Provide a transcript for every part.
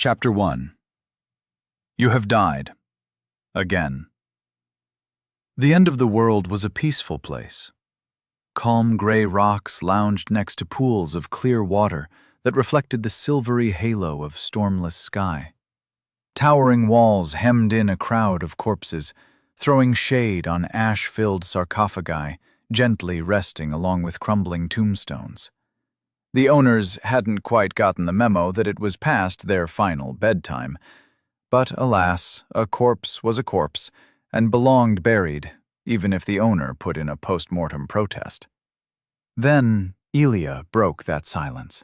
Chapter 1. You have died. Again. The end of the world was a peaceful place. Calm gray rocks lounged next to pools of clear water that reflected the silvery halo of stormless sky. Towering walls hemmed in a crowd of corpses, throwing shade on ash-filled sarcophagi, gently resting along with crumbling tombstones. The owners hadn't quite gotten the memo that it was past their final bedtime. But alas, a corpse was a corpse, and belonged buried, even if the owner put in a post-mortem protest. Then Elia broke that silence.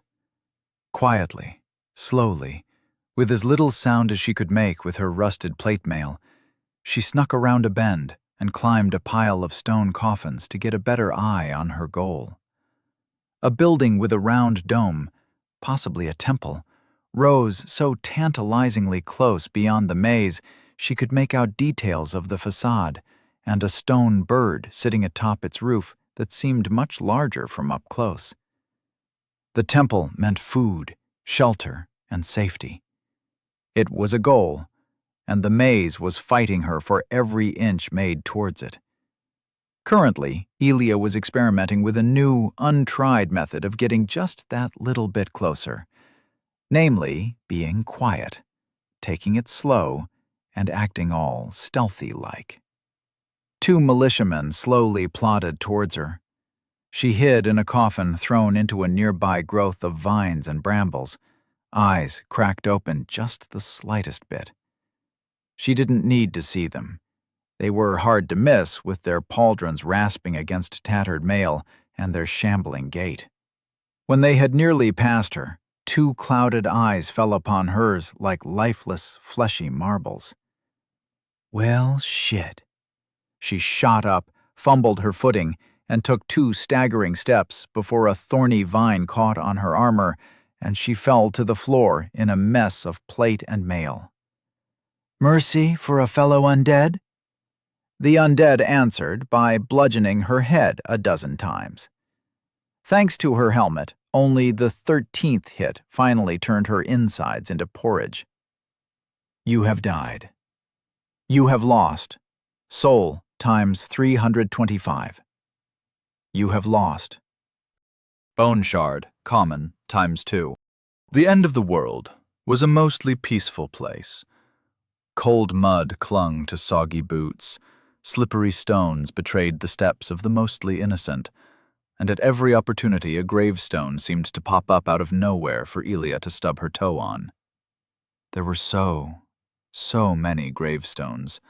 Quietly, slowly, with as little sound as she could make with her rusted plate mail, she snuck around a bend and climbed a pile of stone coffins to get a better eye on her goal. A building with a round dome, possibly a temple, rose so tantalizingly close beyond the maze she could make out details of the facade and a stone bird sitting atop its roof that seemed much larger from up close. The temple meant food, shelter, and safety. It was a goal, and the maze was fighting her for every inch made towards it. Currently, Elia was experimenting with a new, untried method of getting just that little bit closer. Namely, being quiet, taking it slow, and acting all stealthy-like. 2 militiamen slowly plodded towards her. She hid in a coffin thrown into a nearby growth of vines and brambles, eyes cracked open just the slightest bit. She didn't need to see them. They were hard to miss with their pauldrons rasping against tattered mail and their shambling gait. When they had nearly passed her, 2 clouded eyes fell upon hers like lifeless, fleshy marbles. Well, shit. She shot up, fumbled her footing, and took 2 staggering steps before a thorny vine caught on her armor, and she fell to the floor in a mess of plate and mail. "Mercy for a fellow undead?" The undead answered by bludgeoning her head a dozen times. Thanks to her helmet, only the 13th hit finally turned her insides into porridge. You have died. You have lost. Soul times 325. You have lost. Bone shard, common, times 2. The end of the world was a mostly peaceful place. Cold mud clung to soggy boots. Slippery stones betrayed the steps of the mostly innocent, and at every opportunity a gravestone seemed to pop up out of nowhere for Elia to stub her toe on. There were so many gravestones,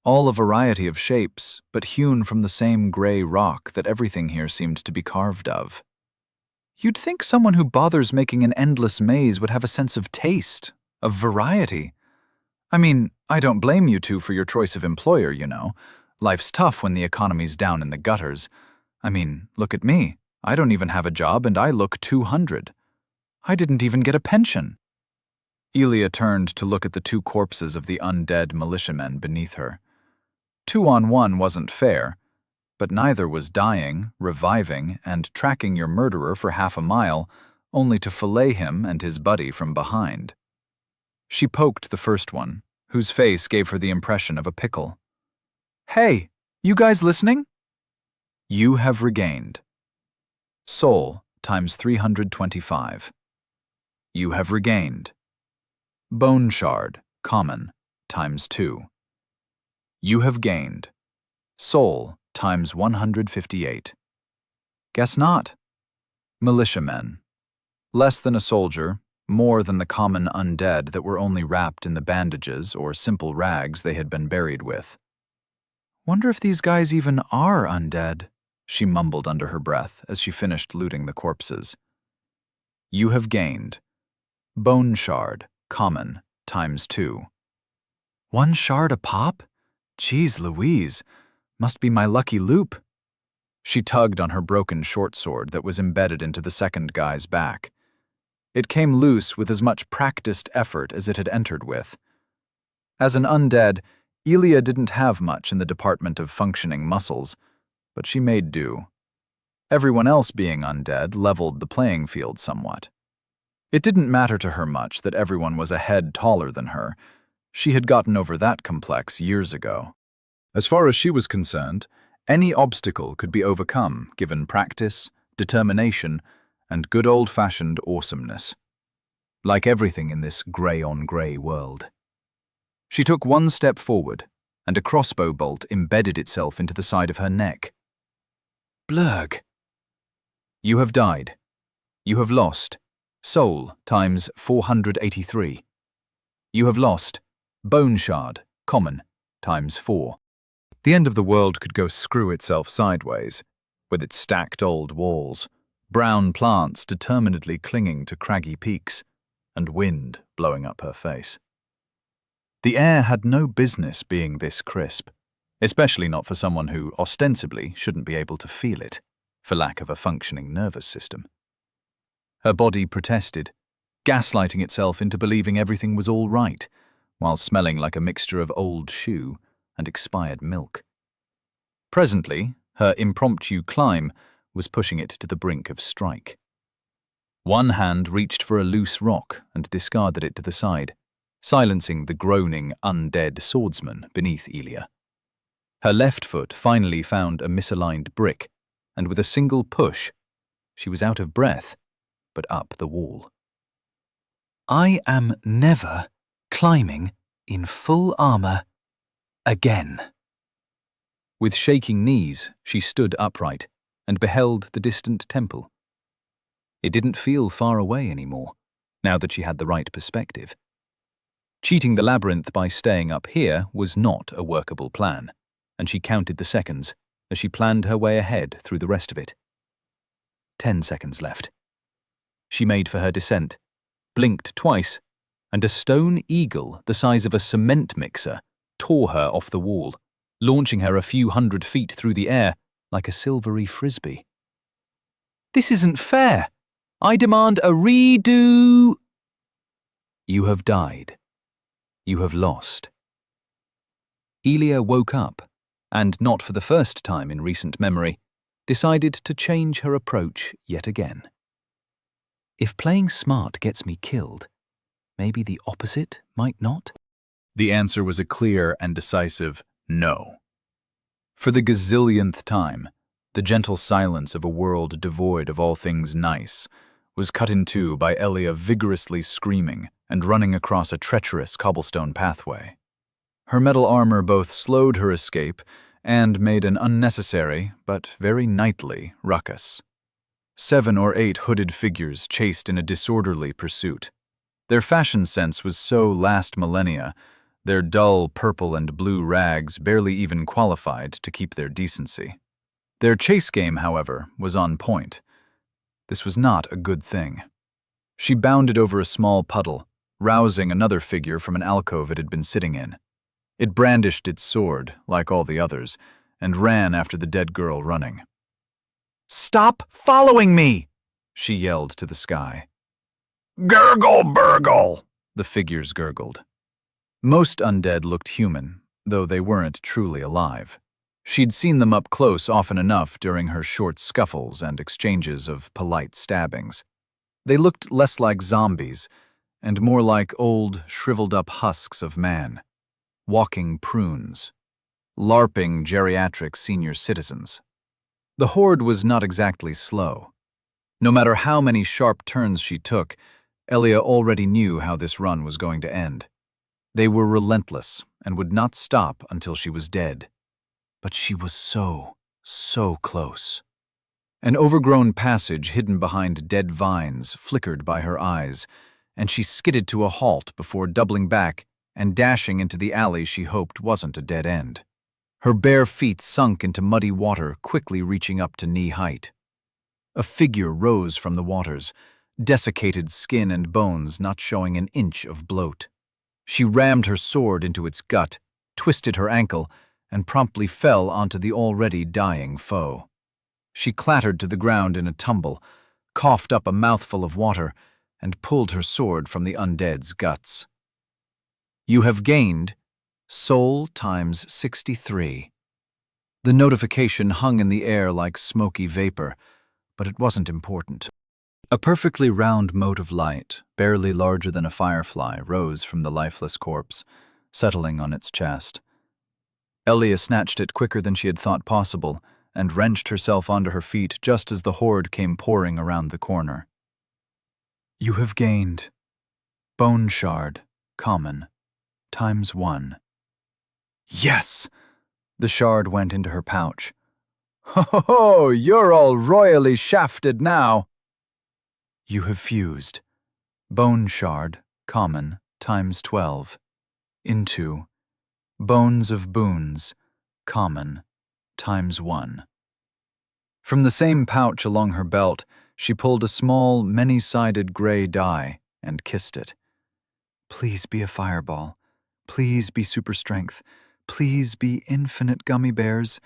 all a variety of shapes, but hewn from the same gray rock that everything here seemed to be carved of. You'd think someone who bothers making an endless maze would have a sense of taste, of variety. I mean, I don't blame you two for your choice of employer, you know. Life's tough when the economy's down in the gutters. I mean, look at me. I don't even have a job and I look 200. I didn't even get a pension. Elia turned to look at the 2 corpses of the undead militiamen beneath her. 2-on-1 wasn't fair, but neither was dying, reviving, and tracking your murderer for half a mile, only to fillet him and his buddy from behind. She poked the first one, whose face gave her the impression of a pickle. "Hey, you guys listening?" You have regained. Soul times 325. You have regained. Bone shard, common, times 2. You have gained. Soul times 158. Guess not. Militiamen. Less than a soldier, more than the common undead that were only wrapped in the bandages or simple rags they had been buried with. Wonder if these guys even are undead, she mumbled under her breath as she finished looting the corpses. You have gained. Bone shard, common, times 2. 1 shard a pop? Jeez Louise, must be my lucky loop. She tugged on her broken short sword that was embedded into the second guy's back. It came loose with as much practiced effort as it had entered with. As an undead, Elia didn't have much in the department of functioning muscles, but she made do. Everyone else being undead leveled the playing field somewhat. It didn't matter to her much that everyone was a head taller than her. She had gotten over that complex years ago. As far as she was concerned, any obstacle could be overcome given practice, determination, and good old-fashioned awesomeness. Like everything in this grey-on-grey world. She took one step forward, and a crossbow bolt embedded itself into the side of her neck. Blurg. You have died. You have lost. Soul times 483. You have lost. Bone shard, common, times 4. The end of the world could go screw itself sideways, with its stacked old walls, brown plants determinedly clinging to craggy peaks, and wind blowing up her face. The air had no business being this crisp, especially not for someone who ostensibly shouldn't be able to feel it, for lack of a functioning nervous system. Her body protested, gaslighting itself into believing everything was all right, while smelling like a mixture of old shoe and expired milk. Presently, her impromptu climb was pushing it to the brink of strike. One hand reached for a loose rock and discarded it to the side, silencing the groaning, undead swordsman beneath Elia. Her left foot finally found a misaligned brick, and with a single push, she was out of breath, but up the wall. I am never climbing in full armor again. With shaking knees, she stood upright and beheld the distant temple. It didn't feel far away anymore, now that she had the right perspective. Cheating the labyrinth by staying up here was not a workable plan, and she counted the seconds as she planned her way ahead through the rest of it. 10 seconds left. She made for her descent, blinked twice, and a stone eagle the size of a cement mixer tore her off the wall, launching her a few hundred feet through the air like a silvery frisbee. This isn't fair. I demand a redo. You have died. You have lost. Elia woke up, and not for the first time in recent memory, decided to change her approach yet again. If playing smart gets me killed, maybe the opposite might not? The answer was a clear and decisive no. For the gazillionth time, the gentle silence of a world devoid of all things nice was cut in two by Elia vigorously screaming and running across a treacherous cobblestone pathway. Her metal armor both slowed her escape and made an unnecessary, but very knightly, ruckus. 7 or 8 hooded figures chased in a disorderly pursuit. Their fashion sense was so last millennia, their dull purple and blue rags barely even qualified to keep their decency. Their chase game, however, was on point. This was not a good thing. She bounded over a small puddle, rousing another figure from an alcove it had been sitting in. It brandished its sword, like all the others, and ran after the dead girl running. "Stop following me!" she yelled to the sky. "Gurgle burgle!" the figures gurgled. Most undead looked human, though they weren't truly alive. She'd seen them up close often enough during her short scuffles and exchanges of polite stabbings. They looked less like zombies, and more like old, shriveled-up husks of man. Walking prunes. LARPing geriatric senior citizens. The horde was not exactly slow. No matter how many sharp turns she took, Elia already knew how this run was going to end. They were relentless and would not stop until she was dead. But she was so close. An overgrown passage hidden behind dead vines flickered by her eyes, and she skidded to a halt before doubling back and dashing into the alley she hoped wasn't a dead end. Her bare feet sunk into muddy water, quickly reaching up to knee height. A figure rose from the waters, desiccated skin and bones not showing an inch of bloat. She rammed her sword into its gut, twisted her ankle, and promptly fell onto the already dying foe. She clattered to the ground in a tumble, coughed up a mouthful of water, and pulled her sword from the undead's guts. You have gained Soul times 63. The notification hung in the air like smoky vapor, but it wasn't important. A perfectly round mote of light, barely larger than a firefly, rose from the lifeless corpse, settling on its chest. Elia snatched it quicker than she had thought possible and wrenched herself onto her feet just as the horde came pouring around the corner. You have gained Bone Shard, common, ×1. Yes! The shard went into her pouch. Ho, you're all royally shafted now. You have fused Bone Shard, common, ×12, into Bones of Boons, common, ×1. From the same pouch along her belt, she pulled a small, many-sided gray die and kissed it. Please be a fireball. Please be super strength. Please be infinite gummy bears.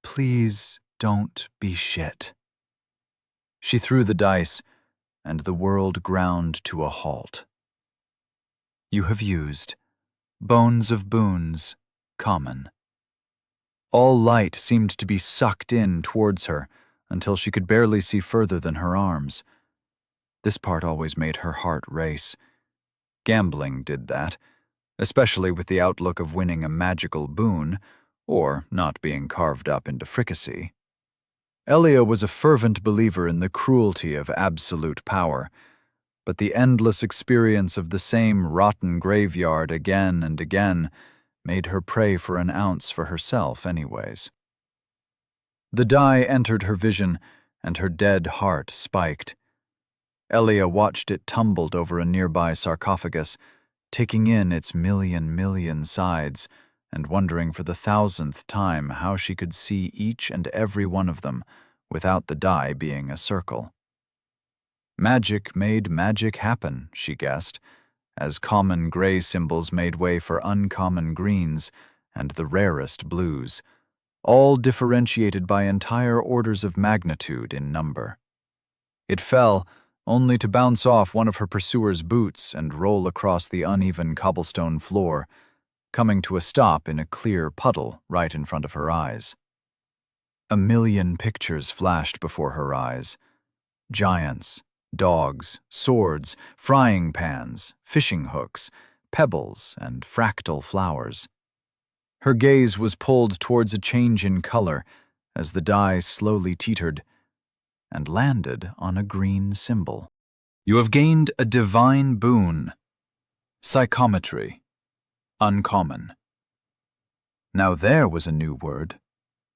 Please don't be shit. She threw the dice, and the world ground to a halt. You have used Bones of Boons, common. All light seemed to be sucked in towards her until she could barely see further than her arms. This part always made her heart race. Gambling did that, especially with the outlook of winning a magical boon or not being carved up into fricassee. Elia was a fervent believer in the cruelty of absolute power, but the endless experience of the same rotten graveyard again and again made her pray for an ounce for herself anyways. The die entered her vision, and her dead heart spiked. Elia watched it tumbled over a nearby sarcophagus, taking in its million sides and wondering for the 1,000th time how she could see each and every one of them without the die being a circle. Magic made magic happen, she guessed, as common gray symbols made way for uncommon greens and the rarest blues, all differentiated by entire orders of magnitude in number. It fell, only to bounce off one of her pursuer's boots and roll across the uneven cobblestone floor, coming to a stop in a clear puddle right in front of her eyes. A million pictures flashed before her eyes. Giants, dogs, swords, frying pans, fishing hooks, pebbles, and fractal flowers. Her gaze was pulled towards a change in color as the die slowly teetered and landed on a green symbol. You have gained a divine boon. Psychometry. Uncommon. Now there was a new word.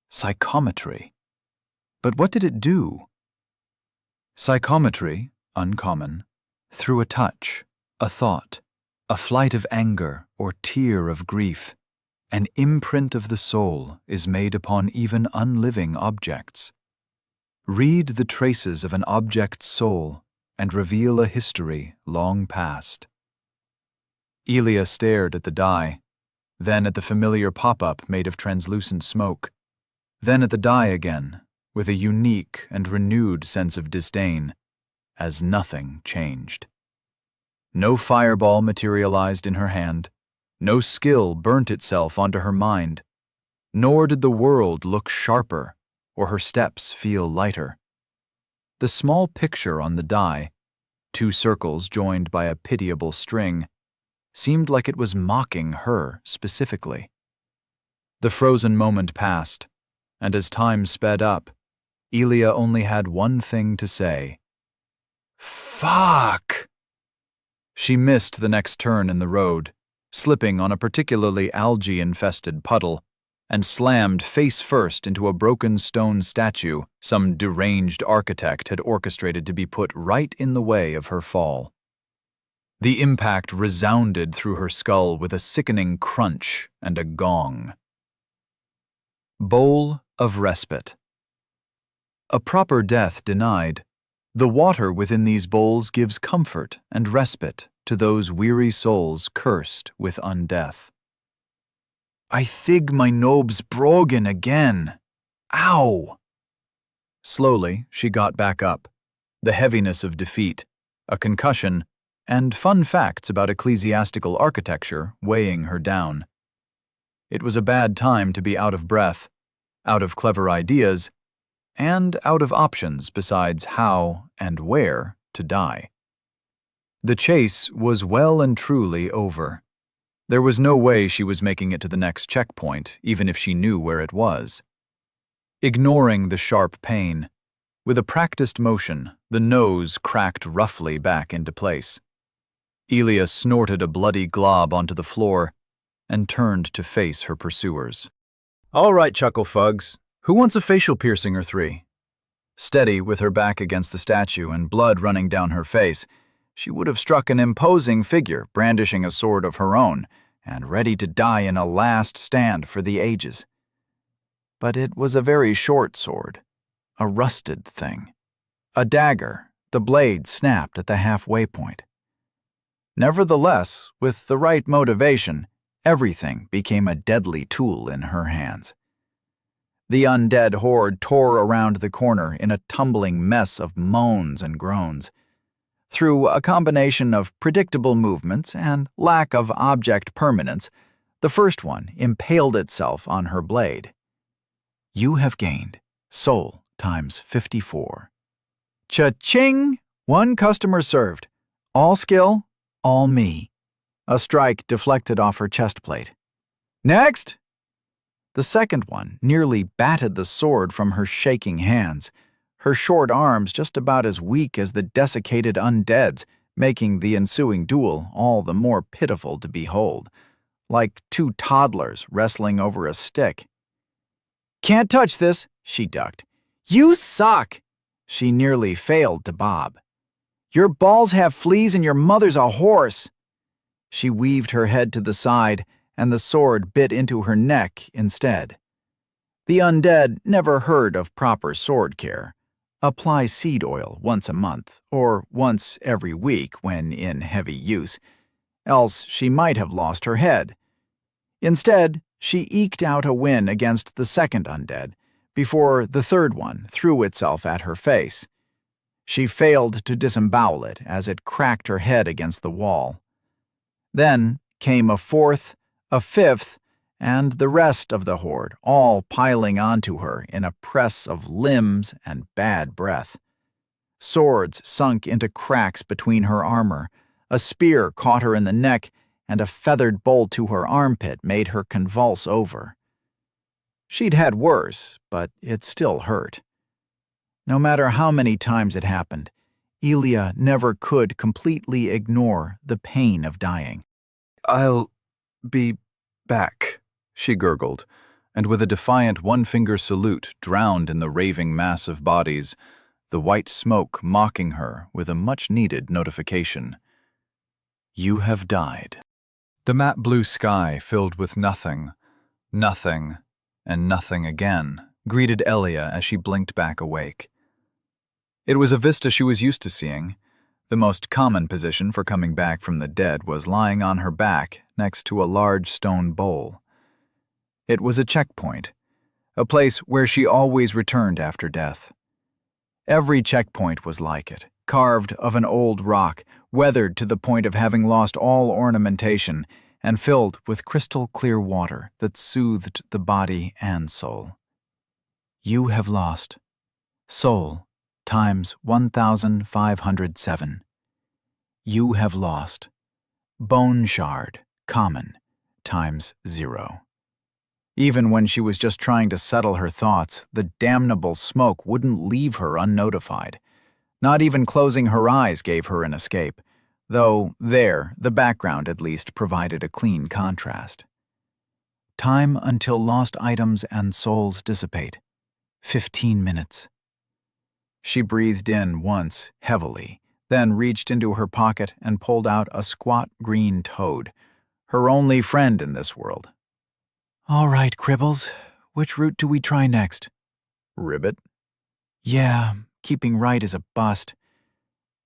Psychometry. But what did it do? Psychometry, uncommon, through a touch, a thought, a flight of anger or tear of grief, an imprint of the soul is made upon even unliving objects. Read the traces of an object's soul and reveal a history long past. Elia stared at the die, then at the familiar pop-up made of translucent smoke, then at the die again, with a unique and renewed sense of disdain, as nothing changed. No fireball materialized in her hand, no skill burnt itself onto her mind, nor did the world look sharper or her steps feel lighter. The small picture on the die, 2 circles joined by a pitiable string, seemed like it was mocking her specifically. The frozen moment passed, and as time sped up, Elia only had one thing to say. Fuck! She missed the next turn in the road, slipping on a particularly algae-infested puddle, and slammed face first into a broken stone statue some deranged architect had orchestrated to be put right in the way of her fall. The impact resounded through her skull with a sickening crunch and a gong. Bowl of respite. A proper death denied, the water within these bowls gives comfort and respite to those weary souls cursed with undeath. I thig my nobs brogan again. Ow! Slowly, she got back up, the heaviness of defeat, a concussion, and fun facts about ecclesiastical architecture weighing her down. It was a bad time to be out of breath, out of clever ideas, and out of options besides how and where to die. The chase was well and truly over. There was no way she was making it to the next checkpoint, even if she knew where it was. Ignoring the sharp pain, with a practiced motion, the nose cracked roughly back into place. Elia snorted a bloody glob onto the floor and turned to face her pursuers. All right, Chucklefugs. Who wants a facial piercing or three? Steady, with her back against the statue and blood running down her face, she would have struck an imposing figure brandishing a sword of her own and ready to die in a last stand for the ages. But it was a very short sword, a rusted thing. A dagger, the blade snapped at the halfway point. Nevertheless, with the right motivation, everything became a deadly tool in her hands. The undead horde tore around the corner in a tumbling mess of moans and groans. Through a combination of predictable movements and lack of object permanence, the first one impaled itself on her blade. You have gained soul times 54. Cha-ching! 1 customer served. All skill, all me. A strike deflected off her chest plate. Next! The second one nearly batted the sword from her shaking hands, her short arms just about as weak as the desiccated undead's, making the ensuing duel all the more pitiful to behold, like 2 toddlers wrestling over a stick. Can't touch this, she ducked. You suck! She nearly failed to bob. Your balls have fleas and your mother's a horse. She weaved her head to the side, and the sword bit into her neck instead. The undead never heard of proper sword care. Apply seed oil once a month, or once every week when in heavy use, else she might have lost her head. Instead, she eked out a win against the second undead, before the third one threw itself at her face. She failed to disembowel it as it cracked her head against the wall. Then came a fourth, a fifth, and the rest of the horde, all piling onto her in a press of limbs and bad breath. Swords sunk into cracks between her armor, a spear caught her in the neck, and a feathered bolt to her armpit made her convulse over. She'd had worse, but it still hurt. No matter how many times it happened, Elia never could completely ignore the pain of dying. I'll be back, she gurgled, and with a defiant one-finger salute drowned in the raving mass of bodies, the white smoke mocking her with a much-needed notification. You have died. The matte blue sky filled with nothing, nothing, and nothing again, greeted Elia as she blinked back awake. It was a vista she was used to seeing. The most common position for coming back from the dead was lying on her back next to a large stone bowl. It was a checkpoint, a place where she always returned after death. Every checkpoint was like it, carved of an old rock, weathered to the point of having lost all ornamentation, and filled with crystal-clear water that soothed the body and soul. You have lost soul times 1,507. You have lost bone shard, common, times 0. Even when she was just trying to settle her thoughts, the damnable smoke wouldn't leave her unnotified. Not even closing her eyes gave her an escape, though there, the background at least provided a clean contrast. Time until lost items and souls dissipate. 15 minutes. She breathed in once, heavily, then reached into her pocket and pulled out a squat green toad, her only friend in this world. All right, Cribbles, which route do we try next? Ribbit? Yeah, keeping right is a bust.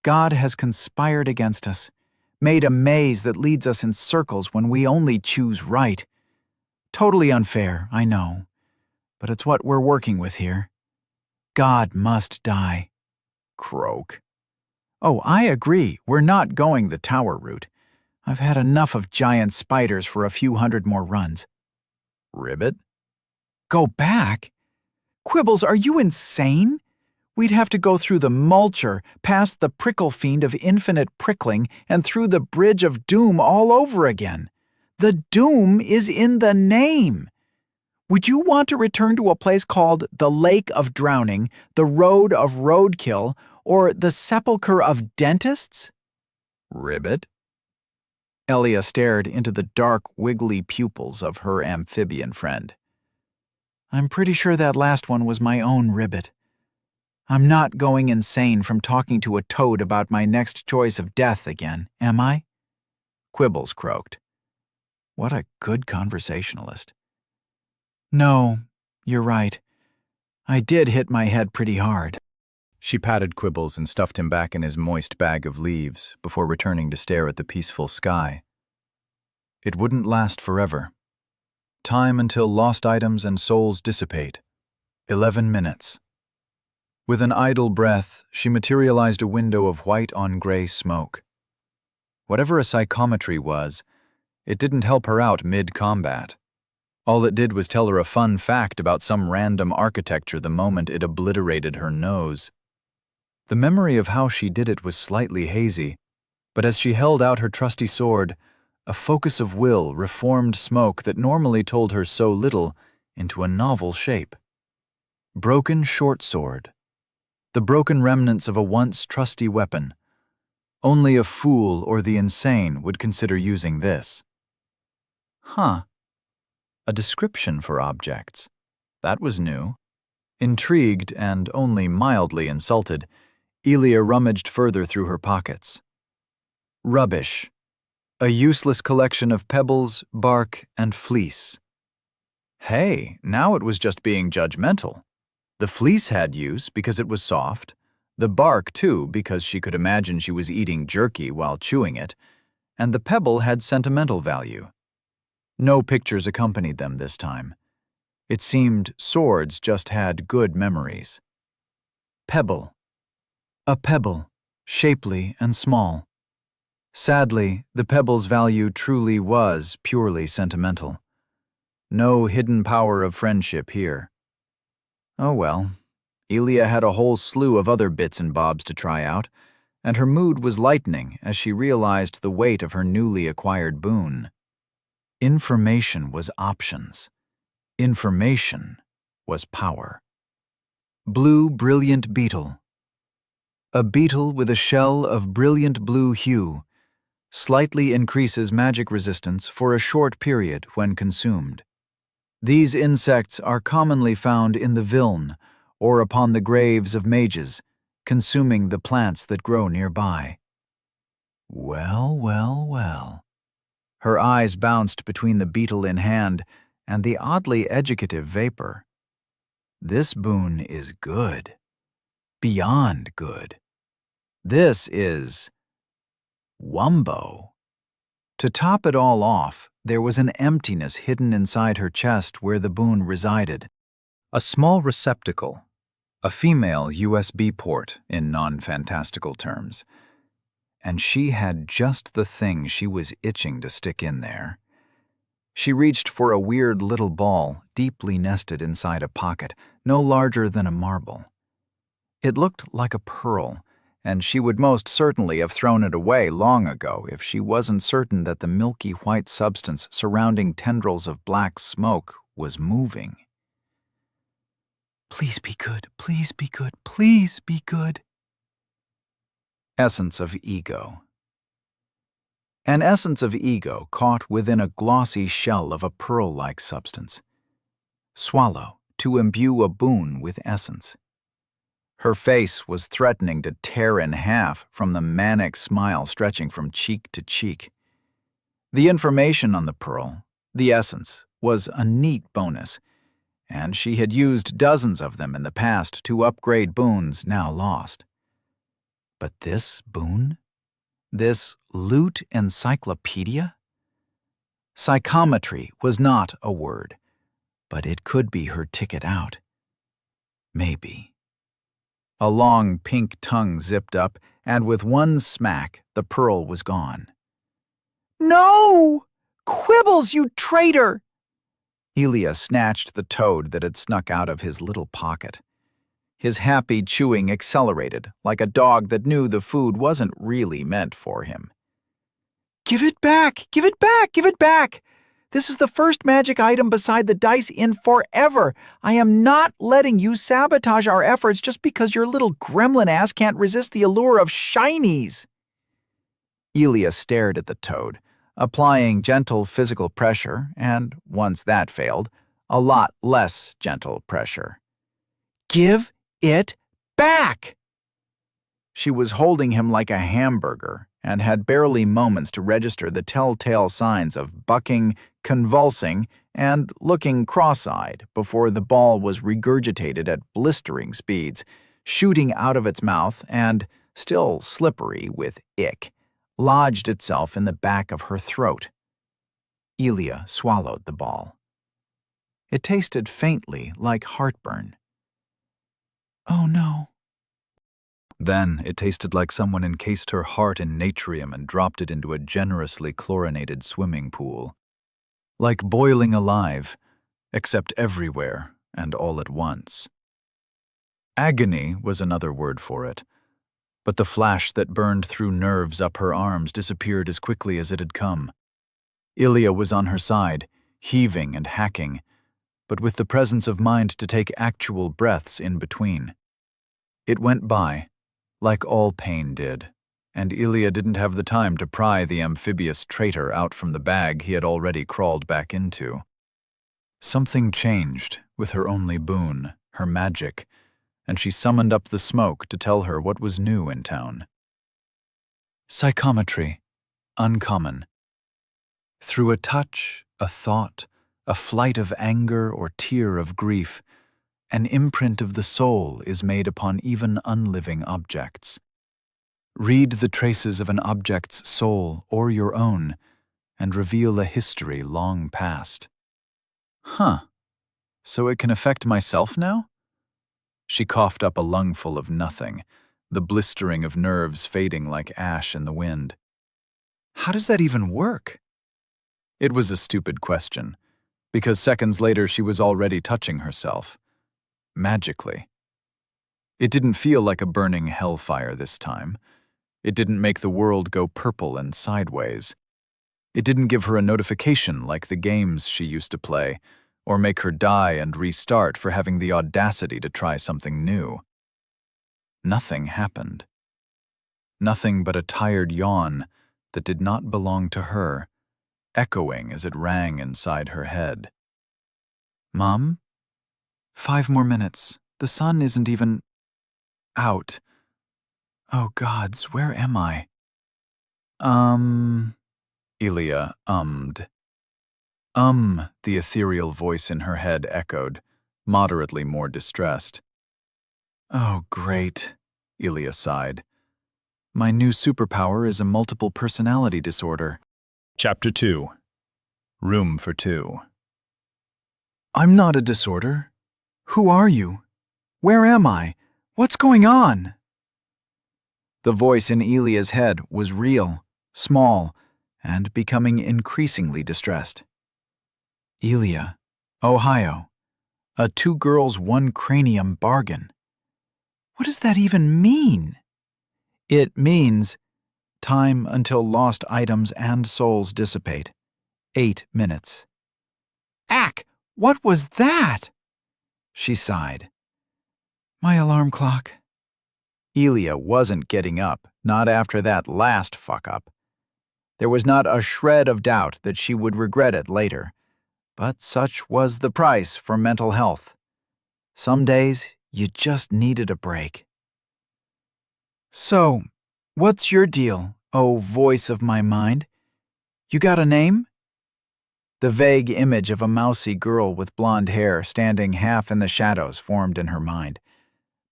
God has conspired against us, made a maze that leads us in circles when we only choose right. Totally unfair, I know, but it's what we're working with here. God must die. Croak. Oh, I agree, we're not going the tower route. I've had enough of giant spiders for a few hundred more runs. Ribbit? Go back? Quibbles, are you insane? We'd have to go through the mulcher, past the prickle fiend of infinite prickling, and through the bridge of doom all over again. The doom is in the name. Would you want to return to a place called the Lake of Drowning, the Road of Roadkill, or the Sepulchre of Dentists? Ribbit? Elia stared into the dark, wiggly pupils of her amphibian friend. I'm pretty sure that last one was my own ribbit. I'm not going insane from talking to a toad about my next choice of death again, am I? Quibbles croaked. What a good conversationalist. No, you're right. I did hit my head pretty hard. She patted Quibbles and stuffed him back in his moist bag of leaves before returning to stare at the peaceful sky. It wouldn't last forever. Time until lost items and souls dissipate. 11 minutes. With an idle breath, she materialized a window of white on gray smoke. Whatever a psychometry was, it didn't help her out mid-combat. All it did was tell her a fun fact about some random architecture the moment it obliterated her nose. The memory of how she did it was slightly hazy, but as she held out her trusty sword, a focus of will reformed smoke that normally told her so little into a novel shape. Broken short sword. The broken remnants of a once trusty weapon. Only a fool or the insane would consider using this. Huh. A description for objects. That was new. Intrigued and only mildly insulted, Elia rummaged further through her pockets. Rubbish. A useless collection of pebbles, bark, and fleece. Hey, now it was just being judgmental. The fleece had use because it was soft, the bark too because she could imagine she was eating jerky while chewing it, and the pebble had sentimental value. No pictures accompanied them this time. It seemed swords just had good memories. Pebble. A pebble, shapely and small. Sadly, the pebble's value truly was purely sentimental. No hidden power of friendship here. Oh well, Elia had a whole slew of other bits and bobs to try out, and her mood was lightening as she realized the weight of her newly acquired boon. Information was options. Information was power. Blue brilliant beetle. A beetle with a shell of brilliant blue hue slightly increases magic resistance for a short period when consumed. These insects are commonly found in the Viln or upon the graves of mages, consuming the plants that grow nearby. Well, well, well. Her eyes bounced between the beetle in hand and the oddly educative vapor. This boon is good. Beyond good. This is Wumbo. To top it all off, there was an emptiness hidden inside her chest where the boon resided. A small receptacle. A female USB port, in non-fantastical terms. And she had just the thing she was itching to stick in there. She reached for a weird little ball deeply nested inside a pocket, no larger than a marble. It looked like a pearl, and she would most certainly have thrown it away long ago if she wasn't certain that the milky white substance surrounding tendrils of black smoke was moving. Please be good, please be good, please be good. Essence of ego. An essence of ego caught within a glossy shell of a pearl-like substance. Swallow to imbue a boon with essence. Her face was threatening to tear in half from the manic smile stretching from cheek to cheek. The information on the pearl, the essence, was a neat bonus, and she had used dozens of them in the past to upgrade boons now lost. But this boon? This loot encyclopedia? Psychometry was not a word, but it could be her ticket out. Maybe. A long pink tongue zipped up, and with one smack, the pearl was gone. No! Quibbles, you traitor! Elia snatched the toad that had snuck out of his little pocket. His happy chewing accelerated, like a dog that knew the food wasn't really meant for him. "Give it back! Give it back! Give it back! This is the first magic item beside the dice in forever. I am not letting you sabotage our efforts just because your little gremlin ass can't resist the allure of shinies." Elia stared at the toad, applying gentle physical pressure and, once that failed, a lot less gentle pressure. "Give it back!" She was holding him like a hamburger and had barely moments to register the telltale signs of bucking, convulsing, and looking cross-eyed before the ball was regurgitated at blistering speeds, shooting out of its mouth and, still slippery with ick, lodged itself in the back of her throat. Elia swallowed the ball. It tasted faintly like heartburn. "Oh no." Then it tasted like someone encased her heart in natrium and dropped it into a generously chlorinated swimming pool. Like boiling alive, except everywhere and all at once. Agony was another word for it, but the flash that burned through nerves up her arms disappeared as quickly as it had come. Ilya was on her side, heaving and hacking, but with the presence of mind to take actual breaths in between. It went by, like all pain did, and Ilya didn't have the time to pry the amphibious traitor out from the bag he had already crawled back into. Something changed with her only boon, her magic, and she summoned up the smoke to tell her what was new in town. Psychometry, uncommon. Through a touch, a thought, a flight of anger or tear of grief, an imprint of the soul is made upon even unliving objects. Read the traces of an object's soul or your own, and reveal a history long past. Huh, so it can affect myself now? She coughed up a lungful of nothing, the blistering of nerves fading like ash in the wind. How does that even work? It was a stupid question, because seconds later she was already touching herself. Magically. It didn't feel like a burning hellfire this time. It didn't make the world go purple and sideways. It didn't give her a notification like the games she used to play, or make her die and restart for having the audacity to try something new. Nothing happened. Nothing but a tired yawn that did not belong to her, echoing as it rang inside her head. "Mom? 5 more minutes. The sun isn't even out. Oh gods, where am I?" Ilya ummed. The ethereal voice in her head echoed, moderately more distressed. "Oh, great," Ilya sighed. "My new superpower is a multiple personality disorder." Chapter 2. Room for Two. "I'm not a disorder. Who are you? Where am I? What's going on?" The voice in Ilya's head was real, small, and becoming increasingly distressed. Ilya, Ohio. A 2 girls, 1 cranium bargain. What does that even mean? It means time until lost items and souls dissipate. 8 minutes. Ack, what was that? She sighed. My alarm clock. Ilya wasn't getting up, not after that last fuck-up. There was not a shred of doubt that she would regret it later, but such was the price for mental health. Some days, you just needed a break. So, what's your deal, oh voice of my mind? You got a name? The vague image of a mousy girl with blonde hair standing half in the shadows formed in her mind.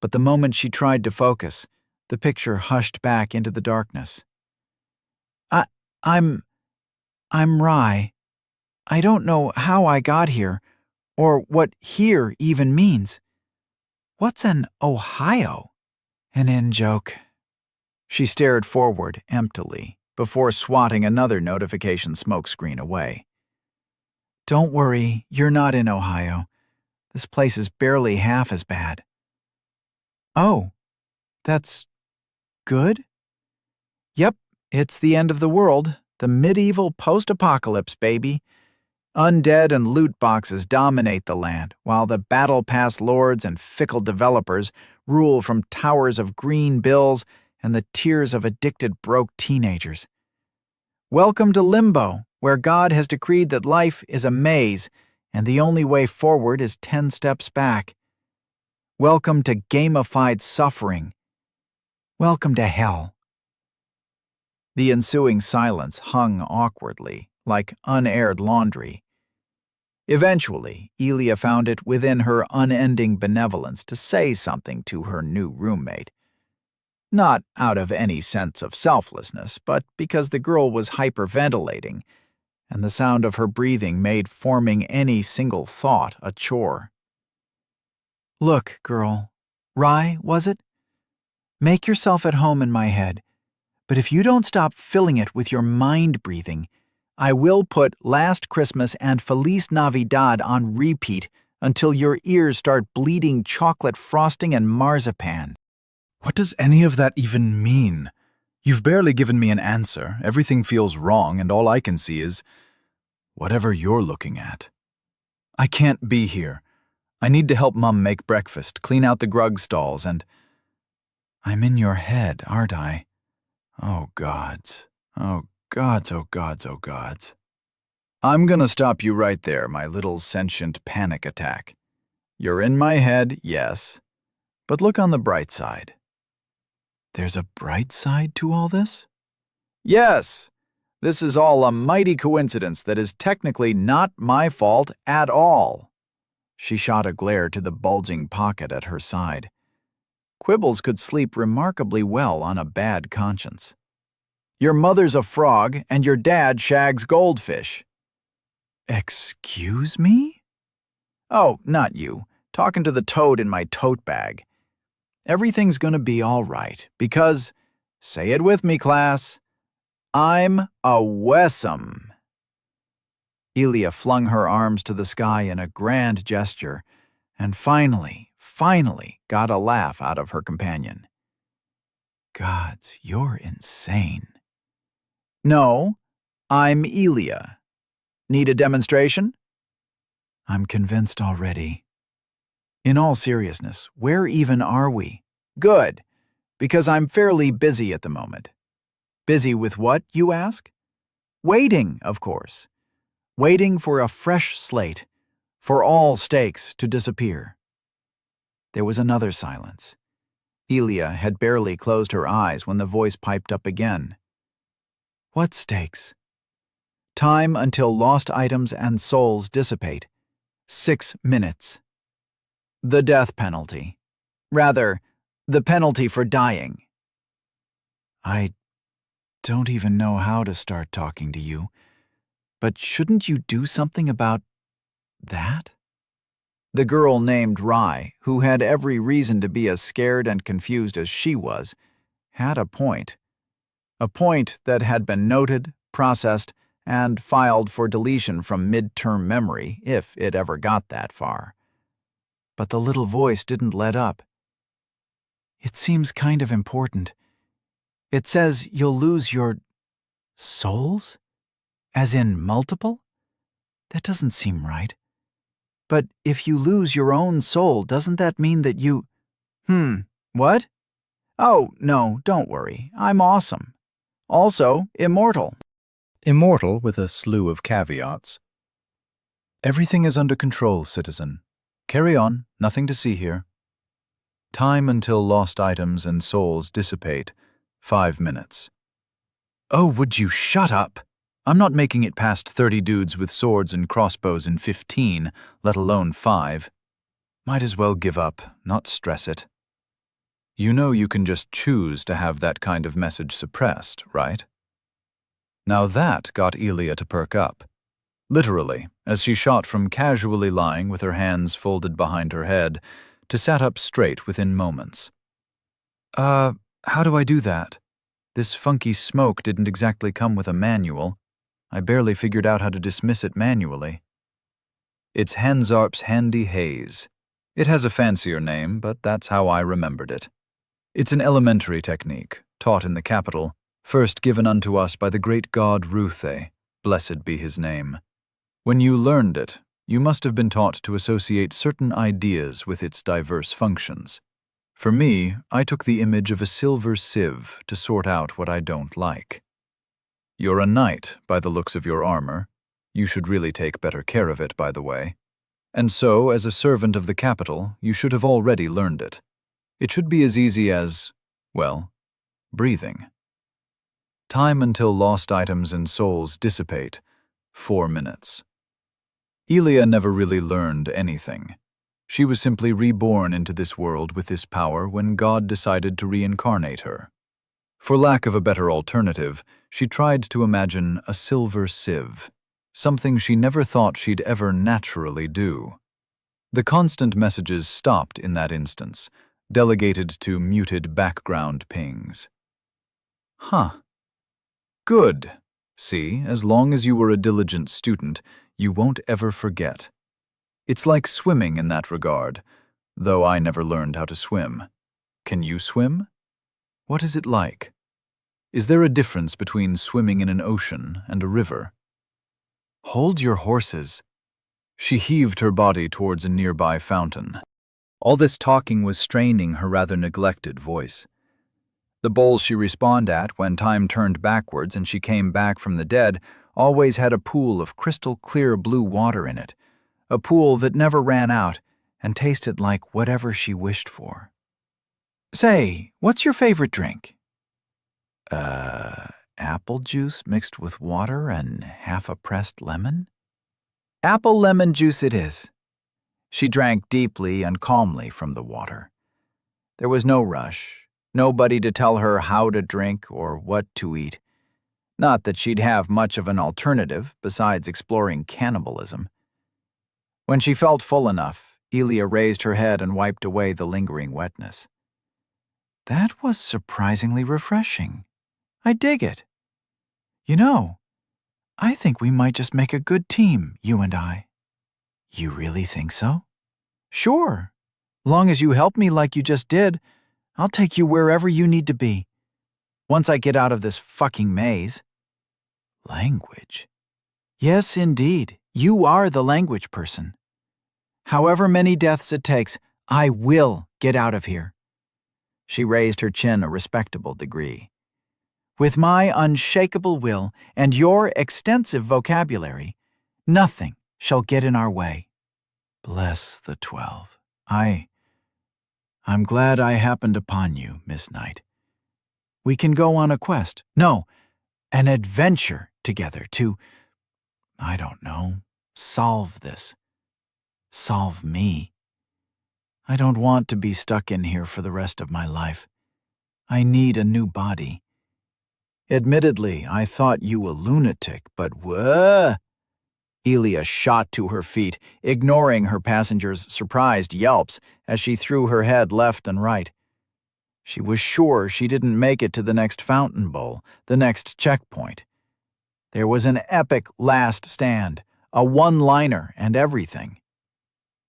But the moment she tried to focus, the picture hushed back into the darkness. I'm Rye. I don't know how I got here, or what here even means. What's an Ohio? An in-joke. She stared forward emptily, before swatting another notification smokescreen away. Don't worry, you're not in Ohio. This place is barely half as bad. Oh, that's good? Yep, it's the end of the world. The medieval post-apocalypse, baby. Undead and loot boxes dominate the land, while the battle pass lords and fickle developers rule from towers of green bills and the tears of addicted broke teenagers. Welcome to Limbo, where God has decreed that life is a maze and the only way forward is 10 steps back. Welcome to gamified suffering. Welcome to hell. The ensuing silence hung awkwardly, like unaired laundry. Eventually, Elia found it within her unending benevolence to say something to her new roommate. Not out of any sense of selflessness, but because the girl was hyperventilating, and the sound of her breathing made forming any single thought a chore. Look, girl. Rye, was it? Make yourself at home in my head, but if you don't stop filling it with your mind breathing, I will put Last Christmas and Feliz Navidad on repeat until your ears start bleeding chocolate frosting and marzipan. What does any of that even mean? You've barely given me an answer. Everything feels wrong, and all I can see is whatever you're looking at. I can't be here. I need to help Mum make breakfast, clean out the grug stalls, and I'm in your head, aren't I? Oh, gods. Oh, gods, oh, gods, oh, gods. I'm gonna stop you right there, my little sentient panic attack. You're in my head, yes, but look on the bright side. There's a bright side to all this? Yes, this is all a mighty coincidence that is technically not my fault at all. She shot a glare to the bulging pocket at her side. Quibbles could sleep remarkably well on a bad conscience. Your mother's a frog, and your dad shags goldfish. Excuse me? Oh, not you. Talking to the toad in my tote bag. Everything's gonna be all right, because, say it with me, class, I'm a Wessam. Elia flung her arms to the sky in a grand gesture, and finally got a laugh out of her companion. Gods, you're insane. No, I'm Elia. Need a demonstration? I'm convinced already. In all seriousness, where even are we? Good, because I'm fairly busy at the moment. Busy with what, you ask? Waiting, of course. Waiting for a fresh slate, for all stakes to disappear. There was another silence. Elia had barely closed her eyes when the voice piped up again. What stakes? Time until lost items and souls dissipate. 6 minutes. The death penalty. Rather, the penalty for dying. I don't even know how to start talking to you, but shouldn't you do something about that? The girl named Rye, who had every reason to be as scared and confused as she was, had a point. A point that had been noted, processed, and filed for deletion from mid-term memory, if it ever got that far. But the little voice didn't let up. It seems kind of important. It says you'll lose your souls? As in multiple? That doesn't seem right. But if you lose your own soul, doesn't that mean that you... What? Oh, no, don't worry. I'm awesome. Also, immortal. Immortal with a slew of caveats. Everything is under control, citizen. Carry on, nothing to see here. Time until lost items and souls dissipate, 5 minutes. Oh, would you shut up? I'm not making it past 30 dudes with swords and crossbows in 15, let alone 5. Might as well give up, not stress it. You know you can just choose to have that kind of message suppressed, right? Now that got Elia to perk up. Literally, as she shot from casually lying with her hands folded behind her head to sat up straight within moments. How do I do that? This funky smoke didn't exactly come with a manual. I barely figured out how to dismiss it manually. It's Hansarp's Handy Haze. It has a fancier name, but that's how I remembered it. It's an elementary technique, taught in the capital, first given unto us by the great god Ruthe, blessed be his name. When you learned it, you must have been taught to associate certain ideas with its diverse functions. For me, I took the image of a silver sieve to sort out what I don't like. You're a knight, by the looks of your armor. You should really take better care of it, by the way. And so, as a servant of the capital, you should have already learned it. It should be as easy as, well, breathing. Time until lost items and souls dissipate, 4 minutes. Elia never really learned anything. She was simply reborn into this world with this power when God decided to reincarnate her. For lack of a better alternative, she tried to imagine a silver sieve, something she never thought she'd ever naturally do. The constant messages stopped in that instance, delegated to muted background pings. Huh. Good. See, as long as you were a diligent student, you won't ever forget. It's like swimming in that regard, though I never learned how to swim. Can you swim? What is it like? Is there a difference between swimming in an ocean and a river? Hold your horses. She heaved her body towards a nearby fountain. All this talking was straining her rather neglected voice. The bowls she respawned at when time turned backwards and she came back from the dead always had a pool of crystal clear blue water in it, a pool that never ran out and tasted like whatever she wished for. Say, what's your favorite drink? Apple juice mixed with water and half a pressed lemon? Apple lemon juice it is. She drank deeply and calmly from the water. There was no rush, nobody to tell her how to drink or what to eat. Not that she'd have much of an alternative besides exploring cannibalism. When she felt full enough, Elia raised her head and wiped away the lingering wetness. That was surprisingly refreshing. I dig it. You know, I think we might just make a good team, you and I. You really think so? Sure. Long as you help me like you just did, I'll take you wherever you need to be. Once I get out of this fucking maze. Language? Yes, indeed. You are the language person. However many deaths it takes, I will get out of here. She raised her chin a respectable degree. With my unshakable will and your extensive vocabulary, nothing shall get in our way. Bless the 12. I'm glad I happened upon you, Miss Knight. We can go on a quest. No, an adventure together to, I don't know, solve this. Solve me. I don't want to be stuck in here for the rest of my life. I need a new body. Admittedly, I thought you a lunatic, but whoa! Elia shot to her feet, ignoring her passenger's surprised yelps as she threw her head left and right. She was sure she didn't make it to the next fountain bowl, the next checkpoint. There was an epic last stand, a one-liner and everything.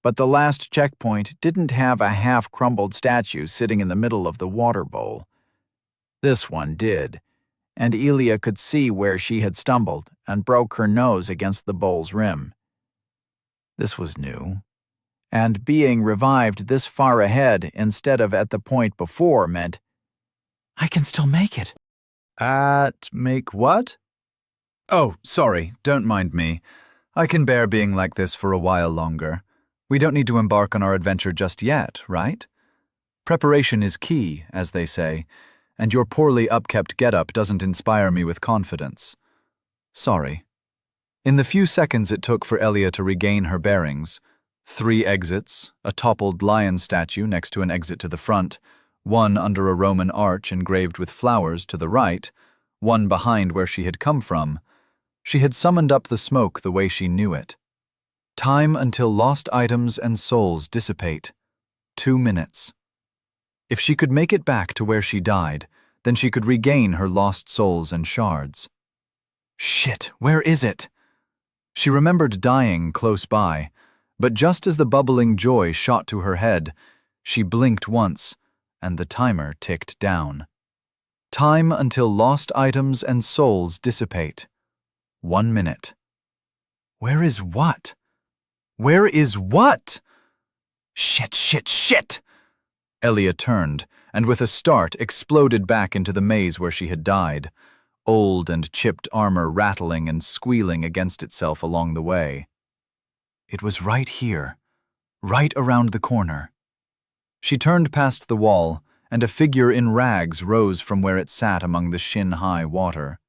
But the last checkpoint didn't have a half-crumbled statue sitting in the middle of the water bowl. This one did, and Elia could see where she had stumbled and broke her nose against the bowl's rim. This was new, and being revived this far ahead instead of at the point before meant, I can still make it. Make what? Oh, sorry, don't mind me. I can bear being like this for a while longer. We don't need to embark on our adventure just yet, right? Preparation is key, as they say, and your poorly upkept getup doesn't inspire me with confidence. Sorry. In the few seconds it took for Elia to regain her bearings, 3 exits, a toppled lion statue next to an exit to the front, one under a Roman arch engraved with flowers to the right, one behind where she had come from, she had summoned up the smoke the way she knew it. Time until lost items and souls dissipate. 2 minutes. If she could make it back to where she died, then she could regain her lost souls and shards. Shit, where is it? She remembered dying close by, But just as the bubbling joy shot to her head, she blinked once, and the timer ticked down. Time until lost items and souls dissipate. 1 minute. Where is what? Where is what? Shit! Elia turned, and with a start exploded back into the maze where she had died, old and chipped armor rattling and squealing against itself along the way. It was right here, right around the corner. She turned past the wall, and a figure in rags rose from where it sat among the shin-high water.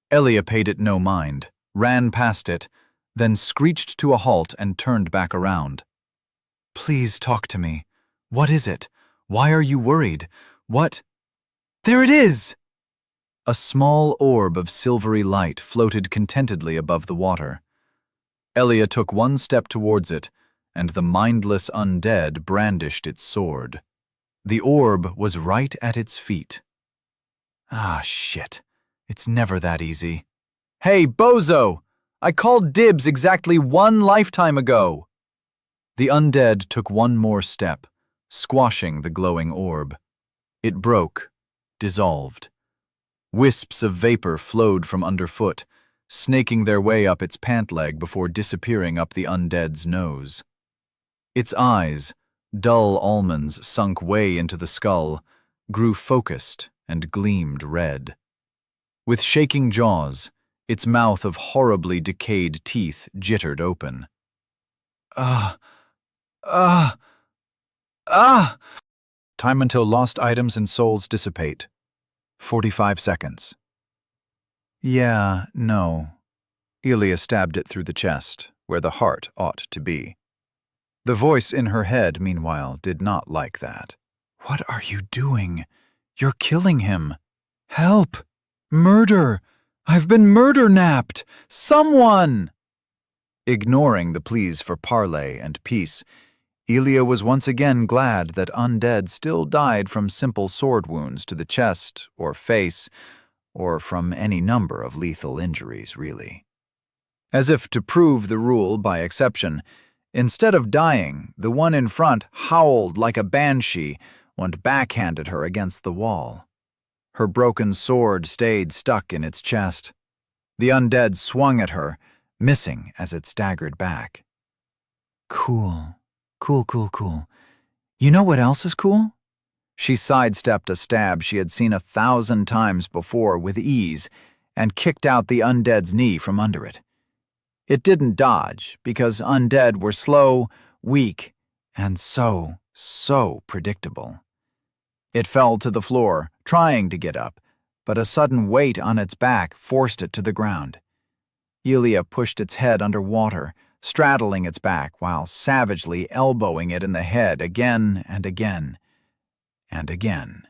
Elia paid it no mind, ran past it, then screeched to a halt and turned back around. Please talk to me. What is it? Why are you worried? What? There it is! A small orb of silvery light floated contentedly above the water. Elia took 1 step towards it, and the mindless undead brandished its sword. The orb was right at its feet. Ah, shit. It's never that easy. Hey, bozo! I called dibs exactly 1 lifetime ago! The undead took 1 more step, squashing the glowing orb. It broke, dissolved. Wisps of vapor flowed from underfoot, snaking their way up its pant leg before disappearing up the undead's nose. Its eyes, dull almonds sunk way into the skull, grew focused and gleamed red. With shaking jaws, its mouth of horribly decayed teeth jittered open. Time until lost items and souls dissipate. 45 seconds. Yeah, no. Elia stabbed it through the chest, where the heart ought to be. The voice in her head, meanwhile, did not like that. What are you doing? You're killing him. Help! Murder! I've been murder-napped! Someone! Ignoring the pleas for parley and peace, Elia was once again glad that undead still died from simple sword wounds to the chest or face, or from any number of lethal injuries, really. As if to prove the rule by exception, instead of dying, the one in front howled like a banshee and backhanded her against the wall. Her broken sword stayed stuck in its chest. The undead swung at her, missing as it staggered back. Cool. You know what else is cool? She sidestepped a stab she had seen 1,000 times before with ease and kicked out the undead's knee from under it. It didn't dodge because undead were slow, weak, and so predictable. It fell to the floor, trying to get up, but a sudden weight on its back forced it to the ground. Elia pushed its head under water, straddling its back while savagely elbowing it in the head again and again and again.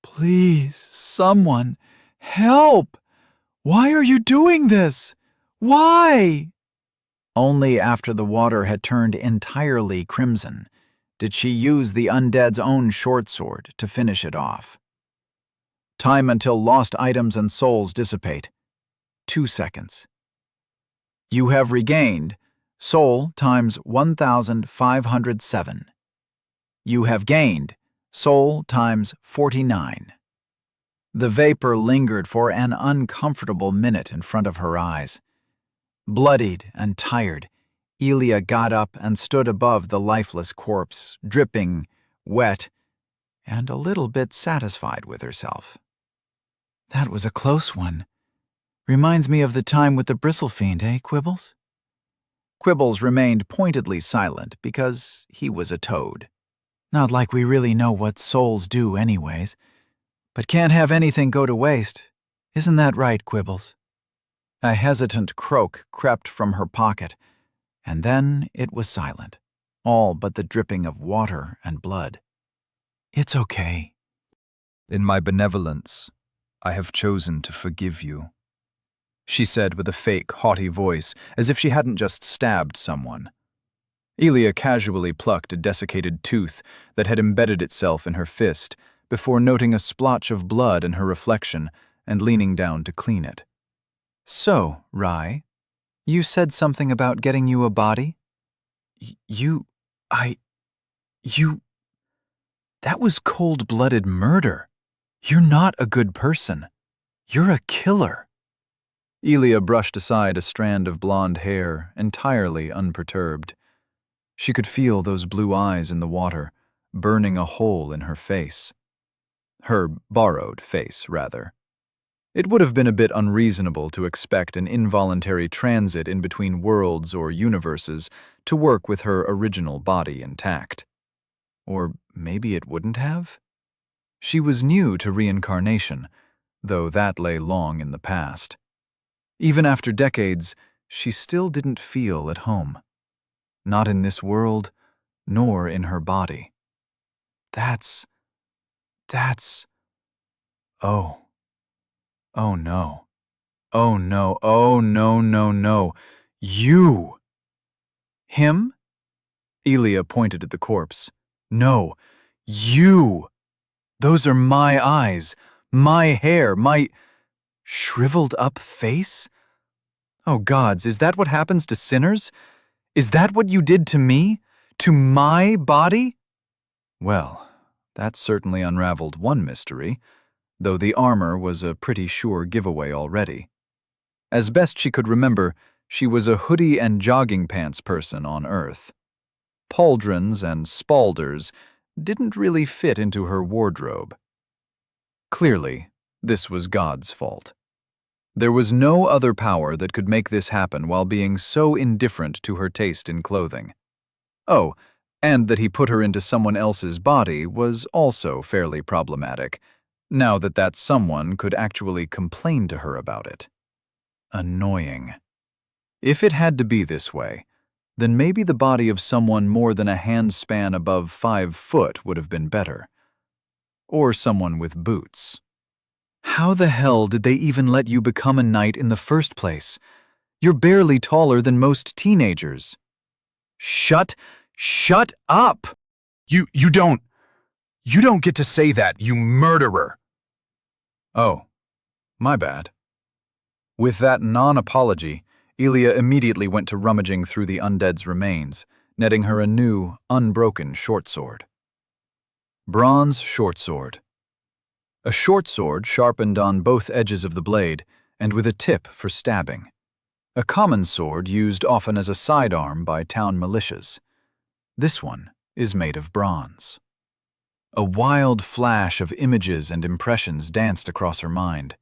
Please, someone, help! Why are you doing this? Why? Only after the water had turned entirely crimson did she use the undead's own short sword to finish it off. Time until lost items and souls dissipate. 2 seconds. You have regained soul times 1,507. You have gained soul times 49. The vapor lingered for an uncomfortable minute in front of her eyes. Bloodied and tired, Elia got up and stood above the lifeless corpse, dripping, wet, and a little bit satisfied with herself. That was a close one. Reminds me of the time with the bristle fiend, eh, Quibbles? Quibbles remained pointedly silent because he was a toad. Not like we really know what souls do anyways, but can't have anything go to waste. Isn't that right, Quibbles? A hesitant croak crept from her pocket, and then it was silent, all but the dripping of water and blood. It's okay. In my benevolence, I have chosen to forgive you, she said with a fake, haughty voice, as if she hadn't just stabbed someone. Elia casually plucked a desiccated tooth that had embedded itself in her fist before noting a splotch of blood in her reflection and leaning down to clean it. So, Rai, you said something about getting you a body? You... I... You... That was cold-blooded murder. You're not a good person. You're a killer. Elia brushed aside a strand of blonde hair, entirely unperturbed. She could feel those blue eyes in the water, burning a hole in her face. Her borrowed face, rather. It would have been a bit unreasonable to expect an involuntary transit in between worlds or universes to work with her original body intact. Or maybe it wouldn't have? She was new to reincarnation, though that lay long in the past. Even after decades, she still didn't feel at home. Not in this world, nor in her body. That's... Oh. Oh no. Oh no, oh no, no, no. You! Him? Elia pointed at the corpse. No, you! Those are my eyes, my hair, my shriveled up face? Oh gods, is that what happens to sinners? Is that what you did to me? To my body? Well, that certainly unraveled one mystery, though the armor was a pretty sure giveaway already. As best she could remember, she was a hoodie and jogging pants person on Earth. Pauldrons and spalders didn't really fit into her wardrobe. Clearly, this was God's fault. There was no other power that could make this happen while being so indifferent to her taste in clothing. Oh, and that he put her into someone else's body was also fairly problematic, now that that someone could actually complain to her about it. Annoying. If it had to be this way, then maybe the body of someone more than a handspan above 5 foot would have been better. Or someone with boots. How the hell did they even let you become a knight in the first place? You're barely taller than most teenagers. Shut up! You don't get to say that, you murderer! Oh, my bad. With that non-apology, Elia immediately went to rummaging through the undead's remains, netting her a new, unbroken short sword. Bronze short sword. A short sword sharpened on both edges of the blade and with a tip for stabbing. A common sword used often as a sidearm by town militias. This one is made of bronze. A wild flash of images and impressions danced across her mind.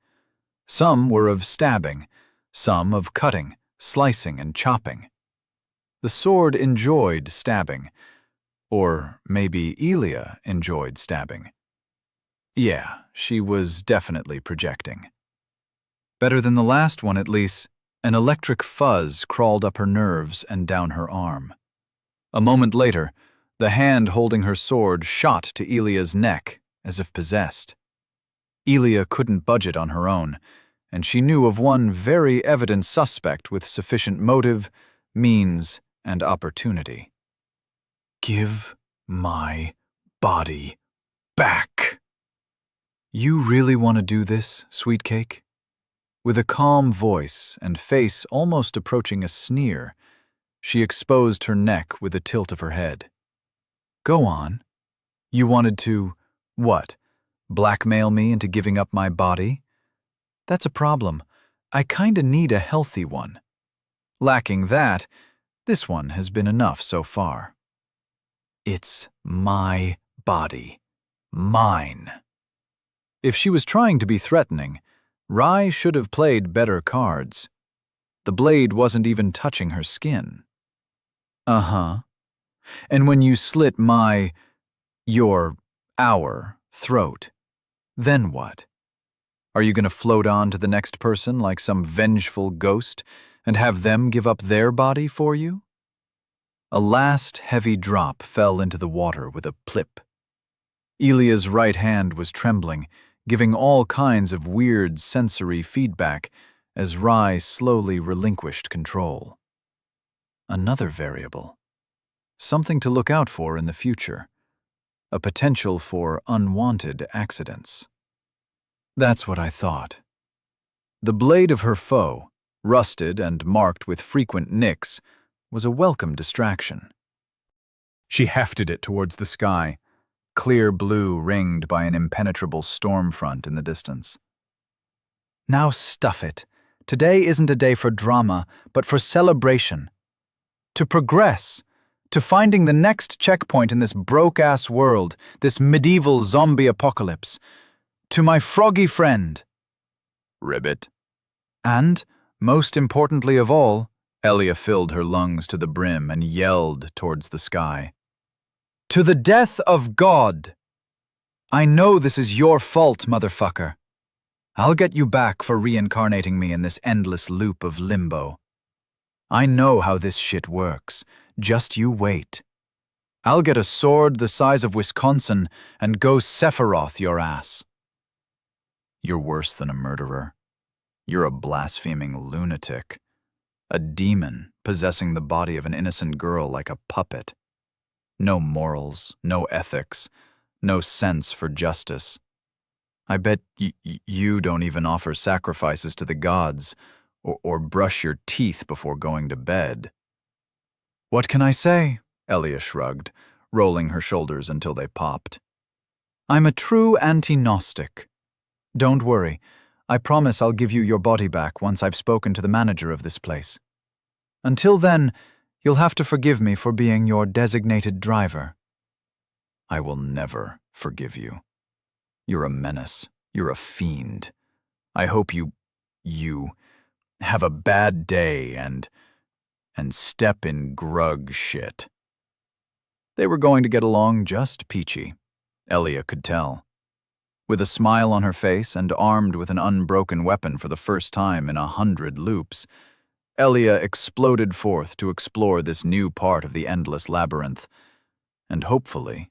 Some were of stabbing, some of cutting, slicing, and chopping. The sword enjoyed stabbing. Or maybe Elia enjoyed stabbing. Yeah, she was definitely projecting. Better than the last one, at least. An electric fuzz crawled up her nerves and down her arm. A moment later, the hand holding her sword shot to Elia's neck as if possessed. Elia couldn't budge it on her own, and she knew of one very evident suspect with sufficient motive, means, and opportunity. Give my body back. You really want to do this, sweet cake? With a calm voice and face almost approaching a sneer, she exposed her neck with a tilt of her head. Go on. You wanted to, what, blackmail me into giving up my body? That's a problem. I kinda need a healthy one. Lacking that, this one has been enough so far. It's my body. Mine. If she was trying to be threatening, Rai should have played better cards. The blade wasn't even touching her skin. Uh-huh. And when you slit our throat, then what? Are you going to float on to the next person like some vengeful ghost and have them give up their body for you? A last heavy drop fell into the water with a plip. Elia's right hand was trembling, giving all kinds of weird sensory feedback as Rai slowly relinquished control. Another variable. Something to look out for in the future. A potential for unwanted accidents. That's what I thought. The blade of her foe, rusted and marked with frequent nicks, was a welcome distraction. She hefted it towards the sky, clear blue ringed by an impenetrable storm front in the distance. Now stuff it. Today isn't a day for drama, but for celebration. To progress. To finding the next checkpoint in this broke-ass world, this medieval zombie apocalypse. To my froggy friend. Ribbit. And, most importantly of all, Elia filled her lungs to the brim and yelled towards the sky. to the death of God. I know this is your fault, motherfucker. I'll get you back for reincarnating me in this endless loop of limbo. I know how this shit works. Just you wait. I'll get a sword the size of Wisconsin and go Sephiroth your ass. You're worse than a murderer. You're a blaspheming lunatic. A demon possessing the body of an innocent girl like a puppet. No morals, no ethics, no sense for justice. I bet you don't even offer sacrifices to the gods or brush your teeth before going to bed. What can I say? Elia shrugged, rolling her shoulders until they popped. I'm a true anti-Gnostic. Don't worry. I promise I'll give you your body back once I've spoken to the manager of this place. Until then, you'll have to forgive me for being your designated driver. I will never forgive you. You're a menace. You're a fiend. I hope you have a bad day and step in grug shit. They were going to get along just peachy. Elia could tell. With a smile on her face and armed with an unbroken weapon for the first time in 100 loops, Elia exploded forth to explore this new part of the endless labyrinth and hopefully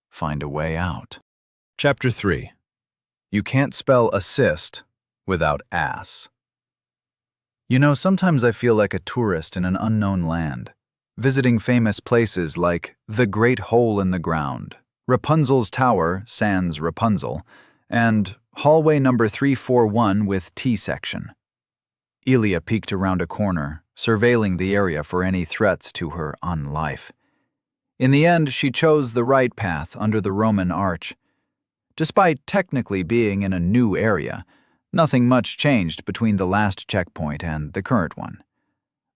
find a way out. Chapter 3. You can't spell assist without ass. You know, sometimes I feel like a tourist in an unknown land, visiting famous places like the Great Hole in the Ground, Rapunzel's Tower sans Rapunzel, and hallway number 341 with T-section. Elia peeked around a corner, surveilling the area for any threats to her unlife. In the end, she chose the right path under the Roman arch. Despite technically being in a new area, nothing much changed between the last checkpoint and the current one.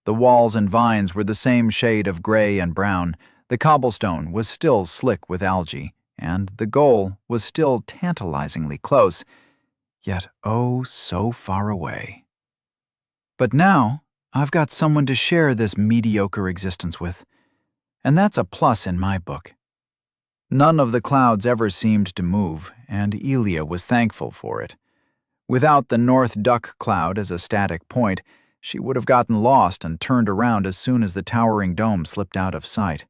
The walls and vines were the same shade of gray and brown, the cobblestone was still slick with algae, and the goal was still tantalizingly close, yet oh so far away. But now, I've got someone to share this mediocre existence with, and that's a plus in my book. None of the clouds ever seemed to move, and Elia was thankful for it. Without the North Duck cloud as a static point, she would have gotten lost and turned around as soon as the towering dome slipped out of sight.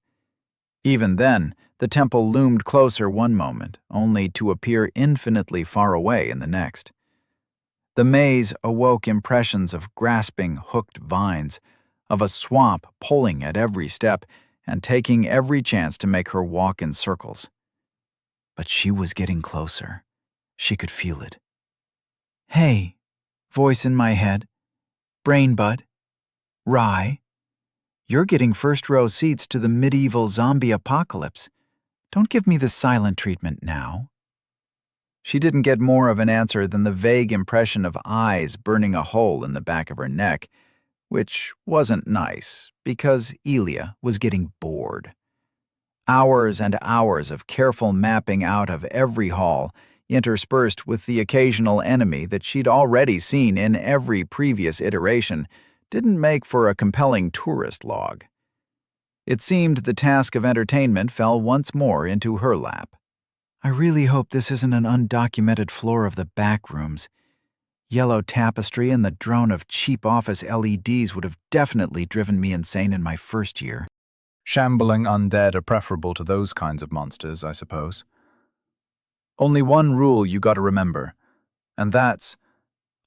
Even then, the temple loomed closer one moment, only to appear infinitely far away in the next. The maze awoke impressions of grasping hooked vines, of a swamp pulling at every step and taking every chance to make her walk in circles. But she was getting closer. She could feel it. Hey, voice in my head, brain bud, Rye, you're getting first-row seats to the medieval zombie apocalypse. Don't give me the silent treatment now. She didn't get more of an answer than the vague impression of eyes burning a hole in the back of her neck, which wasn't nice because Elia was getting bored. Hours and hours of careful mapping out of every hall, interspersed with the occasional enemy that she'd already seen in every previous iteration, didn't make for a compelling tourist log. It seemed the task of entertainment fell once more into her lap. I really hope this isn't an undocumented floor of the back rooms. Yellow tapestry and the drone of cheap office LEDs would have definitely driven me insane in my first year. Shambling undead are preferable to those kinds of monsters, I suppose. Only one rule you gotta remember, and that's,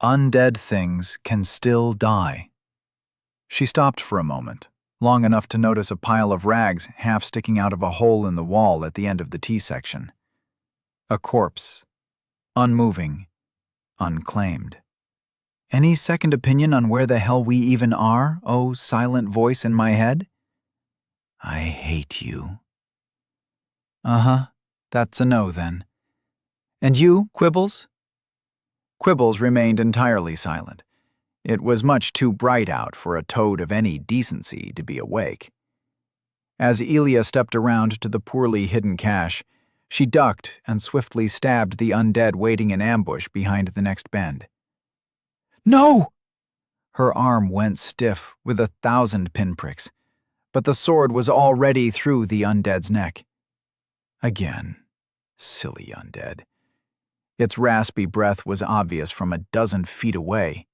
undead things can still die. She stopped for a moment, long enough to notice a pile of rags half sticking out of a hole in the wall at the end of the T-section. A corpse, unmoving, unclaimed. Any second opinion on where the hell we even are, oh silent voice in my head? I hate you, Uh-huh. That's a no, then. And you, Quibbles? Quibbles remained entirely silent. It was much too bright out for a toad of any decency to be awake. As Elia stepped around to the poorly hidden cache, she ducked and swiftly stabbed the undead waiting in ambush behind the next bend. No! Her arm went stiff with 1,000 pinpricks, but the sword was already through the undead's neck. Again, silly undead. Its raspy breath was obvious from 12 feet away.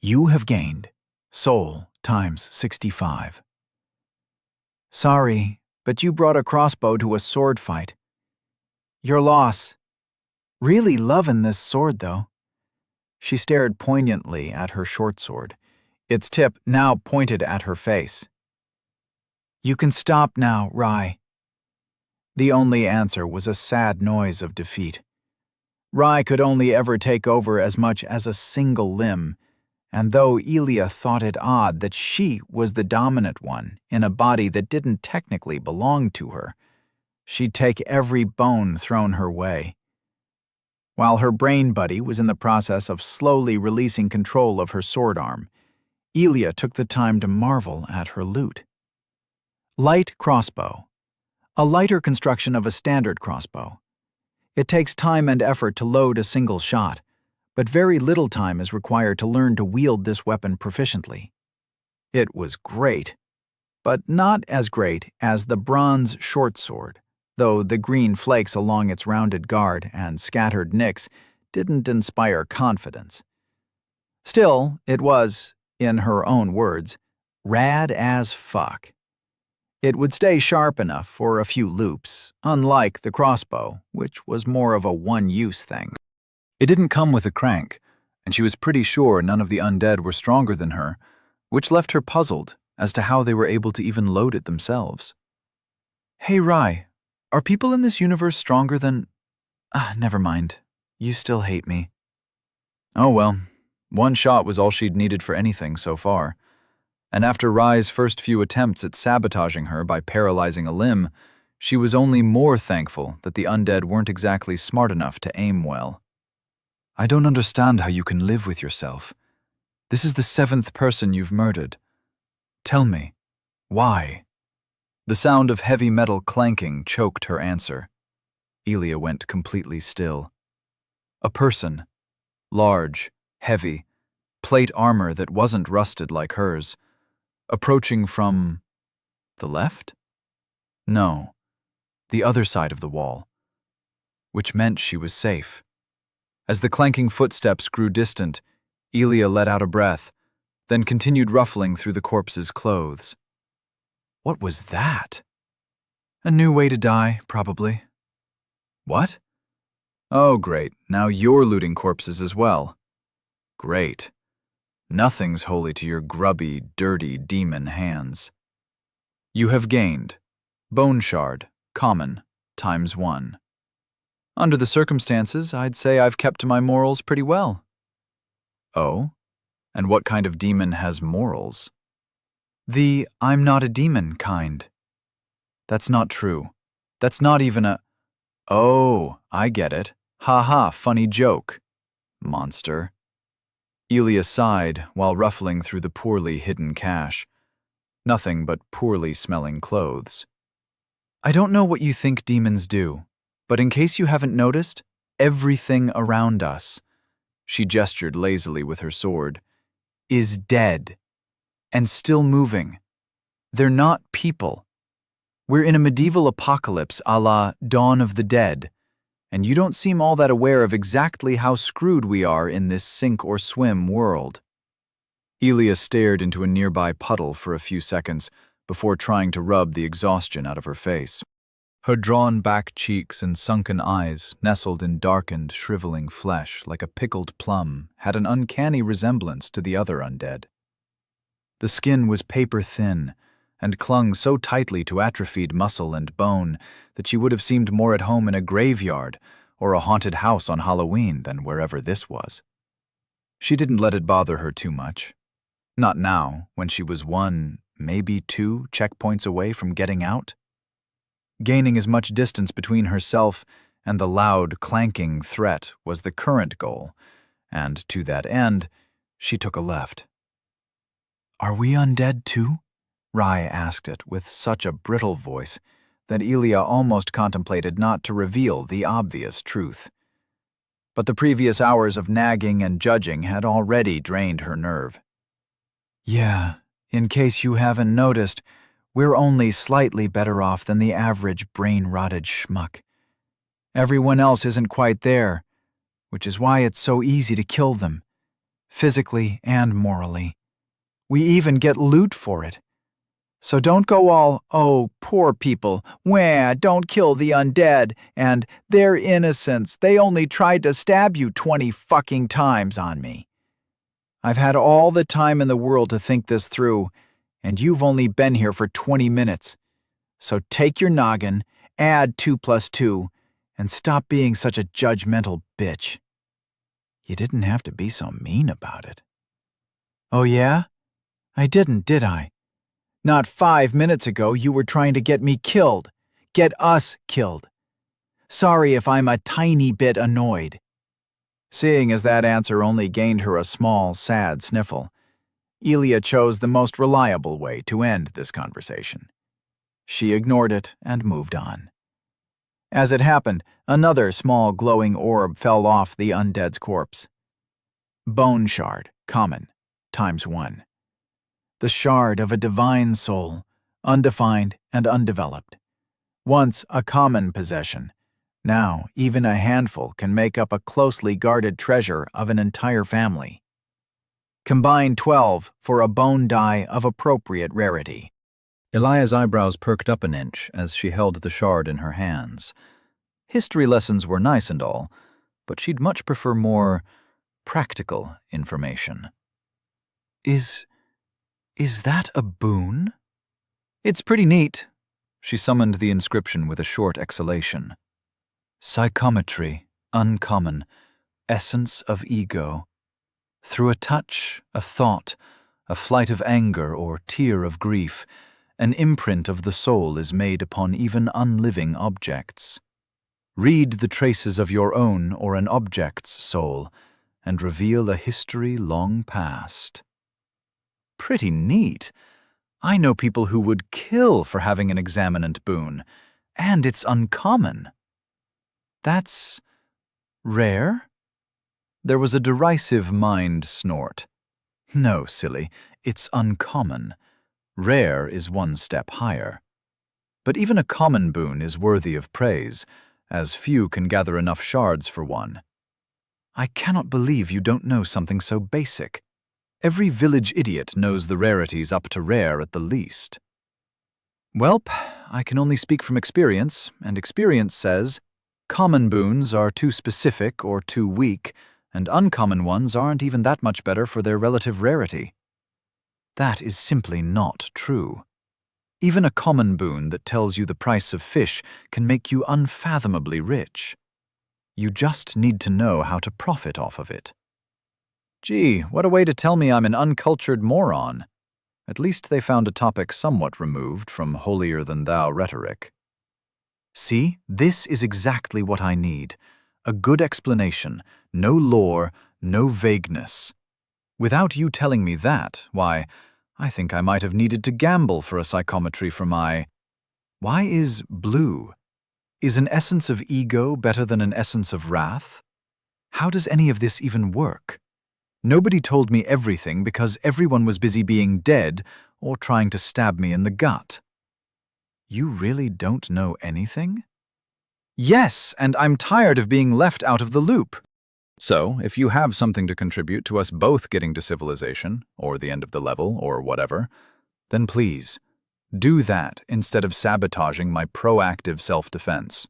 You have gained soul times 65. Sorry, but you brought a crossbow to a sword fight. Your loss. Really lovin' this sword, though. She stared poignantly at her short sword, its tip now pointed at her face. You can stop now, Rye. The only answer was a sad noise of defeat. Rye could only ever take over as much as a single limb, and though Elia thought it odd that she was the dominant one in a body that didn't technically belong to her, she'd take every bone thrown her way. While her brain buddy was in the process of slowly releasing control of her sword arm, Elia took the time to marvel at her loot. Light crossbow. A lighter construction of a standard crossbow. It takes time and effort to load a single shot, but very little time is required to learn to wield this weapon proficiently. It was great, but not as great as the bronze short sword, though the green flakes along its rounded guard and scattered nicks didn't inspire confidence. Still, it was, in her own words, rad as fuck. It would stay sharp enough for a few loops, unlike the crossbow, which was more of a one-use thing. It didn't come with a crank, and she was pretty sure none of the undead were stronger than her, which left her puzzled as to how they were able to even load it themselves. Hey, Rye, are people in this universe stronger than… never mind. You still hate me. Oh well, one shot was all she'd needed for anything so far. And after Rye's first few attempts at sabotaging her by paralyzing a limb, she was only more thankful that the undead weren't exactly smart enough to aim well. I don't understand how you can live with yourself. This is the 7th person you've murdered. Tell me, why? The sound of heavy metal clanking choked her answer. Elia went completely still. A person. Large, heavy, plate armor that wasn't rusted like hers. Approaching from… the left? No, the other side of the wall. Which meant she was safe. As the clanking footsteps grew distant, Elia let out a breath, then continued ruffling through the corpse's clothes. What was that? A new way to die, probably. What? Oh, great. Now you're looting corpses as well. Great. Nothing's holy to your grubby, dirty demon hands. You have gained Bone Shard, common, ×1. Under the circumstances, I'd say I've kept to my morals pretty well. Oh? And what kind of demon has morals? The I'm not a demon kind. That's not true. That's not even a… Oh, I get it. Ha ha, funny joke. Monster. Elia sighed while ruffling through the poorly hidden cache. Nothing but poorly smelling clothes. I don't know what you think demons do, but in case you haven't noticed, everything around us, she gestured lazily with her sword, is dead and still moving. They're not people. We're in a medieval apocalypse a la Dawn of the Dead, and you don't seem all that aware of exactly how screwed we are in this sink-or-swim world. Elia stared into a nearby puddle for a few seconds before trying to rub the exhaustion out of her face. Her drawn-back cheeks and sunken eyes, nestled in darkened, shriveling flesh like a pickled plum, had an uncanny resemblance to the other undead. The skin was paper-thin, and clung so tightly to atrophied muscle and bone that she would have seemed more at home in a graveyard or a haunted house on Halloween than wherever this was. She didn't let it bother her too much. Not now, when she was 1, maybe 2 checkpoints away from getting out. Gaining as much distance between herself and the loud, clanking threat was the current goal, and to that end, she took a left. "Are we undead too?" Rai asked it with such a brittle voice that Elia almost contemplated not to reveal the obvious truth. But the previous hours of nagging and judging had already drained her nerve. "Yeah, in case you haven't noticed, we're only slightly better off than the average brain-rotted schmuck. Everyone else isn't quite there, which is why it's so easy to kill them, physically and morally. We even get loot for it. So don't go all, 'Oh, poor people, wah, don't kill the undead,' and 'they're innocents, they only tried to stab you 20 fucking times' on me. I've had all the time in the world to think this through, and you've only been here for 20 minutes. So take your noggin, add 2 plus 2, and stop being such a judgmental bitch." You didn't have to be so mean about it. "Oh yeah? I didn't, did I? Not 5 minutes ago you were trying to get me killed. Get us killed. Sorry if I'm a tiny bit annoyed." Seeing as that answer only gained her a small, sad sniffle, Elia chose the most reliable way to end this conversation. She ignored it and moved on. As it happened, another small glowing orb fell off the undead's corpse. Bone shard, common, ×1. The shard of a divine soul, undefined and undeveloped. Once a common possession, now even a handful can make up a closely guarded treasure of an entire family. Combine 12 for a bone die of appropriate rarity. Elia's eyebrows perked up an inch as she held the shard in her hands. History lessons were nice and all, but she'd much prefer more practical information. Is that a boon?" "It's pretty neat." She summoned the inscription with a short exhalation. "Psychometry, uncommon, essence of ego. Through a touch, a thought, a flight of anger or tear of grief, an imprint of the soul is made upon even unliving objects. Read the traces of your own or an object's soul, and reveal a history long past." Pretty neat. I know people who would kill for having an examinant boon, and it's uncommon. That's rare? There was a derisive mind snort. No, silly, it's uncommon. Rare is one step higher. But even a common boon is worthy of praise, as few can gather enough shards for one. I cannot believe you don't know something so basic. Every village idiot knows the rarities up to rare at the least. Welp, I can only speak from experience, and experience says, common boons are too specific or too weak, and uncommon ones aren't even that much better for their relative rarity. That is simply not true. Even a common boon that tells you the price of fish can make you unfathomably rich. You just need to know how to profit off of it. Gee, what a way to tell me I'm an uncultured moron. At least they found a topic somewhat removed from holier-than-thou rhetoric. See, this is exactly what I need. A good explanation, no lore, no vagueness. Without you telling me that, why, I think I might have needed to gamble for a psychometry for my... Why is blue? Is an essence of ego better than an essence of wrath? How does any of this even work? Nobody told me everything because everyone was busy being dead or trying to stab me in the gut. You really don't know anything? Yes, and I'm tired of being left out of the loop. So, if you have something to contribute to us both getting to civilization, or the end of the level, or whatever, then please, do that instead of sabotaging my proactive self-defense.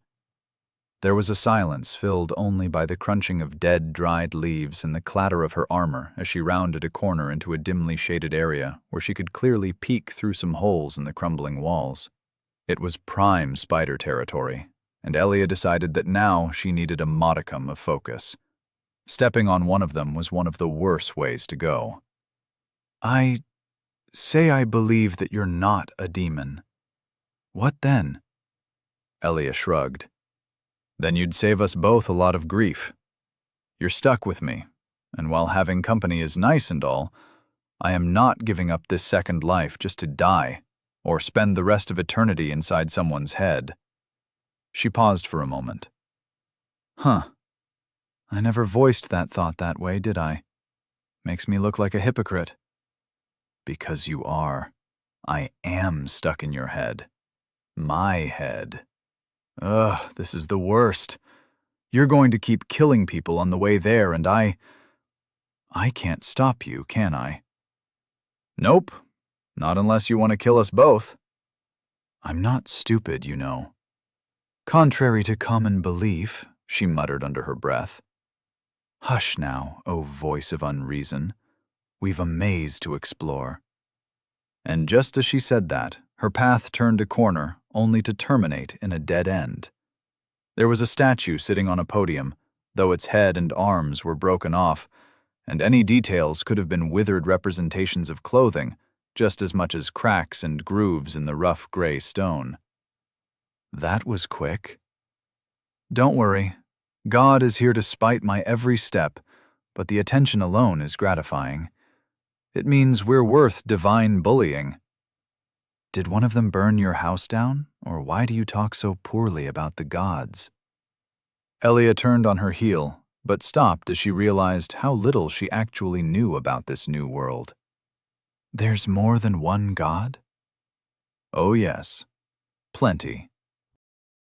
There was a silence filled only by the crunching of dead, dried leaves and the clatter of her armor as she rounded a corner into a dimly shaded area where she could clearly peek through some holes in the crumbling walls. It was prime spider territory, and Elia decided that now she needed a modicum of focus. Stepping on one of them was one of the worst ways to go. I say I believe that you're not a demon. What then? Elia shrugged. Then you'd save us both a lot of grief. You're stuck with me, and while having company is nice and all, I am not giving up this second life just to die, or spend the rest of eternity inside someone's head. She paused for a moment. Huh. I never voiced that thought that way, did I? Makes me look like a hypocrite. Because you are. I am stuck in your head. My head. Ugh, this is the worst. You're going to keep killing people on the way there, and I can't stop you, can I? Nope. Not unless you want to kill us both. I'm not stupid, you know. Contrary to common belief, she muttered under her breath. Hush now, O voice of unreason. We've a maze to explore. And just as she said that, her path turned a corner, only to terminate in a dead end. There was a statue sitting on a podium, though its head and arms were broken off, and any details could have been withered representations of clothing, just as much as cracks and grooves in the rough gray stone. That was quick. Don't worry. God is here to spite my every step, but the attention alone is gratifying. It means we're worth divine bullying. Did one of them burn your house down, or why do you talk so poorly about the gods? Elia turned on her heel, but stopped as she realized how little she actually knew about this new world. There's more than one god? Oh yes, plenty.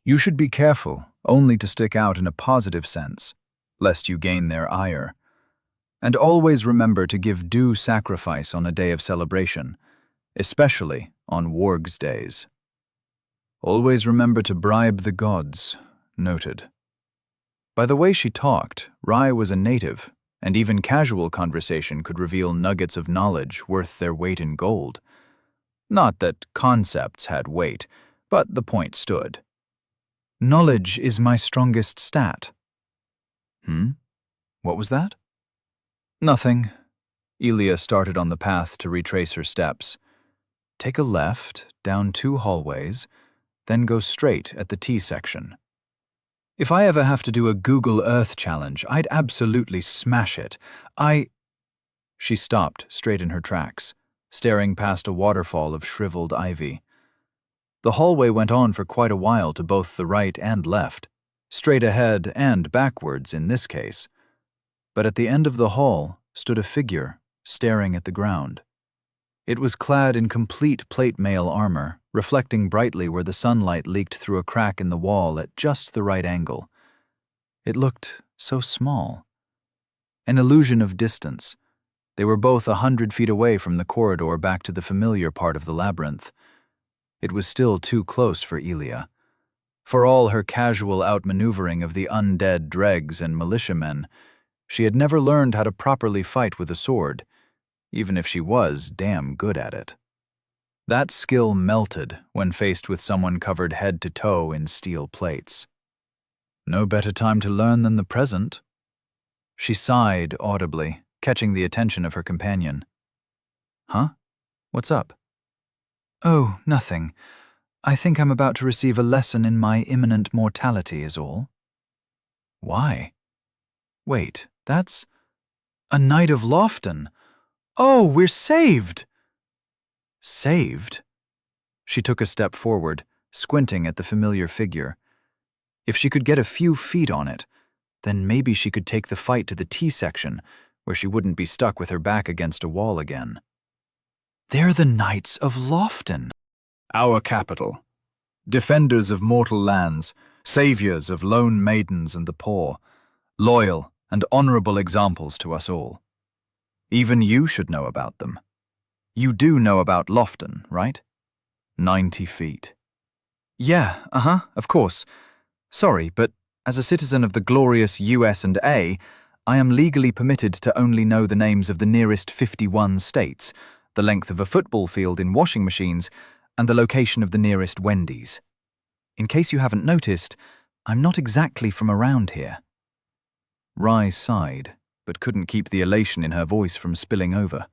You should be careful, only to stick out in a positive sense, lest you gain their ire. And always remember to give due sacrifice on a day of celebration, especially on wargs days. Always remember to bribe the gods, noted. By the way she talked, Rai was a native, and even casual conversation could reveal nuggets of knowledge worth their weight in gold. Not that concepts had weight, but the point stood. Knowledge is my strongest stat. What was that? Nothing. Elia started on the path to retrace her steps. Take a left, down 2 hallways, then go straight at the T section. If I ever have to do a Google Earth challenge, I'd absolutely smash it. She stopped straight in her tracks, staring past a waterfall of shriveled ivy. The hallway went on for quite a while to both the right and left, straight ahead and backwards in this case. But at the end of the hall stood a figure, staring at the ground. It was clad in complete plate mail armor, reflecting brightly where the sunlight leaked through a crack in the wall at just the right angle. It looked so small. An illusion of distance. They were both 100 feet away from the corridor back to the familiar part of the labyrinth. It was still too close for Elia. For all her casual outmaneuvering of the undead dregs and militiamen, she had never learned how to properly fight with a sword, even if she was damn good at it. That skill melted when faced with someone covered head to toe in steel plates. No better time to learn than the present. She sighed audibly, catching the attention of her companion. Huh? What's up? Oh, nothing. I think I'm about to receive a lesson in my imminent mortality is all. Why? Wait, that's a Knight of Lofton. Oh, we're saved! Saved? She took a step forward, squinting at the familiar figure. If she could get a few feet on it, then maybe she could take the fight to the T section, where she wouldn't be stuck with her back against a wall again. They're the Knights of Lofton. Our capital. Defenders of mortal lands, saviors of lone maidens and the poor, loyal and honorable examples to us all. Even you should know about them. You do know about Lofton, right? 90 feet. Yeah, of course. Sorry, but as a citizen of the glorious US&A, I am legally permitted to only know the names of the nearest 51 states, the length of a football field in washing machines, and the location of the nearest Wendy's. In case you haven't noticed, I'm not exactly from around here. Rai sighed, but couldn't keep the elation in her voice from spilling over.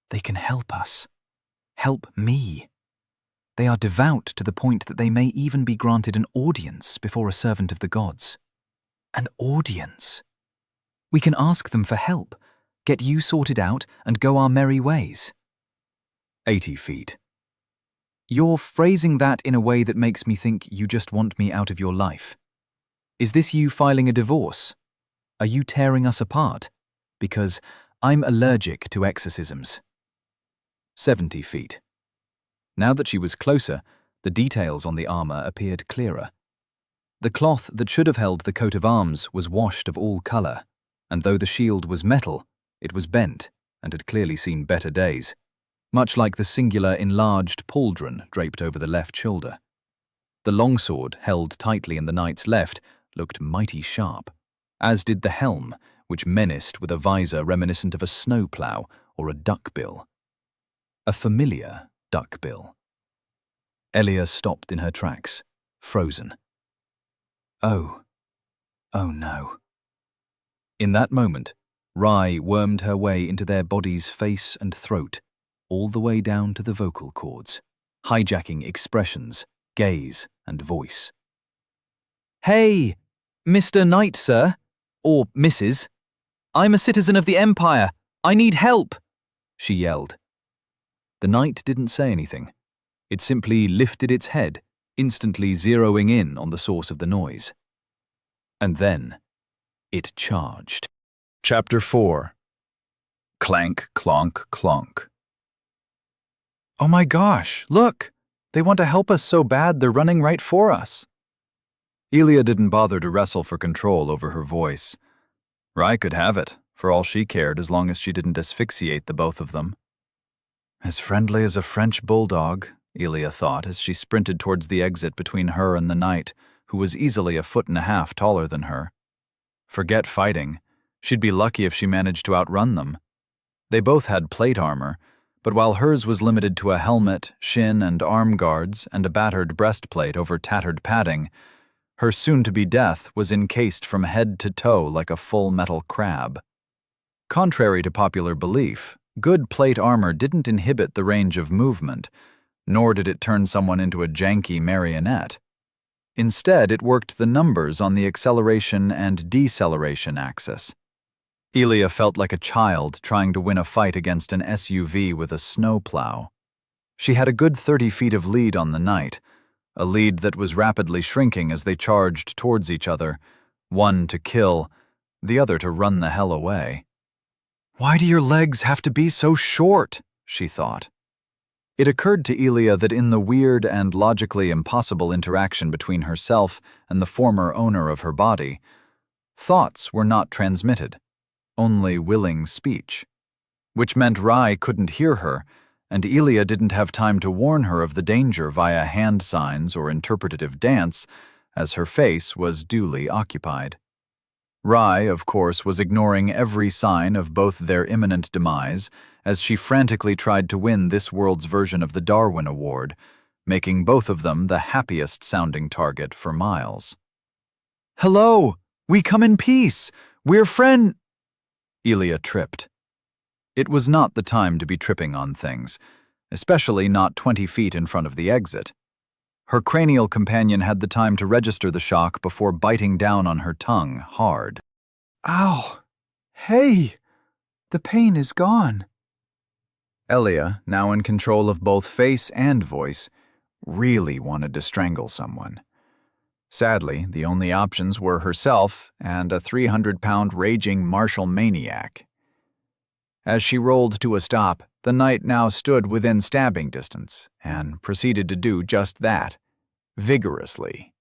They can help us. Help me. They are devout to the point that they may even be granted an audience before a servant of the gods. An audience. We can ask them for help, get you sorted out, and go our merry ways. 80 feet. You're phrasing that in a way that makes me think you just want me out of your life. Is this you filing a divorce? Are you tearing us apart? Because I'm allergic to exorcisms. 70 feet. Now that she was closer, the details on the armor appeared clearer. The cloth that should have held the coat of arms was washed of all color, and though the shield was metal, it was bent and had clearly seen better days, much like the singular enlarged pauldron draped over the left shoulder. The longsword, held tightly in the knight's left, looked mighty sharp, as did the helm, which menaced with a visor reminiscent of a snowplow or a duckbill. A familiar duckbill. Elia stopped in her tracks, frozen. Oh no. In that moment, Rye wormed her way into their body's face and throat, all the way down to the vocal cords, hijacking expressions, gaze, and voice. Hey, Mr. Knight, sir, or Mrs. I'm a citizen of the Empire. I need help, she yelled. The knight didn't say anything. It simply lifted its head, instantly zeroing in on the source of the noise. And then, it charged. Chapter 4. Clank, clonk, clonk. Oh my gosh, look! They want to help us so bad they're running right for us. Elia didn't bother to wrestle for control over her voice. Rye could have it, for all she cared, as long as she didn't asphyxiate the both of them. As friendly as a French bulldog, Elia thought as she sprinted towards the exit between her and the knight, who was easily 1.5 feet taller than her. Forget fighting. She'd be lucky if she managed to outrun them. They both had plate armor, but while hers was limited to a helmet, shin and arm guards, and a battered breastplate over tattered padding, her soon-to-be death was encased from head to toe like a full metal crab. Contrary to popular belief, good plate armor didn't inhibit the range of movement, nor did it turn someone into a janky marionette. Instead, it worked the numbers on the acceleration and deceleration axis. Elia felt like a child trying to win a fight against an SUV with a snowplow. She had a good 30 feet of lead on the knight, a lead that was rapidly shrinking as they charged towards each other, one to kill, the other to run the hell away. Why do your legs have to be so short? She thought. It occurred to Elia that in the weird and logically impossible interaction between herself and the former owner of her body, thoughts were not transmitted, only willing speech, which meant Rye couldn't hear her, and Elia didn't have time to warn her of the danger via hand signs or interpretative dance, as her face was duly occupied. Rye, of course, was ignoring every sign of both their imminent demise as she frantically tried to win this world's version of the Darwin Award, making both of them the happiest-sounding target for miles. "Hello! We come in peace! We're friend—" Elia tripped. It was not the time to be tripping on things, especially not 20 feet in front of the exit. Her cranial companion had the time to register the shock before biting down on her tongue hard. Ow! Hey! The pain is gone. Elia, now in control of both face and voice, really wanted to strangle someone. Sadly, the only options were herself and a 300-pound raging martial maniac. As she rolled to a stop, the knight now stood within stabbing distance and proceeded to do just that, vigorously.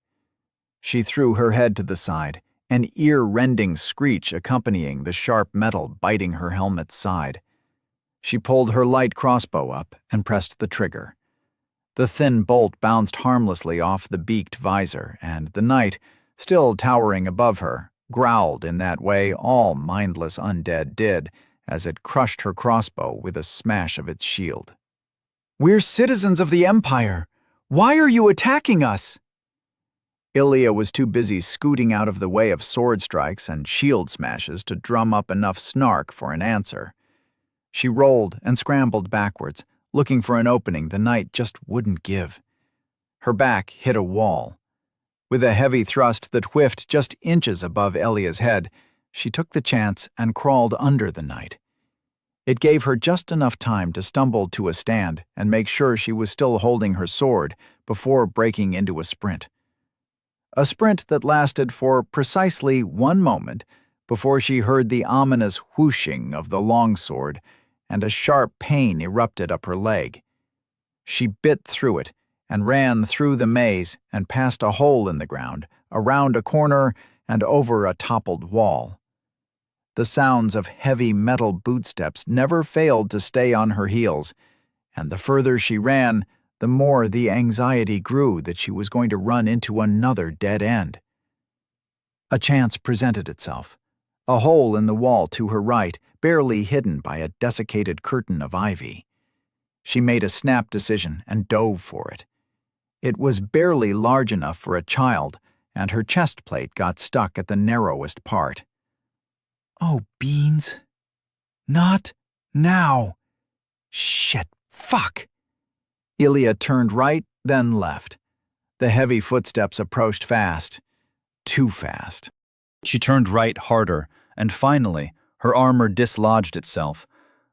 She threw her head to the side, an ear-rending screech accompanying the sharp metal biting her helmet's side. She pulled her light crossbow up and pressed the trigger. The thin bolt bounced harmlessly off the beaked visor, and the knight, still towering above her, growled in that way all mindless undead did, as it crushed her crossbow with a smash of its shield. "We're citizens of the Empire! Why are you attacking us?" Ilya was too busy scooting out of the way of sword strikes and shield smashes to drum up enough snark for an answer. She rolled and scrambled backwards, looking for an opening the knight just wouldn't give. Her back hit a wall. With a heavy thrust that whiffed just inches above Elia's head, she took the chance and crawled under the knight. It gave her just enough time to stumble to a stand and make sure she was still holding her sword before breaking into a sprint. A sprint that lasted for precisely 1 moment before she heard the ominous whooshing of the longsword and a sharp pain erupted up her leg. She bit through it and ran through the maze and past a hole in the ground, around a corner, and over a toppled wall. The sounds of heavy metal bootsteps never failed to stay on her heels, and the further she ran, the more the anxiety grew that she was going to run into another dead end. A chance presented itself. A hole in the wall to her right, barely hidden by a desiccated curtain of ivy. She made a snap decision and dove for it. It was barely large enough for a child, and her chest plate got stuck at the narrowest part. Oh, beans. Not now. Shit, fuck. Ilya turned right, then left. The heavy footsteps approached fast. Too fast. She turned right harder, and finally, her armor dislodged itself.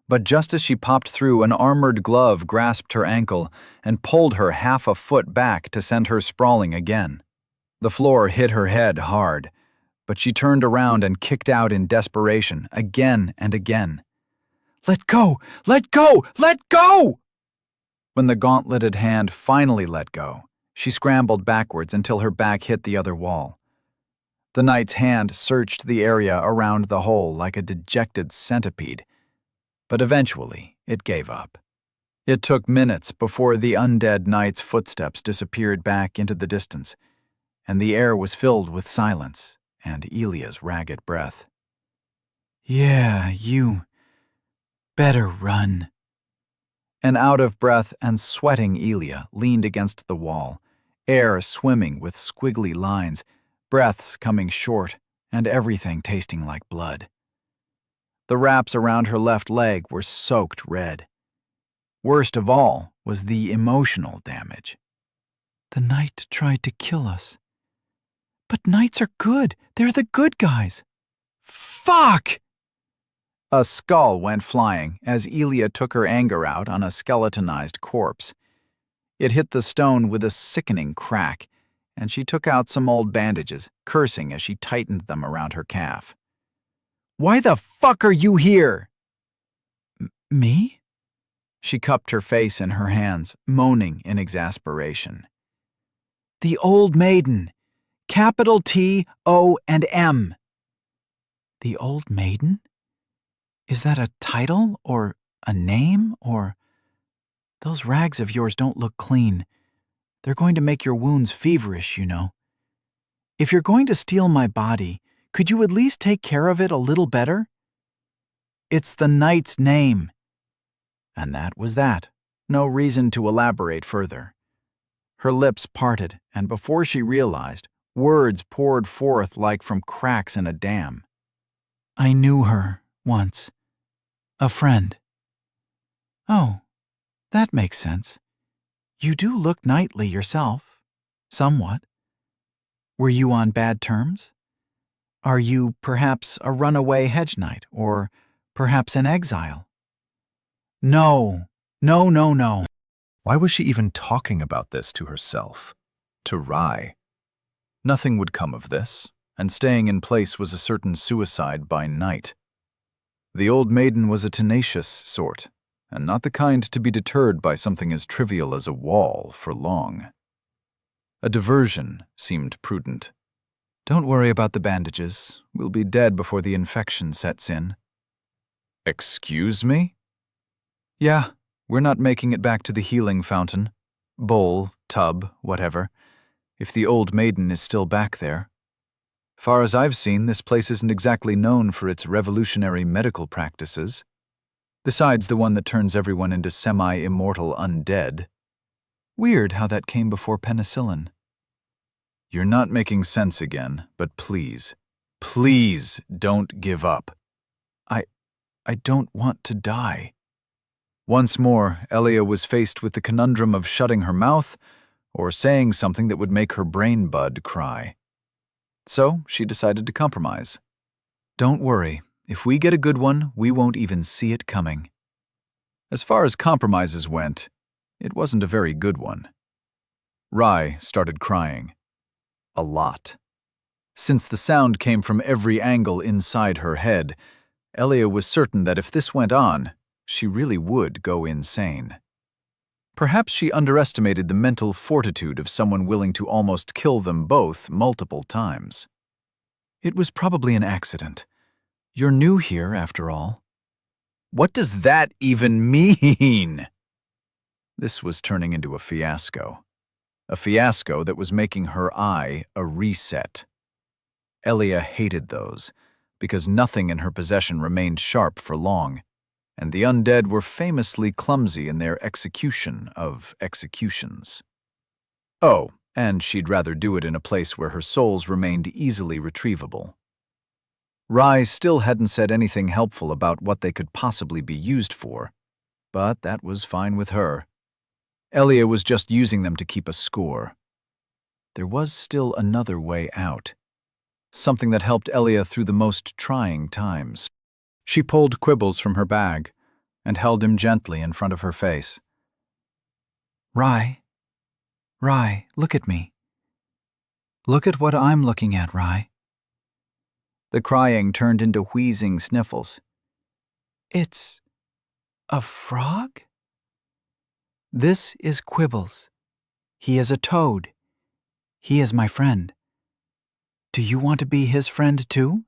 But just as she popped through, an armored glove grasped her ankle and pulled her half a foot back to send her sprawling again. The floor hit her head hard, but she turned around and kicked out in desperation, again and again. Let go! Let go! Let go! When the gauntleted hand finally let go, she scrambled backwards until her back hit the other wall. The knight's hand searched the area around the hole like a dejected centipede, but eventually it gave up. It took minutes before the undead knight's footsteps disappeared back into the distance, and the air was filled with silence and Ilya's ragged breath. Yeah, you better run. An out-of-breath and sweating Ilya leaned against the wall, air swimming with squiggly lines, breaths coming short, and everything tasting like blood. The wraps around her left leg were soaked red. Worst of all was the emotional damage. The knight tried to kill us. But knights are good. They're the good guys. Fuck! A skull went flying as Ilya took her anger out on a skeletonized corpse. It hit the stone with a sickening crack, and she took out some old bandages, cursing as she tightened them around her calf. Why the fuck are you here? Me? She cupped her face in her hands, moaning in exasperation. The Old Maiden. Capital T-O-M. The Old Maiden? Is that a title or a name or... Those rags of yours don't look clean. They're going to make your wounds feverish, you know. If you're going to steal my body, could you at least take care of it a little better? It's the knight's name. And that was that. No reason to elaborate further. Her lips parted, and before she realized, words poured forth like from cracks in a dam. I knew her once. A friend. Oh, that makes sense. You do look knightly yourself. Somewhat. Were you on bad terms? Are you perhaps a runaway hedge knight, or perhaps an exile? No. No. Why was she even talking about this to herself? To Rai? Nothing would come of this, and staying in place was a certain suicide by night. The Old Maiden was a tenacious sort, and not the kind to be deterred by something as trivial as a wall for long. A diversion seemed prudent. Don't worry about the bandages. We'll be dead before the infection sets in. Excuse me? Yeah, we're not making it back to the healing fountain. Bowl, tub, whatever. If the Old Maiden is still back there. Far as I've seen, this place isn't exactly known for its revolutionary medical practices. Besides the one that turns everyone into semi-immortal undead. Weird how that came before penicillin. You're not making sense again, but please don't give up. I don't want to die. Once more, Elia was faced with the conundrum of shutting her mouth or saying something that would make her brain bud cry. So she decided to compromise. Don't worry, if we get a good one, we won't even see it coming. As far as compromises went, it wasn't a very good one. Rai started crying. A lot. Since the sound came from every angle inside her head, Elia was certain that if this went on, she really would go insane. Perhaps she underestimated the mental fortitude of someone willing to almost kill them both multiple times. It was probably an accident. You're new here, after all. What does that even mean? This was turning into a fiasco. A fiasco that was making her eye a reset. Elia hated those, because nothing in her possession remained sharp for long, and the undead were famously clumsy in their execution of executions. Oh, and she'd rather do it in a place where her souls remained easily retrievable. Rai still hadn't said anything helpful about what they could possibly be used for, but that was fine with her. Elia was just using them to keep a score. There was still another way out. Something that helped Elia through the most trying times. She pulled Quibbles from her bag and held him gently in front of her face. Rai, look at me. Look at what I'm looking at, Rai. The crying turned into wheezing sniffles. It's a frog? This is Quibbles. He is a toad. He is my friend. Do you want to be his friend too?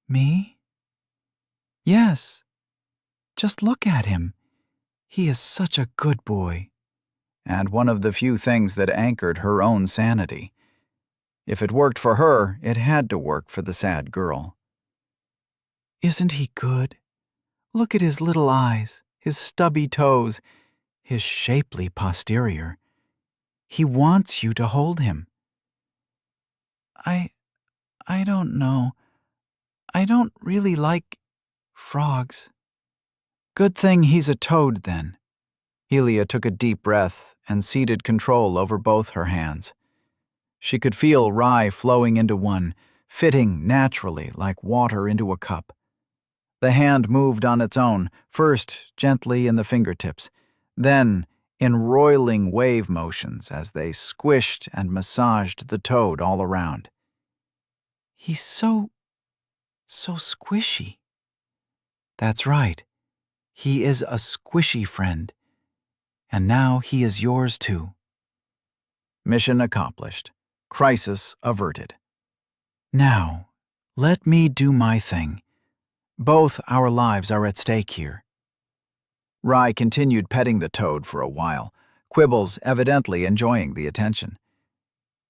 Me? Yes. Just look at him. He is such a good boy. And one of the few things that anchored her own sanity. If it worked for her, it had to work for the sad girl. Isn't he good? Look at his little eyes, his stubby toes, his shapely posterior. He wants you to hold him. I don't know. I don't really like frogs. Good thing he's a toad, then. Elia took a deep breath and ceded control over both her hands. She could feel Rai flowing into one, fitting naturally like water into a cup. The hand moved on its own, first gently in the fingertips, then in roiling wave motions as they squished and massaged the toad all around. He's so squishy. That's right. He is a squishy friend. And now he is yours too. Mission accomplished. Crisis averted. Now, let me do my thing. Both our lives are at stake here. Rai continued petting the toad for a while, Quibbles evidently enjoying the attention.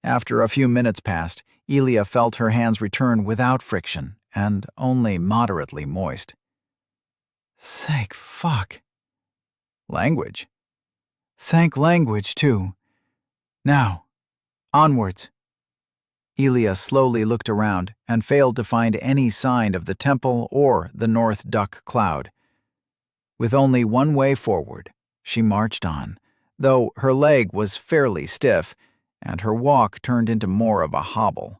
After a few minutes passed, Elia felt her hands return without friction and only moderately moist. Thank fuck. Language. Thank language, too. Now, onwards. Elia slowly looked around and failed to find any sign of the temple or the North Duck Cloud. With only one way forward, she marched on, though her leg was fairly stiff and her walk turned into more of a hobble.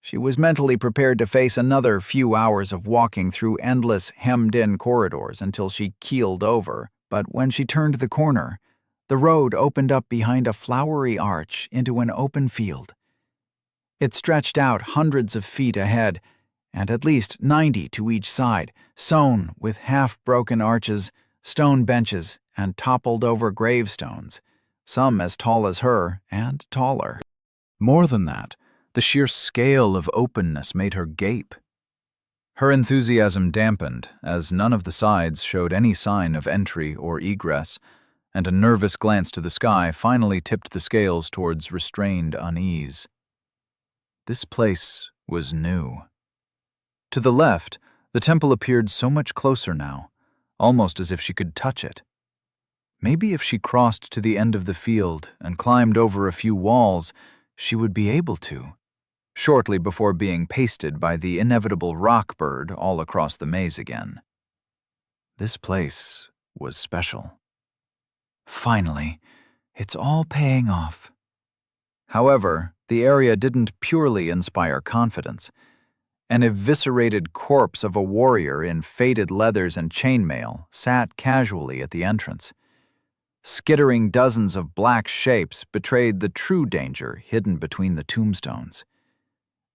She was mentally prepared to face another few hours of walking through endless, hemmed-in corridors until she keeled over, but when she turned the corner, the road opened up behind a flowery arch into an open field. It stretched out hundreds of feet ahead, and at least 90 to each side, sown with half-broken arches, stone benches, and toppled-over gravestones, some as tall as her and taller. More than that, the sheer scale of openness made her gape. Her enthusiasm dampened as none of the sides showed any sign of entry or egress, and a nervous glance to the sky finally tipped the scales towards restrained unease. This place was new. To the left, the temple appeared so much closer now, almost as if she could touch it. Maybe if she crossed to the end of the field and climbed over a few walls, she would be able to, shortly before being pasted by the inevitable rock bird all across the maze again. This place was special. Finally, It's all paying off. However, the area didn't purely inspire confidence. An eviscerated corpse of a warrior in faded leathers and chainmail sat casually at the entrance. Skittering dozens of black shapes betrayed the true danger hidden between the tombstones.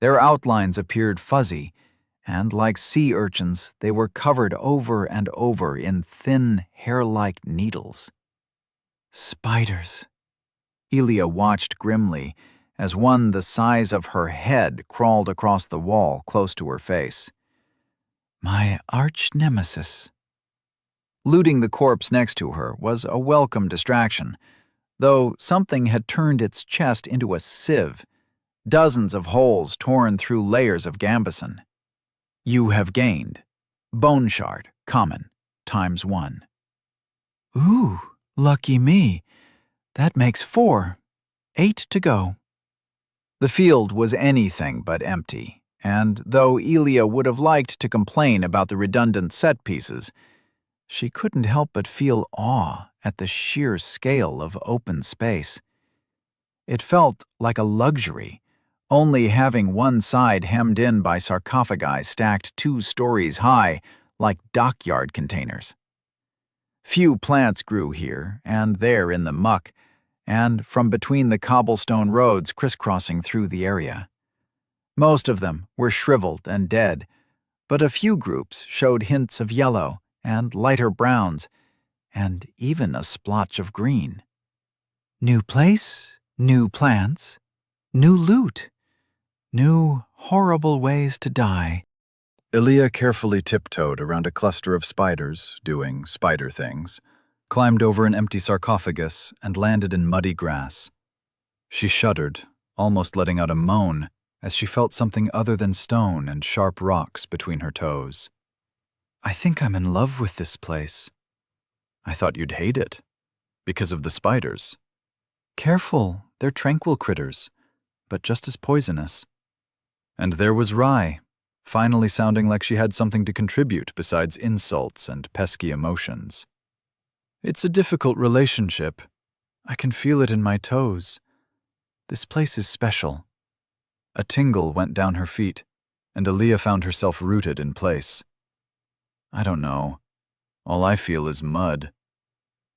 Their outlines appeared fuzzy, and like sea urchins, they were covered over and over in thin, hair-like needles. Spiders. Elia watched grimly as one the size of her head crawled across the wall close to her face. My arch-nemesis. Looting the corpse next to her was a welcome distraction, though something had turned its chest into a sieve, dozens of holes torn through layers of gambeson. You have gained. Bone shard, common, ×1. Ooh, lucky me. That makes 4. 8 to go. The field was anything but empty, and though Elia would have liked to complain about the redundant set pieces, she couldn't help but feel awe at the sheer scale of open space. It felt like a luxury, only having one side hemmed in by sarcophagi stacked 2 stories high like dockyard containers. Few plants grew here and there in the muck, and from between the cobblestone roads crisscrossing through the area. Most of them were shriveled and dead, but a few groups showed hints of yellow and lighter browns, and even a splotch of green. New place, new plants, new loot, new horrible ways to die. Elia carefully tiptoed around a cluster of spiders, doing spider things, climbed over an empty sarcophagus, and landed in muddy grass. She shuddered, almost letting out a moan, as she felt something other than stone and sharp rocks between her toes. I think I'm in love with this place. I thought you'd hate it, because of the spiders. Careful, they're tranquil critters, but just as poisonous. And there was Rye, finally sounding like she had something to contribute besides insults and pesky emotions. It's a difficult relationship. I can feel it in my toes. This place is special. A tingle went down her feet, and Elia found herself rooted in place. I don't know. All I feel is mud.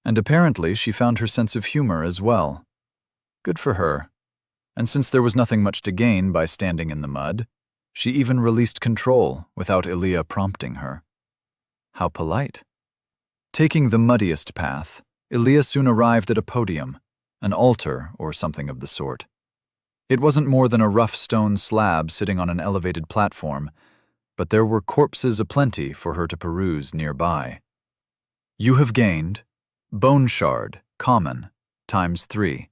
And apparently she found her sense of humor as well. Good for her. And since there was nothing much to gain by standing in the mud, she even released control without Elia prompting her. How polite. Taking the muddiest path, Elia soon arrived at a podium, an altar or something of the sort. It wasn't more than a rough stone slab sitting on an elevated platform, but there were corpses aplenty for her to peruse nearby. You have gained Bone Shard, common, ×3.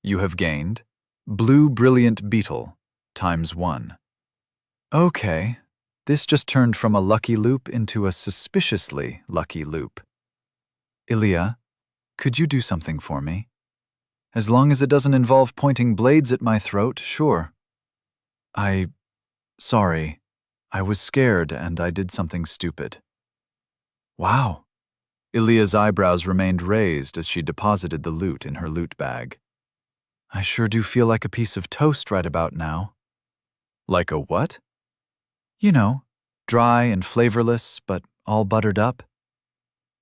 You have gained Blue Brilliant Beetle, ×1. Okay, this just turned from a lucky loop into a suspiciously lucky loop. Elia, could you do something for me? As long as it doesn't involve pointing blades at my throat, sure. Sorry. I was scared and I did something stupid. Wow. Elia's eyebrows remained raised as she deposited the loot in her loot bag. I sure do feel like a piece of toast right about now. Like a what? You know, dry and flavorless, but all buttered up.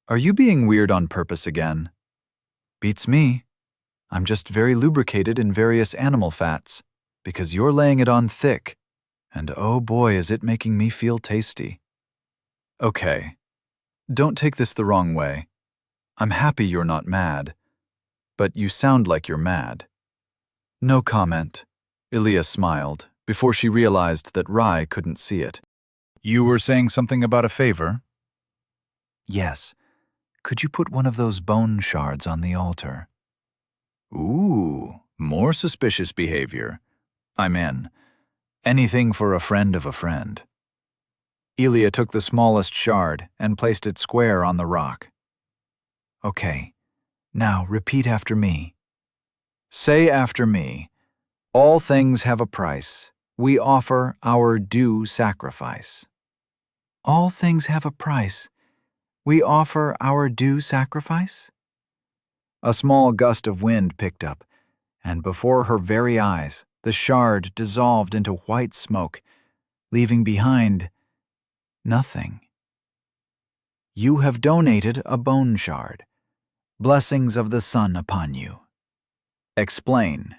Are you being weird on purpose again? Beats me. I'm just very lubricated in various animal fats, because you're laying it on thick, and oh boy is it making me feel tasty. Okay, don't take this the wrong way. I'm happy you're not mad, but you sound like you're mad. No comment. Elia smiled, before she realized that Rye couldn't see it. You were saying something about a favor? Yes. Could you put one of those bone shards on the altar? Ooh, more suspicious behavior. I'm in. Anything for a friend of a friend. Elia took the smallest shard and placed it square on the rock. Okay, now repeat after me. Say after me, all things have a price. We offer our due sacrifice. All things have a price. We offer our due sacrifice? A small gust of wind picked up, and before her very eyes, the shard dissolved into white smoke, leaving behind nothing. You have donated a bone shard. Blessings of the sun upon you. Explain.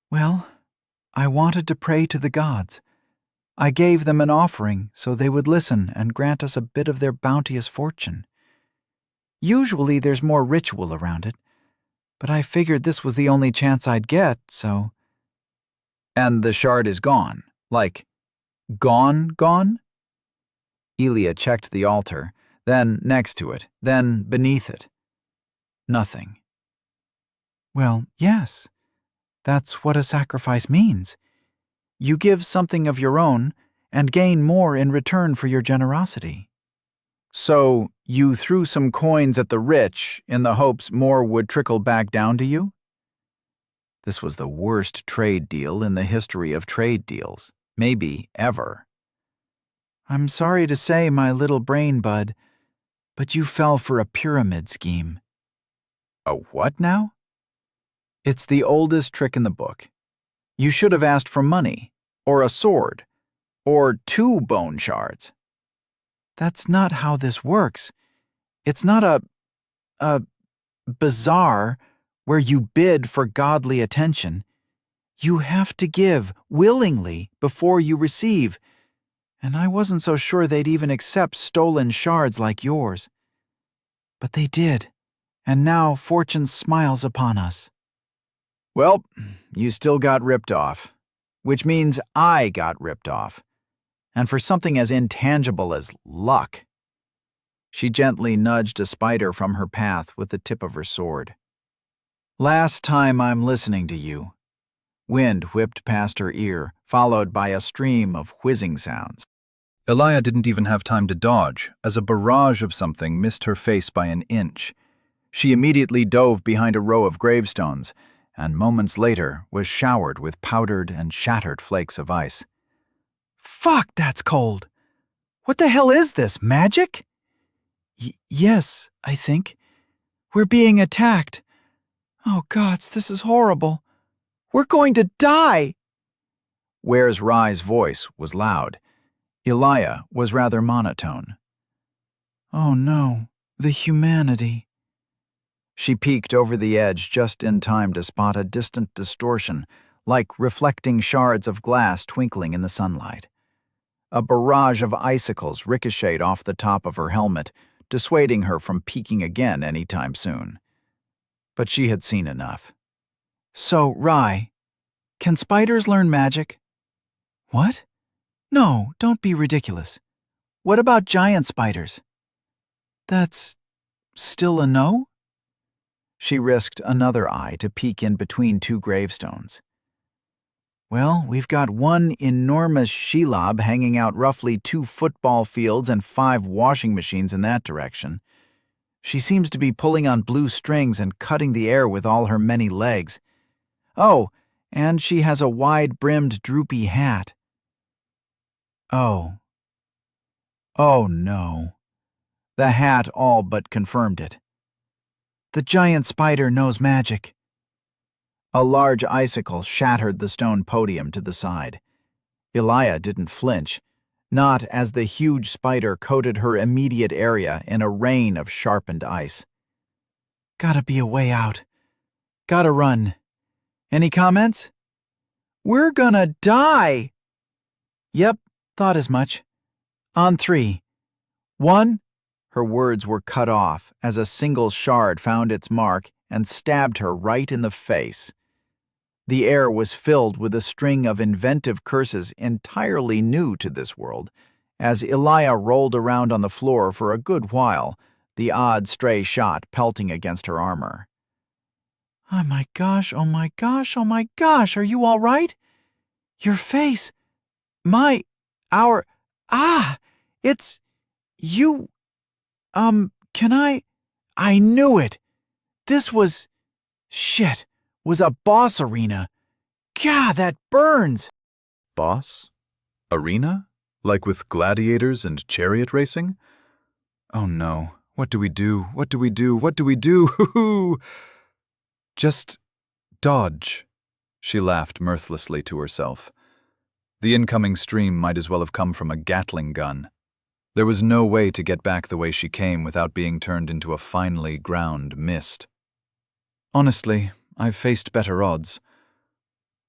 Well, I wanted to pray to the gods. I gave them an offering so they would listen and grant us a bit of their bounteous fortune. Usually there's more ritual around it, but I figured this was the only chance I'd get, so... And the shard is gone. Like, gone? Elia checked the altar, then next to it, then beneath it. Nothing. Well, yes. That's what a sacrifice means. You give something of your own and gain more in return for your generosity. So, you threw some coins at the rich in the hopes more would trickle back down to you? This was the worst trade deal in the history of trade deals, maybe ever. I'm sorry to say, my little brain bud, but you fell for a pyramid scheme. A what now? It's the oldest trick in the book. You should have asked for money, or a sword, or 2 bone shards. That's not how this works. It's not a bazaar where you bid for godly attention. You have to give willingly before you receive, and I wasn't so sure they'd even accept stolen shards like yours. But they did, and now fortune smiles upon us. Well, you still got ripped off, which means I got ripped off, and for something as intangible as luck. She gently nudged a spider from her path with the tip of her sword. Last time I'm listening to you. Wind whipped past her ear, followed by a stream of whizzing sounds. Elia didn't even have time to dodge, as a barrage of something missed her face by an inch. She immediately dove behind a row of gravestones, and moments later was showered with powdered and shattered flakes of ice. Fuck, that's cold! What the hell is this, magic? Yes, I think. We're being attacked. Oh gods, this is horrible. We're going to die! Where's Rye's voice was loud. Elia was rather monotone. Oh no, the humanity. She peeked over the edge just in time to spot a distant distortion, like reflecting shards of glass twinkling in the sunlight. A barrage of icicles ricocheted off the top of her helmet, dissuading her from peeking again any time soon. But she had seen enough. So, Rye, can spiders learn magic? What? No, don't be ridiculous. What about giant spiders? That's still a no? She risked another eye to peek in between 2 gravestones. Well, we've got one enormous shelob hanging out roughly 2 football fields and 5 washing machines in that direction. She seems to be pulling on blue strings and cutting the air with all her many legs. Oh, and she has a wide-brimmed, droopy hat. Oh. Oh, no. The hat all but confirmed it. The giant spider knows magic. A large icicle shattered the stone podium to the side. Elia didn't flinch, not as the huge spider coated her immediate area in a rain of sharpened ice. Gotta be a way out. Gotta run. Any comments? We're gonna die! Yep, thought as much. On 3. 1. Her words were cut off as a single shard found its mark and stabbed her right in the face. The air was filled with a string of inventive curses entirely new to this world, as Elia rolled around on the floor for a good while, the odd stray shot pelting against her armor. Oh my gosh, oh my gosh, oh my gosh, are you all right? Your face. It's... you... can I knew it. This was... shit, was a boss arena. God, that burns. Boss? Arena? Like with gladiators and chariot racing? Oh no, What do we do? What do we do? What do we do? Hoo-hoo! Just dodge, she laughed mirthlessly to herself. The incoming stream might as well have come from a Gatling gun. There was no way to get back the way she came without being turned into a finely ground mist. Honestly, I've faced better odds.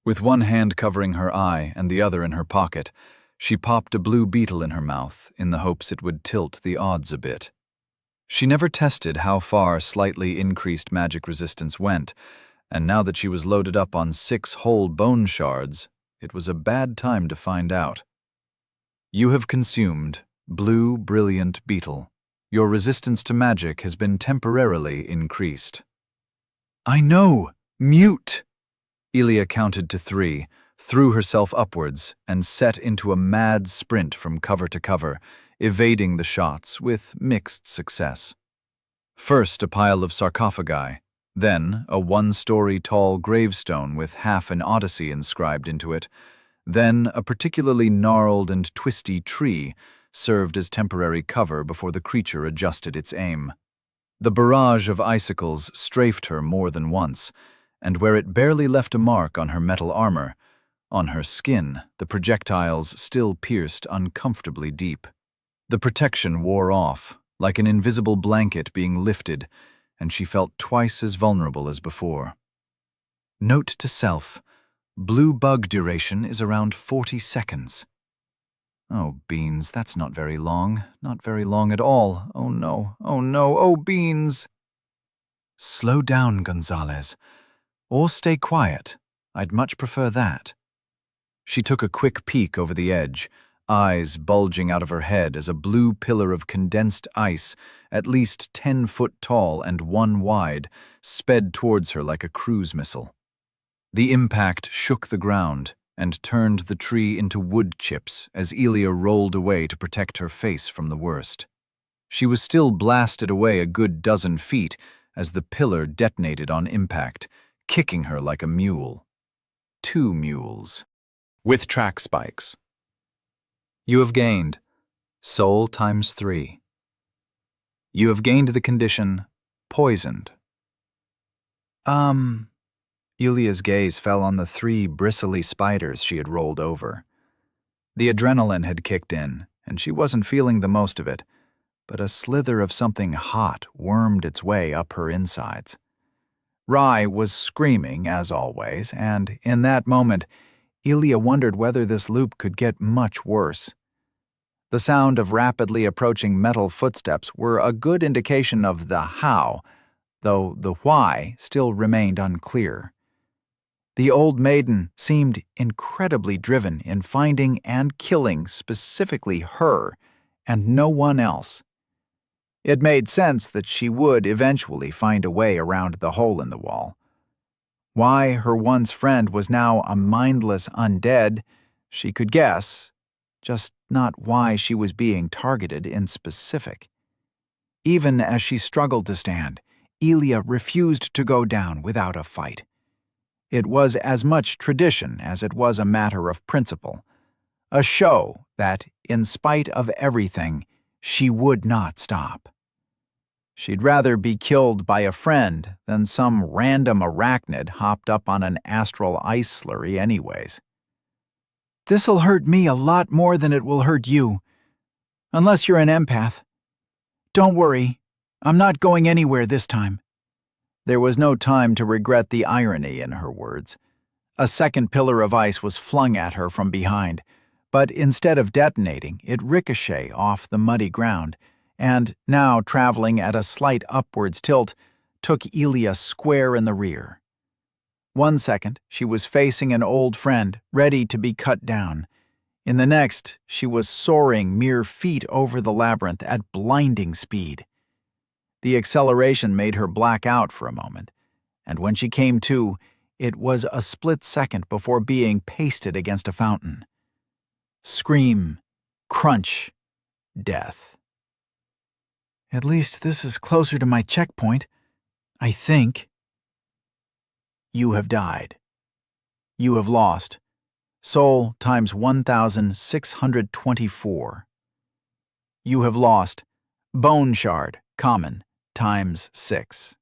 With one hand covering her eye and the other in her pocket, she popped a blue beetle in her mouth in the hopes it would tilt the odds a bit. She never tested how far slightly increased magic resistance went, and now that she was loaded up on 6 whole bone shards, it was a bad time to find out. You have consumed Blue Brilliant Beetle. Your resistance to magic has been temporarily increased. I know! Mute! Elia counted to 3, threw herself upwards, and set into a mad sprint from cover to cover, evading the shots with mixed success. First a pile of sarcophagi, then a 1-story tall gravestone with half an Odyssey inscribed into it, then a particularly gnarled and twisty tree served as temporary cover before the creature adjusted its aim. The barrage of icicles strafed her more than once, and where it barely left a mark on her metal armor, on her skin the projectiles still pierced uncomfortably deep. The protection wore off, like an invisible blanket being lifted, and she felt twice as vulnerable as before. Note to self: blue bug duration is around 40 seconds. Oh, beans, that's not very long. Not very long at all. Oh no, oh no, oh beans! Slow down, Gonzalez. Or stay quiet. I'd much prefer that. She took a quick peek over the edge, eyes bulging out of her head as a blue pillar of condensed ice, at least 10 foot tall and 1 wide, sped towards her like a cruise missile. The impact shook the ground and turned the tree into wood chips as Elia rolled away to protect her face from the worst. She was still blasted away a good dozen feet as the pillar detonated on impact, kicking her like a mule. 2 mules. With track spikes. You have gained soul times 3. You have gained the condition poisoned. Elia's gaze fell on the 3 bristly spiders she had rolled over. The adrenaline had kicked in, and she wasn't feeling the most of it, but a slither of something hot wormed its way up her insides. Rye was screaming, as always, and in that moment, Elia wondered whether this loop could get much worse. The sound of rapidly approaching metal footsteps were a good indication of the how, though the why still remained unclear. The old maiden seemed incredibly driven in finding and killing specifically her and no one else. It made sense that she would eventually find a way around the hole in the wall. Why her once friend was now a mindless undead, she could guess, just not why she was being targeted in specific. Even as she struggled to stand, Elia refused to go down without a fight. It was as much tradition as it was a matter of principle, a show that, in spite of everything, she would not stop. She'd rather be killed by a friend than some random arachnid hopped up on an astral ice slurry anyways. This'll hurt me a lot more than it will hurt you. Unless you're an empath. Don't worry, I'm not going anywhere this time. There was no time to regret the irony in her words. A second pillar of ice was flung at her from behind, but instead of detonating, it ricocheted off the muddy ground, and, now traveling at a slight upwards tilt, took Elia square in the rear. 1 second, she was facing an old friend, ready to be cut down. In the next, she was soaring mere feet over the labyrinth at blinding speed. The acceleration made her black out for a moment, and when she came to, it was a split second before being pasted against a fountain. Scream, crunch, death. At least this is closer to my checkpoint, I think. You have died. You have lost. Soul times 1,624. You have lost. Bone shard, common, times 6.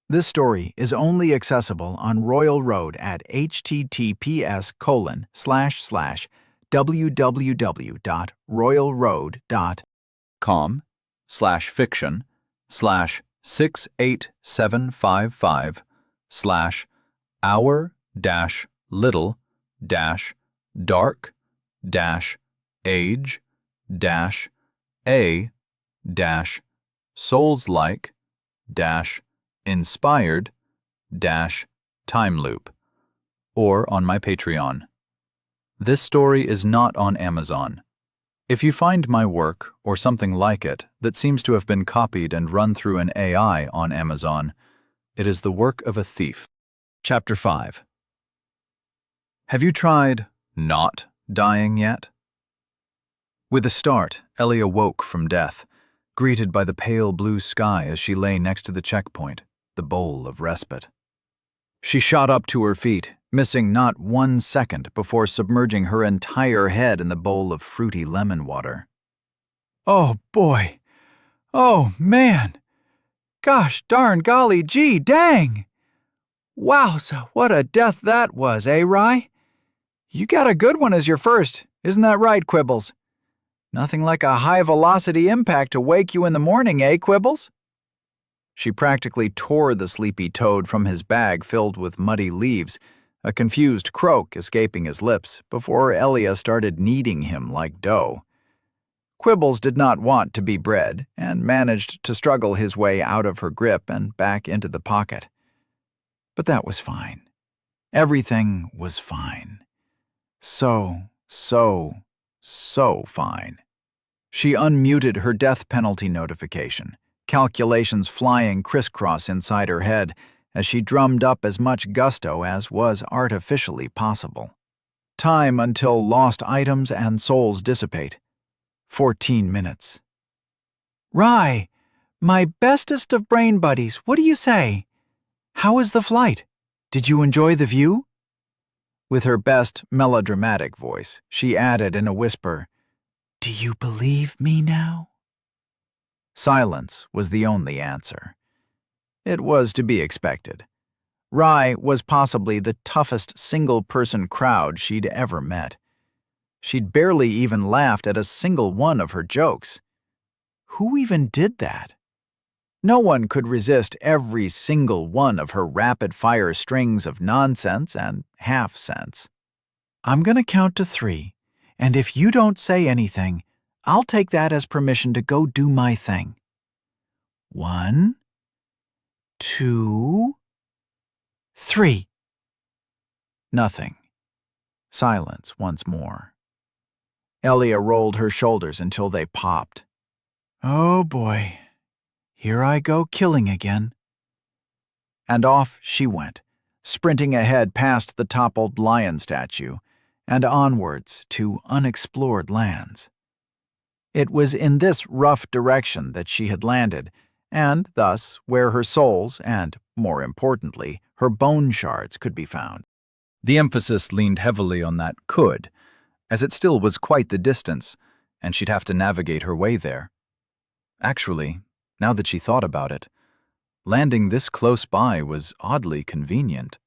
This story is only accessible on Royal Road at https://www.royalroad.com/68755/hour-little-dark-age-souls-like-time loop, or on my Patreon. This story is not on Amazon. If you find my work, or something like it, that seems to have been copied and run through an AI on Amazon, it is the work of a thief. Chapter 5. Have you tried not dying yet? With a start, Ellie awoke from death, greeted by the pale blue sky as she lay next to the checkpoint, the bowl of respite. She shot up to her feet, missing not 1 second before submerging her entire head in the bowl of fruity lemon water. Oh boy! Oh man! Gosh darn golly gee dang! Wowza, what a death that was, eh, Rye? You got a good one as your first, isn't that right, Quibbles? Nothing like a high-velocity impact to wake you in the morning, eh, Quibbles? She practically tore the sleepy toad from his bag filled with muddy leaves, a confused croak escaping his lips before Elia started kneading him like dough. Quibbles did not want to be bread and managed to struggle his way out of her grip and back into the pocket. But that was fine. Everything was fine. So fine. She unmuted her death penalty notification, calculations flying crisscross inside her head as she drummed up as much gusto as was artificially possible. Time until lost items and souls dissipate. 14 minutes. Rye, my bestest of brain buddies, what do you say? How was the flight? Did you enjoy the view? With her best melodramatic voice, she added in a whisper, Do you believe me now? Silence was the only answer. It was to be expected. Rye was possibly the toughest single-person crowd she'd ever met. She'd barely even laughed at a single one of her jokes. Who even did that? No one could resist every single one of her rapid-fire strings of nonsense and half-sense. I'm going to count to 3, and if you don't say anything, I'll take that as permission to go do my thing. 1, 2, 3. Nothing. Silence once more. Elia rolled her shoulders until they popped. Oh boy, here I go killing again. And off she went, sprinting ahead past the toppled lion statue and onwards to unexplored lands. It was in this rough direction that she had landed, and thus where her souls and, more importantly, her bone shards could be found. The emphasis leaned heavily on that could, as it still was quite the distance, and she'd have to navigate her way there. Actually, now that she thought about it, landing this close by was oddly convenient,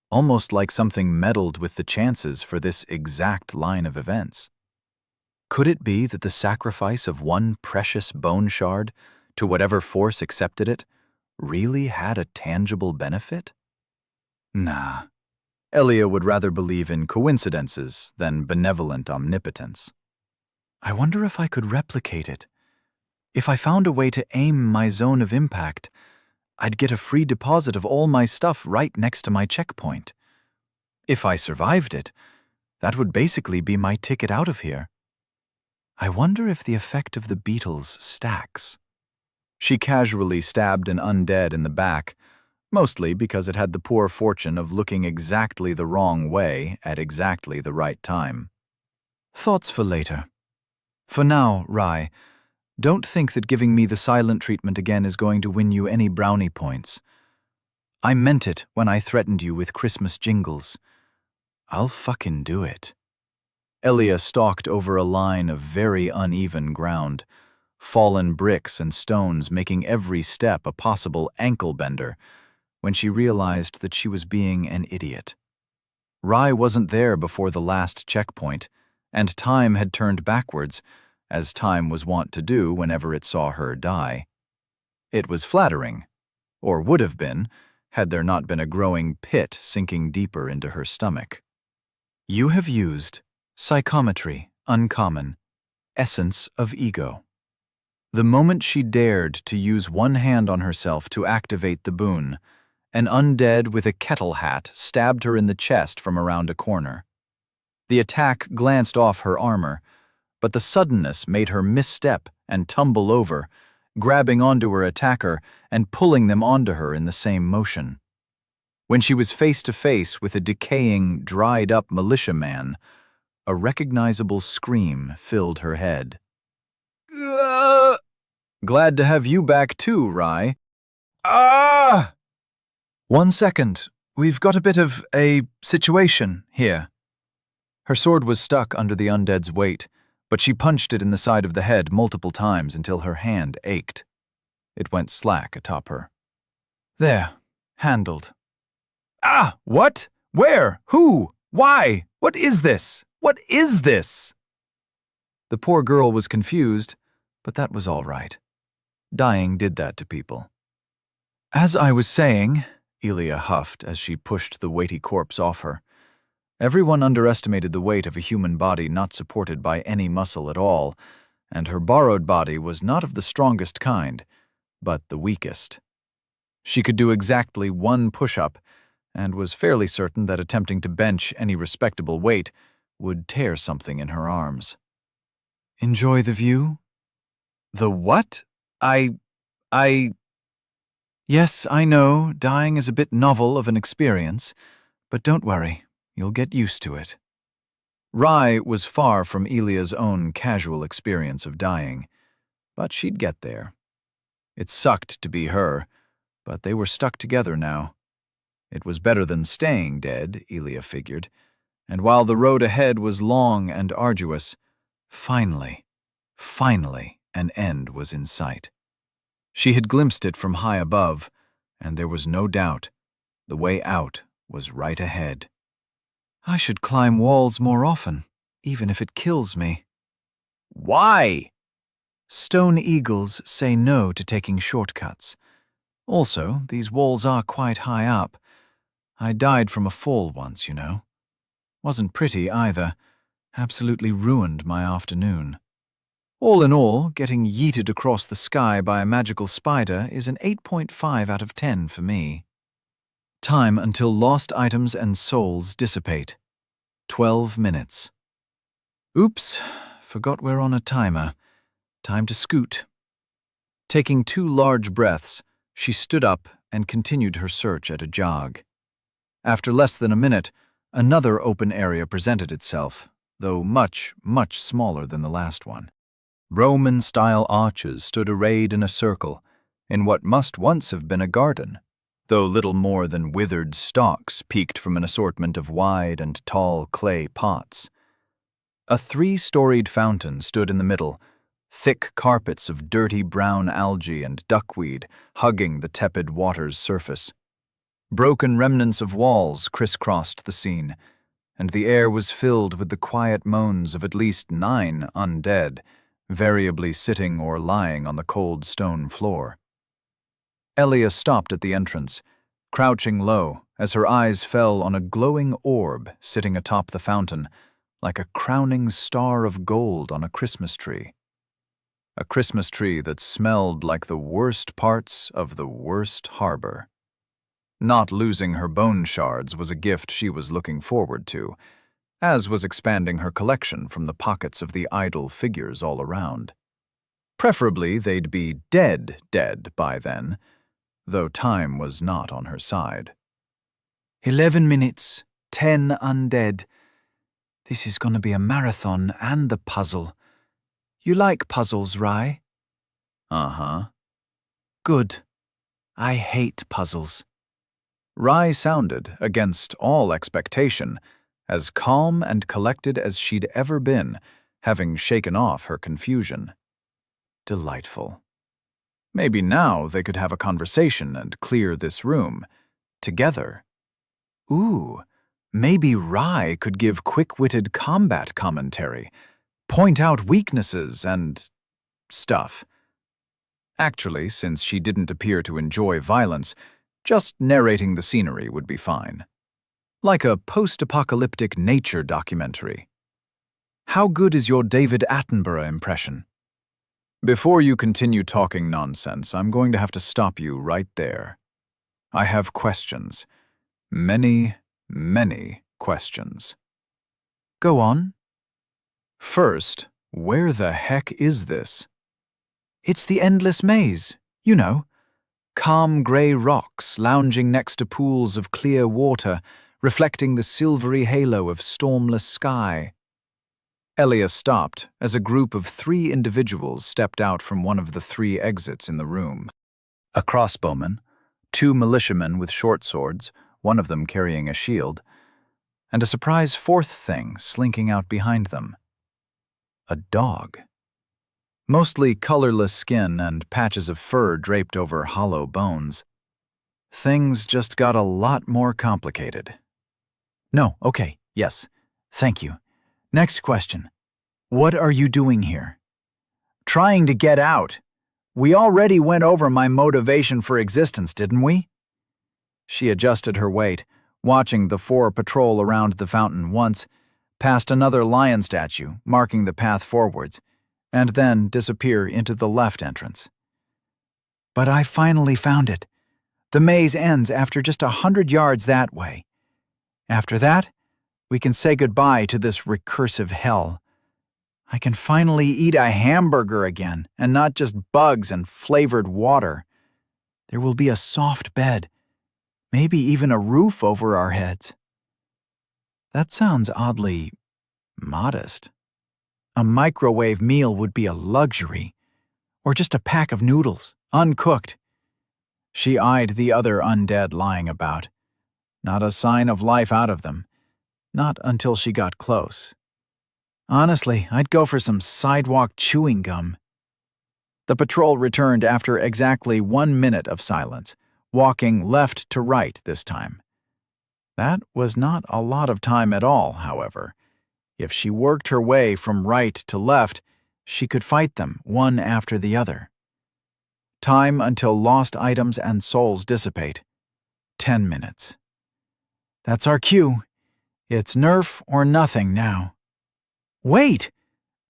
almost like something meddled with the chances for this exact line of events. Could it be that the sacrifice of one precious bone shard to whatever force accepted it really had a tangible benefit? Nah. Elia would rather believe in coincidences than benevolent omnipotence. I wonder if I could replicate it. If I found a way to aim my zone of impact, I'd get a free deposit of all my stuff right next to my checkpoint. If I survived it, that would basically be my ticket out of here. I wonder if the effect of the beetles stacks. She casually stabbed an undead in the back, mostly because it had the poor fortune of looking exactly the wrong way at exactly the right time. Thoughts for later. For now, Rye, don't think that giving me the silent treatment again is going to win you any brownie points. I meant it when I threatened you with Christmas jingles. I'll fucking do it. Elia stalked over a line of very uneven ground, fallen bricks and stones making every step a possible ankle-bender, when she realized that she was being an idiot. Rai wasn't there before the last checkpoint, and time had turned backwards, as time was wont to do whenever it saw her die. It was flattering, or would have been, had there not been a growing pit sinking deeper into her stomach. You have used psychometry, uncommon, essence of ego. The moment she dared to use one hand on herself to activate the boon, an undead with a kettle hat stabbed her in the chest from around a corner. The attack glanced off her armor, but the suddenness made her misstep and tumble over, grabbing onto her attacker and pulling them onto her in the same motion. When she was face to face with a decaying, dried-up militiaman, a recognizable scream filled her head. Glad to have you back too, Rai. Ah! 1 second. We've got a bit of a situation here. Her sword was stuck under the undead's weight, but she punched it in the side of the head multiple times until her hand ached. It went slack atop her. There. Handled. Ah! What? Where? Who? Why? What is this? What is this? The poor girl was confused, but that was all right. Dying did that to people. As I was saying, Elia huffed as she pushed the weighty corpse off her. Everyone underestimated the weight of a human body not supported by any muscle at all, and her borrowed body was not of the strongest kind, but the weakest. She could do exactly 1 push-up, and was fairly certain that attempting to bench any respectable weight would tear something in her arms. Enjoy the view? The what? Yes, I know, dying is a bit novel of an experience, but don't worry, you'll get used to it. Rai was far from Elia's own casual experience of dying, but she'd get there. It sucked to be her, but they were stuck together now. It was better than staying dead, Elia figured, and while the road ahead was long and arduous, finally, an end was in sight. She had glimpsed it from high above, and there was no doubt the way out was right ahead. I should climb walls more often, even if it kills me. Why? Stone eagles say no to taking shortcuts. Also, these walls are quite high up. I died from a fall once, you know. Wasn't pretty either. Absolutely ruined my afternoon. All in all, getting yeeted across the sky by a magical spider is an 8.5 out of 10 for me. Time until lost items and souls dissipate. 12 minutes. Oops, forgot we're on a timer. Time to scoot. Taking 2 large breaths, she stood up and continued her search at a jog. After less than a minute, another open area presented itself, though much, much smaller than the last one. Roman-style arches stood arrayed in a circle, in what must once have been a garden, though little more than withered stalks peeked from an assortment of wide and tall clay pots. A 3-storied fountain stood in the middle, thick carpets of dirty brown algae and duckweed hugging the tepid water's surface. Broken remnants of walls crisscrossed the scene, and the air was filled with the quiet moans of at least 9 undead, variably sitting or lying on the cold stone floor. Elia stopped at the entrance, crouching low as her eyes fell on a glowing orb sitting atop the fountain, like a crowning star of gold on a Christmas tree. A Christmas tree that smelled like the worst parts of the worst harbor. Not losing her bone shards was a gift she was looking forward to, as was expanding her collection from the pockets of the idol figures all around. Preferably they'd be dead by then, though time was not on her side. 11 minutes, 10 undead. This is going to be a marathon and the puzzle. You like puzzles, Rai? Uh-huh. Good. I hate puzzles. Rai sounded, against all expectation, as calm and collected as she'd ever been, having shaken off her confusion. Delightful. Maybe now they could have a conversation and clear this room. Together. Ooh, maybe Rai could give quick-witted combat commentary, point out weaknesses and stuff. Actually, since she didn't appear to enjoy violence, just narrating the scenery would be fine. Like a post-apocalyptic nature documentary. How good is your David Attenborough impression? Before you continue talking nonsense, I'm going to have to stop you right there. I have questions. Many, many questions. Go on. First, where the heck is this? It's the endless maze, you know. Calm gray rocks lounging next to pools of clear water, reflecting the silvery halo of stormless sky. Elia stopped as a group of 3 individuals stepped out from one of the 3 exits in the room. A crossbowman, 2 militiamen with short swords, one of them carrying a shield, and a surprise 4th thing slinking out behind them. A dog. Mostly colorless skin and patches of fur draped over hollow bones. Things just got a lot more complicated. No, okay, yes, thank you. Next question. What are you doing here? Trying to get out. We already went over my motivation for existence, didn't we? She adjusted her weight, watching the 4 patrol around the fountain once, past another lion statue, marking the path forwards, and then disappear into the left entrance. But I finally found it. The maze ends after just 100 yards that way. After that, we can say goodbye to this recursive hell. I can finally eat a hamburger again, and not just bugs and flavored water. There will be a soft bed, maybe even a roof over our heads. That sounds oddly modest. A microwave meal would be a luxury, or just a pack of noodles, uncooked. She eyed the other undead lying about. Not a sign of life out of them. Not until she got close. Honestly, I'd go for some sidewalk chewing gum. The patrol returned after exactly 1 minute of silence, walking left to right this time. That was not a lot of time at all, however. If she worked her way from right to left, she could fight them one after the other. Time until lost items and souls dissipate. 10 minutes. That's our cue. It's nerf or nothing now. Wait!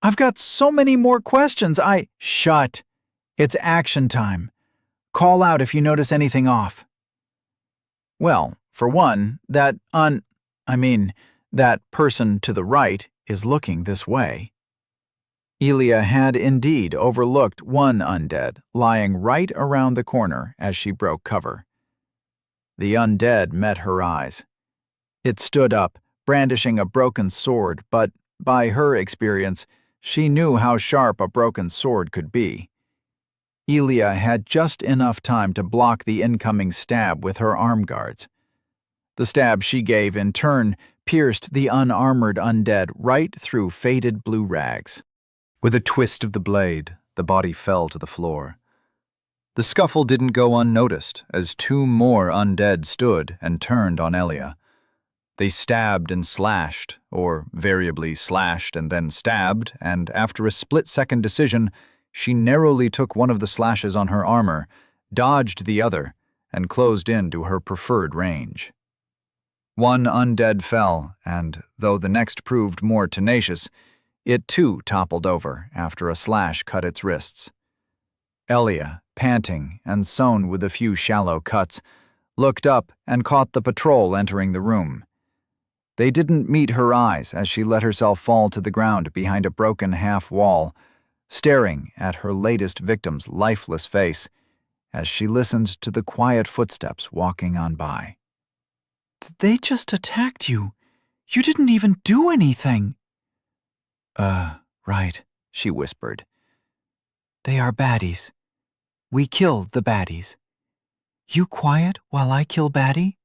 I've got so many more questions. Shut. It's action time. Call out if you notice anything off. Well, for one, that person to the right is looking this way. Elia had indeed overlooked one undead lying right around the corner as she broke cover. The undead met her eyes. It stood up, brandishing a broken sword, but by her experience, she knew how sharp a broken sword could be. Elia had just enough time to block the incoming stab with her arm guards. The stab she gave, in turn, pierced the unarmored undead right through faded blue rags. With a twist of the blade, the body fell to the floor. The scuffle didn't go unnoticed as 2 more undead stood and turned on Elia. They stabbed and slashed, or variably slashed and then stabbed, and after a split-second decision, she narrowly took one of the slashes on her armor, dodged the other, and closed into her preferred range. 1 undead fell, and, though the next proved more tenacious, it too toppled over after a slash cut its wrists. Elia, panting and sewn with a few shallow cuts, looked up and caught the patrol entering the room. They didn't meet her eyes as she let herself fall to the ground behind a broken half-wall, staring at her latest victim's lifeless face as she listened to the quiet footsteps walking on by. They just attacked you. You didn't even do anything. Right, she whispered. They are baddies. We kill the baddies. You quiet while I kill baddie?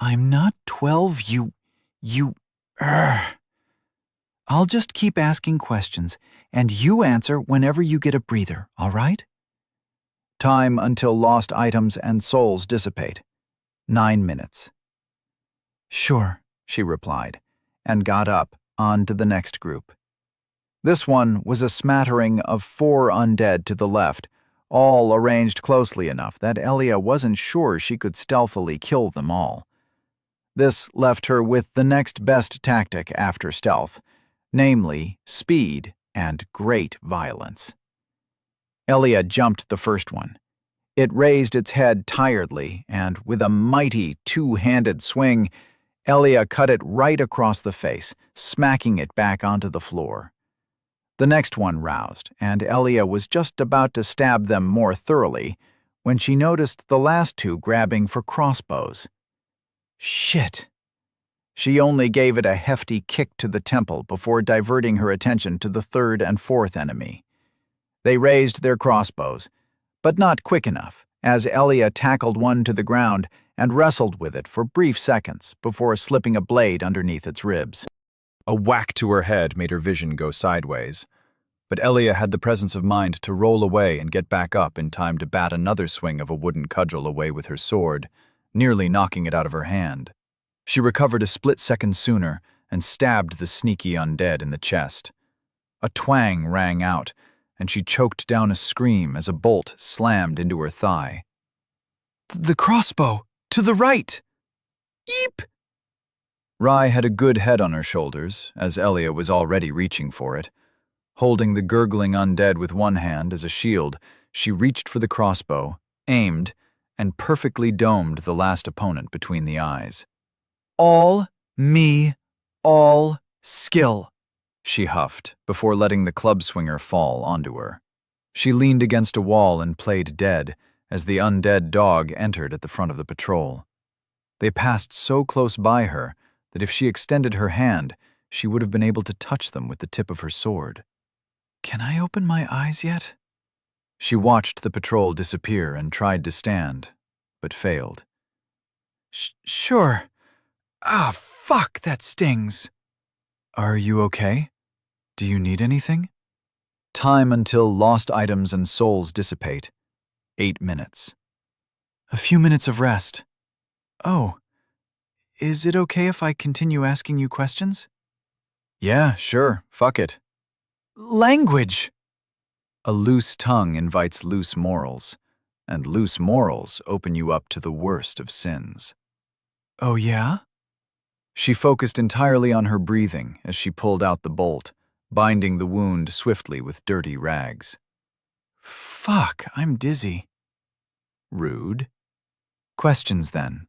I'm not 12, you... I'll just keep asking questions, and you answer whenever you get a breather, all right? Time until lost items and souls dissipate. 9 minutes. Sure, she replied, and got up on to the next group. This one was a smattering of 4 undead to the left, all arranged closely enough that Elia wasn't sure she could stealthily kill them all. This left her with the next best tactic after stealth, namely speed and great violence. Elia jumped the first one. It raised its head tiredly, and with a mighty 2-handed swing, Elia cut it right across the face, smacking it back onto the floor. The next one roused, and Elia was just about to stab them more thoroughly when she noticed the last 2 grabbing for crossbows. Shit! She only gave it a hefty kick to the temple before diverting her attention to the 3rd and 4th enemy. They raised their crossbows, but not quick enough, as Elia tackled one to the ground and wrestled with it for brief seconds before slipping a blade underneath its ribs. A whack to her head made her vision go sideways, but Elia had the presence of mind to roll away and get back up in time to bat another swing of a wooden cudgel away with her sword, nearly knocking it out of her hand. She recovered a split second sooner and stabbed the sneaky undead in the chest. A twang rang out, and she choked down a scream as a bolt slammed into her thigh. "The crossbow! To the right!" "Eep!" Rye had a good head on her shoulders, as Elia was already reaching for it. Holding the gurgling undead with one hand as a shield, she reached for the crossbow, aimed, and perfectly domed the last opponent between the eyes. "All me, all skill," she huffed, before letting the club swinger fall onto her. She leaned against a wall and played dead as the undead dog entered at the front of the patrol. They passed so close by her that if she extended her hand, she would have been able to touch them with the tip of her sword. "Can I open my eyes yet?" She watched the patrol disappear and tried to stand, but failed. Sure. Ah, fuck, that stings." "Are you okay? Do you need anything?" Time until lost items and souls dissipate. 8 minutes. "A few minutes of rest." "Oh, is it okay if I continue asking you questions?" "Yeah, sure, fuck it." "Language!" A loose tongue invites loose morals, and loose morals open you up to the worst of sins. "Oh yeah?" She focused entirely on her breathing as she pulled out the bolt, binding the wound swiftly with dirty rags. "Fuck, I'm dizzy." Rude. Questions then.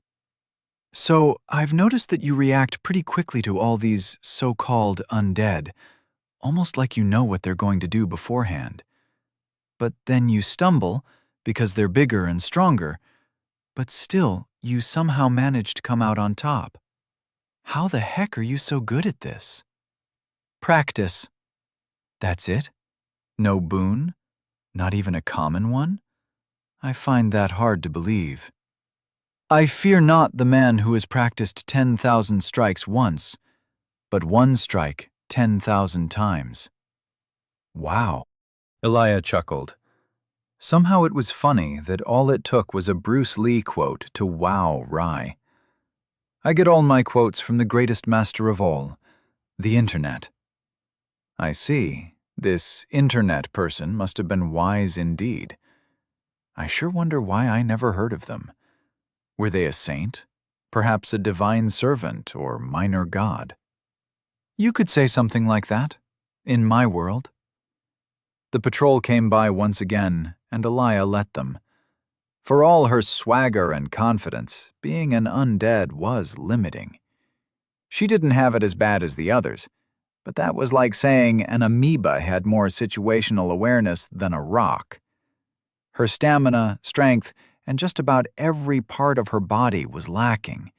"So, I've noticed that you react pretty quickly to all these so-called undead, almost like you know what they're going to do beforehand. But then you stumble, because they're bigger and stronger, but still, you somehow manage to come out on top. How the heck are you so good at this?" "Practice." "That's it? No boon? Not even a common one? I find that hard to believe." "I fear not the man who has practiced 10,000 strikes once, but one strike 10,000 times." Wow. Elia chuckled. Somehow it was funny that all it took was a Bruce Lee quote to wow Rye. I get all my quotes from the greatest master of all, the Internet. I see. This Internet person must have been wise indeed. I sure wonder why I never heard of them. Were they a saint? Perhaps a divine servant or minor god? You could say something like that, in my world. The patrol came by once again, and Elia let them. For all her swagger and confidence, being an undead was limiting. She didn't have it as bad as the others, but that was like saying an amoeba had more situational awareness than a rock. Her stamina, strength, and just about every part of her body was lacking,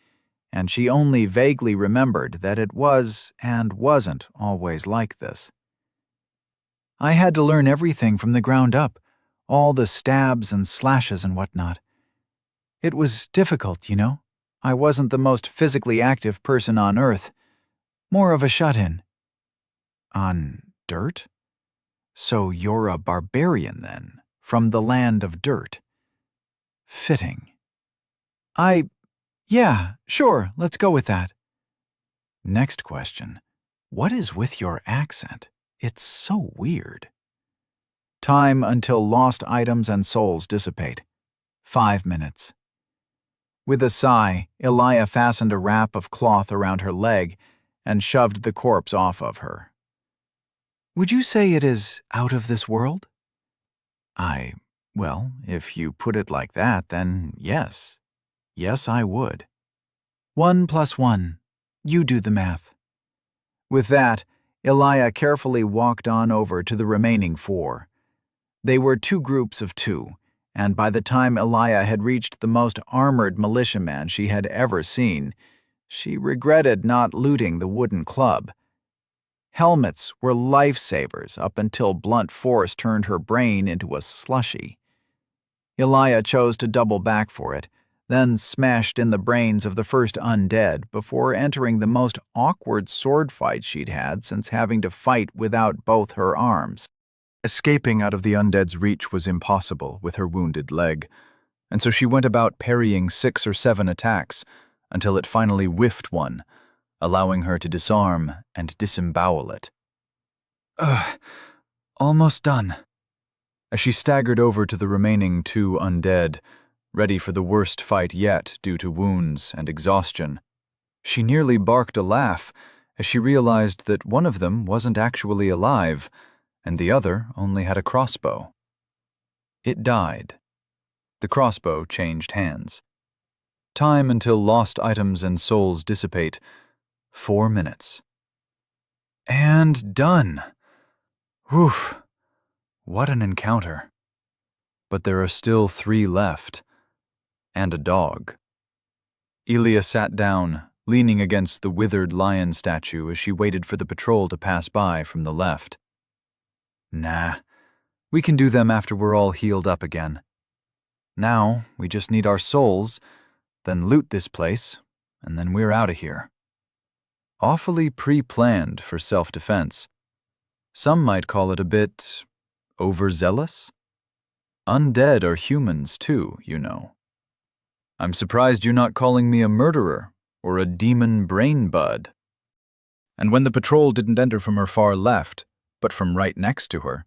and she only vaguely remembered that it was and wasn't always like this. I had to learn everything from the ground up, all the stabs and slashes and whatnot. It was difficult, you know. I wasn't the most physically active person on Earth, more of a shut-in. On dirt? So you're a barbarian, then, from the land of dirt. Fitting. Yeah, sure, let's go with that. Next question. What is with your accent? It's so weird. Time until lost items and souls dissipate. 5 minutes. With a sigh, Elia fastened a wrap of cloth around her leg and shoved the corpse off of her. Would you say it is out of this world? Well, if you put it like that, then yes. Yes, I would. 1 + 1. You do the math. With that, Elia carefully walked on over to the remaining 4. They were 2 groups of 2, and by the time Elia had reached the most armored militiaman she had ever seen, she regretted not looting the wooden club. Helmets were lifesavers up until blunt force turned her brain into a slushy. Elia chose to double back for it, then smashed in the brains of the first undead before entering the most awkward sword fight she'd had since having to fight without both her arms. Escaping out of the undead's reach was impossible with her wounded leg, and so she went about parrying 6 or 7 attacks until it finally whiffed one, allowing her to disarm and disembowel it. Almost done. As she staggered over to the remaining 2 undead, ready for the worst fight yet due to wounds and exhaustion, she nearly barked a laugh as she realized that one of them wasn't actually alive, and the other only had a crossbow. It died. The crossbow changed hands. Time until lost items and souls dissipate. 4 minutes. And done. Whew. What an encounter. But there are still 3 left. And a dog. Elia sat down, leaning against the withered lion statue as she waited for the patrol to pass by from the left. Nah, we can do them after we're all healed up again. Now, we just need our souls, then loot this place, and then we're out of here. Awfully pre-planned for self-defense. Some might call it a bit overzealous. Undead are humans too, you know. I'm surprised you're not calling me a murderer or a demon brain bud. And when the patrol didn't enter from her far left, but from right next to her,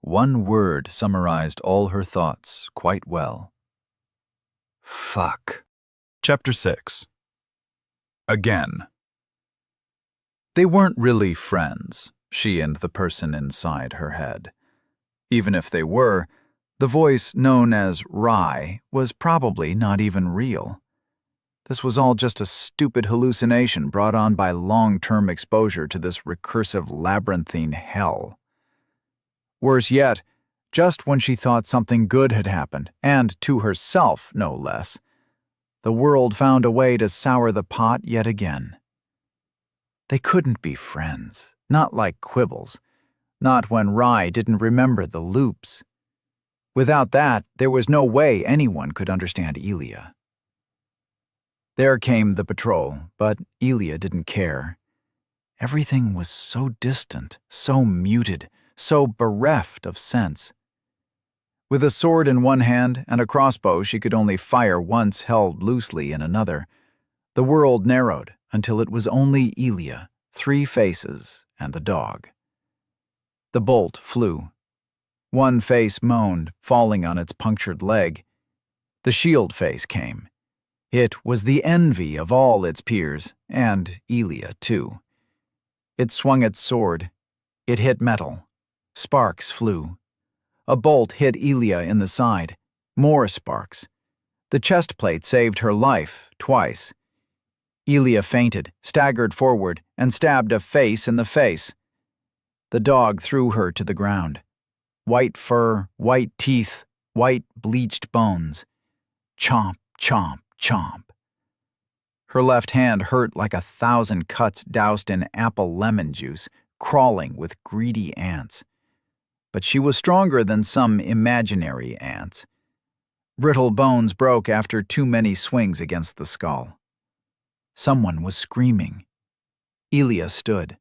one word summarized all her thoughts quite well. Fuck. Chapter 6. Again. They weren't really friends, she and the person inside her head. Even if they were, the voice known as Rye was probably not even real. This was all just a stupid hallucination brought on by long-term exposure to this recursive labyrinthine hell. Worse yet, just when she thought something good had happened, and to herself, no less, the world found a way to sour the pot yet again. They couldn't be friends, not like quibbles, not when Rye didn't remember the loops. Without that, there was no way anyone could understand Elia. There came the patrol, but Elia didn't care. Everything was so distant, so muted, so bereft of sense. With a sword in one hand and a crossbow she could only fire once held loosely in another, the world narrowed until it was only Elia, 3 faces, and the dog. The bolt flew. One face moaned, falling on its punctured leg. The shield face came. It was the envy of all its peers, and Elia, too. It swung its sword. It hit metal. Sparks flew. A bolt hit Elia in the side. More sparks. The chest plate saved her life, twice. Elia fainted, staggered forward, and stabbed a face in the face. The dog threw her to the ground. White fur, white teeth, white bleached bones. Chomp, chomp, chomp. Her left hand hurt like 1,000 cuts doused in apple lemon juice, crawling with greedy ants. But she was stronger than some imaginary ants. Brittle bones broke after too many swings against the skull. Someone was screaming. Elia stood.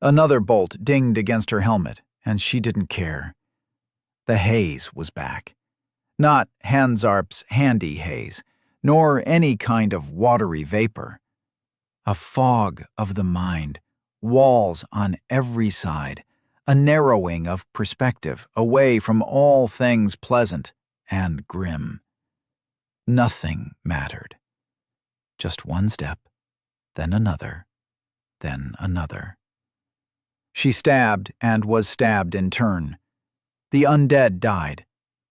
Another bolt dinged against her helmet, and she didn't care. The haze was back. Not Hansarp's handy haze, nor any kind of watery vapor. A fog of the mind, walls on every side, a narrowing of perspective away from all things pleasant and grim. Nothing mattered. Just one step, then another, then another. She stabbed and was stabbed in turn. The undead died.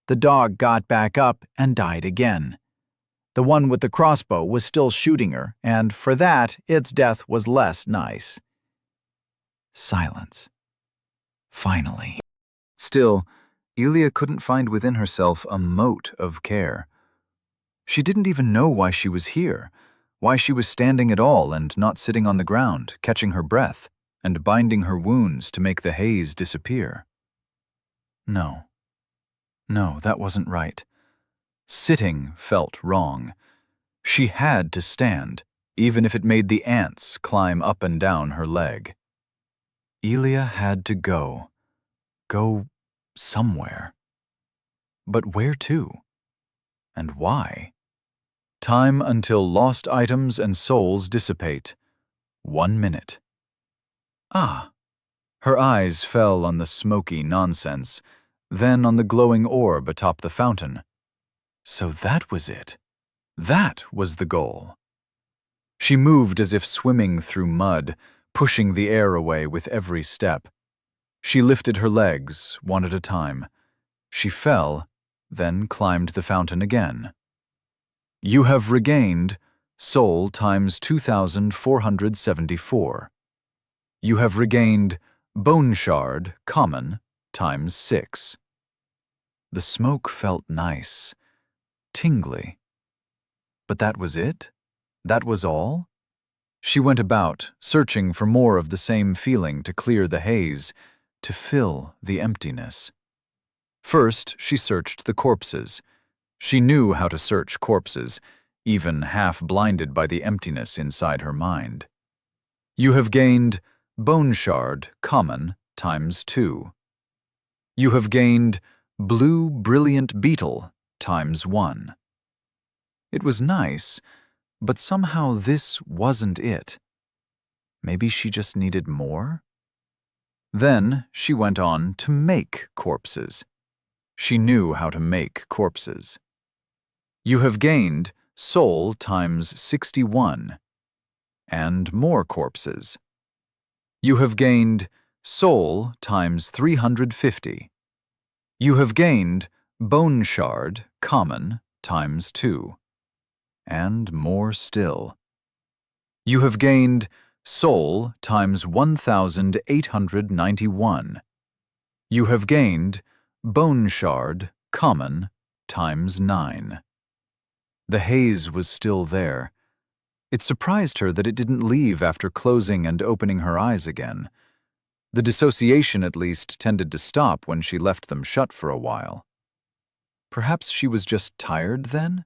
The dog got back up and died again. The one with the crossbow was still shooting her, and for that, its death was less nice. Silence. Finally. Still, Elia couldn't find within herself a mote of care. She didn't even know why she was here, why she was standing at all and not sitting on the ground, catching her breath, and binding her wounds to make the haze disappear. No, that wasn't right. Sitting felt wrong. She had to stand, even if it made the ants climb up and down her leg. Elia had to go. Go somewhere. But where to? And why? Time until lost items and souls dissipate. 1 minute. Ah! Her eyes fell on the smoky nonsense, then on the glowing orb atop the fountain. So that was it. That was the goal. She moved as if swimming through mud, pushing the air away with every step. She lifted her legs, one at a time. She fell, then climbed the fountain again. You have regained soul times 2,474. You have regained bone shard, common, times 6. The smoke felt nice, tingly. But that was it? That was all? She went about, searching for more of the same feeling to clear the haze, to fill the emptiness. First, she searched the corpses. She knew how to search corpses, even half-blinded by the emptiness inside her mind. You have gained bone shard, common, times 2. You have gained blue brilliant beetle, times 1. It was nice, but somehow this wasn't it. Maybe she just needed more? Then she went on to make corpses. She knew how to make corpses. You have gained soul times 61. And more corpses. You have gained soul times 350. You have gained bone shard, common, times 2. And more still. You have gained soul times 1,891. You have gained bone shard, common, times 9. The haze was still there. It surprised her that it didn't leave after closing and opening her eyes again. The dissociation, at least, tended to stop when she left them shut for a while. Perhaps she was just tired then?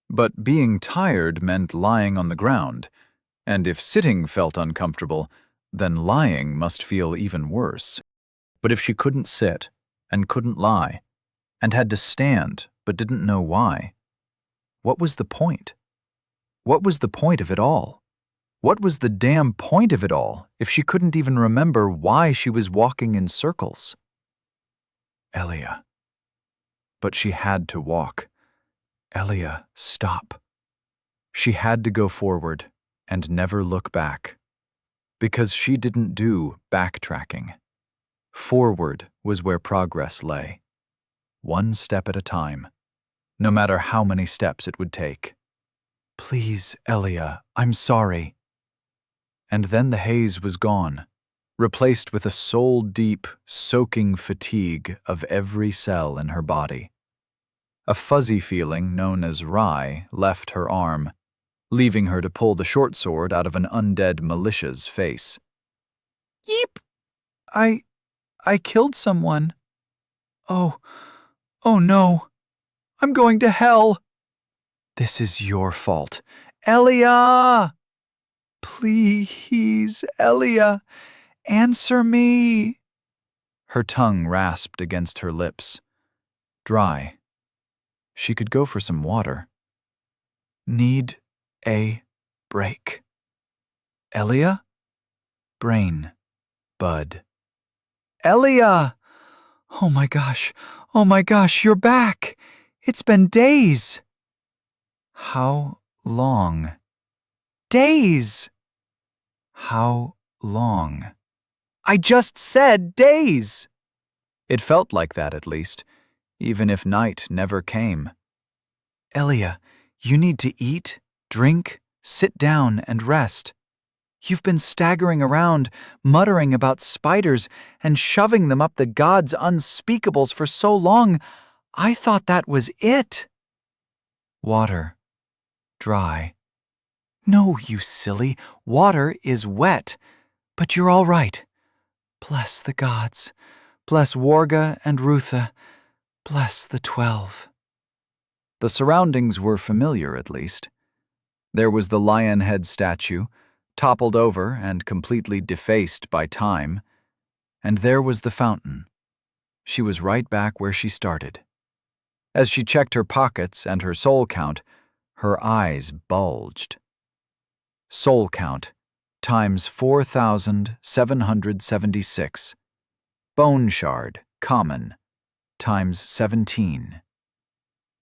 But being tired meant lying on the ground, and if sitting felt uncomfortable, then lying must feel even worse. But if she couldn't sit, and couldn't lie, and had to stand but didn't know why, what was the point? What was the point of it all? What was the damn point of it all if she couldn't even remember why she was walking in circles? Elia. But she had to walk. Elia, stop. She had to go forward and never look back. Because she didn't do backtracking. Forward was where progress lay. 1 step at a time, no matter how many steps it would take. Please, Elia, I'm sorry. And then the haze was gone, replaced with a soul-deep, soaking fatigue of every cell in her body. A fuzzy feeling known as rye left her arm, leaving her to pull the short sword out of an undead militia's face. Yeep! I killed someone. Oh no. I'm going to hell. This is your fault. Elia! Please, Elia. Answer me! Her tongue rasped against her lips. Dry. She could go for some water. Need a break. Elia? Brain. Bud. Elia! Oh my gosh, you're back! It's been days! How long? Days! How long? I just said days! It felt like that at least, even if night never came. Elia, you need to eat, drink, sit down, and rest. You've been staggering around, muttering about spiders and shoving them up the gods' unspeakables for so long, I thought that was it. Water. Dry. No, you silly, water is wet. But you're all right. Bless the gods. Bless Warga and Rutha. Bless the 12. The surroundings were familiar, at least. There was the lion head statue, toppled over and completely defaced by time, and there was the fountain. She was right back where she started. As she checked her pockets and her soul count, her eyes bulged. Soul count times 4,776. Bone shard, common, times 17.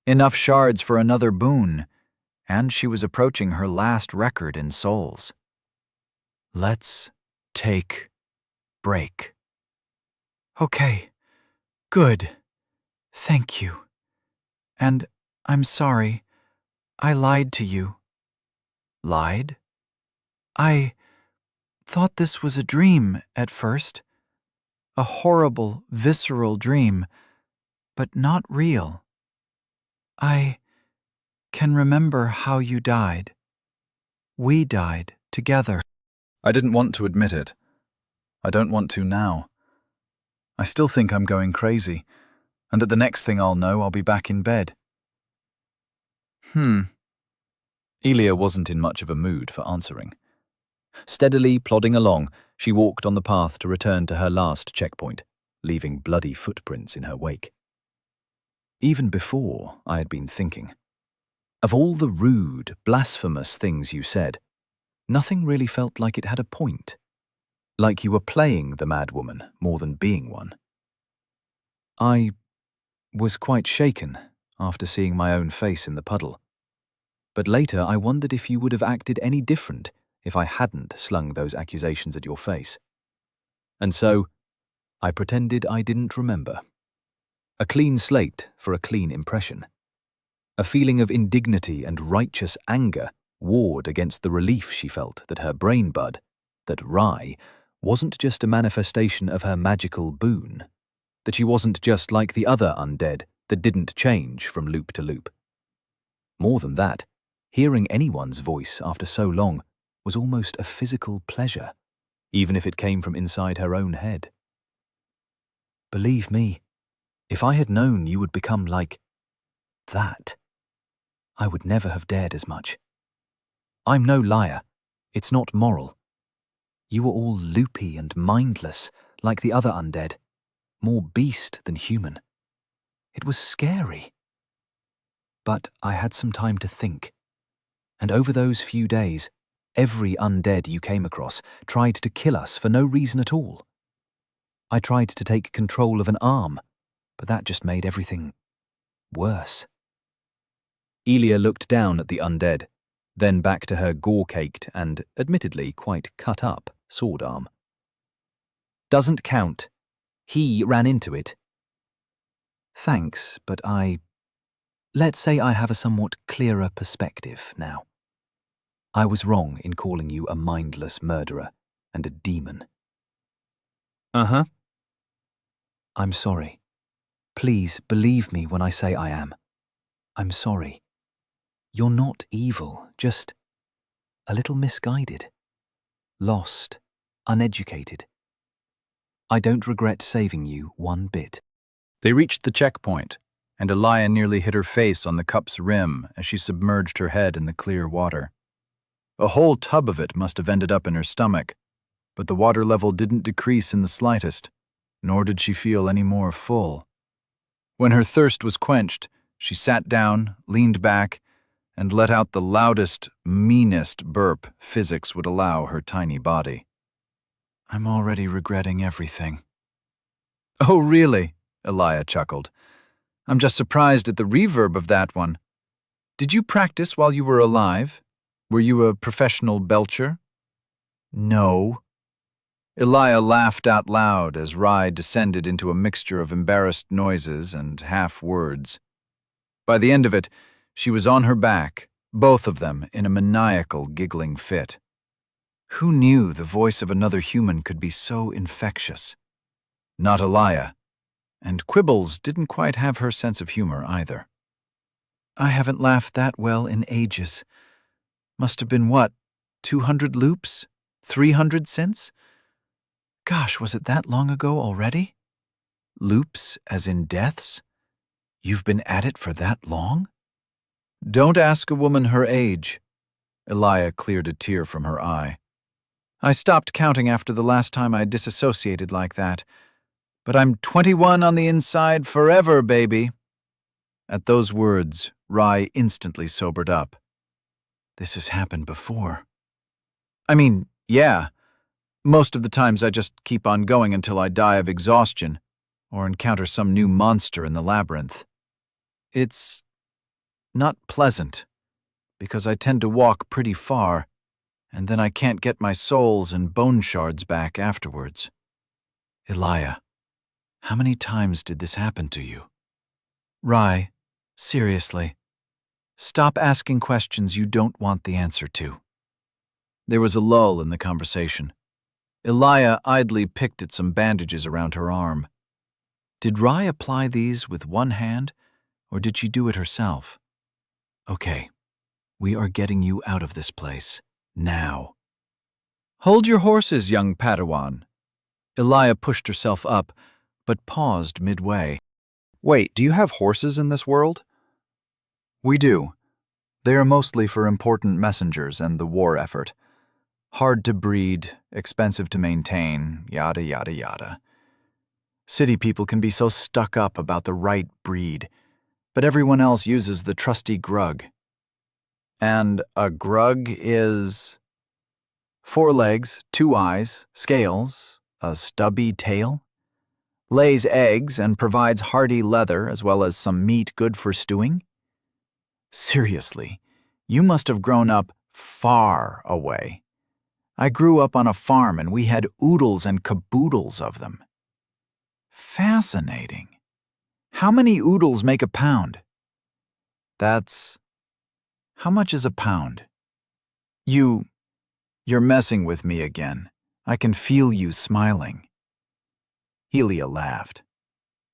Enough shards for another boon, and she was approaching her last record in souls. Let's take break. Okay, good. Thank you. And I'm sorry. I lied to you. Lied? I thought this was a dream at first. A horrible, visceral dream, but not real. I can remember how you died. We died together. I didn't want to admit it. I don't want to now. I still think I'm going crazy, and that the next thing I'll know, I'll be back in bed. Elia wasn't in much of a mood for answering. Steadily plodding along, she walked on the path to return to her last checkpoint, leaving bloody footprints in her wake. Even before, I had been thinking, of all the rude, blasphemous things you said, nothing really felt like it had a point, like you were playing the madwoman more than being one. I was quite shaken after seeing my own face in the puddle, but later I wondered if you would have acted any different if I hadn't slung those accusations at your face. And so, I pretended I didn't remember. A clean slate for a clean impression. A feeling of indignity and righteous anger warred against the relief she felt that her brain bud, that Rye, wasn't just a manifestation of her magical boon, that she wasn't just like the other undead that didn't change from loop to loop. More than that, hearing anyone's voice after so long was almost a physical pleasure, even if it came from inside her own head. Believe me, if I had known you would become like that, I would never have dared as much. I'm no liar. It's not moral. You were all loopy and mindless, like the other undead, more beast than human. It was scary. But I had some time to think, and over those few days, every undead you came across tried to kill us for no reason at all. I tried to take control of an arm, but that just made everything worse. Elia looked down at the undead, then back to her gore-caked and, admittedly, quite cut-up sword arm. Doesn't count. He ran into it. Thanks, but let's say I have a somewhat clearer perspective now. I was wrong in calling you a mindless murderer and a demon. Uh-huh. I'm sorry. Please believe me when I say I am. I'm sorry. You're not evil, just a little misguided. Lost, uneducated. I don't regret saving you one bit. They reached the checkpoint, and a lion nearly hit her face on the cup's rim as she submerged her head in the clear water. A whole tub of it must have ended up in her stomach, but the water level didn't decrease in the slightest, nor did she feel any more full. When her thirst was quenched, she sat down, leaned back, and let out the loudest, meanest burp physics would allow her tiny body. I'm already regretting everything. Oh, really? Elia chuckled. I'm just surprised at the reverb of that one. Did you practice while you were alive? Were you a professional belcher? No. Elia laughed out loud as Rai descended into a mixture of embarrassed noises and half-words. By the end of it, she was on her back, both of them in a maniacal giggling fit. Who knew the voice of another human could be so infectious? Not Elia, and Quibbles didn't quite have her sense of humor either. I haven't laughed that well in ages. Must have been what, 200 loops? 300 since? Gosh, was it that long ago already? Loops as in deaths? You've been at it for that long? Don't ask a woman her age. Elia cleared a tear from her eye. I stopped counting after the last time I disassociated like that. But I'm 21 on the inside forever, baby. At those words, Rai instantly sobered up. This has happened before. I mean, yeah. Most of the times I just keep on going until I die of exhaustion or encounter some new monster in the labyrinth. It's not pleasant, because I tend to walk pretty far, and then I can't get my souls and bone shards back afterwards. Elia, how many times did this happen to you? Rai, seriously, stop asking questions you don't want the answer to. There was a lull in the conversation. Elia idly picked at some bandages around her arm. Did Rai apply these with one hand, or did she do it herself? Okay, we are getting you out of this place, now. Hold your horses, young Padawan. Elia pushed herself up, but paused midway. Wait, do you have horses in this world? We do. They are mostly for important messengers and the war effort. Hard to breed, expensive to maintain, yada yada yada. City people can be so stuck up about the right breed, but everyone else uses the trusty grug. And a grug is 4 legs, 2 eyes, scales, a stubby tail, lays eggs and provides hardy leather as well as some meat good for stewing. Seriously, you must have grown up far away. I grew up on a farm and we had oodles and caboodles of them. Fascinating. How many oodles make a pound? How much is a pound? You're messing with me again. I can feel you smiling. Helia laughed.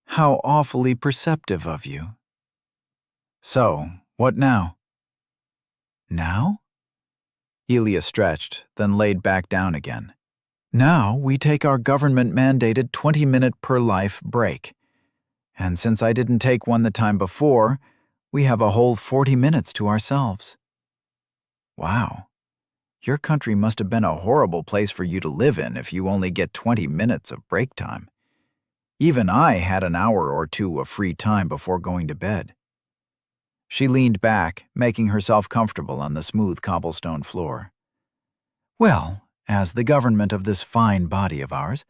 How awfully perceptive of you. So, what now? Now? Helia stretched, then laid back down again. Now we take our government-mandated 20-minute per life break. And since I didn't take one the time before, we have a whole 40 minutes to ourselves. Wow. Your country must have been a horrible place for you to live in if you only get 20 minutes of break time. Even I had an hour or two of free time before going to bed. She leaned back, making herself comfortable on the smooth cobblestone floor. Well, as the government of this fine body of ours,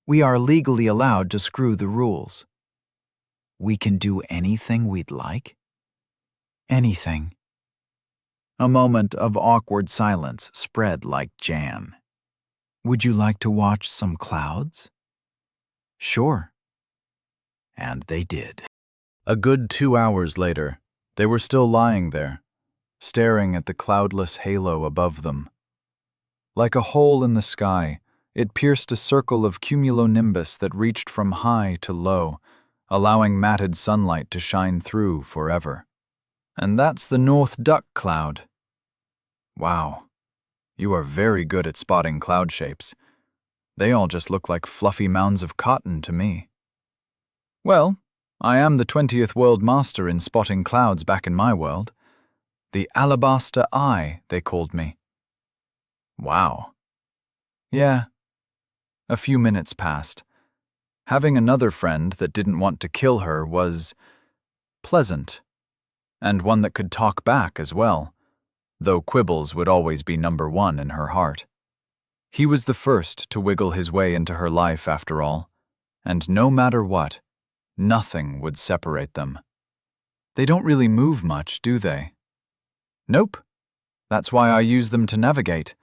we are legally allowed to screw the rules. We can do anything we'd like? Anything. A moment of awkward silence spread like jam. Would you like to watch some clouds? Sure. And they did. A good 2 hours later, they were still lying there, staring at the cloudless halo above them. Like a hole in the sky, it pierced a circle of cumulonimbus that reached from high to low, allowing matted sunlight to shine through forever. And that's the North Duck Cloud. Wow, you are very good at spotting cloud shapes. They all just look like fluffy mounds of cotton to me. Well, I am the 20th world master in spotting clouds back in my world. The Alabaster Eye, they called me. Wow. Yeah, A few minutes passed. Having another friend that didn't want to kill her was pleasant, and one that could talk back as well, though Quibbles would always be number one in her heart. He was the first to wiggle his way into her life after all, and no matter what, nothing would separate them. They don't really move much, do they? Nope. That's why I use them to navigate.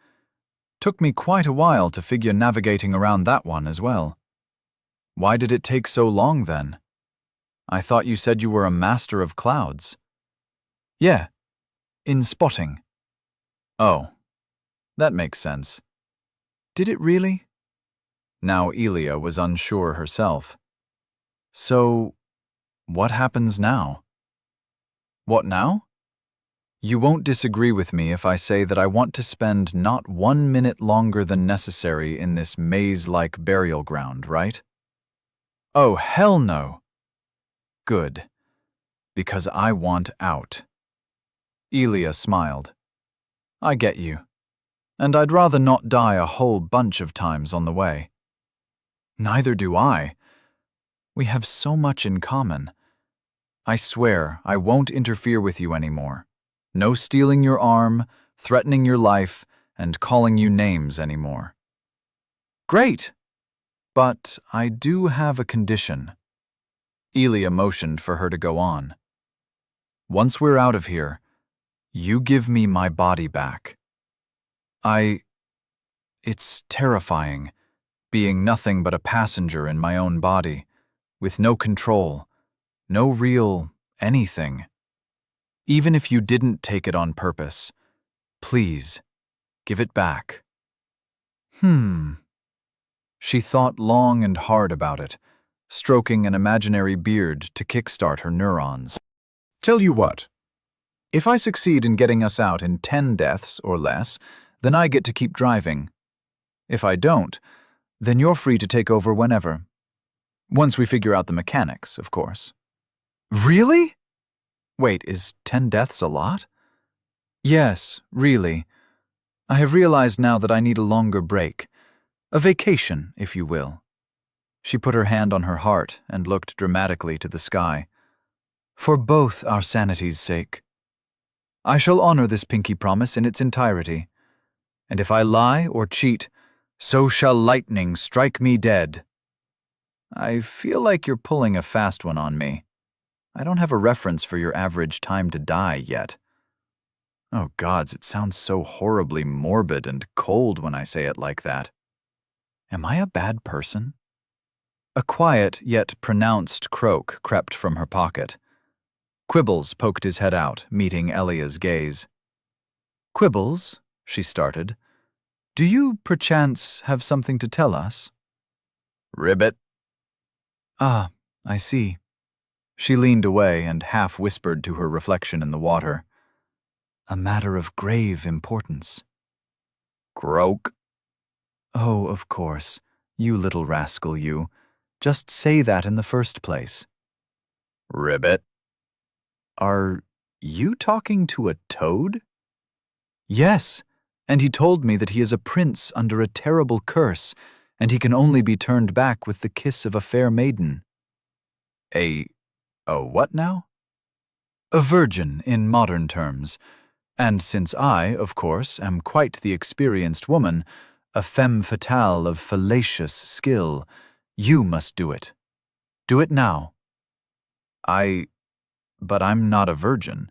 Took me quite a while to figure navigating around that one as well. Why did it take so long then? I thought you said you were a master of clouds. Yeah, in spotting. Oh, that makes sense. Did it really? Now Elia was unsure herself. So, what happens now? What now? You won't disagree with me if I say that I want to spend not 1 minute longer than necessary in this maze-like burial ground, right? Oh, hell no. Good. Because I want out. Elia smiled. I get you. And I'd rather not die a whole bunch of times on the way. Neither do I. We have so much in common. I swear I won't interfere with you anymore. No stealing your arm, threatening your life, and calling you names anymore. Great! But I do have a condition. Elia motioned for her to go on. Once we're out of here, you give me my body back. It's terrifying, being nothing but a passenger in my own body, with no control, no real anything. Even if you didn't take it on purpose, please, give it back. She thought long and hard about it, stroking an imaginary beard to kickstart her neurons. Tell you what, If I succeed in getting us out in 10 deaths or less, then I get to keep driving. If I don't, then you're free to take over whenever. Once we figure out the mechanics, of course. Really? Wait, is 10 deaths a lot? Yes, really. I have realized now that I need a longer break. A vacation, if you will. She put her hand on her heart and looked dramatically to the sky. For both our sanity's sake. I shall honor this pinky promise in its entirety. And if I lie or cheat, so shall lightning strike me dead. I feel like you're pulling a fast one on me. I don't have a reference for your average time to die yet. Oh gods, it sounds so horribly morbid and cold when I say it like that. Am I a bad person? A quiet yet pronounced croak crept from her pocket. Quibbles poked his head out, meeting Elia's gaze. Quibbles, she started, do you perchance have something to tell us? Ribbit. Ah, I see. She leaned away and half whispered to her reflection in the water. A matter of grave importance. Croak. Oh, of course. You little rascal, you. Just say that in the first place. Ribbit. Are you talking to a toad? Yes, and he told me that he is a prince under a terrible curse, and he can only be turned back with the kiss of a fair maiden. A what now? A virgin in modern terms. And since I, of course, am quite the experienced woman, a femme fatale of fallacious skill, you must do it. Do it now. But I'm not a virgin.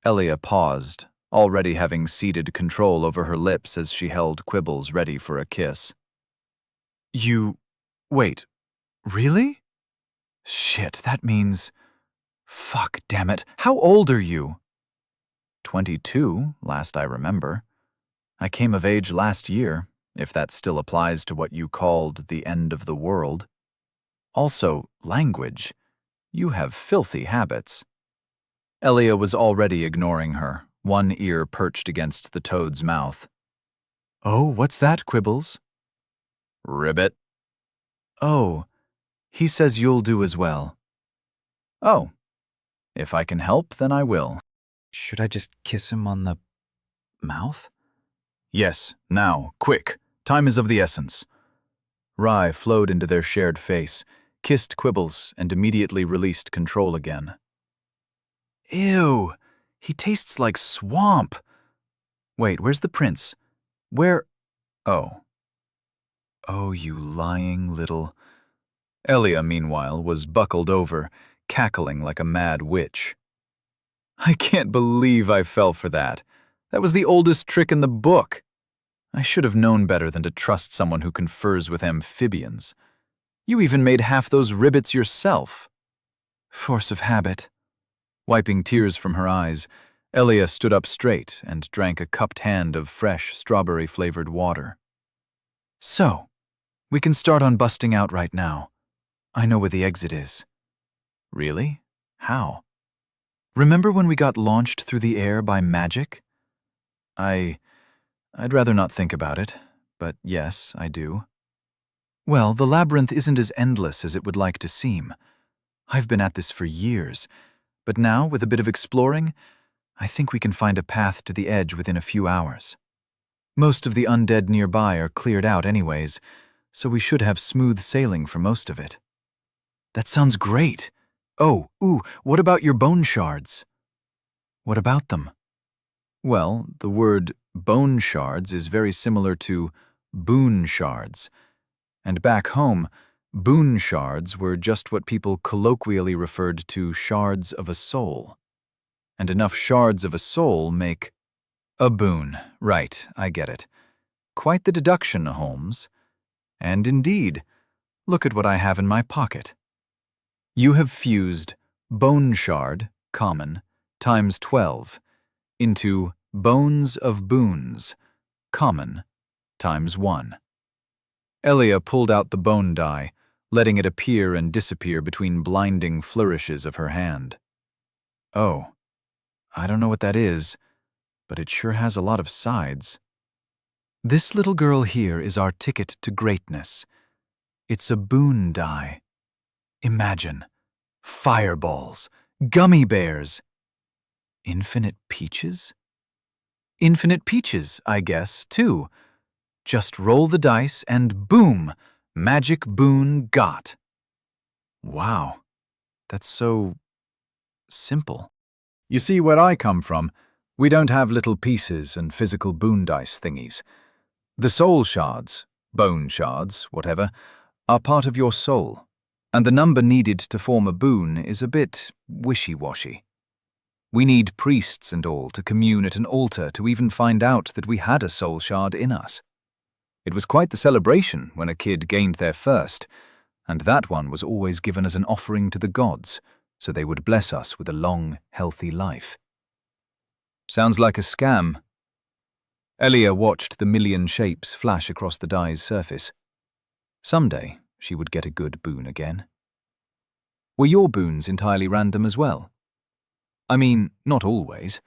Elia paused, already having ceded control over her lips as she held Quibbles ready for a kiss. Wait, really? Shit, that means... Fuck, damn it, how old are you? 22, last I remember. I came of age last year, if that still applies to what you called the end of the world. Also, language. You have filthy habits. Elia was already ignoring her, one ear perched against the toad's mouth. Oh, what's that, Quibbles? Ribbit. Oh, he says you'll do as well. Oh, if I can help, then I will. Should I just kiss him on the mouth? Yes, now, quick. Time is of the essence. Rye flowed into their shared face, kissed Quibbles, and immediately released control again. Ew, he tastes like swamp. Wait, where's the prince? Where? Oh. Oh, you lying little... Elia, meanwhile, was buckled over, cackling like a mad witch. I can't believe I fell for that. That was the oldest trick in the book. I should have known better than to trust someone who confers with amphibians. You even made half those ribbits yourself. Force of habit. Wiping tears from her eyes, Elia stood up straight and drank a cupped hand of fresh, strawberry-flavored water. So, we can start on busting out right now. I know where the exit is. Really? How? Remember when we got launched through the air by magic? I'd rather not think about it, but yes, I do. Well, the labyrinth isn't as endless as it would like to seem. I've been at this for years, but now, with a bit of exploring, I think we can find a path to the edge within a few hours. Most of the undead nearby are cleared out anyways, so we should have smooth sailing for most of it. That sounds great. Oh, what about your bone shards? What about them? Well, the word bone shards is very similar to boon shards. And back home, boon shards were just what people colloquially referred to shards of a soul. And enough shards of a soul make a boon. Right, I get it. Quite the deduction, Holmes. And indeed, look at what I have in my pocket. You have fused bone shard, common, times 12, into bones of boons, common, times 1. Elia pulled out the bone die, letting it appear and disappear between blinding flourishes of her hand. Oh, I don't know what that is, but it sure has a lot of sides. This little girl here is our ticket to greatness. It's a boon die. Imagine, fireballs, gummy bears. Infinite peaches? Infinite peaches, I guess, too. Just roll the dice and boom, magic boon got. Wow, that's so simple. You see, where I come from, we don't have little pieces and physical boon dice thingies. The soul shards, bone shards, whatever, are part of your soul, and the number needed to form a boon is a bit wishy-washy. We need priests and all to commune at an altar to even find out that we had a soul shard in us. It was quite the celebration when a kid gained their first, and that one was always given as an offering to the gods, so they would bless us with a long, healthy life. Sounds like a scam. Elia watched the million shapes flash across the die's surface. Someday, she would get a good boon again. Were your boons entirely random as well? I mean, not always.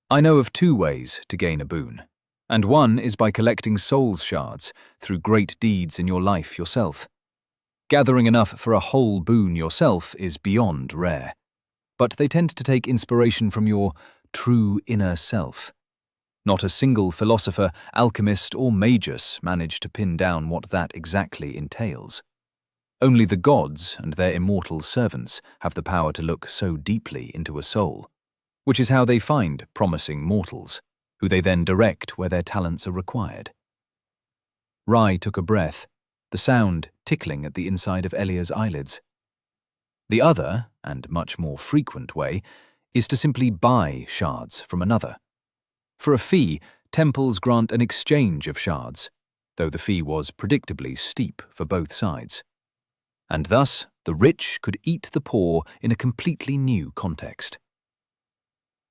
I know of 2 ways to gain a boon, and one is by collecting souls shards through great deeds in your life yourself. Gathering enough for a whole boon yourself is beyond rare, but they tend to take inspiration from your true inner self. Not a single philosopher, alchemist, or magus managed to pin down what that exactly entails. Only the gods and their immortal servants have the power to look so deeply into a soul, which is how they find promising mortals, who they then direct where their talents are required. Rye took a breath, the sound tickling at the inside of Elia's eyelids. The other, and much more frequent way, is to simply buy shards from another. For a fee, temples grant an exchange of shards, though the fee was predictably steep for both sides. And thus, the rich could eat the poor in a completely new context.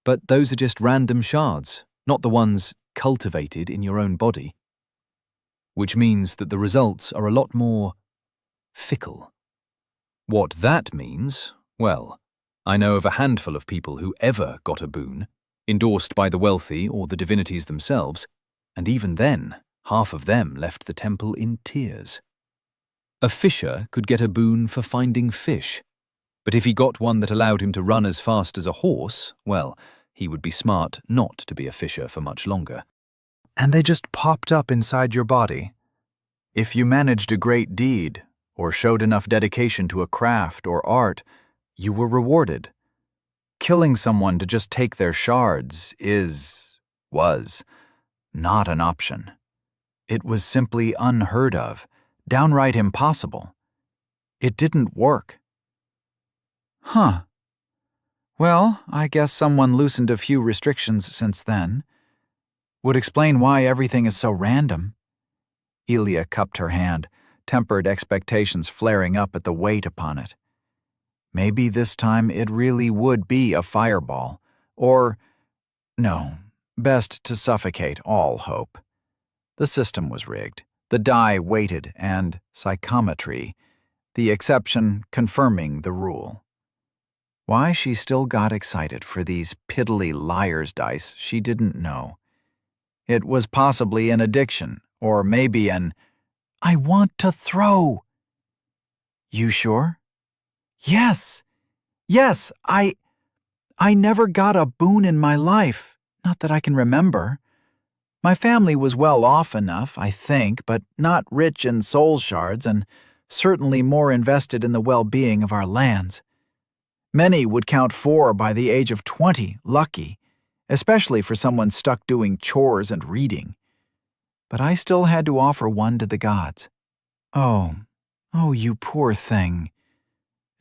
But those are just random shards, not the ones cultivated in your own body. Which means that the results are a lot more fickle. What that means, well, I know of a handful of people who ever got a boon, endorsed by the wealthy or the divinities themselves, and even then, half of them left the temple in tears. A fisher could get a boon for finding fish, but if he got one that allowed him to run as fast as a horse, well, he would be smart not to be a fisher for much longer. And they just popped up inside your body. If you managed a great deed, or showed enough dedication to a craft or art, you were rewarded. Killing someone to just take their shards was not an option. It was simply unheard of, downright impossible. It didn't work. Huh. Well, I guess someone loosened a few restrictions since then. Would explain why everything is so random. Elia cupped her hand, tempered expectations flaring up at the weight upon it. Maybe this time it really would be a fireball, or, no, best to suffocate all hope. The system was rigged, the die weighted, and psychometry, the exception confirming the rule. Why she still got excited for these piddly liar's dice, she didn't know. It was possibly an addiction, or maybe an, "I want to throw." You sure? Yes. Yes, I never got a boon in my life, not that I can remember. My family was well off enough, I think, but not rich in soul shards and certainly more invested in the well-being of our lands. Many would count 4 by the age of 20 lucky, especially for someone stuck doing chores and reading. But I still had to offer one to the gods. Oh, you poor thing.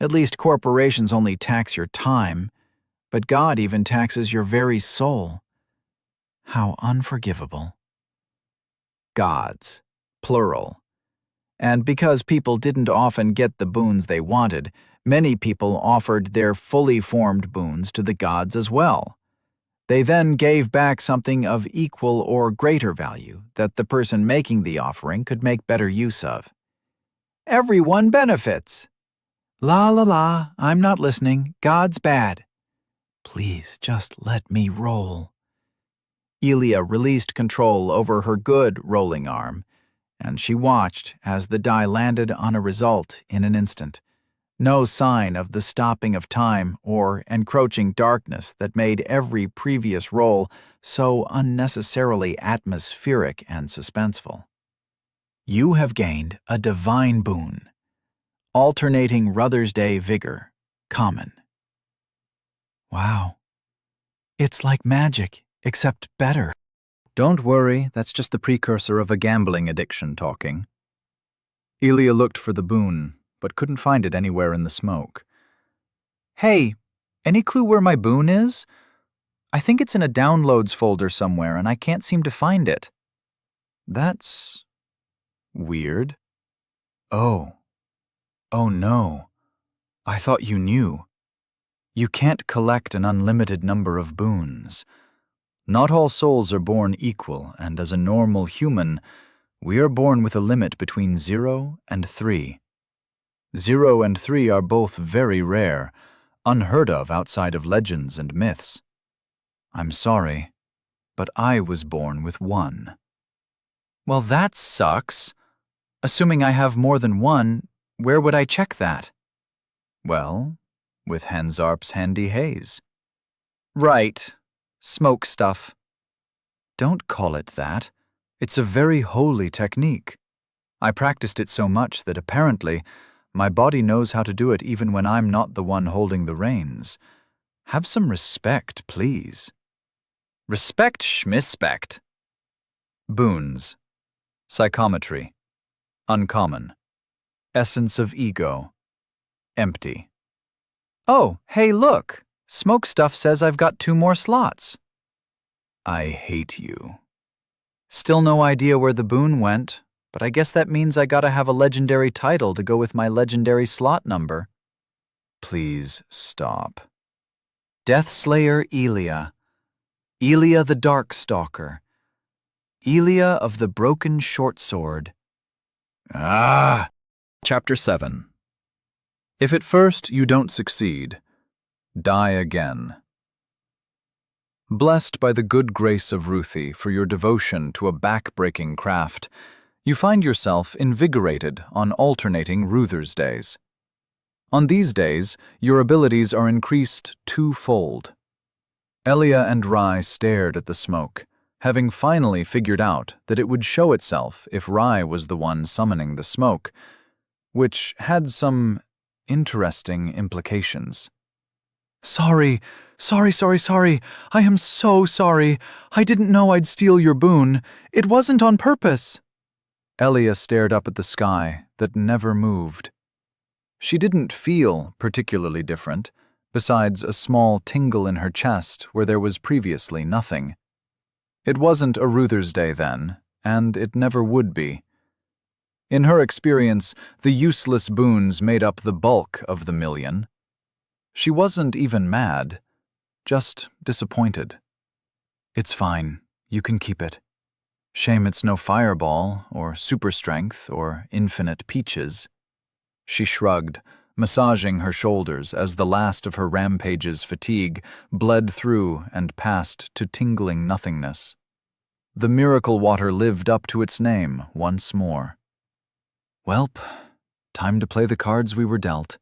At least corporations only tax your time, but God even taxes your very soul. How unforgivable. Gods, plural. And because people didn't often get the boons they wanted, many people offered their fully formed boons to the gods as well. They then gave back something of equal or greater value that the person making the offering could make better use of. Everyone benefits. La la la, I'm not listening. God's bad. Please just let me roll. Elia released control over her good rolling arm, and she watched as the die landed on a result in an instant. No sign of the stopping of time or encroaching darkness that made every previous roll so unnecessarily atmospheric and suspenseful. You have gained a divine boon. Alternating Ruther's Day vigor, common. Wow. It's like magic, except better. Don't worry, that's just the precursor of a gambling addiction talking. Elia looked for the boon, but couldn't find it anywhere in the smoke. Hey, any clue where my boon is? I think it's in a downloads folder somewhere, and I can't seem to find it. That's weird. Oh no. I thought you knew. You can't collect an unlimited number of boons. Not all souls are born equal, and as a normal human, we are born with a limit between 0 and 3. 0 and 3 are both very rare, unheard of outside of legends and myths. I'm sorry, but I was born with 1. Well, that sucks. Assuming I have more than 1, where would I check that? Well, with Hansarp's handy haze. Right. Smoke stuff. Don't call it that. It's a very holy technique. I practiced it so much that apparently my body knows how to do it even when I'm not the one holding the reins. Have some respect, please. Respect schmispect. Boons. Psychometry. Uncommon. Essence of ego. Empty. Oh, hey, look. Smoke stuff says I've got 2 more slots. I hate you. Still no idea where the boon went, but I guess that means I gotta have a legendary title to go with my legendary slot number. Please stop. Deathslayer Elia. Elia the Darkstalker. Elia of the Broken Short Sword. Ah! Chapter 7. If at first you don't succeed, die again. Blessed by the good grace of Ruthie for your devotion to a back-breaking craft, you find yourself invigorated on alternating Ruther's days. On these days, your abilities are increased 2-fold. Elia and Rai stared at the smoke, having finally figured out that it would show itself if Rai was the one summoning the smoke, which had some interesting implications. Sorry. I am so sorry. I didn't know I'd steal your boon. It wasn't on purpose. Elia stared up at the sky that never moved. She didn't feel particularly different, besides a small tingle in her chest where there was previously nothing. It wasn't a Ruther's Day then, and it never would be. In her experience, the useless boons made up the bulk of the million. She wasn't even mad, just disappointed. It's fine, you can keep it. Shame it's no fireball, or super strength, or infinite peaches. She shrugged, massaging her shoulders as the last of her rampage's fatigue bled through and passed to tingling nothingness. The miracle water lived up to its name once more. Welp, time to play the cards we were dealt.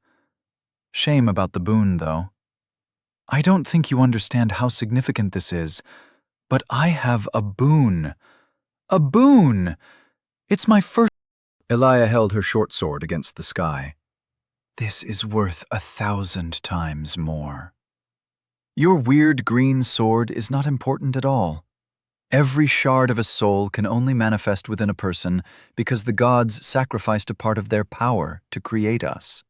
Shame about the boon, though. I don't think you understand how significant this is, but I have a boon. A boon! It's my first— Elia held her short sword against the sky. This is worth 1,000 times more. Your weird green sword is not important at all. Every shard of a soul can only manifest within a person because the gods sacrificed a part of their power to create us.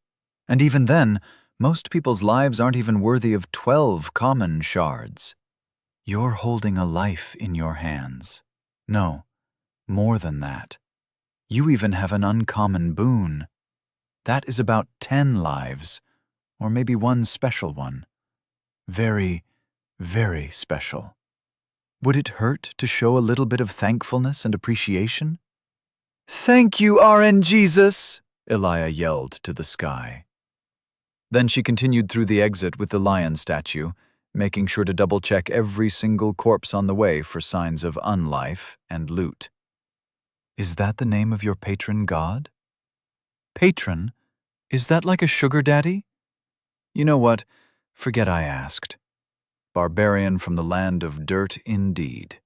And even then, most people's lives aren't even worthy of 12 common shards. You're holding a life in your hands. No, more than that. You even have an uncommon boon. That is about 10 lives, or maybe one special one. Very, very special. Would it hurt to show a little bit of thankfulness and appreciation? Thank you, RN Jesus, Elia yelled to the sky. Then she continued through the exit with the lion statue, making sure to double-check every single corpse on the way for signs of unlife and loot. Is that the name of your patron god? Patron? Is that like a sugar daddy? You know what? Forget I asked. Barbarian from the land of dirt indeed.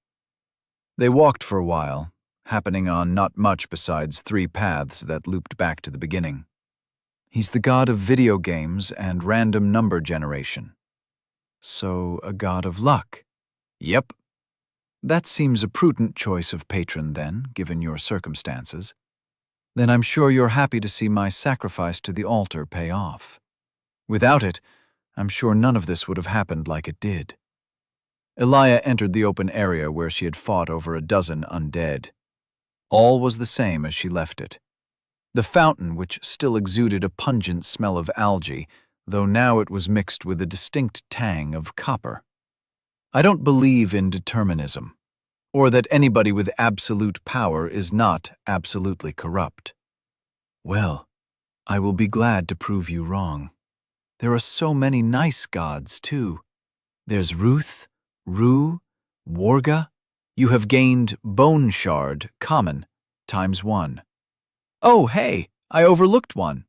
They walked for a while, happening on not much besides 3 paths that looped back to the beginning. He's the god of video games and random number generation. So, a god of luck. Yep. That seems a prudent choice of patron then, given your circumstances. Then I'm sure you're happy to see my sacrifice to the altar pay off. Without it, I'm sure none of this would have happened like it did. Elia entered the open area where she had fought over a dozen undead. All was the same as she left it. The fountain, which still exuded a pungent smell of algae, though now it was mixed with a distinct tang of copper. I don't believe in determinism, or that anybody with absolute power is not absolutely corrupt. Well, I will be glad to prove you wrong. There are so many nice gods, too. There's Ruth, Ru, Warga. You have gained Bone Shard, common, ×1. Oh, hey, I overlooked one.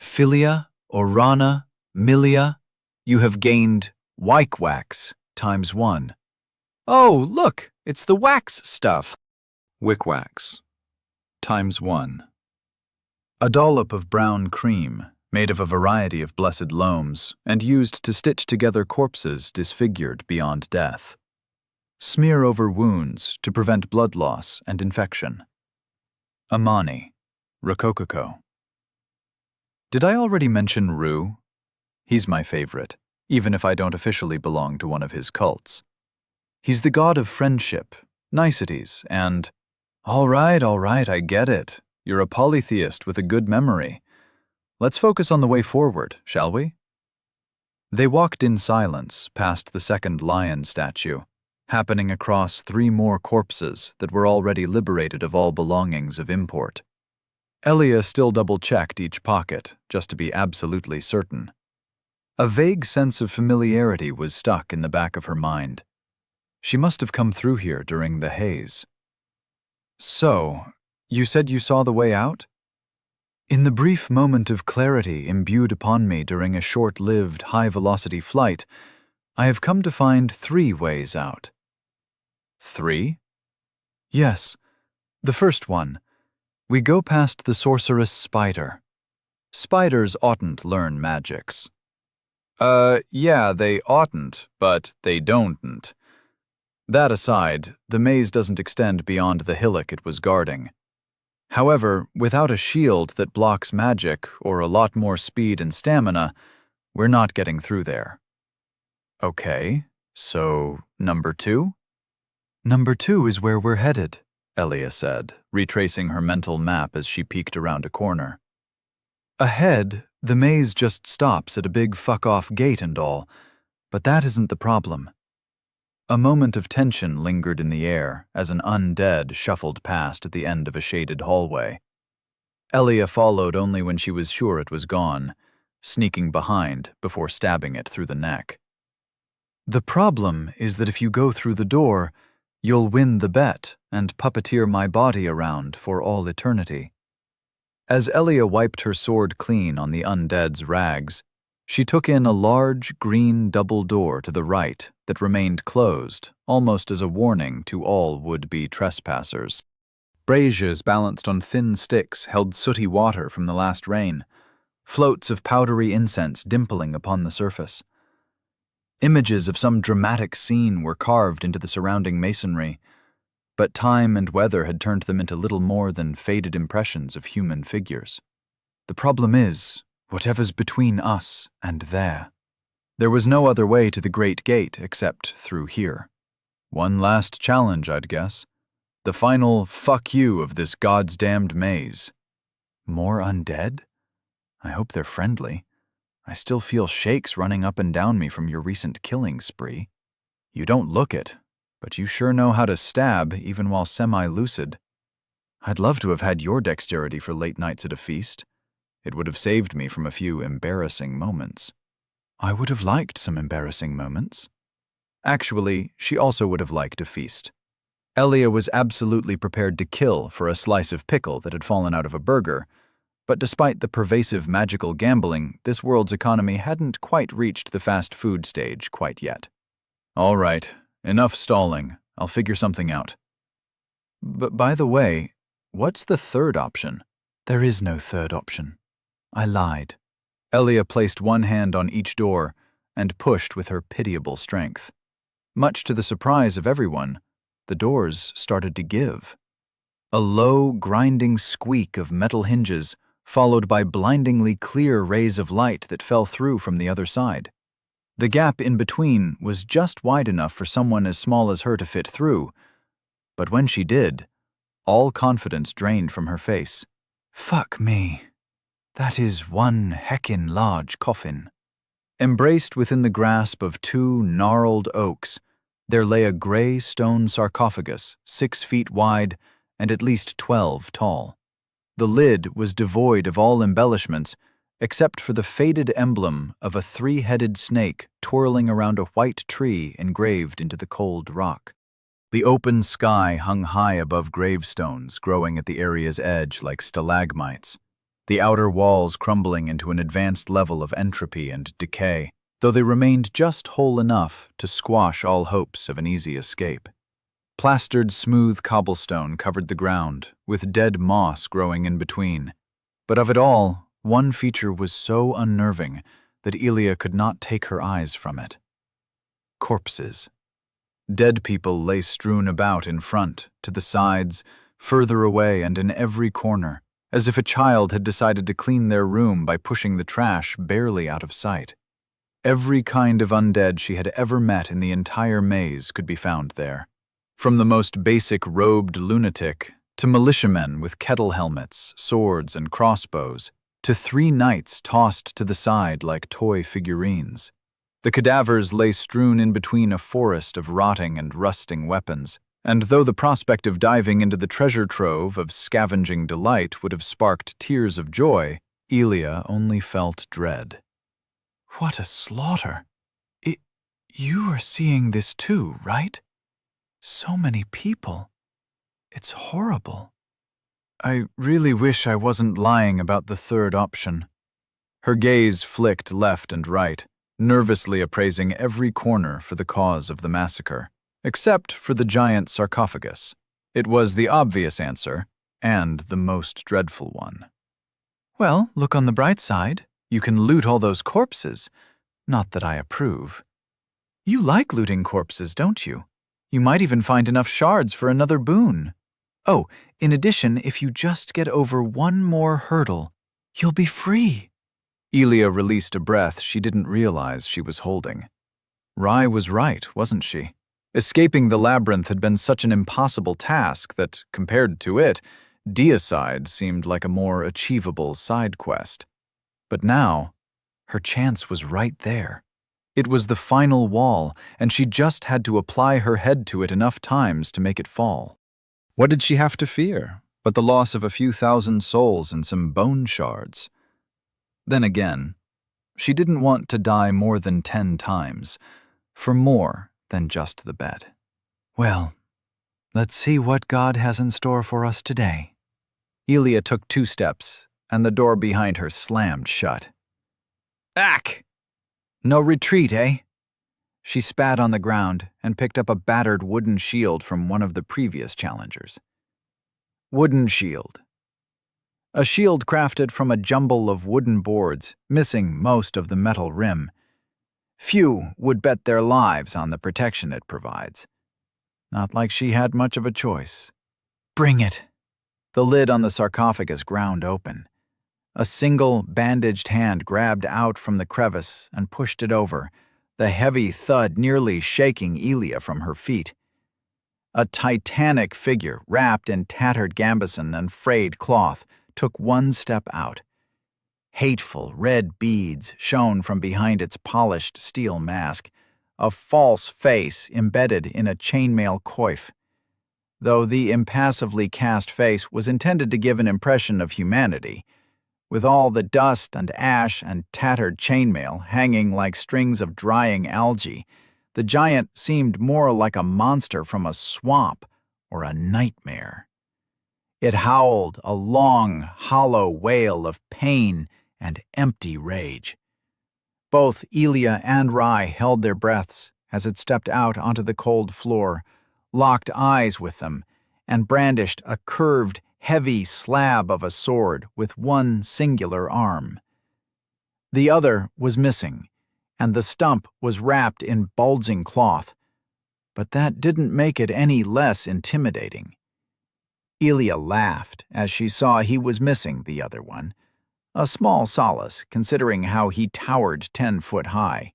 Philia, Orana, Milia. You have gained Wyk-Wax, ×1. Oh, look, it's the wax stuff. Wick-Wax, ×1. A dollop of brown cream, made of a variety of blessed loams and used to stitch together corpses disfigured beyond death. Smear over wounds to prevent blood loss and infection. Amani, Rococo. Did I already mention Ru? He's my favorite, even if I don't officially belong to one of his cults. He's the god of friendship, niceties, and— All right, I get it. You're a polytheist with a good memory. Let's focus on the way forward, shall we? They walked in silence past the second lion statue, happening across 3 more corpses that were already liberated of all belongings of import. Elia still double-checked each pocket, just to be absolutely certain. A vague sense of familiarity was stuck in the back of her mind. She must have come through here during the haze. So, you said you saw the way out? In the brief moment of clarity imbued upon me during a short-lived, high-velocity flight, I have come to find 3 ways out. 3? Yes, the first one. We go past the sorceress spider. Spiders oughtn't learn magics. Yeah, they oughtn't, but they don'tn't. That aside, the maze doesn't extend beyond the hillock it was guarding. However, without a shield that blocks magic or a lot more speed and stamina, we're not getting through there. Okay, so number 2? Number 2 is where we're headed, Elia said, retracing her mental map as she peeked around a corner. Ahead, the maze just stops at a big fuck-off gate and all, but that isn't the problem. A moment of tension lingered in the air as an undead shuffled past at the end of a shaded hallway. Elia followed only when she was sure it was gone, sneaking behind before stabbing it through the neck. The problem is that if you go through the door, you'll win the bet and puppeteer my body around for all eternity. As Elia wiped her sword clean on the undead's rags, she took in a large green double door to the right that remained closed, almost as a warning to all would-be trespassers. Braziers balanced on thin sticks held sooty water from the last rain, floats of powdery incense dimpling upon the surface. Images of some dramatic scene were carved into the surrounding masonry, but time and weather had turned them into little more than faded impressions of human figures. The problem is, whatever's between us and there. There was no other way to the Great Gate except through here. One last challenge, I'd guess. The final fuck you of this goddamned maze. More undead? I hope they're friendly. I still feel shakes running up and down me from your recent killing spree. You don't look it, but you sure know how to stab even while semi-lucid. I'd love to have had your dexterity for late nights at a feast. It would have saved me from a few embarrassing moments. I would have liked some embarrassing moments. Actually, she also would have liked a feast. Elia was absolutely prepared to kill for a slice of pickle that had fallen out of a burger, but despite the pervasive magical gambling, this world's economy hadn't quite reached the fast food stage quite yet. All right, enough stalling. I'll figure something out. But by the way, what's the third option? There is no third option. I lied. Elia placed one hand on each door and pushed with her pitiable strength. Much to the surprise of everyone, the doors started to give. A low, grinding squeak of metal hinges, followed by blindingly clear rays of light that fell through from the other side. The gap in between was just wide enough for someone as small as her to fit through, but when she did, all confidence drained from her face. Fuck me. That is one heckin' large coffin. Embraced within the grasp of two gnarled oaks, there lay a gray stone sarcophagus, 6 feet wide and at least 12 tall. The lid was devoid of all embellishments except for the faded emblem of a 3-headed snake twirling around a white tree engraved into the cold rock. The open sky hung high above gravestones growing at the area's edge like stalagmites, the outer walls crumbling into an advanced level of entropy and decay, though they remained just whole enough to squash all hopes of an easy escape. Plastered smooth cobblestone covered the ground, with dead moss growing in between. But of it all, one feature was so unnerving that Elia could not take her eyes from it. Corpses. Dead people lay strewn about in front, to the sides, further away and in every corner, as if a child had decided to clean their room by pushing the trash barely out of sight. Every kind of undead she had ever met in the entire maze could be found there. From the most basic robed lunatic, to militiamen with kettle helmets, swords, and crossbows, to 3 knights tossed to the side like toy figurines. The cadavers lay strewn in between a forest of rotting and rusting weapons, and though the prospect of diving into the treasure trove of scavenging delight would have sparked tears of joy, Elia only felt dread. What a slaughter! You are seeing this too, right? So many people. It's horrible. I really wish I wasn't lying about the third option. Her gaze flicked left and right, nervously appraising every corner for the cause of the massacre. Except for the giant sarcophagus. It was the obvious answer, and the most dreadful one. Well, look on the bright side. You can loot all those corpses. Not that I approve. You like looting corpses, don't you? You might even find enough shards for another boon. Oh, in addition, if you just get over one more hurdle, you'll be free. Elia released a breath she didn't realize she was holding. Rai was right, wasn't she? Escaping the labyrinth had been such an impossible task that, compared to it, deicide seemed like a more achievable side quest. But now, her chance was right there. It was the final wall, and she just had to apply her head to it enough times to make it fall. What did she have to fear but the loss of a few thousand souls and some bone shards? Then again, she didn't want to die more than 10 times, for more than just the bet. Well, let's see what God has in store for us today. Elia took 2 steps, and the door behind her slammed shut. Ack! No retreat, eh? She spat on the ground and picked up a battered wooden shield from one of the previous challengers. Wooden shield. A shield crafted from a jumble of wooden boards, missing most of the metal rim. Few would bet their lives on the protection it provides. Not like she had much of a choice. Bring it. The lid on the sarcophagus ground open. A single, bandaged hand grabbed out from the crevice and pushed it over, the heavy thud nearly shaking Elia from her feet. A titanic figure, wrapped in tattered gambeson and frayed cloth, took one step out. Hateful red beads shone from behind its polished steel mask, a false face embedded in a chainmail coif. Though the impassively cast face was intended to give an impression of humanity, with all the dust and ash and tattered chainmail hanging like strings of drying algae, the giant seemed more like a monster from a swamp or a nightmare. It howled a long, hollow wail of pain and empty rage. Both Elia and Rai held their breaths as it stepped out onto the cold floor, locked eyes with them, and brandished a curved, heavy slab of a sword with one singular arm. The other was missing, and the stump was wrapped in bulging cloth, but that didn't make it any less intimidating. Elia laughed as she saw he was missing the other one, a small solace considering how he towered 10 foot high.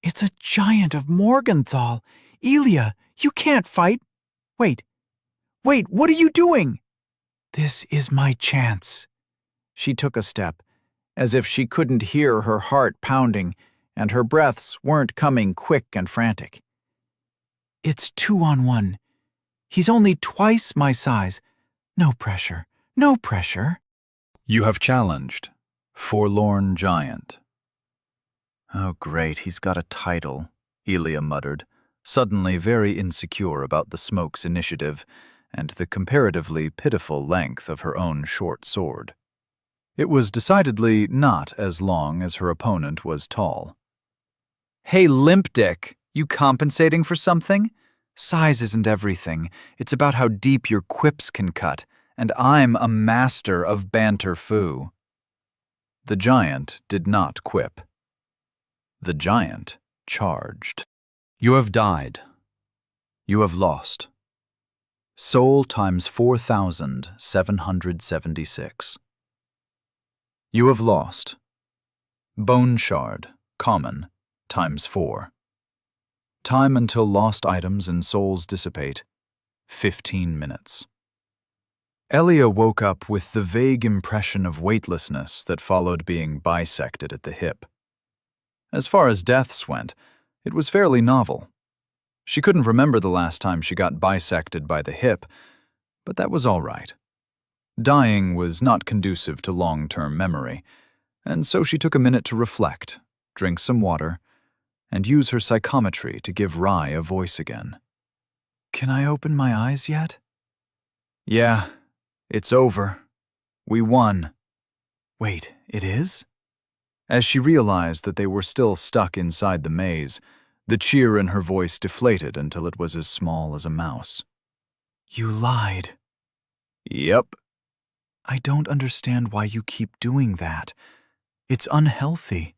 It's a giant of Morgenthau! Elia, you can't fight! Wait, what are you doing? This is my chance. She took a step, as if she couldn't hear her heart pounding and her breaths weren't coming quick and frantic. It's 2-on-1. He's only twice my size. No pressure, no pressure. You have challenged Forlorn Giant. Oh, great, he's got a title, Elia muttered, suddenly very insecure about the Smoke's initiative and the comparatively pitiful length of her own short sword. It was decidedly not as long as her opponent was tall. Hey, Limp Dick, you compensating for something? Size isn't everything. It's about how deep your quips can cut, and I'm a master of banter foo. The giant did not quip. The giant charged. You have died. You have lost. Soul times 4,776. You have lost. Bone shard, common, times 4. Time until lost items and souls dissipate, 15 minutes. Elia woke up with the vague impression of weightlessness that followed being bisected at the hip. As far as deaths went, it was fairly novel. She couldn't remember the last time she got bisected by the hip, but that was all right. Dying was not conducive to long-term memory, and so she took a minute to reflect, drink some water, and use her psychometry to give Rai a voice again. Can I open my eyes yet? Yeah, it's over. We won. Wait, it is? As she realized that they were still stuck inside the maze, The cheer in her voice deflated until it was as small as a mouse. You lied. Yep. I don't understand why you keep doing that. It's unhealthy.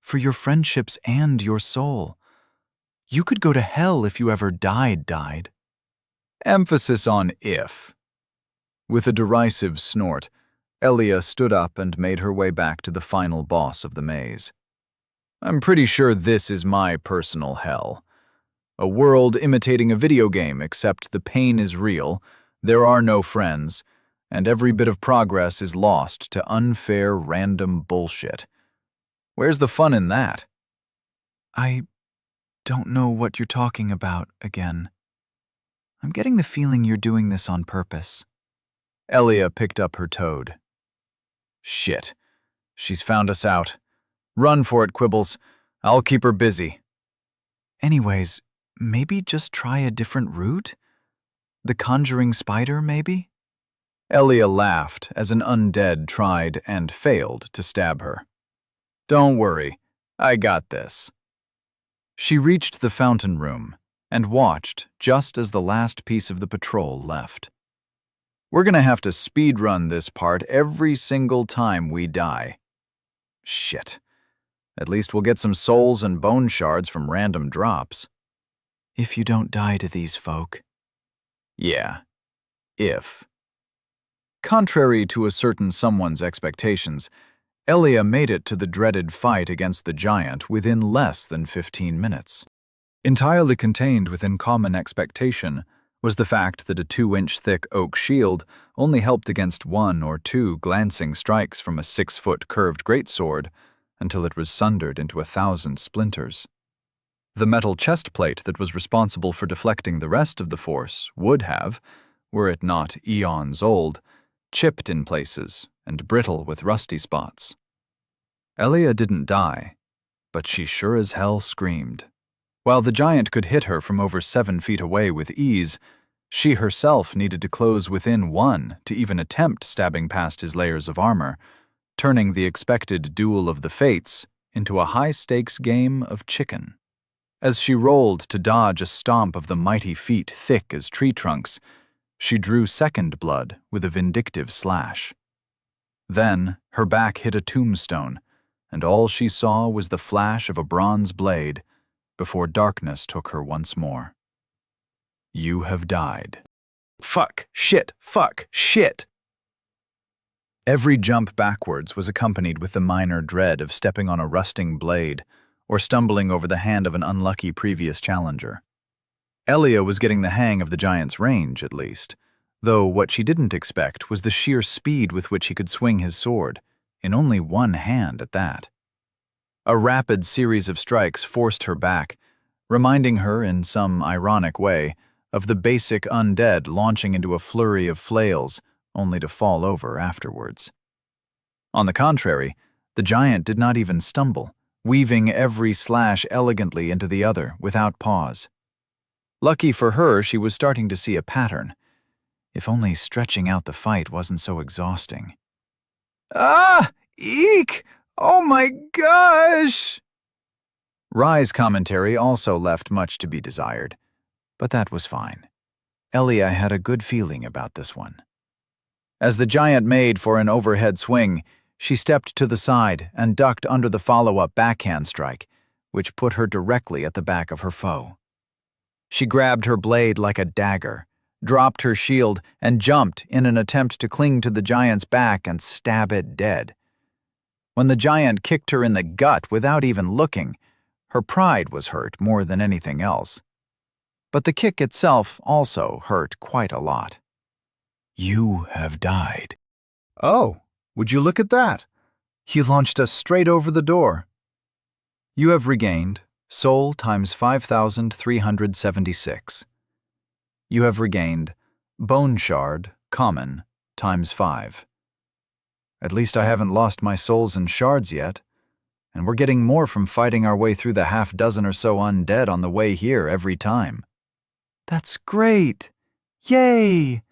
For your friendships and your soul. You could go to hell if you ever died. Emphasis on if. With a derisive snort, Elia stood up and made her way back to the final boss of the maze. I'm pretty sure this is my personal hell. A world imitating a video game, except the pain is real, there are no friends, and every bit of progress is lost to unfair random bullshit. Where's the fun in that? I don't know what you're talking about again. I'm getting the feeling you're doing this on purpose. Elia picked up her toad. Shit. She's found us out. Run for it, Quibbles. I'll keep her busy. Anyways, maybe just try a different route? The conjuring spider, maybe? Elia laughed as an undead tried and failed to stab her. Don't worry, I got this. She reached the fountain room and watched just as the last piece of the patrol left. We're gonna have to speedrun this part every single time we die. Shit. At least we'll get some souls and bone shards from random drops. If you don't die to these folk. Yeah. If. Contrary to a certain someone's expectations, Elia made it to the dreaded fight against the giant within less than 15 minutes. Entirely contained within common expectation was the fact that a 2-inch thick oak shield only helped against 1 or 2 glancing strikes from a 6-foot curved greatsword until it was sundered into 1,000 splinters. The metal chest plate that was responsible for deflecting the rest of the force would have, were it not eons old, chipped in places and brittle with rusty spots. Elia didn't die, but she sure as hell screamed. While the giant could hit her from over 7 feet away with ease, she herself needed to close within 1 to even attempt stabbing past his layers of armor, turning the expected duel of the fates into a high-stakes game of chicken. As she rolled to dodge a stomp of the mighty feet thick as tree trunks, she drew second blood with a vindictive slash. Then her back hit a tombstone, and all she saw was the flash of a bronze blade before darkness took her once more. You have died. Fuck, shit, fuck, shit. Every jump backwards was accompanied with the minor dread of stepping on a rusting blade or stumbling over the hand of an unlucky previous challenger. Elia was getting the hang of the giant's range, at least, though what she didn't expect was the sheer speed with which he could swing his sword, in only one hand at that. A rapid series of strikes forced her back, reminding her in some ironic way of the basic undead launching into a flurry of flails only to fall over afterwards. On the contrary, the giant did not even stumble, weaving every slash elegantly into the other without pause. Lucky for her, she was starting to see a pattern. If only stretching out the fight wasn't so exhausting. Ah! Eek! Oh my gosh! Rye's commentary also left much to be desired, but that was fine. Elia had a good feeling about this one. As the giant made for an overhead swing, she stepped to the side and ducked under the follow-up backhand strike, which put her directly at the back of her foe. She grabbed her blade like a dagger, dropped her shield, and jumped in an attempt to cling to the giant's back and stab it dead. When the giant kicked her in the gut without even looking, her pride was hurt more than anything else. But the kick itself also hurt quite a lot. You have died. Oh, would you look at that? He launched us straight over the door. You have regained soul times 5,376. You have regained bone shard, common, times 5. At least I haven't lost my souls and shards yet, and we're getting more from fighting our way through the half-dozen or so undead on the way here every time. That's great! Yay!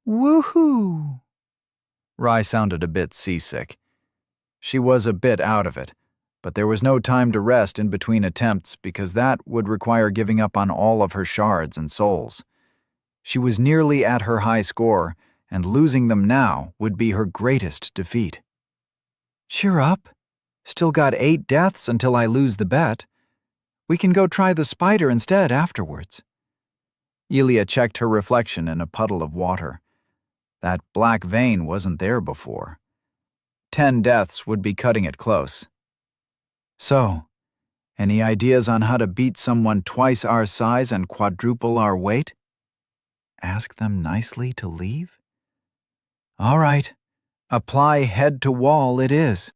Woohoo! Rye sounded a bit seasick. She was a bit out of it, But there was no time to rest in between attempts because that would require giving up on all of her shards and souls. She was nearly at her high score, and losing them now would be her greatest defeat. Cheer up. Still got 8 deaths until I lose the bet. We can go try the spider instead afterwards. Elia checked her reflection in a puddle of water. That black vein wasn't there before. 10 deaths would be cutting it close. So, any ideas on how to beat someone twice our size and quadruple our weight? Ask them nicely to leave? All right. Apply head to wall it is.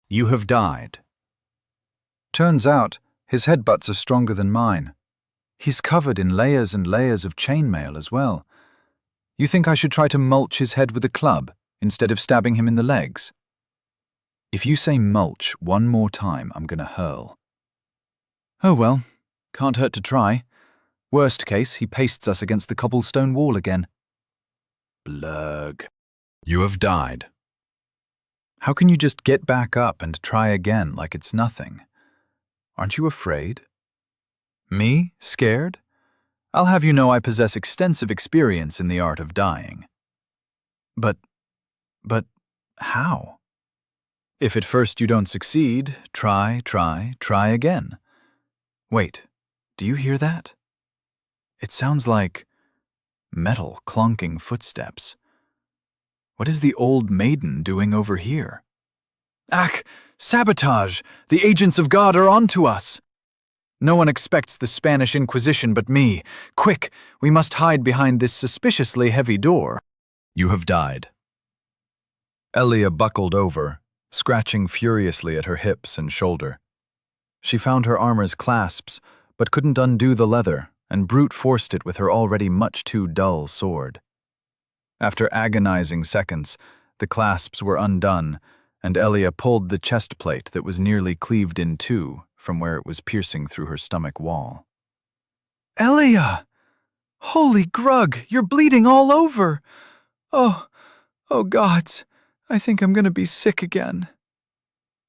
You have died. Turns out, his headbutts are stronger than mine. He's covered in layers and layers of chainmail as well. You think I should try to mulch his head with a club instead of stabbing him in the legs? If you say mulch one more time, I'm gonna hurl. Oh well, can't hurt to try. Worst case, he pastes us against the cobblestone wall again. Blurg. You have died. How can you just get back up and try again like it's nothing? Aren't you afraid? Me? Scared? I'll have you know I possess extensive experience in the art of dying. But how? If at first you don't succeed, try again. Wait, do you hear that? It sounds like metal clunking footsteps. What is the old maiden doing over here? Ach, sabotage! The agents of God are onto us! No one expects the Spanish Inquisition but me. Quick, we must hide behind this suspiciously heavy door. You have died. Elia buckled over, scratching furiously at her hips and shoulder. She found her armor's clasps, but couldn't undo the leather, and brute forced it with her already much too dull sword. After agonizing seconds, the clasps were undone, and Elia pulled the chest plate that was nearly cleaved in two from where it was piercing through her stomach wall. Elia! Holy grug, you're bleeding all over! Oh gods, I think I'm gonna be sick again.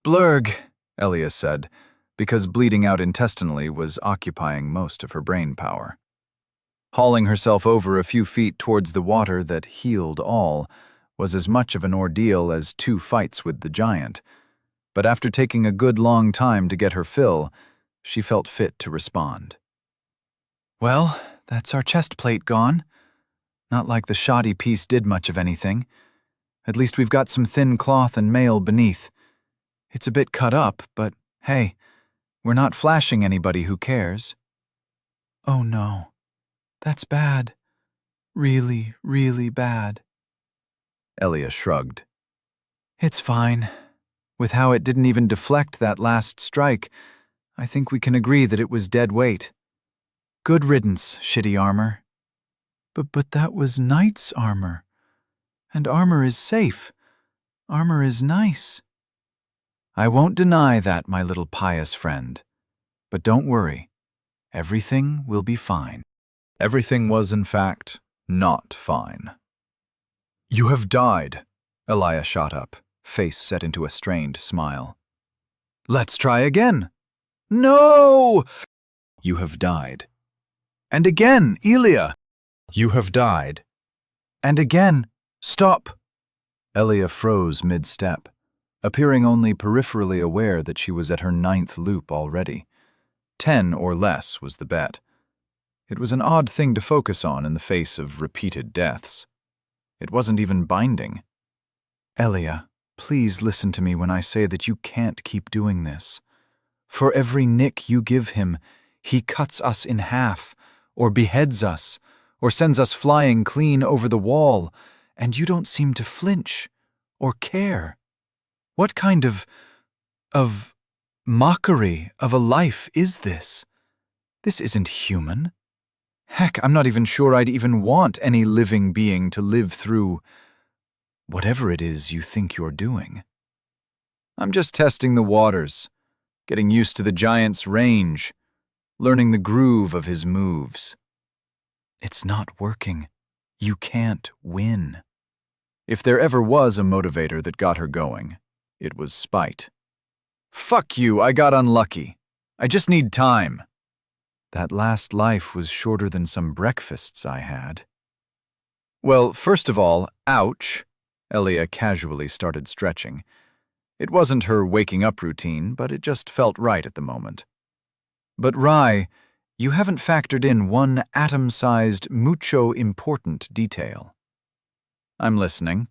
Blurg, Elia said, because bleeding out intestinally was occupying most of her brain power. Hauling herself over a few feet towards the water that healed all was as much of an ordeal as 2 fights with the giant, but after taking a good long time to get her fill, she felt fit to respond. Well, that's our chest plate gone. Not like the shoddy piece did much of anything. At least we've got some thin cloth and mail beneath. It's a bit cut up, but hey, we're not flashing anybody who cares. Oh no. That's bad. Really, really bad. Elia shrugged. It's fine. With how it didn't even deflect that last strike, I think we can agree that it was dead weight. Good riddance, shitty armor. But that was knight's armor. And armor is safe. Armor is nice. I won't deny that, my little pious friend. But don't worry. Everything will be fine. Everything was, in fact, not fine. You have died, Elia shot up, face set into a strained smile. Let's try again. No! You have died. And again, Elia. You have died. And again, stop. Elia froze mid-step, appearing only peripherally aware that she was at her 9th loop already. 10 or less was the bet. It was an odd thing to focus on in the face of repeated deaths. It wasn't even binding. Elia, please listen to me when I say that you can't keep doing this. For every nick you give him, he cuts us in half, or beheads us, or sends us flying clean over the wall, and you don't seem to flinch or care. What kind of mockery of a life is this? This isn't human. Heck, I'm not even sure I'd even want any living being to live through whatever it is you think you're doing. I'm just testing the waters, getting used to the giant's range, learning the groove of his moves. It's not working. You can't win. If there ever was a motivator that got her going, it was spite. Fuck you, I got unlucky. I just need time. That last life was shorter than some breakfasts I had. Well, first of all, ouch. Elia casually started stretching. It wasn't her waking up routine, but it just felt right at the moment. But Rai, you haven't factored in one atom-sized, mucho important detail. I'm listening.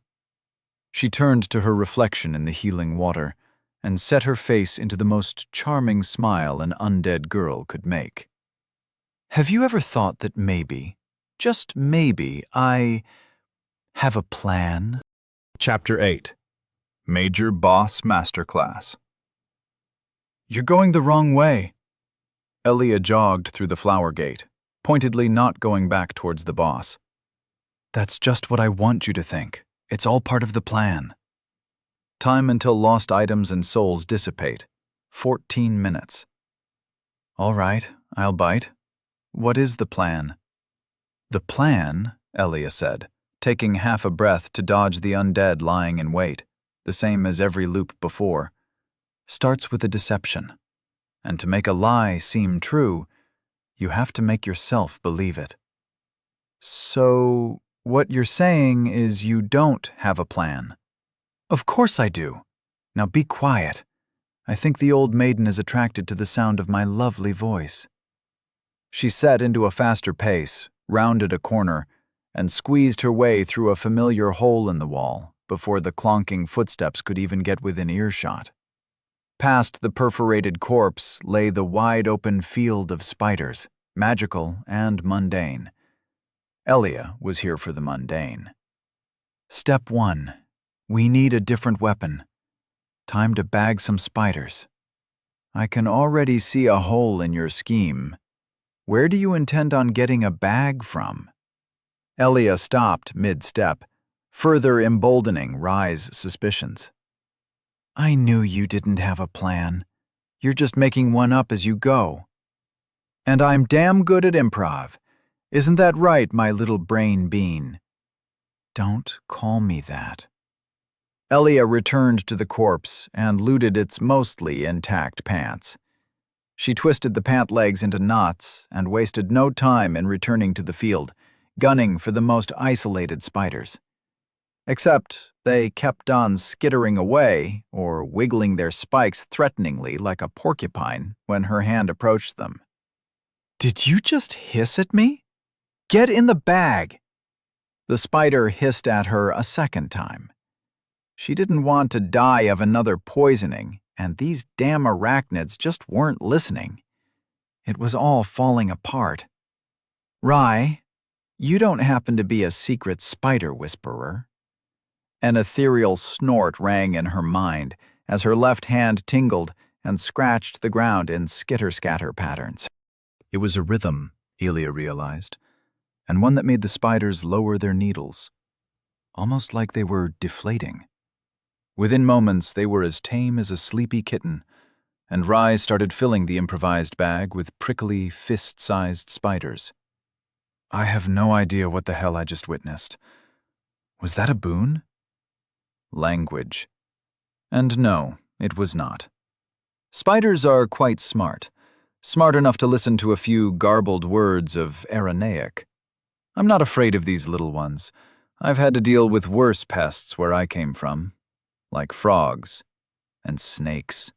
She turned to her reflection in the healing water and set her face into the most charming smile an undead girl could make. Have you ever thought that maybe, just maybe, I have a plan? Chapter 8. Major Boss Masterclass. You're going the wrong way. Elia jogged through the flower gate, pointedly not going back towards the boss. That's just what I want you to think. It's all part of the plan. Time until lost items and souls dissipate. 14 minutes. All right, I'll bite. What is the plan? The plan, Elia said, taking half a breath to dodge the undead lying in wait, the same as every loop before, starts with a deception. And to make a lie seem true, you have to make yourself believe it. So, what you're saying is you don't have a plan. Of course I do. Now be quiet. I think the old maiden is attracted to the sound of my lovely voice. She set into a faster pace, rounded a corner, and squeezed her way through a familiar hole in the wall before the clonking footsteps could even get within earshot. Past the perforated corpse lay the wide-open field of spiders, magical and mundane. Elia was here for the mundane. Step 1. We need a different weapon. Time to bag some spiders. I can already see a hole in your scheme. Where do you intend on getting a bag from? Elia stopped mid-step, further emboldening Rai's suspicions. I knew you didn't have a plan. You're just making one up as you go. And I'm damn good at improv. Isn't that right, my little brain bean? Don't call me that. Elia returned to the corpse and looted its mostly intact pants. She twisted the pant legs into knots and wasted no time in returning to the field, gunning for the most isolated spiders. Except they kept on skittering away or wiggling their spikes threateningly like a porcupine when her hand approached them. Did you just hiss at me? Get in the bag! The spider hissed at her a second time. She didn't want to die of another poisoning, and these damn arachnids just weren't listening. It was all falling apart. Rai, you don't happen to be a secret spider whisperer? An ethereal snort rang in her mind as her left hand tingled and scratched the ground in skitter-scatter patterns. It was a rhythm, Elia realized, and one that made the spiders lower their needles, almost like they were deflating. Within moments, they were as tame as a sleepy kitten, and Rai started filling the improvised bag with prickly, fist-sized spiders. I have no idea what the hell I just witnessed. Was that a boon? Language. And no, it was not. Spiders are quite smart enough to listen to a few garbled words of Aramaic. I'm not afraid of these little ones. I've had to deal with worse pests where I came from, like frogs and snakes.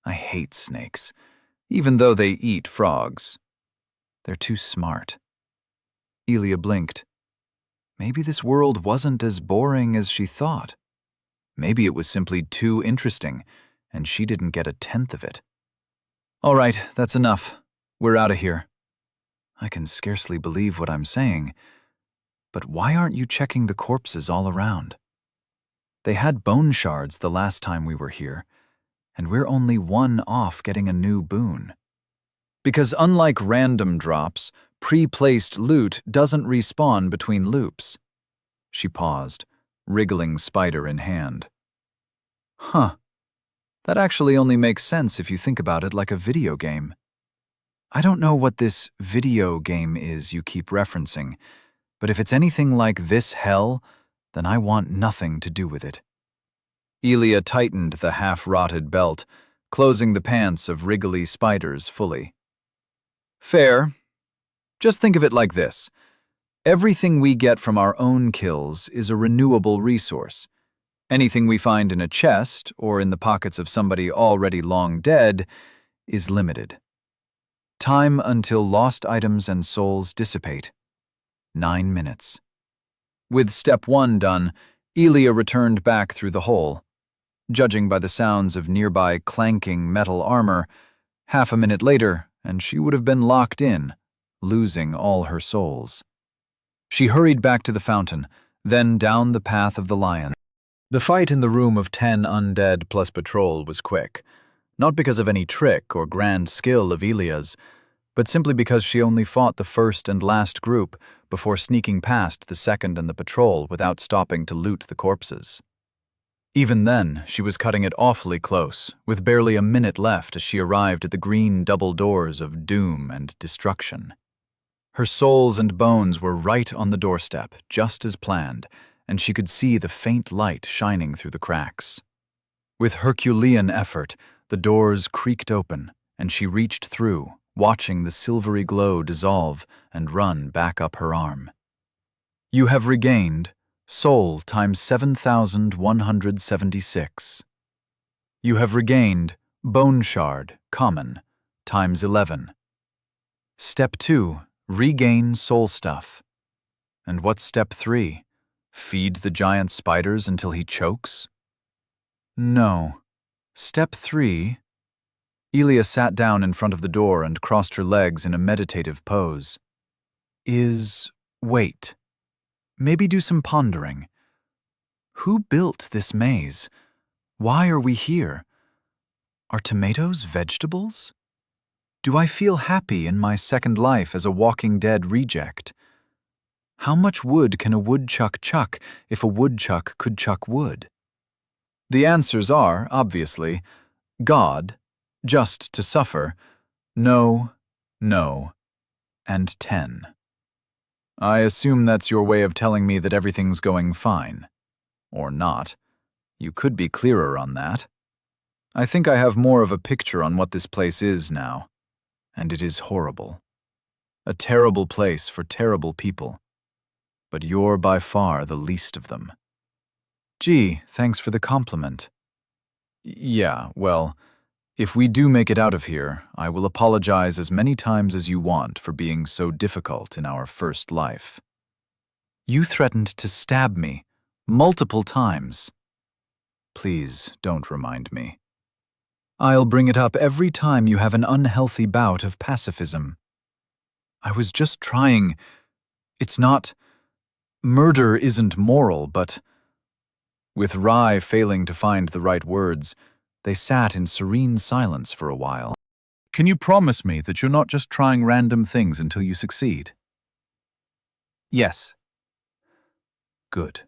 I hate snakes, even though they eat frogs. They're too smart. Elia blinked. Maybe this world wasn't as boring as she thought. Maybe it was simply too interesting, and she didn't get a tenth of it. All right, that's enough. We're out of here. I can scarcely believe what I'm saying, but why aren't you checking the corpses all around? They had bone shards the last time we were here, and we're only one off getting a new boon. Because unlike random drops, pre-placed loot doesn't respawn between loops. She paused, wriggling spider in hand. Huh. That actually only makes sense if you think about it like a video game. I don't know what this video game is you keep referencing, but if it's anything like this hell, then I want nothing to do with it. Elia tightened the half-rotted belt, closing the pants of wriggly spiders fully. Fair. Just think of it like this. Everything we get from our own kills is a renewable resource. Anything we find in a chest or in the pockets of somebody already long dead is limited. Time until lost items and souls dissipate. 9 minutes. With step 1 done, Elia returned back through the hole. Judging by the sounds of nearby clanking metal armor, half a minute later, and she would have been locked in, losing all her souls. She hurried back to the fountain, then down the path of the lion. The fight in the room of 10 undead plus patrol was quick, not because of any trick or grand skill of Elia's, but simply because she only fought the first and last group before sneaking past the second and the patrol without stopping to loot the corpses. Even then, she was cutting it awfully close, with barely a minute left as she arrived at the green double doors of doom and destruction. Her souls and bones were right on the doorstep, just as planned, and she could see the faint light shining through the cracks. With Herculean effort, the doors creaked open, and she reached through, watching the silvery glow dissolve and run back up her arm. You have regained soul times 7,176. You have regained bone shard, common, times 11. Step 2, regain soul stuff. And what's step 3? Feed the giant spiders until he chokes? No. Step 3. Elia sat down in front of the door and crossed her legs in a meditative pose. Wait. Maybe do some pondering. Who built this maze? Why are we here? Are tomatoes vegetables? Do I feel happy in my second life as a Walking Dead reject? How much wood can a woodchuck chuck if a woodchuck could chuck wood? The answers are, obviously, God, just to suffer, no, and 10. I assume that's your way of telling me that everything's going fine. Or not. You could be clearer on that. I think I have more of a picture on what this place is now. And it is horrible. A terrible place for terrible people. But you're by far the least of them. Gee, thanks for the compliment. Yeah, well, if we do make it out of here, I will apologize as many times as you want for being so difficult in our first life. You threatened to stab me multiple times. Please don't remind me. I'll bring it up every time you have an unhealthy bout of pacifism. I was just trying. It's not. Murder isn't moral, but. With Rye failing to find the right words, they sat in serene silence for a while. Can you promise me that you're not just trying random things until you succeed? Yes. Good.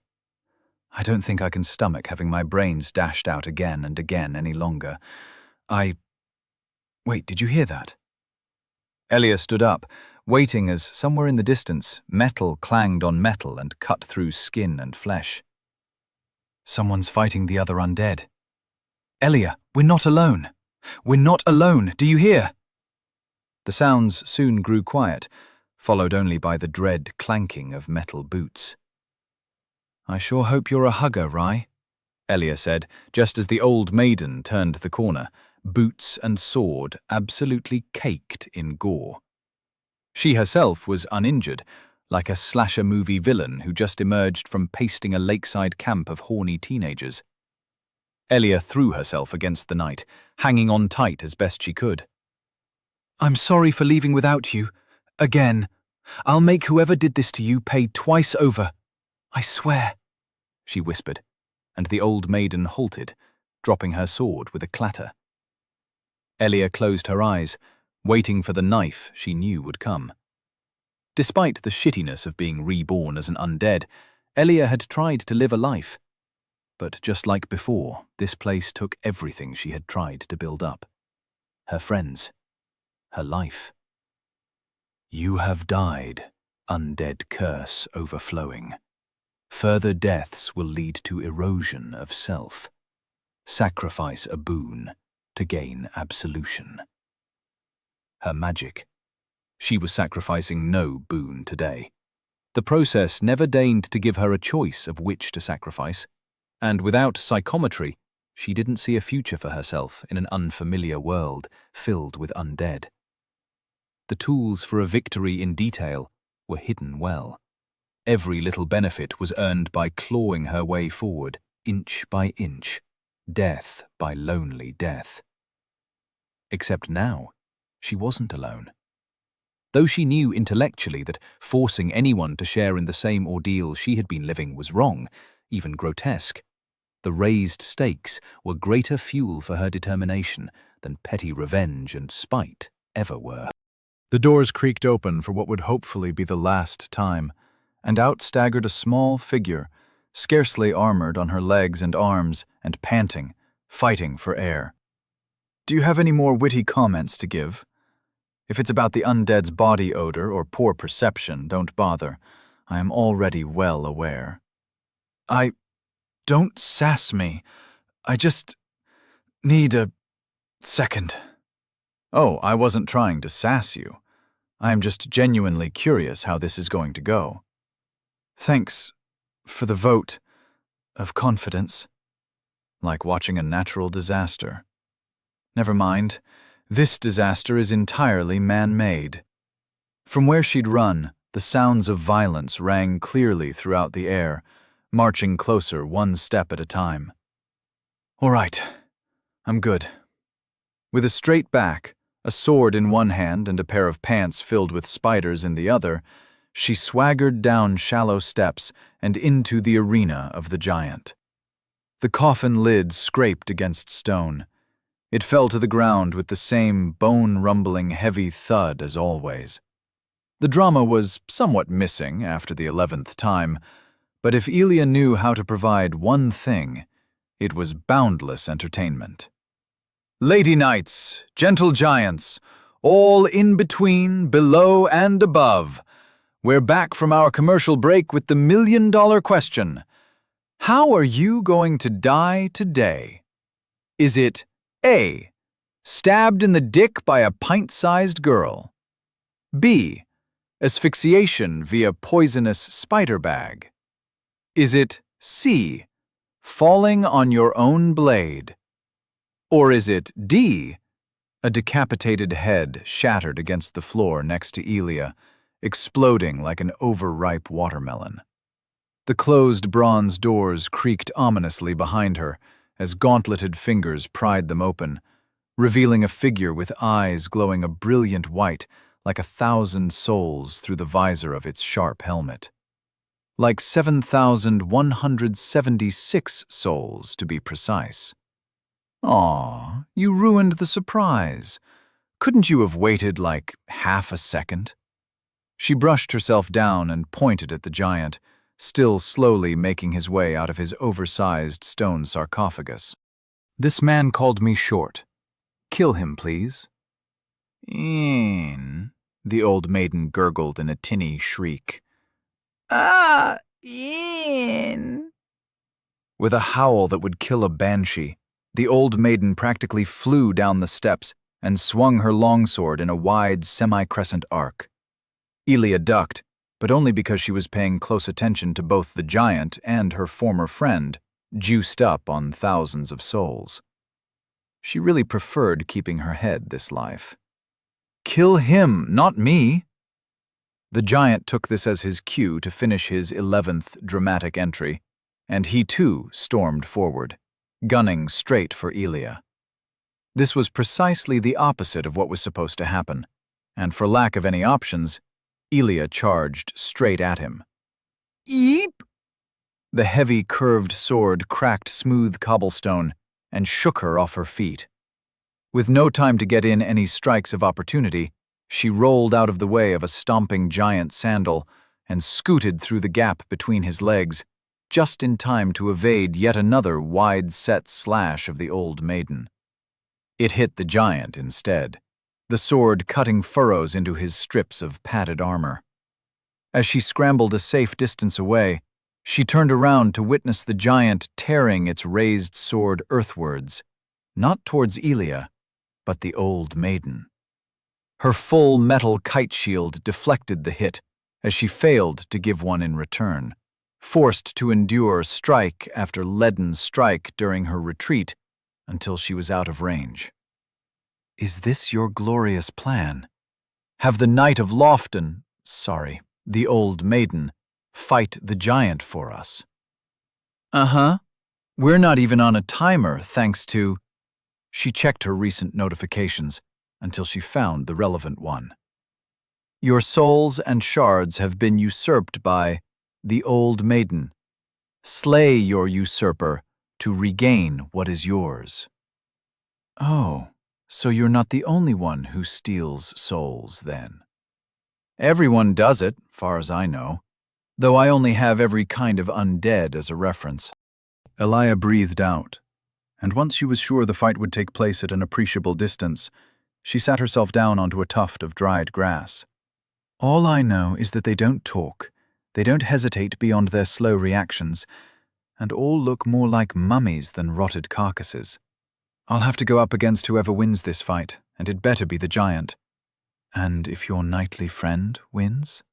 I don't think I can stomach having my brains dashed out again and again any longer. Wait, did you hear that? Elia stood up, waiting as, somewhere in the distance, metal clanged on metal and cut through skin and flesh. Someone's fighting the other undead. Elia, we're not alone. We're not alone, do you hear? The sounds soon grew quiet, followed only by the dread clanking of metal boots. I sure hope you're a hugger, Rye, Elia said, just as the old maiden turned the corner, boots and sword absolutely caked in gore. She herself was uninjured, like a slasher movie villain who just emerged from pasting a lakeside camp of horny teenagers. Elia threw herself against the knight, hanging on tight as best she could. I'm sorry for leaving without you. Again. I'll make whoever did this to you pay twice over. I swear, she whispered, and the old maiden halted, dropping her sword with a clatter. Elia closed her eyes, waiting for the knife she knew would come. Despite the shittiness of being reborn as an undead, Elia had tried to live a life. But just like before, this place took everything she had tried to build up. Her friends. Her life. You have died, undead curse overflowing. Further deaths will lead to erosion of self. Sacrifice a boon to gain absolution. Her magic. She was sacrificing no boon today. The process never deigned to give her a choice of which to sacrifice, and without psychometry, she didn't see a future for herself in an unfamiliar world filled with undead. The tools for a victory in detail were hidden well. Every little benefit was earned by clawing her way forward, inch by inch, death by lonely death. Except now, she wasn't alone. Though she knew intellectually that forcing anyone to share in the same ordeal she had been living was wrong, even grotesque, the raised stakes were greater fuel for her determination than petty revenge and spite ever were. The doors creaked open for what would hopefully be the last time, and out staggered a small figure, scarcely armored on her legs and arms, and panting, fighting for air. "Do you have any more witty comments to give? If it's about the undead's body odor or poor perception, don't bother. I am already well aware." Don't sass me. I just need a second." "Oh, I wasn't trying to sass you. I am just genuinely curious how this is going to go." "Thanks for the vote of confidence." Like watching a natural disaster. "Never mind. This disaster is entirely man-made." From where she'd run, the sounds of violence rang clearly throughout the air, marching closer one step at a time. "All right, I'm good." With a straight back, a sword in one hand and a pair of pants filled with spiders in the other, she swaggered down shallow steps and into the arena of the giant. The coffin lid scraped against stone. It fell to the ground with the same bone-rumbling heavy thud as always. The drama was somewhat missing after the 11th time, but if Elia knew how to provide one thing, it was boundless entertainment. "Lady knights, gentle giants, all in between, below, and above, we're back from our commercial break with the million-dollar question. How are you going to die today? Is it A. Stabbed in the dick by a pint-sized girl? B. Asphyxiation via poisonous spider bag? Is it C. Falling on your own blade? Or is it D. A decapitated head shattered against the floor next to Elia, exploding like an overripe watermelon? The closed bronze doors creaked ominously behind her as gauntleted fingers pried them open, revealing a figure with eyes glowing a brilliant white like 1,000 souls through the visor of its sharp helmet. Like 7,176 souls, to be precise. "Aw, you ruined the surprise. Couldn't you have waited like half a second?" She brushed herself down and pointed at the giant, still slowly making his way out of his oversized stone sarcophagus. "This man called me short. Kill him, please." "In," the old maiden gurgled in a tinny shriek. In." With a howl that would kill a banshee, the old maiden practically flew down the steps and swung her longsword in a wide semi-crescent arc. Elia ducked, but only because she was paying close attention to both the giant and her former friend, juiced up on thousands of souls. She really preferred keeping her head this life. "Kill him, not me." The giant took this as his cue to finish his 11th dramatic entry, and he too stormed forward, gunning straight for Elia. This was precisely the opposite of what was supposed to happen, and for lack of any options, Elia charged straight at him. "Eep!" The heavy, curved sword cracked smooth cobblestone and shook her off her feet. With no time to get in any strikes of opportunity, she rolled out of the way of a stomping giant sandal and scooted through the gap between his legs, just in time to evade yet another wide-set slash of the old maiden. It hit the giant instead, the sword cutting furrows into his strips of padded armor. As she scrambled a safe distance away, she turned around to witness the giant tearing its raised sword earthwards, not towards Elia, but the old maiden. Her full metal kite shield deflected the hit as she failed to give one in return, forced to endure strike after leaden strike during her retreat until she was out of range. "Is this your glorious plan? Have the Knight of the old maiden, fight the giant for us?" "Uh-huh. We're not even on a timer, thanks to—" She checked her recent notifications until she found the relevant one. "Your souls and shards have been usurped by the old maiden. Slay your usurper to regain what is yours." "Oh, so you're not the only one who steals souls, then?" "Everyone does it, far as I know, though I only have every kind of undead as a reference." Elia breathed out, and once she was sure the fight would take place at an appreciable distance, she sat herself down onto a tuft of dried grass. "All I know is that they don't talk, they don't hesitate beyond their slow reactions, and all look more like mummies than rotted carcasses. I'll have to go up against whoever wins this fight, and it better be the giant. And if your knightly friend wins?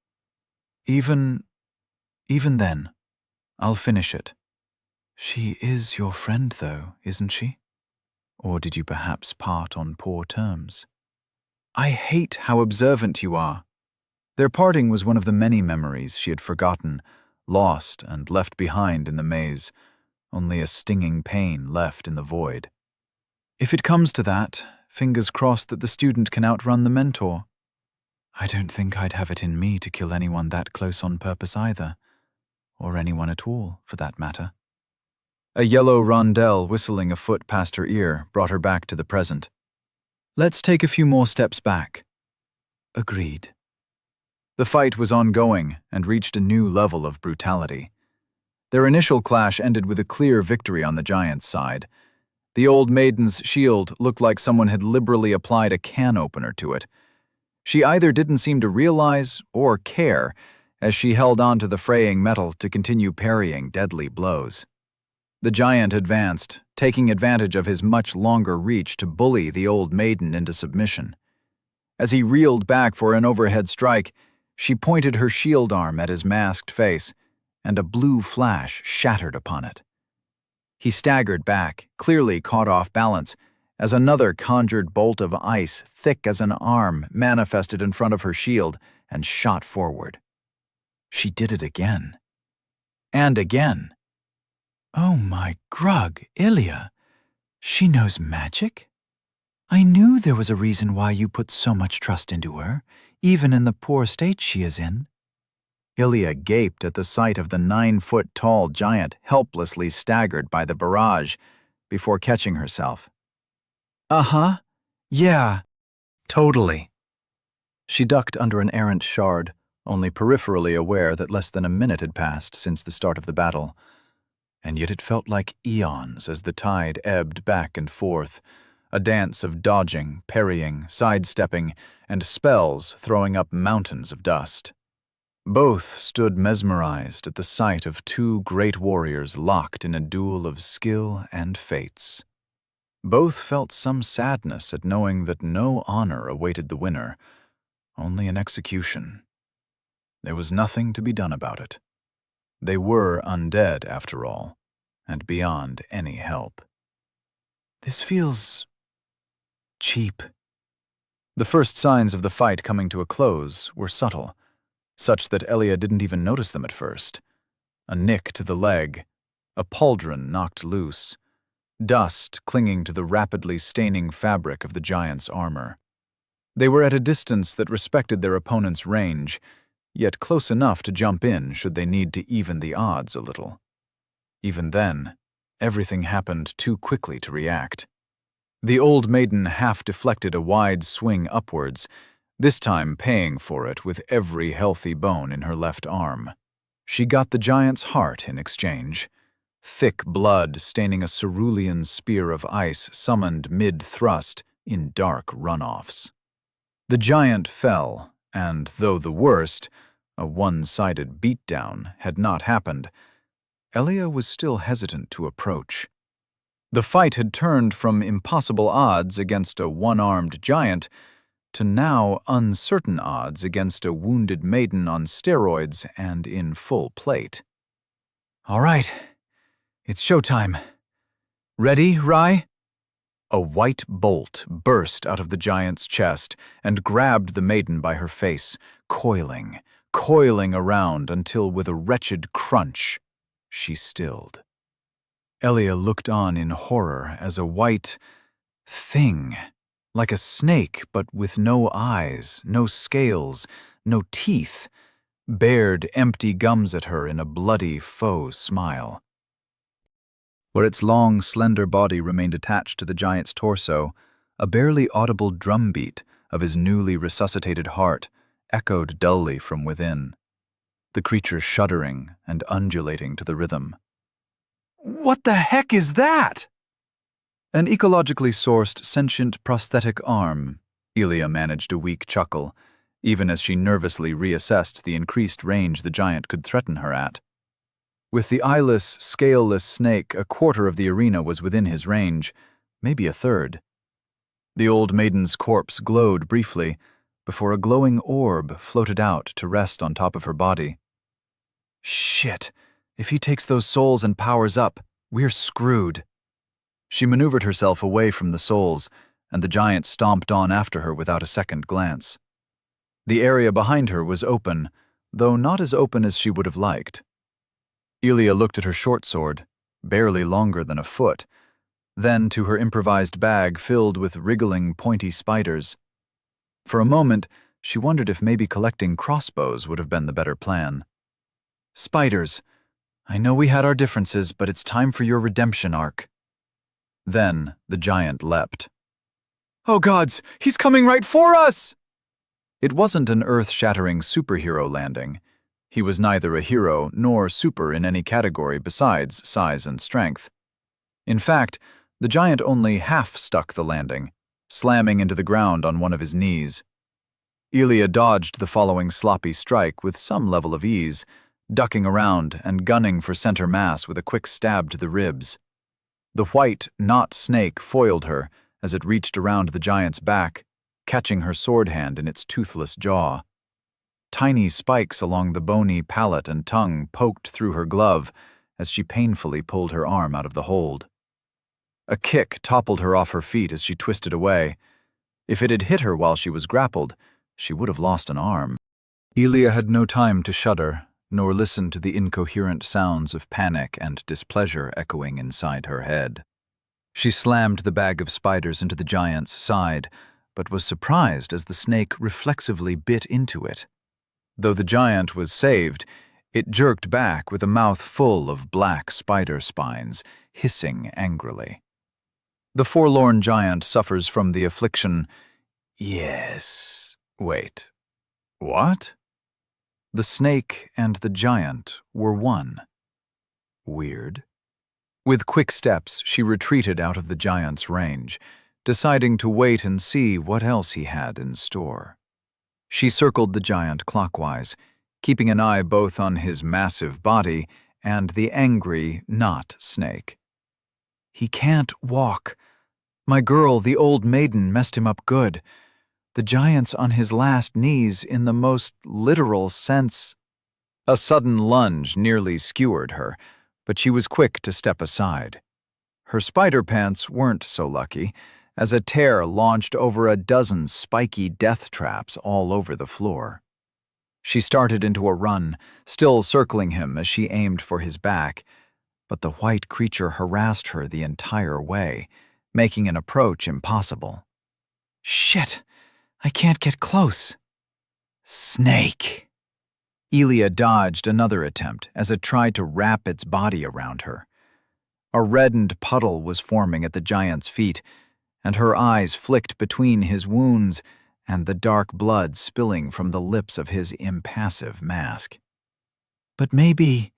Even then, I'll finish it. She is your friend, though, isn't she? Or did you perhaps part on poor terms? I hate how observant you are." Their parting was one of the many memories she had forgotten, lost and left behind in the maze, only a stinging pain left in the void. "If it comes to that, fingers crossed that the student can outrun the mentor. I don't think I'd have it in me to kill anyone that close on purpose either, or anyone at all, for that matter." A yellow rondelle whistling a foot past her ear brought her back to the present. "Let's take a few more steps back." "Agreed." The fight was ongoing and reached a new level of brutality. Their initial clash ended with a clear victory on the giant's side. The old maiden's shield looked like someone had liberally applied a can opener to it. She either didn't seem to realize or care as she held onto the fraying metal to continue parrying deadly blows. The giant advanced, taking advantage of his much longer reach to bully the old maiden into submission. As he reeled back for an overhead strike, she pointed her shield arm at his masked face, and a blue flash shattered upon it. He staggered back, clearly caught off balance, as another conjured bolt of ice, thick as an arm, manifested in front of her shield and shot forward. She did it again. And again. "Oh my grug, Ilya! She knows magic? I knew there was a reason why you put so much trust into her, even in the poor state she is in." Ilya gaped at the sight of the 9-foot-tall giant helplessly staggered by the barrage before catching herself. "Uh-huh. Yeah. Totally." She ducked under an errant shard, only peripherally aware that less than a minute had passed since the start of the battle. And yet it felt like eons as the tide ebbed back and forth, a dance of dodging, parrying, sidestepping, and spells throwing up mountains of dust. Both stood mesmerized at the sight of two great warriors locked in a duel of skill and fates. Both felt some sadness at knowing that no honor awaited the winner, only an execution. There was nothing to be done about it. They were undead, after all, and beyond any help. This feels cheap. The first signs of the fight coming to a close were subtle, such that Elia didn't even notice them at first. A nick to the leg, a pauldron knocked loose, dust clinging to the rapidly staining fabric of the giant's armor. They were at a distance that respected their opponent's range, yet close enough to jump in should they need to even the odds a little. Even then, everything happened too quickly to react. The old maiden half deflected a wide swing upwards, this time paying for it with every healthy bone in her left arm. She got the giant's heart in exchange, thick blood staining a cerulean spear of ice summoned mid-thrust in dark runoffs. The giant fell, and though the worst, a one-sided beatdown, had not happened, Elia was still hesitant to approach. The fight had turned from impossible odds against a one-armed giant to now uncertain odds against a wounded maiden on steroids and in full plate. "All right, it's showtime. Ready, Rai?" A white bolt burst out of the giant's chest and grabbed the maiden by her face, coiling around until with a wretched crunch, she stilled. Elia looked on in horror as a white thing, like a snake but with no eyes, no scales, no teeth, bared empty gums at her in a bloody faux smile. Where its long, slender body remained attached to the giant's torso, a barely audible drumbeat of his newly resuscitated heart echoed dully from within, the creature shuddering and undulating to the rhythm. "What the heck is that?" An ecologically sourced sentient prosthetic arm, Elia managed a weak chuckle, even as she nervously reassessed the increased range the giant could threaten her at. With the eyeless, scaleless snake, a quarter of the arena was within his range, maybe a third. The old maiden's corpse glowed briefly, before a glowing orb floated out to rest on top of her body. Shit, if he takes those souls and powers up, we're screwed. She maneuvered herself away from the souls, and the giant stomped on after her without a second glance. The area behind her was open, though not as open as she would have liked. Elia looked at her short sword, barely longer than a foot, then to her improvised bag filled with wriggling, pointy spiders. For a moment, she wondered if maybe collecting crossbows would have been the better plan. "Spiders, I know we had our differences, but it's time for your redemption arc." Then the giant leapt. "Oh gods, he's coming right for us!" It wasn't an earth-shattering superhero landing. He was neither a hero nor super in any category besides size and strength. In fact, the giant only half stuck the landing, slamming into the ground on one of his knees. Elia dodged the following sloppy strike with some level of ease, ducking around and gunning for center mass with a quick stab to the ribs. The white, not snake foiled her as it reached around the giant's back, catching her sword hand in its toothless jaw. Tiny spikes along the bony palate and tongue poked through her glove as she painfully pulled her arm out of the hold. A kick toppled her off her feet as she twisted away. If it had hit her while she was grappled, she would have lost an arm. Elia had no time to shudder, nor listen to the incoherent sounds of panic and displeasure echoing inside her head. She slammed the bag of spiders into the giant's side, but was surprised as the snake reflexively bit into it. Though the giant was saved, it jerked back with a mouth full of black spider spines, hissing angrily. The forlorn giant suffers from the affliction. Yes. Wait. What? The snake and the giant were one. Weird. With quick steps, she retreated out of the giant's range, deciding to wait and see what else he had in store. She circled the giant clockwise, keeping an eye both on his massive body and the angry, not snake. He can't walk. My girl, the old maiden, messed him up good. The giant's on his last knees in the most literal sense. A sudden lunge nearly skewered her, but she was quick to step aside. Her spider pants weren't so lucky, as a tear launched over a dozen spiky death traps all over the floor. She started into a run, still circling him as she aimed for his back, but the white creature harassed her the entire way, making an approach impossible. Shit! I can't get close. Snake! Elia dodged another attempt as it tried to wrap its body around her. A reddened puddle was forming at the giant's feet, and her eyes flicked between his wounds and the dark blood spilling from the lips of his impassive mask. But maybe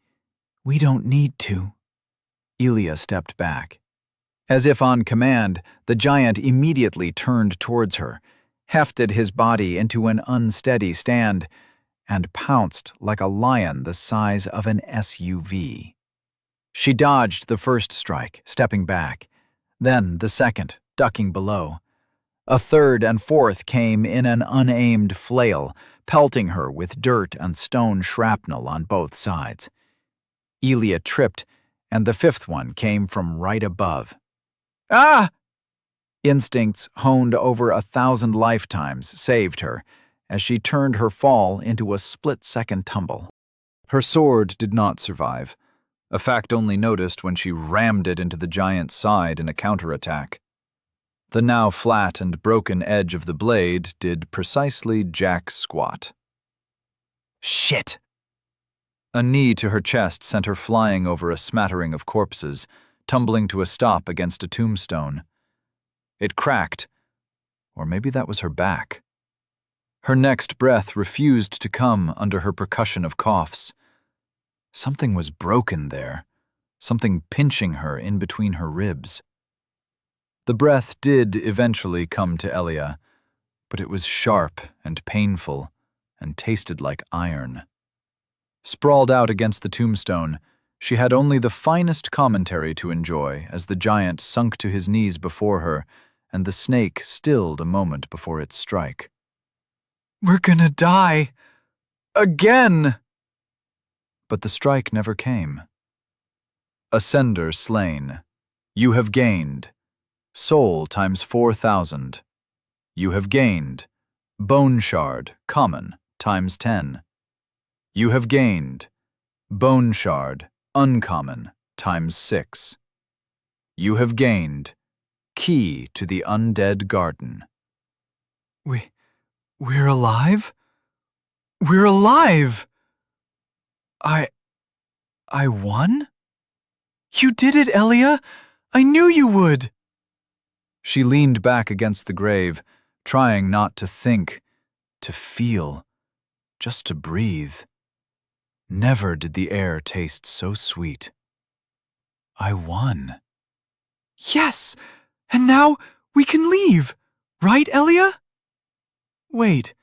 we don't need to. Elia stepped back. As if on command, the giant immediately turned towards her, hefted his body into an unsteady stand, and pounced like a lion the size of an SUV. She dodged the first strike, stepping back, Then the second, ducking below. A third and fourth came in an unaimed flail, pelting her with dirt and stone shrapnel on both sides. Elia tripped, and the fifth one came from right above. Ah! Instincts honed over 1,000 lifetimes saved her as she turned her fall into a split-second tumble. Her sword did not survive, a fact only noticed when she rammed it into the giant's side in a counterattack. The now flat and broken edge of the blade did precisely jack squat. Shit! A knee to her chest sent her flying over a smattering of corpses, tumbling to a stop against a tombstone. It cracked, or maybe that was her back. Her next breath refused to come under her percussion of coughs. Something was broken there, something pinching her in between her ribs. The breath did eventually come to Elia, but it was sharp and painful and tasted like iron. Sprawled out against the tombstone, she had only the finest commentary to enjoy as the giant sunk to his knees before her and the snake stilled a moment before its strike. We're gonna die. Again! But the strike never came. Ascender slain. You have gained. Soul times 4,000. You have gained. Bone shard, common, times 10. You have gained. Bone shard, uncommon, times 6. You have gained. Key to the undead garden. We're alive? We're alive! I won? You did it, Elia! I knew you would! She leaned back against the grave, trying not to think, to feel, just to breathe. Never did the air taste so sweet. I won. Yes! And now we can leave, right, Elia? Wait,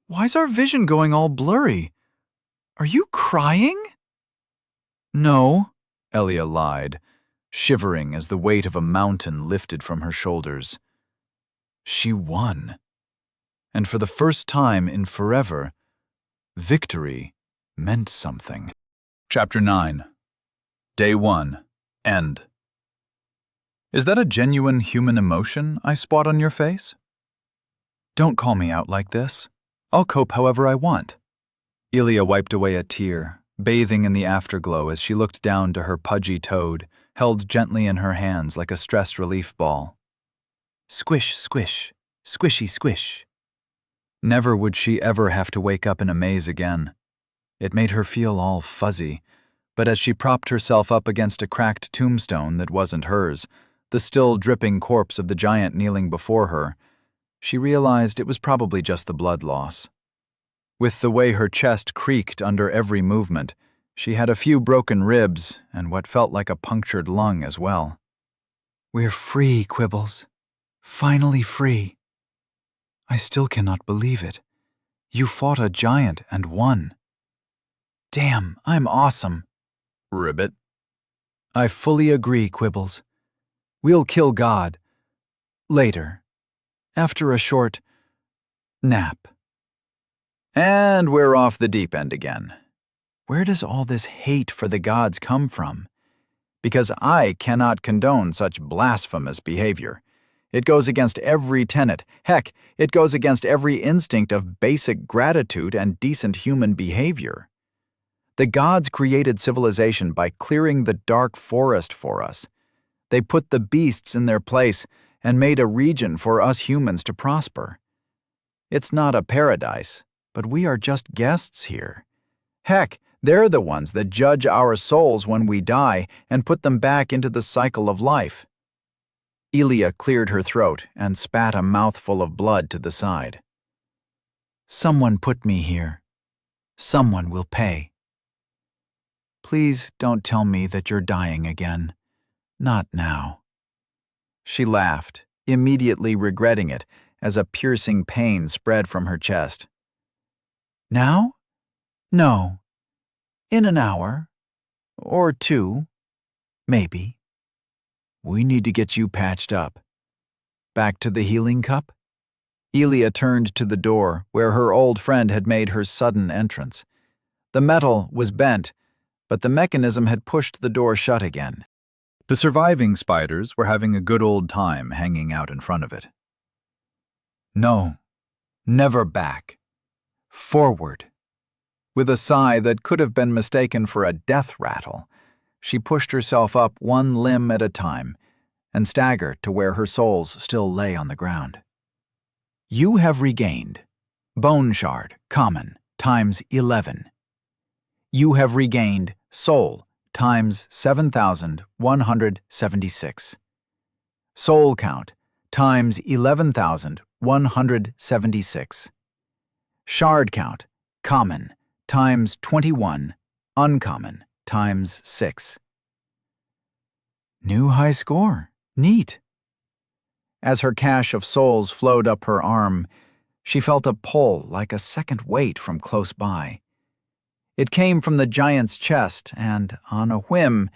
why's our vision going all blurry? Are you crying? No, Elia lied, shivering as the weight of a mountain lifted from her shoulders. She won. And for the first time in forever, victory meant something. Chapter 9. Day 1. End. Is that a genuine human emotion I spot on your face? Don't call me out like this. I'll cope however I want. Elia wiped away a tear, bathing in the afterglow as she looked down to her pudgy toad, held gently in her hands like a stress relief ball. Squish, squish, squishy, squish. Never would she ever have to wake up in a maze again. It made her feel all fuzzy, but as she propped herself up against a cracked tombstone that wasn't hers, the still dripping corpse of the giant kneeling before her, she realized it was probably just the blood loss. With the way her chest creaked under every movement, she had a few broken ribs and what felt like a punctured lung as well. We're free, Quibbles. Finally free. I still cannot believe it. You fought a giant and won. Damn, I'm awesome. Ribbit. I fully agree, Quibbles. We'll kill God. Later. After a short nap. And we're off the deep end again. Where does all this hate for the gods come from? Because I cannot condone such blasphemous behavior. It goes against every tenet. Heck, it goes against every instinct of basic gratitude and decent human behavior. The gods created civilization by clearing the dark forest for us. They put the beasts in their place and made a region for us humans to prosper. It's not a paradise, but we are just guests here. Heck, they're the ones that judge our souls when we die and put them back into the cycle of life. Elia cleared her throat and spat a mouthful of blood to the side. Someone put me here. Someone will pay. Please don't tell me that you're dying again. Not now. She laughed, immediately regretting it as a piercing pain spread from her chest. Now? No. In an hour. Or 2. Maybe. We need to get you patched up. Back to the healing cup? Elia turned to the door where her old friend had made her sudden entrance. The metal was bent, but the mechanism had pushed the door shut again. The surviving spiders were having a good old time hanging out in front of it. No, never back. Forward. With a sigh that could have been mistaken for a death rattle, she pushed herself up one limb at a time and staggered to where her souls still lay on the ground. You have regained Bone Shard, common, times 11. You have regained Soul, times 7,176. Soul count, times 11,176. Shard count, common, times 21, uncommon, times 6. New high score. Neat. As her cache of souls flowed up her arm, she felt a pull like a second weight from close by. It came from the giant's chest, and, on a whim,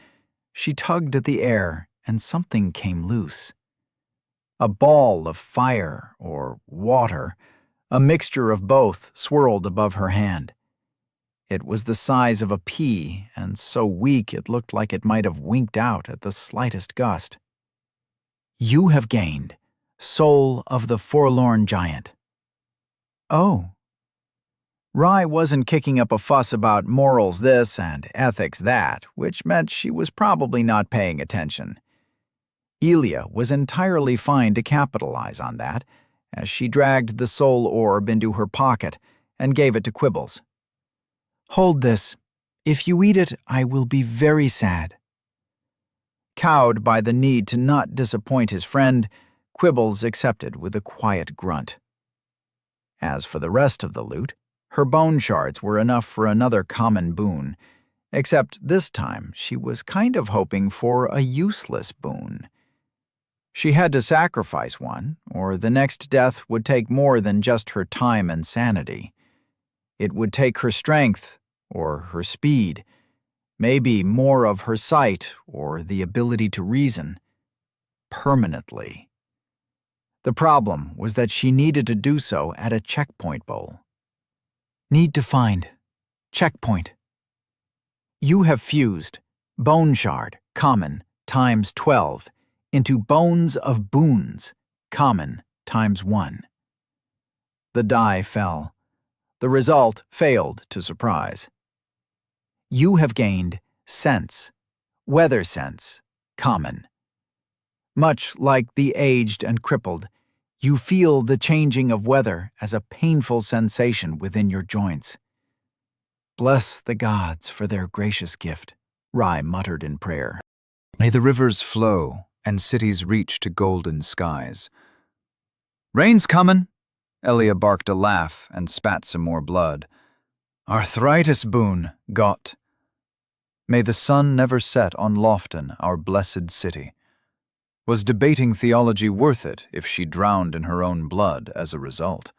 she tugged at the air, and something came loose. A ball of fire or water, a mixture of both, swirled above her hand. It was the size of a pea, and so weak it looked like it might have winked out at the slightest gust. You have gained Soul of the Forlorn Giant. Oh. Rye wasn't kicking up a fuss about morals this and ethics that, which meant she was probably not paying attention. Elia was entirely fine to capitalize on that, as she dragged the soul orb into her pocket and gave it to Quibbles. Hold this. If you eat it, I will be very sad. Cowed by the need to not disappoint his friend, Quibbles accepted with a quiet grunt. As for the rest of the loot, her bone shards were enough for another common boon, except this time she was kind of hoping for a useless boon. She had to sacrifice one, or the next death would take more than just her time and sanity. It would take her strength, or her speed, maybe more of her sight or the ability to reason. Permanently. The problem was that she needed to do so at a checkpoint bowl. Need to find. Checkpoint. You have fused Bone Shard, common, times 12, into Bones of Boons, common, times 1. The die fell. The result failed to surprise. You have gained Sense, Weather Sense, common. Much like the aged and crippled, you feel the changing of weather as a painful sensation within your joints. Bless the gods for their gracious gift, Rye muttered in prayer. May the rivers flow and cities reach to golden skies. Rain's comin', Elia barked a laugh and spat some more blood. Arthritis boon, got. May the sun never set on Lofton, our blessed city. Was debating theology worth it if she drowned in her own blood as a result?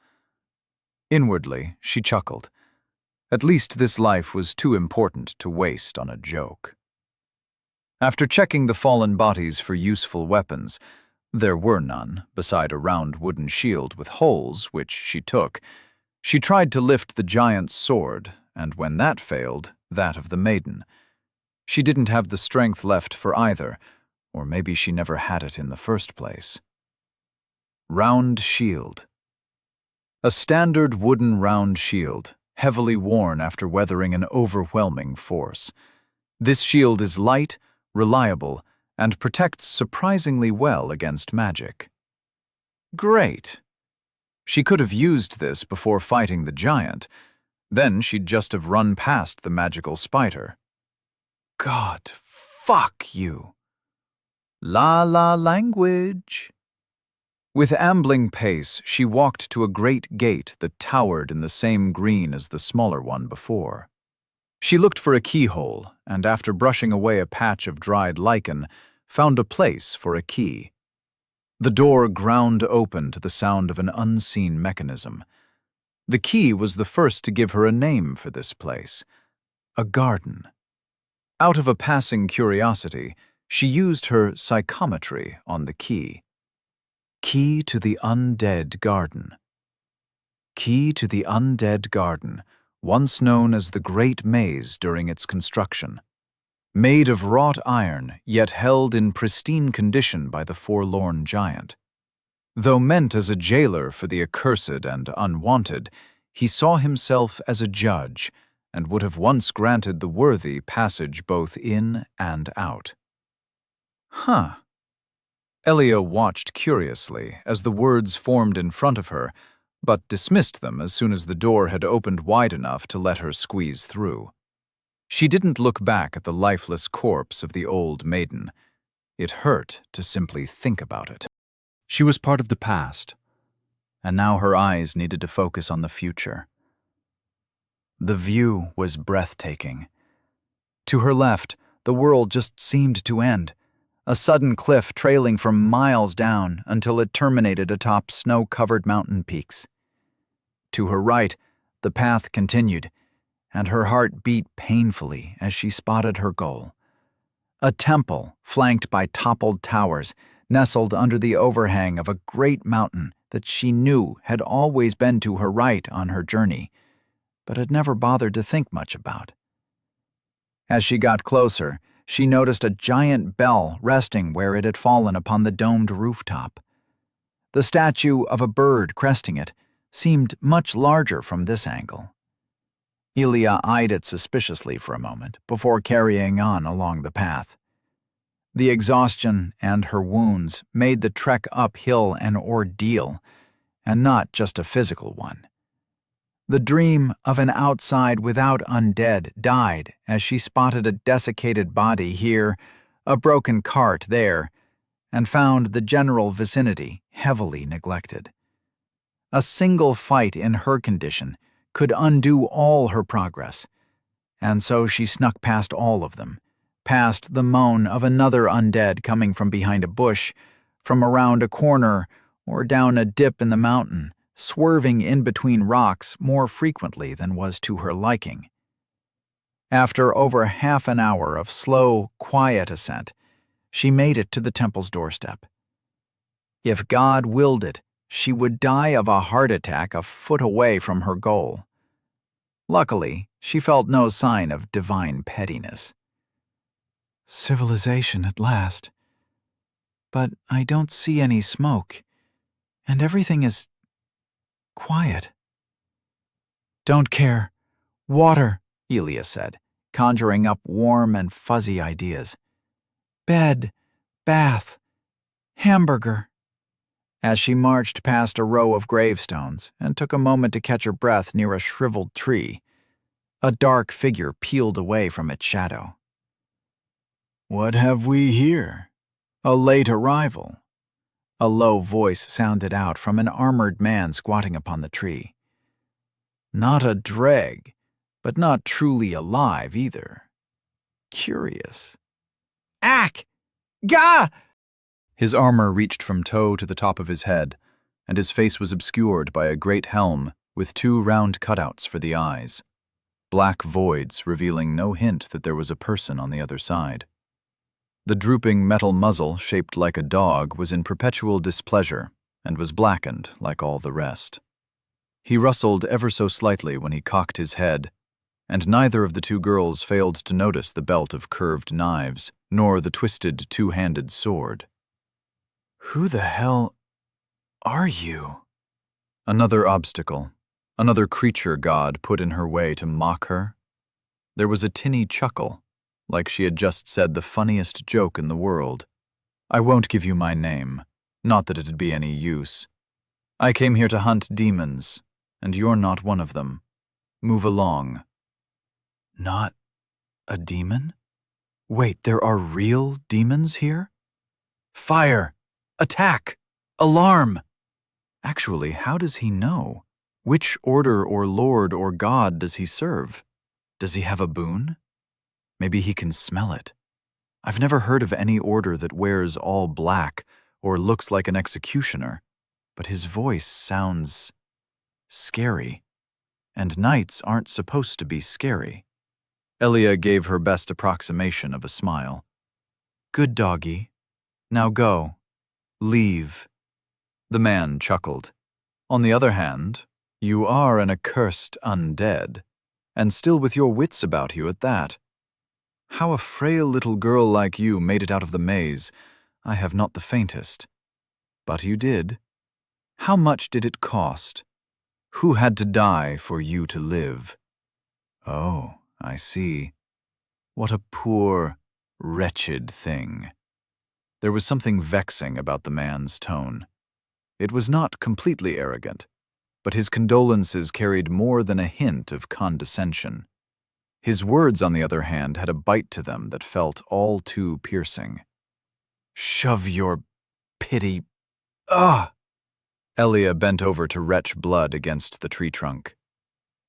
Inwardly, she chuckled. At least this life was too important to waste on a joke. After checking the fallen bodies for useful weapons, there were none beside a round wooden shield with holes, which she took. She tried to lift the giant's sword, and when that failed, that of the maiden. She didn't have the strength left for either, or maybe she never had it in the first place. Round shield. A standard wooden round shield, heavily worn after weathering an overwhelming force. This shield is light, reliable, and protects surprisingly well against magic. Great. She could have used this before fighting the giant. Then she'd just have run past the magical spider. God, fuck you. La language. With ambling pace, she walked to a great gate that towered in the same green as the smaller one before. She looked for a keyhole, and after brushing away a patch of dried lichen, found a place for a key. The door ground open to the sound of an unseen mechanism. The key was the first to give her a name for this place. A garden. Out of a passing curiosity, She used her psychometry on the key. Key to the undead garden. Key to the undead garden, once known as the Great Maze during its construction. Made of wrought iron, yet held in pristine condition by the forlorn giant. Though meant as a jailer for the accursed and unwanted, he saw himself as a judge, and would have once granted the worthy passage both in and out. Huh. Elia watched curiously as the words formed in front of her, but dismissed them as soon as the door had opened wide enough to let her squeeze through. She didn't look back at the lifeless corpse of the old maiden. It hurt to simply think about it. She was part of the past, and now her eyes needed to focus on the future. The view was breathtaking. To her left, the world just seemed to end, a sudden cliff trailing for miles down until it terminated atop snow-covered mountain peaks. To her right, the path continued, and her heart beat painfully as she spotted her goal. A temple flanked by toppled towers, nestled under the overhang of a great mountain that she knew had always been to her right on her journey, but had never bothered to think much about. As she got closer, she noticed a giant bell resting where it had fallen upon the domed rooftop. The statue of a bird cresting it seemed much larger from this angle. Elia eyed it suspiciously for a moment before carrying on along the path. The exhaustion and her wounds made the trek uphill an ordeal, and not just a physical one. The dream of an outside without undead died as she spotted a desiccated body here, a broken cart there, and found the general vicinity heavily neglected. A single fight in her condition could undo all her progress, and so she snuck past all of them, past the moan of another undead coming from behind a bush, from around a corner, or down a dip in the mountain, swerving in between rocks more frequently than was to her liking. After over half an hour of slow, quiet ascent, she made it to the temple's doorstep. If God willed it, she would die of a heart attack a foot away from her goal. Luckily, she felt no sign of divine pettiness. Civilization at last. But I don't see any smoke, and everything is quiet. Don't care. Water, Elia said, conjuring up warm and fuzzy ideas. Bed, bath, hamburger. As she marched past a row of gravestones and took a moment to catch her breath near a shriveled tree, a dark figure peeled away from its shadow. What have we here? A late arrival. A low voice sounded out from an armored man squatting upon the tree. Not a dreg, but not truly alive either. Curious. Ack! Gah! His armor reached from toe to the top of his head, and his face was obscured by a great helm with two round cutouts for the eyes, black voids revealing no hint that there was a person on the other side. The drooping metal muzzle, shaped like a dog, was in perpetual displeasure and was blackened like all the rest. He rustled ever so slightly when he cocked his head, and neither of the two girls failed to notice the belt of curved knives, nor the twisted two-handed sword. Who the hell are you? Another obstacle, another creature God put in her way to mock her. There was a tinny chuckle, like she had just said the funniest joke in the world. I won't give you my name, not that it'd be any use. I came here to hunt demons, and you're not one of them. Move along. Not a demon? Wait, there are real demons here? Fire! Attack! Alarm! Actually, how does he know? Which order or lord or god does he serve? Does he have a boon? Maybe he can smell it. I've never heard of any order that wears all black or looks like an executioner, but his voice sounds scary, and knights aren't supposed to be scary. Elia gave her best approximation of a smile. Good doggy. Now go. Leave. The man chuckled. On the other hand, you are an accursed undead, and still with your wits about you at that. How a frail little girl like you made it out of the maze, I have not the faintest. But you did. How much did it cost? Who had to die for you to live? Oh, I see. What a poor, wretched thing. There was something vexing about the man's tone. It was not completely arrogant, but his condolences carried more than a hint of condescension. His words, on the other hand, had a bite to them that felt all too piercing. Shove your pity. Ah! Elia bent over to retch blood against the tree trunk.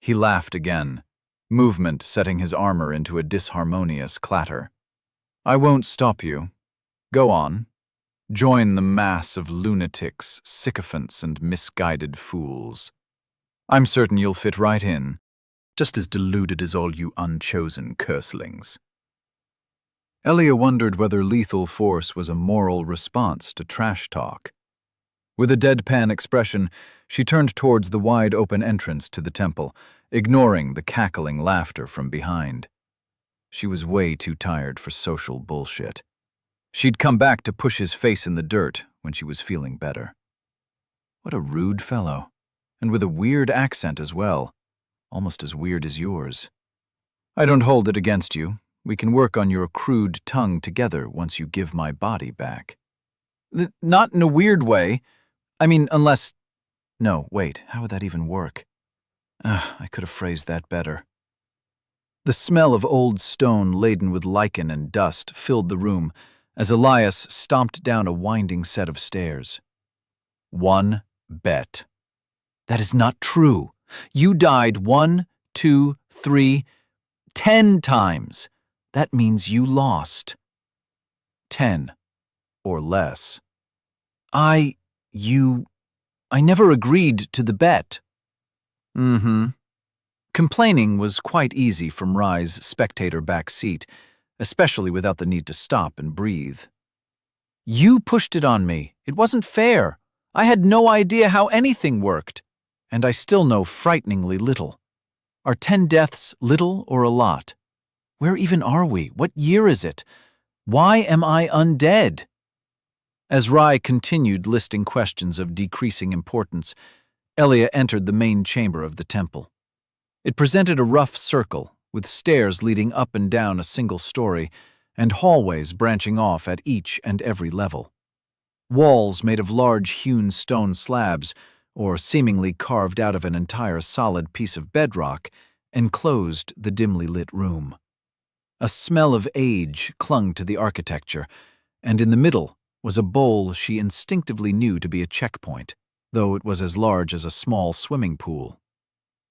He laughed again, movement setting his armor into a disharmonious clatter. I won't stop you. Go on. Join the mass of lunatics, sycophants, and misguided fools. I'm certain you'll fit right in, just as deluded as all you unchosen curselings. Elia wondered whether lethal force was a moral response to trash talk. With a deadpan expression, she turned towards the wide-open entrance to the temple, ignoring the cackling laughter from behind. She was way too tired for social bullshit. She'd come back to push his face in the dirt when she was feeling better. What a rude fellow, and with a weird accent as well, almost as weird as yours. I don't hold it against you. We can work on your crude tongue together once you give my body back. Not in a weird way. I mean, unless... No, wait, how would that even work? I could have phrased that better. The smell of old stone laden with lichen and dust filled the room as Elias stomped down a winding set of stairs. 1 bet. That is not true. You died 1, 2, 3, 10 times. That means you lost. 10 or less. I never agreed to the bet. Complaining was quite easy from Rye's spectator back seat, especially without the need to stop and breathe. You pushed it on me. It wasn't fair. I had no idea how anything worked, and I still know frighteningly little. Are 10 deaths little or a lot? Where even are we? What year is it? Why am I undead? As Rye continued listing questions of decreasing importance, Elia entered the main chamber of the temple. It presented a rough circle, with stairs leading up and down a single story, and hallways branching off at each and every level. Walls made of large hewn stone slabs, or seemingly carved out of an entire solid piece of bedrock, enclosed the dimly lit room. A smell of age clung to the architecture, and in the middle was a bowl she instinctively knew to be a checkpoint, though it was as large as a small swimming pool.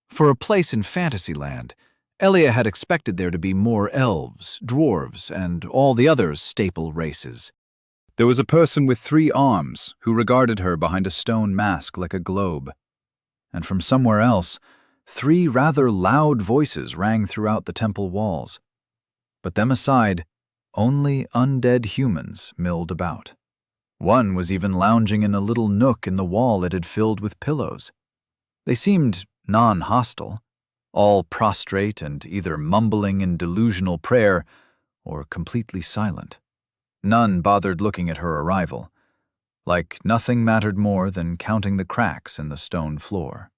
For a place in Fantasyland, Elia had expected there to be more elves, dwarves, and all the other staple races. There was a person with 3 arms who regarded her behind a stone mask like a globe. And from somewhere else, 3 rather loud voices rang throughout the temple walls. But them aside, only undead humans milled about. One was even lounging in a little nook in the wall it had filled with pillows. They seemed non-hostile, all prostrate and either mumbling in delusional prayer or completely silent. None bothered looking at her arrival, like nothing mattered more than counting the cracks in the stone floor.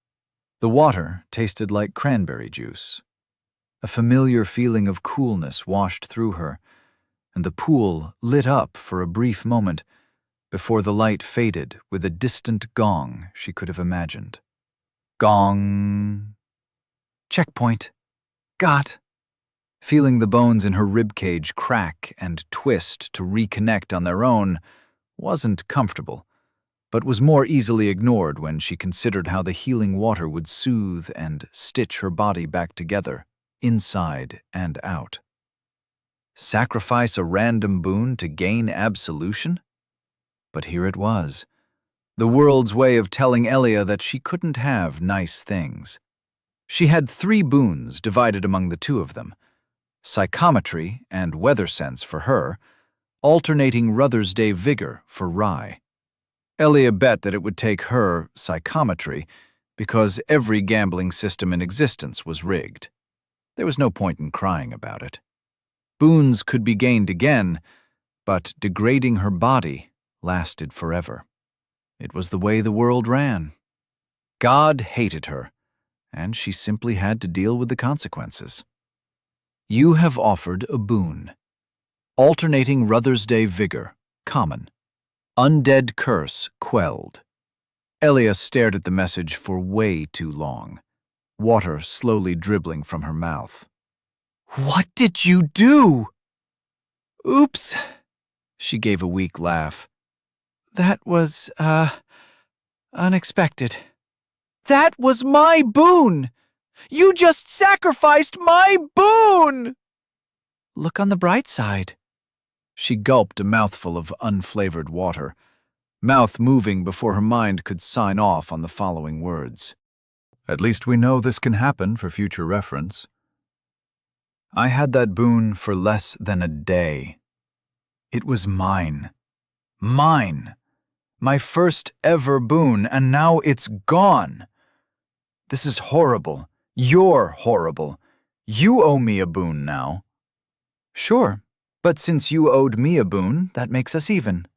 The water tasted like cranberry juice. A familiar feeling of coolness washed through her, and the pool lit up for a brief moment before the light faded with a distant gong she could have imagined. Gong. Checkpoint. Got. Feeling the bones in her ribcage crack and twist to reconnect on their own wasn't comfortable, but was more easily ignored when she considered how the healing water would soothe and stitch her body back together, inside and out. Sacrifice a random boon to gain absolution? But here it was, the world's way of telling Elia that she couldn't have nice things. She had 3 boons divided among the 2 of them, psychometry and weather sense for her, alternating Ruther's Day vigor for rye. Elia bet that it would take her psychometry because every gambling system in existence was rigged. There was no point in crying about it. Boons could be gained again, but degrading her body lasted forever. It was the way the world ran. God hated her, and she simply had to deal with the consequences. You have offered a boon. Alternating Ruther's Day vigor, common. Undead curse, quelled. Elia stared at the message for way too long, water slowly dribbling from her mouth. What did you do? Oops, she gave a weak laugh. That was, unexpected. That was my boon! You just sacrificed my boon! Look on the bright side. She gulped a mouthful of unflavored water, mouth moving before her mind could sign off on the following words. At least we know this can happen for future reference. I had that boon for less than a day. It was mine. Mine. My first ever boon, and now it's gone. This is horrible. You're horrible. You owe me a boon now. Sure, but since you owed me a boon, that makes us even.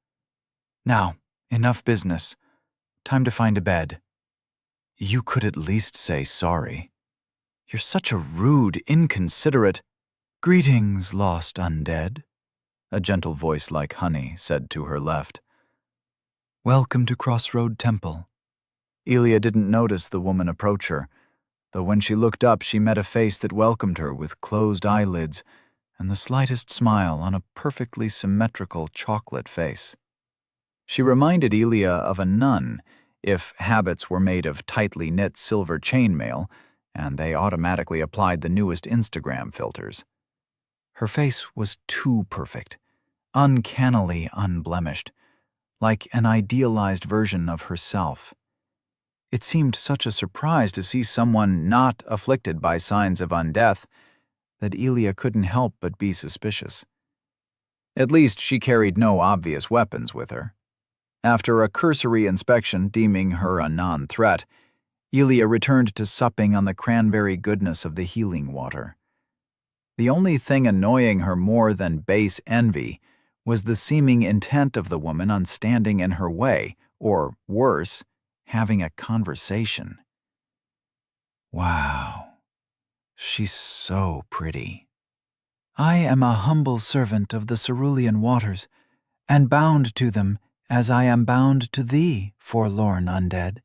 Now, enough business. Time to find a bed. You could at least say sorry. You're such a rude, inconsiderate— Greetings, lost undead, a gentle voice like honey said to her left. Welcome to Crossroad Temple. Elia didn't notice the woman approach her, though when she looked up she met a face that welcomed her with closed eyelids and the slightest smile on a perfectly symmetrical chocolate face. She reminded Elia of a nun, if habits were made of tightly knit silver chainmail, and they automatically applied the newest Instagram filters. Her face was too perfect, uncannily unblemished, like an idealized version of herself. It seemed such a surprise to see someone not afflicted by signs of undeath that Elia couldn't help but be suspicious. At least she carried no obvious weapons with her. After a cursory inspection deeming her a non-threat, Elia returned to supping on the cranberry goodness of the healing water. The only thing annoying her more than base envy was the seeming intent of the woman on standing in her way, or worse, having a conversation. Wow, she's so pretty. I am a humble servant of the cerulean waters, and bound to them as I am bound to thee, forlorn undead.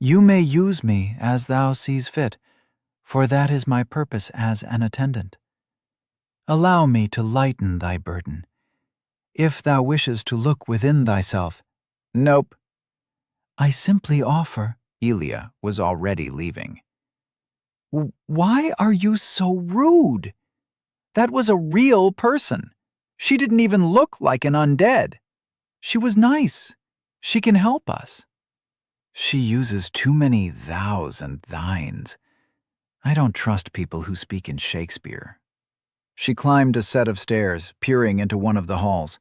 You may use me as thou sees fit, for that is my purpose as an attendant. Allow me to lighten thy burden. If thou wishes to look within thyself— Nope. I simply offer— Elia was already leaving. Why are you so rude? That was a real person. She didn't even look like an undead. She was nice. She can help us. She uses too many thous and thines. I don't trust people who speak in Shakespeare. She climbed a set of stairs, peering into one of the halls.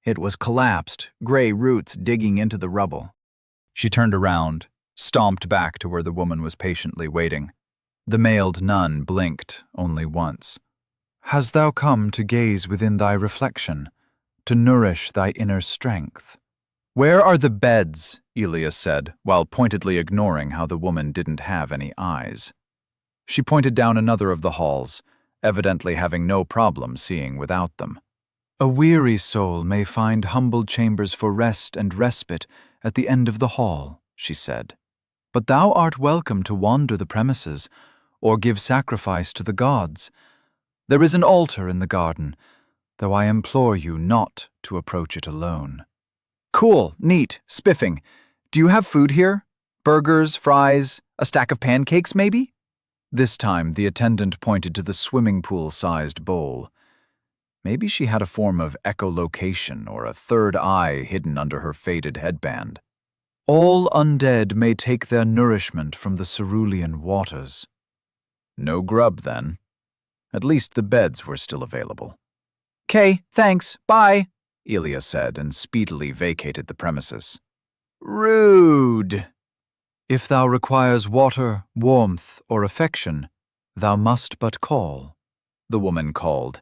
It was collapsed, gray roots digging into the rubble. She turned around, stomped back to where the woman was patiently waiting. The mailed nun blinked only once. Hast thou come to gaze within thy reflection, to nourish thy inner strength? Where are the beds? Elia said, while pointedly ignoring how the woman didn't have any eyes. She pointed down another of the halls, evidently having no problem seeing without them. A weary soul may find humble chambers for rest and respite at the end of the hall, she said. But thou art welcome to wander the premises, or give sacrifice to the gods. There is an altar in the garden, though I implore you not to approach it alone. Cool, neat, spiffing. Do you have food here? Burgers, fries, a stack of pancakes, maybe? This time, the attendant pointed to the swimming pool-sized bowl. Maybe she had a form of echolocation or a third eye hidden under her faded headband. All undead may take their nourishment from the cerulean waters. No grub, then. At least the beds were still available. "'Kay, thanks, bye," Elia said and speedily vacated the premises. "Rude." "If thou requires water, warmth, or affection, thou must but call," the woman called,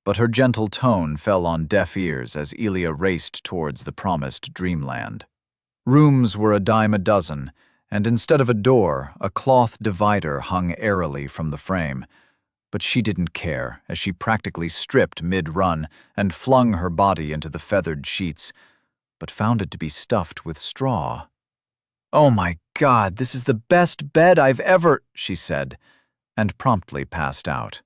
but her gentle tone fell on deaf ears as Elia raced towards the promised dreamland. Rooms were a dime a dozen, and instead of a door, a cloth divider hung airily from the frame. But she didn't care as she practically stripped mid-run and flung her body into the feathered sheets, but found it to be stuffed with straw. "Oh my God, this is the best bed I've ever," she said, and promptly passed out.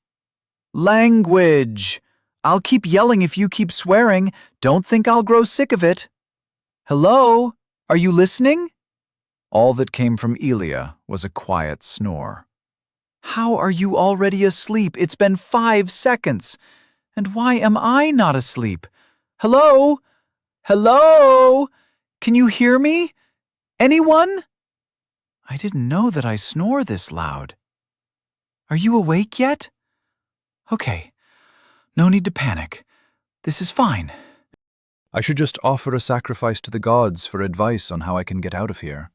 "Language! I'll keep yelling if you keep swearing. Don't think I'll grow sick of it. Hello? Are you listening?" All that came from Elia was a quiet snore. "How are you already asleep? It's been 5 seconds. And why am I not asleep? Hello? Hello? Can you hear me? Anyone? I didn't know that I snore this loud. Are you awake yet? Okay, no need to panic. This is fine." I should just offer a sacrifice to the gods for advice on how I can get out of here.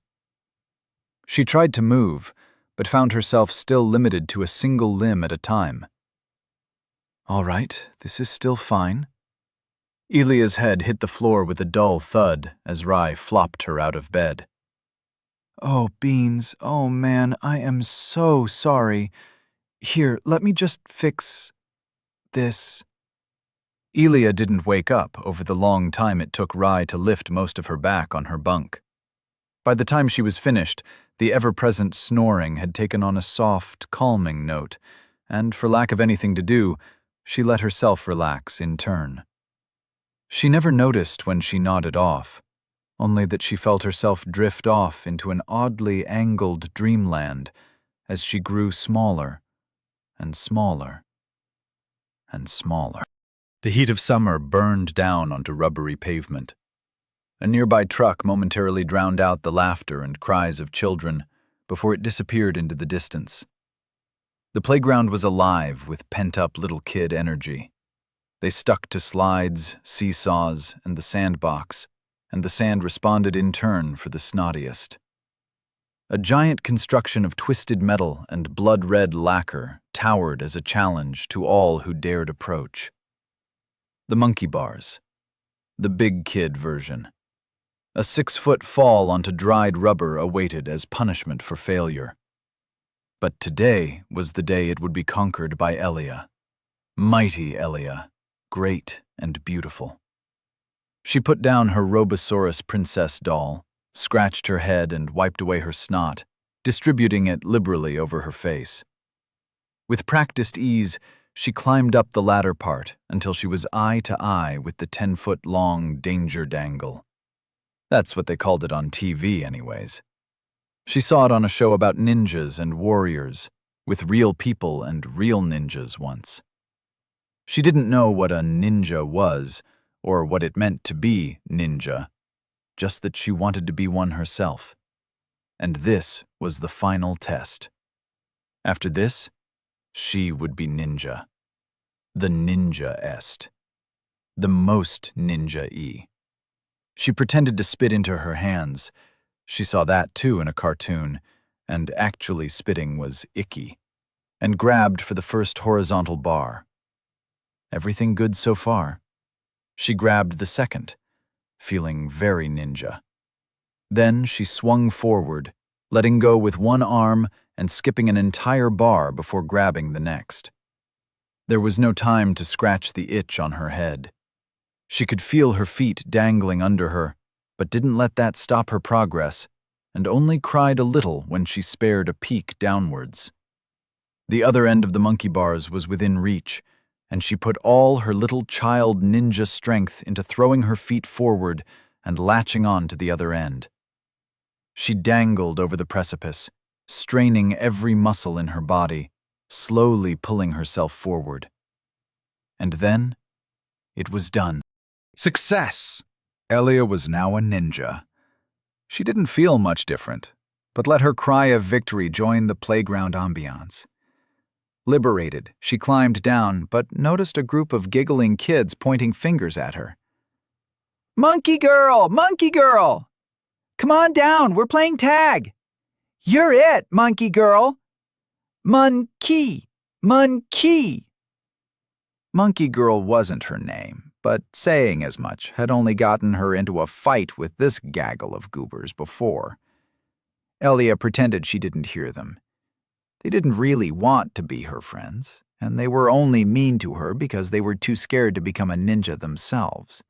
She tried to move, but found herself still limited to a single limb at a time. All right, this is still fine. Elia's head hit the floor with a dull thud as Rai flopped her out of bed. "Oh, Beans, oh man, I am so sorry. Here, let me just fix this." Elia didn't wake up over the long time it took Rai to lift most of her back on her bunk. By the time she was finished, the ever-present snoring had taken on a soft, calming note, and for lack of anything to do, she let herself relax in turn. She never noticed when she nodded off, only that she felt herself drift off into an oddly angled dreamland as she grew smaller and smaller and smaller. The heat of summer burned down onto rubbery pavement. A nearby truck momentarily drowned out the laughter and cries of children before it disappeared into the distance. The playground was alive with pent-up little kid energy. They stuck to slides, seesaws, and the sandbox, and the sand responded in turn for the snottiest. A giant construction of twisted metal and blood-red lacquer towered as a challenge to all who dared approach. The monkey bars. The big kid version. A 6-foot fall onto dried rubber awaited as punishment for failure. But today was the day it would be conquered by Elia. Mighty Elia, great and beautiful. She put down her Robosaurus princess doll, scratched her head and wiped away her snot, distributing it liberally over her face. With practiced ease, she climbed up the ladder part until she was eye to eye with the 10-foot-long danger dangle. That's what they called it on TV anyways. She saw it on a show about ninjas and warriors, with real people and real ninjas once. She didn't know what a ninja was, or what it meant to be ninja, just that she wanted to be one herself. And this was the final test. After this, she would be ninja. The ninja-est. The most ninja-y. She pretended to spit into her hands. She saw that too in a cartoon, and actually spitting was icky, and grabbed for the first horizontal bar. Everything good so far. She grabbed the second, feeling very ninja. Then she swung forward, letting go with one arm and skipping an entire bar before grabbing the next. There was no time to scratch the itch on her head. She could feel her feet dangling under her, but didn't let that stop her progress, and only cried a little when she spared a peek downwards. The other end of the monkey bars was within reach, and she put all her little child ninja strength into throwing her feet forward and latching on to the other end. She dangled over the precipice, straining every muscle in her body, slowly pulling herself forward. And then, it was done. Success! Elia was now a ninja. She didn't feel much different, but let her cry of victory join the playground ambiance. Liberated, she climbed down, but noticed a group of giggling kids pointing fingers at her. "Monkey girl! Monkey girl! Come on down, we're playing tag! You're it, monkey girl! Monkey! Monkey!" Monkey Girl wasn't her name, but saying as much had only gotten her into a fight with this gaggle of goobers before. Elia pretended she didn't hear them. They didn't really want to be her friends, and they were only mean to her because they were too scared to become a ninja themselves.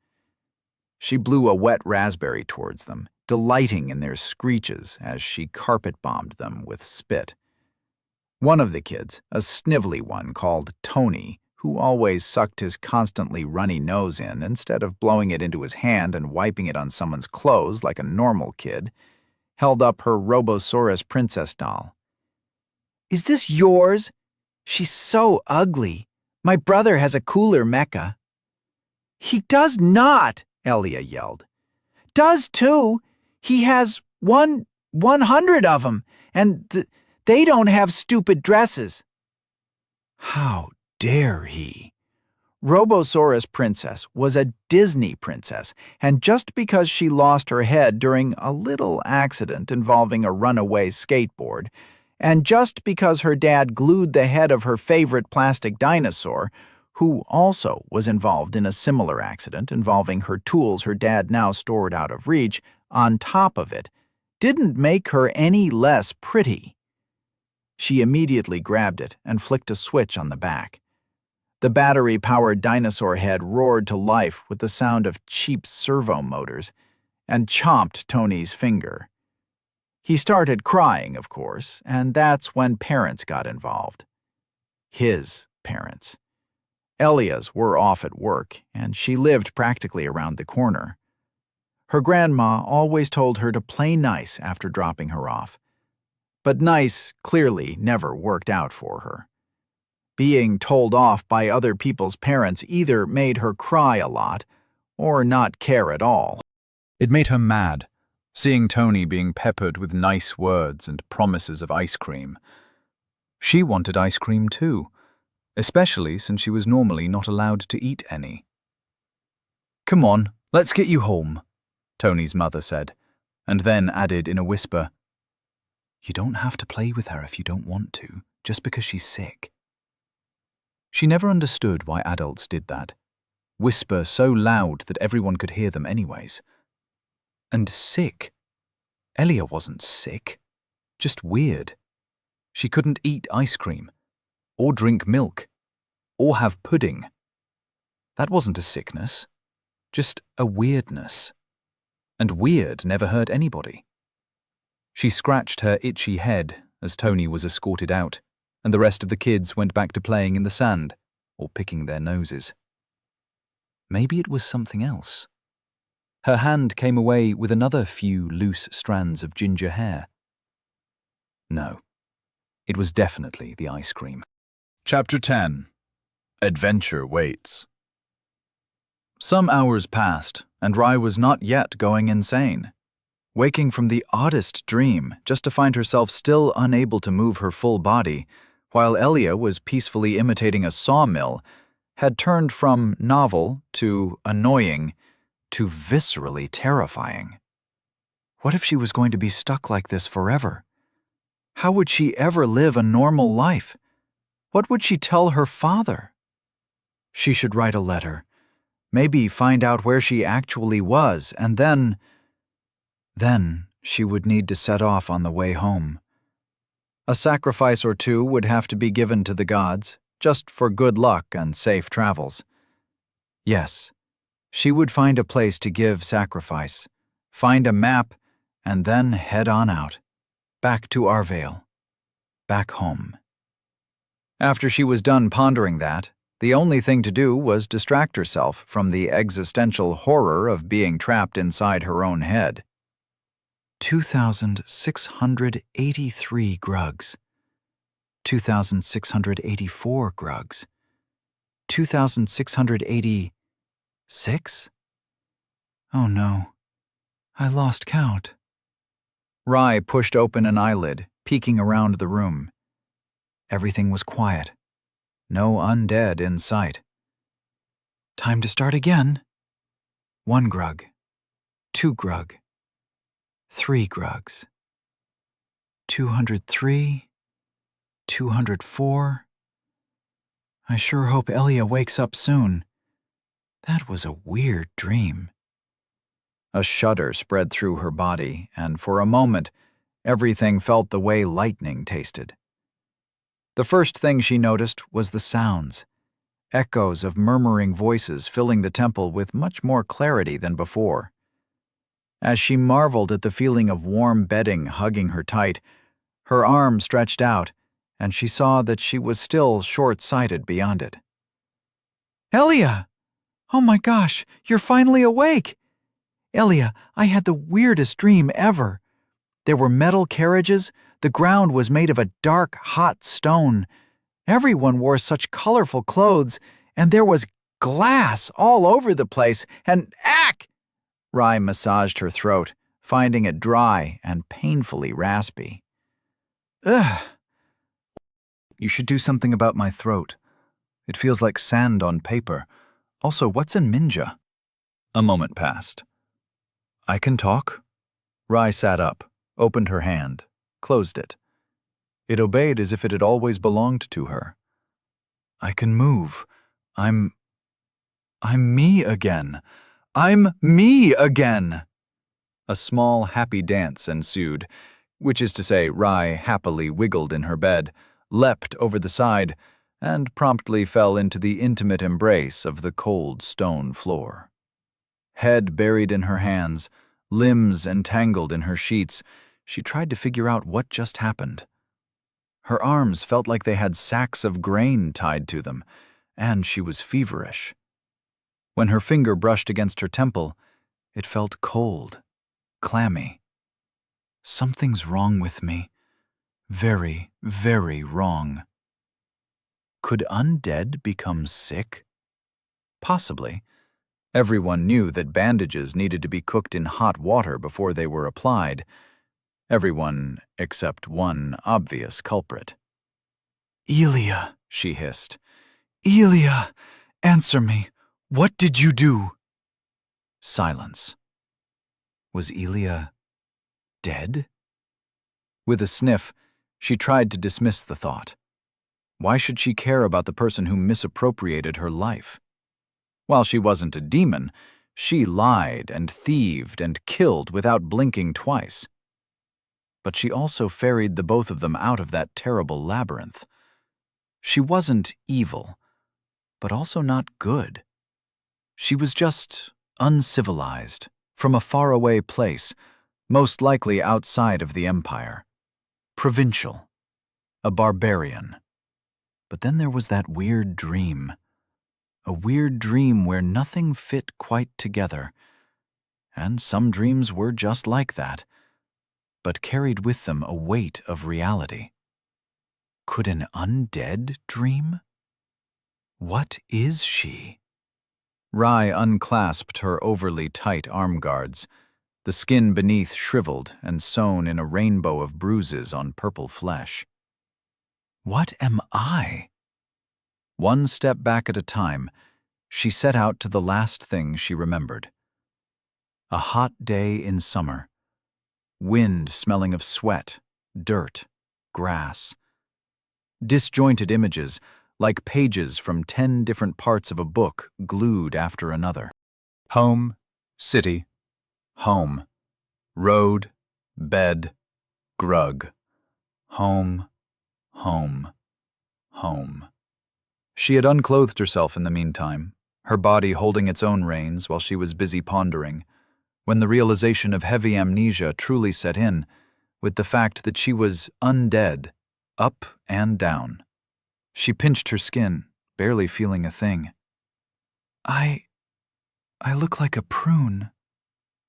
She blew a wet raspberry towards them, delighting in their screeches as she carpet-bombed them with spit. One of the kids, a snivelly one called Tony, who always sucked his constantly runny nose in instead of blowing it into his hand and wiping it on someone's clothes like a normal kid, held up her Robosaurus princess doll. "Is this yours? She's so ugly. My brother has a cooler mecha." "He does not," Elia yelled. "Does too. He has 100 of them, and they don't have stupid dresses." How dare he? Robosaurus Princess was a Disney princess, and just because she lost her head during a little accident involving a runaway skateboard, and just because her dad glued the head of her favorite plastic dinosaur, who also was involved in a similar accident involving her tools her dad now stored out of reach, on top of it, didn't make her any less pretty. She immediately grabbed it and flicked a switch on the back. The battery-powered dinosaur head roared to life with the sound of cheap servo motors and chomped Tony's finger. He started crying, of course, and that's when parents got involved. His parents. Elia's were off at work, and she lived practically around the corner. Her grandma always told her to play nice after dropping her off. But nice clearly never worked out for her. Being told off by other people's parents either made her cry a lot or not care at all. It made her mad, seeing Tony being peppered with nice words and promises of ice cream. She wanted ice cream too, especially since she was normally not allowed to eat any. "Come on, let's get you home," Tony's mother said, and then added in a whisper, "You don't have to play with her if you don't want to, just because she's sick." She never understood why adults did that, whisper so loud that everyone could hear them anyways. And sick. Elia wasn't sick, just weird. She couldn't eat ice cream, or drink milk, or have pudding. That wasn't a sickness, just a weirdness. And weird never hurt anybody. She scratched her itchy head as Tony was escorted out, and the rest of the kids went back to playing in the sand or picking their noses. Maybe it was something else. Her hand came away with another few loose strands of ginger hair. No, it was definitely the ice cream. Chapter 10. Adventure Waits. Some hours passed, and Rai was not yet going insane. Waking from the oddest dream just to find herself still unable to move her full body, while Elia was peacefully imitating a sawmill, had turned from novel to annoying to viscerally terrifying. What if she was going to be stuck like this forever? How would she ever live a normal life? What would she tell her father? She should write a letter, maybe find out where she actually was, and then she would need to set off on the way home. A sacrifice or two would have to be given to the gods, just for good luck and safe travels. Yes, she would find a place to give sacrifice, find a map, and then head on out, back to Arvale, back home. After she was done pondering that, the only thing to do was distract herself from the existential horror of being trapped inside her own head. 2,683 grugs. 2,684 grugs. 2,686? Oh no, I lost count. Rai pushed open an eyelid, peeking around the room. Everything was quiet, No undead in sight. Time to start again. 1 grug. 2 grug. 3 grugs. 203. 204. I sure hope Elia wakes up soon. That was a weird dream. A shudder spread through her body, and for a moment, everything felt the way lightning tasted. The first thing she noticed was the sounds, echoes of murmuring voices filling the temple with much more clarity than before. As she marveled at the feeling of warm bedding hugging her tight, her arm stretched out, and she saw that she was still short-sighted beyond it. Elia! Oh my gosh, you're finally awake! Elia, I had the weirdest dream ever. There were metal carriages, the ground was made of a dark, hot stone. Everyone wore such colorful clothes, and there was glass all over the place, and ack! Rai massaged her throat, finding it dry and painfully raspy. Ugh. You should do something about my throat. It feels like sand on paper. Also, what's a ninja? A moment passed. I can talk? Rai sat up, opened her hand, closed it. It obeyed as if it had always belonged to her. I can move. I'm me again. I'm me again! A small, happy dance ensued, which is to say, Rai happily wiggled in her bed, leapt over the side, and promptly fell into the intimate embrace of the cold stone floor. Head buried in her hands, limbs entangled in her sheets, she tried to figure out what just happened. Her arms felt like they had sacks of grain tied to them, and she was feverish. When her finger brushed against her temple, it felt cold, clammy. Something's wrong with me. Very, very wrong. Could undead become sick? Possibly. Everyone knew that bandages needed to be cooked in hot water before they were applied. Everyone except one obvious culprit. Elia, she hissed. Elia, answer me. What did you do? Silence. Was Elia dead? With a sniff, she tried to dismiss the thought. Why should she care about the person who misappropriated her life? While she wasn't a demon, she lied and thieved and killed without blinking twice. But she also ferried the both of them out of that terrible labyrinth. She wasn't evil, but also not good. She was just uncivilized, from a faraway place, most likely outside of the Empire. Provincial. A barbarian. But then there was that weird dream. A weird dream where nothing fit quite together. And some dreams were just like that, but carried with them a weight of reality. Could an undead dream? What is she? Rai unclasped her overly tight arm guards, the skin beneath shriveled and sewn in a rainbow of bruises on purple flesh. What am I? One step back at a time, she set out to the last thing she remembered. A hot day in summer. Wind smelling of sweat, dirt, grass. Disjointed images, like pages from 10 different parts of a book glued after another. Home, city, home, road, bed, grug. Home, home, home. She had unclothed herself in the meantime, her body holding its own reins while she was busy pondering, when the realization of heavy amnesia truly set in, with the fact that she was undead, up and down. She pinched her skin, barely feeling a thing. I look like a prune.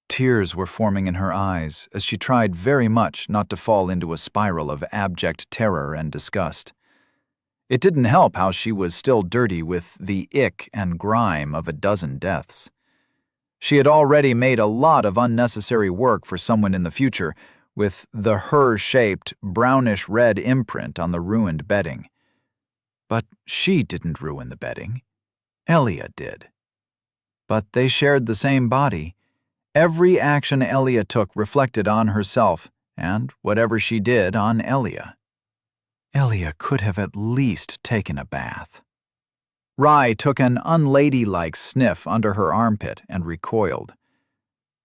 Tears were forming in her eyes as she tried very much not to fall into a spiral of abject terror and disgust. It didn't help how she was still dirty with the ick and grime of a dozen deaths. She had already made a lot of unnecessary work for someone in the future with the her-shaped, brownish-red imprint on the ruined bedding. But she didn't ruin the bedding. Elia did. But they shared the same body. Every action Elia took reflected on herself, and whatever she did on Elia. Elia could have at least taken a bath. Rye took an unladylike sniff under her armpit and recoiled.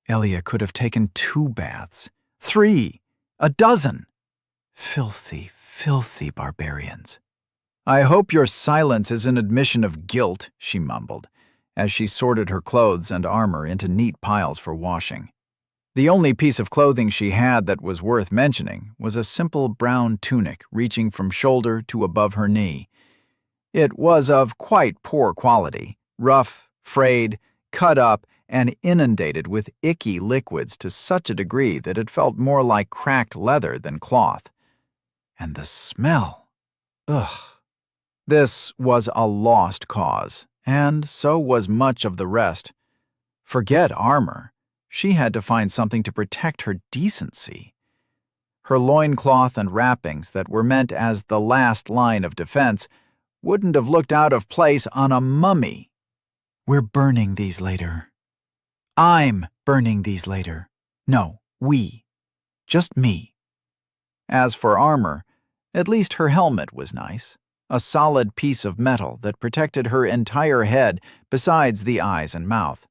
Elia could have taken 2 baths, 3, a dozen. Filthy, filthy barbarians. I hope your silence is an admission of guilt, she mumbled, as she sorted her clothes and armor into neat piles for washing. The only piece of clothing she had that was worth mentioning was a simple brown tunic reaching from shoulder to above her knee. It was of quite poor quality, rough, frayed, cut up, and inundated with icky liquids to such a degree that it felt more like cracked leather than cloth. And the smell! Ugh! This was a lost cause, and so was much of the rest. Forget armor. She had to find something to protect her decency. Her loincloth and wrappings that were meant as the last line of defense wouldn't have looked out of place on a mummy. We're burning these later. I'm burning these later. No, we. Just me. As for armor, at least her helmet was nice. A solid piece of metal that protected her entire head besides the eyes and mouth.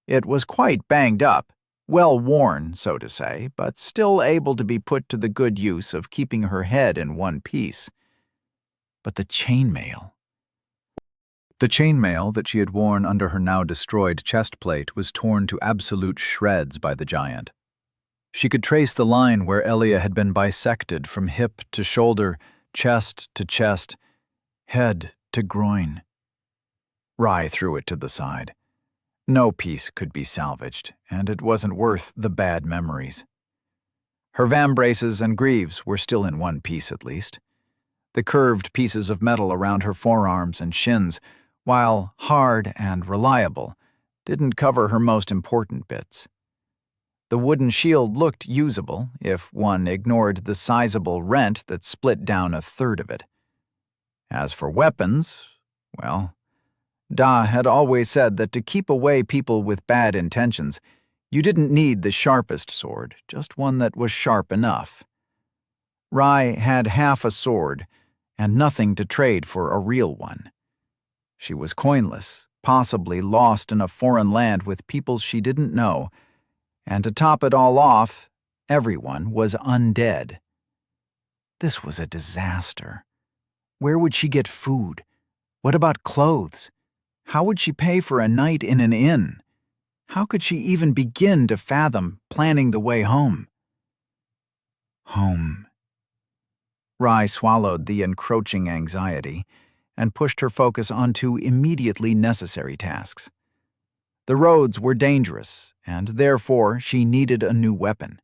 It was quite banged up, well worn, so to say, but still able to be put to the good use of keeping her head in one piece. But the chainmail. The chainmail that she had worn under her now destroyed chestplate was torn to absolute shreds by the giant. She could trace the line where Elia had been bisected from hip to shoulder, chest to chest, head to groin. Rye threw it to the side. No piece could be salvaged, and it wasn't worth the bad memories. Her vambraces and greaves were still in one piece at least. The curved pieces of metal around her forearms and shins, while hard and reliable, didn't cover her most important bits. The wooden shield looked usable if one ignored the sizable rent that split down a third of it. As for weapons, well, Da had always said that to keep away people with bad intentions, you didn't need the sharpest sword, just one that was sharp enough. Rye had half a sword, and nothing to trade for a real one. She was coinless, possibly lost in a foreign land with peoples she didn't know, and to top it all off, everyone was undead. This was a disaster. Where would she get food? What about clothes? How would she pay for a night in an inn? How could she even begin to fathom planning the way home? Home. Rye swallowed the encroaching anxiety and pushed her focus onto immediately necessary tasks. The roads were dangerous, and therefore she needed a new weapon.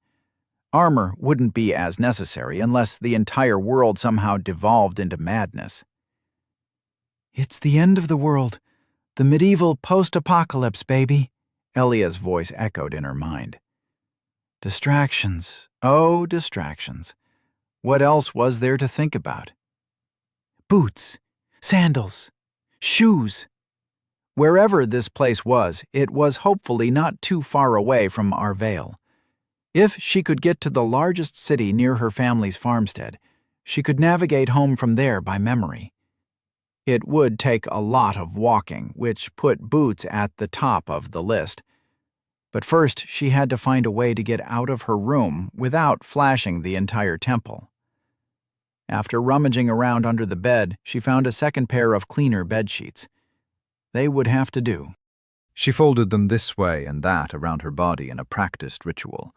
Armor wouldn't be as necessary unless the entire world somehow devolved into madness. It's the end of the world. The medieval post-apocalypse, baby, Elia's voice echoed in her mind. Distractions. Oh, distractions. What else was there to think about? Boots, sandals, shoes. Wherever this place was, it was hopefully not too far away from Arvale. If she could get to the largest city near her family's farmstead, she could navigate home from there by memory. It would take a lot of walking, which put boots at the top of the list. But first, she had to find a way to get out of her room without flashing the entire temple. After rummaging around under the bed, she found a second pair of cleaner bedsheets. They would have to do. She folded them this way and that around her body in a practiced ritual.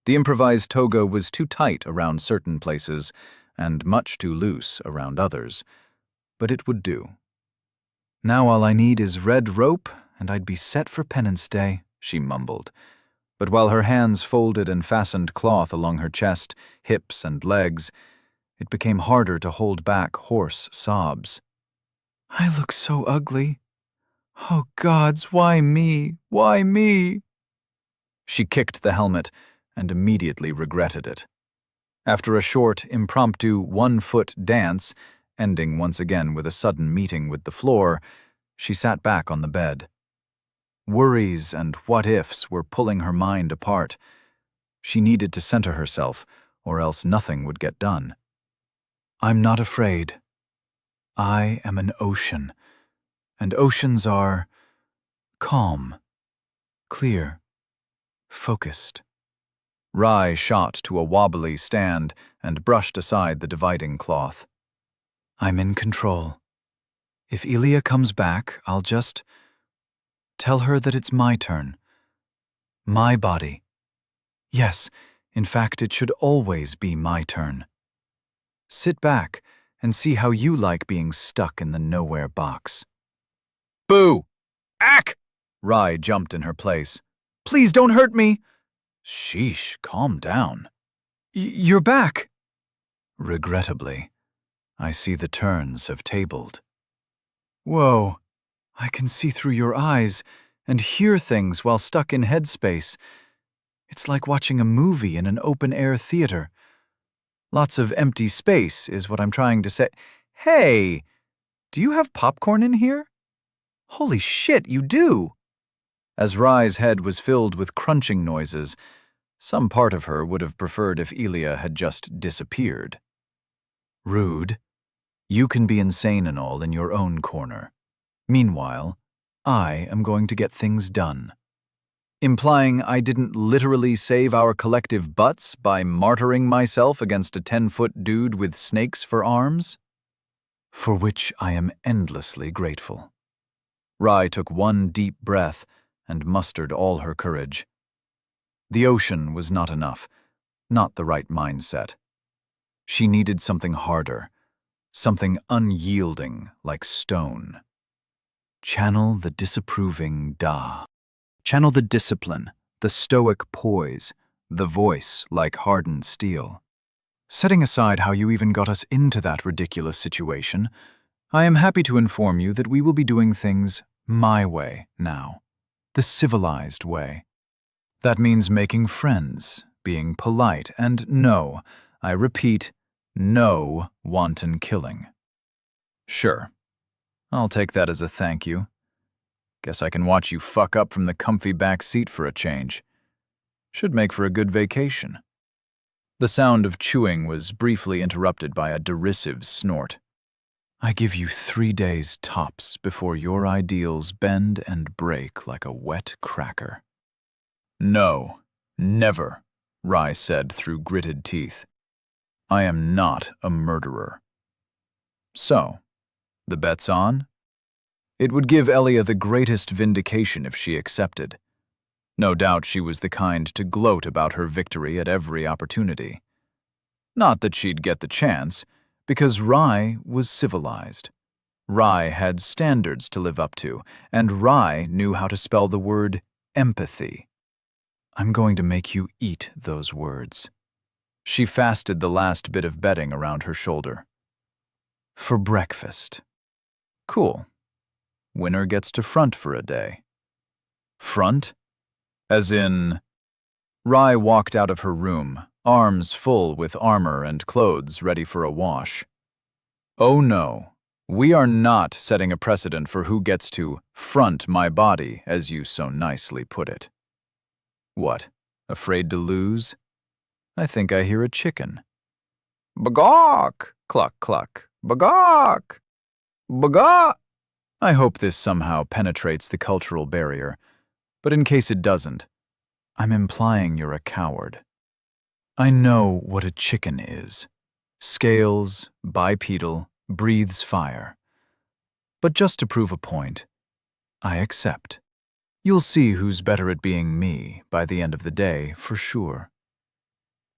The improvised toga was too tight around certain places and much too loose around others, but it would do. Now all I need is red rope, and I'd be set for penance day, she mumbled. But while her hands folded and fastened cloth along her chest, hips, and legs, it became harder to hold back hoarse sobs. I look so ugly. Oh, gods, why me? Why me? She kicked the helmet and immediately regretted it. After a short, impromptu, one-foot dance, ending once again with a sudden meeting with the floor, she sat back on the bed. Worries and what-ifs were pulling her mind apart. She needed to center herself, or else nothing would get done. I'm not afraid. I am an ocean, and oceans are calm, clear, focused. Rai shot to a wobbly stand and brushed aside the dividing cloth. I'm in control. If Elia comes back, I'll just tell her that it's my turn. My body. Yes, in fact, it should always be my turn. Sit back and see how you like being stuck in the nowhere box. Boo! Ack! Rai jumped in her place. Please don't hurt me! Sheesh, calm down. You're back! Regrettably, I see the turns have tabled. Whoa, I can see through your eyes and hear things while stuck in headspace. It's like watching a movie in an open-air theater. Lots of empty space is what I'm trying to say. Hey, do you have popcorn in here? Holy shit, you do! As Rai's head was filled with crunching noises, some part of her would have preferred if Elia had just disappeared. Rude. You can be insane and all in your own corner. Meanwhile, I am going to get things done. Implying I didn't literally save our collective butts by martyring myself against a 10-foot dude with snakes for arms? For which I am endlessly grateful. Rai took one deep breath and mustered all her courage. The ocean was not enough, not the right mindset. She needed something harder, something unyielding like stone. Channel the disapproving Da. Channel the discipline, the stoic poise, the voice like hardened steel. Setting aside how you even got us into that ridiculous situation, I am happy to inform you that we will be doing things my way now, the civilized way. That means making friends, being polite, and no, I repeat, no wanton killing. Sure, I'll take that as a thank you. Guess I can watch you fuck up from the comfy back seat for a change. Should make for a good vacation. The sound of chewing was briefly interrupted by a derisive snort. I give you 3 days tops before your ideals bend and break like a wet cracker. No, never, Rai said through gritted teeth. I am not a murderer. So, the bet's on? It would give Elia the greatest vindication if she accepted. No doubt she was the kind to gloat about her victory at every opportunity. Not that she'd get the chance, because Rai was civilized. Rai had standards to live up to, and Rai knew how to spell the word empathy. I'm going to make you eat those words. She fasted the last bit of bedding around her shoulder. For breakfast. Cool. Winner gets to front for a day. Front? As in... Rai walked out of her room, arms full with armor and clothes ready for a wash. Oh no, we are not setting a precedent for who gets to front my body, as you so nicely put it. What, afraid to lose? I think I hear a chicken. Bagawk! Cluck, cluck. Bagawk! Bagawk! I hope this somehow penetrates the cultural barrier, but in case it doesn't, I'm implying you're a coward. I know what a chicken is. Scales, bipedal, breathes fire. But just to prove a point, I accept. You'll see who's better at being me by the end of the day, for sure.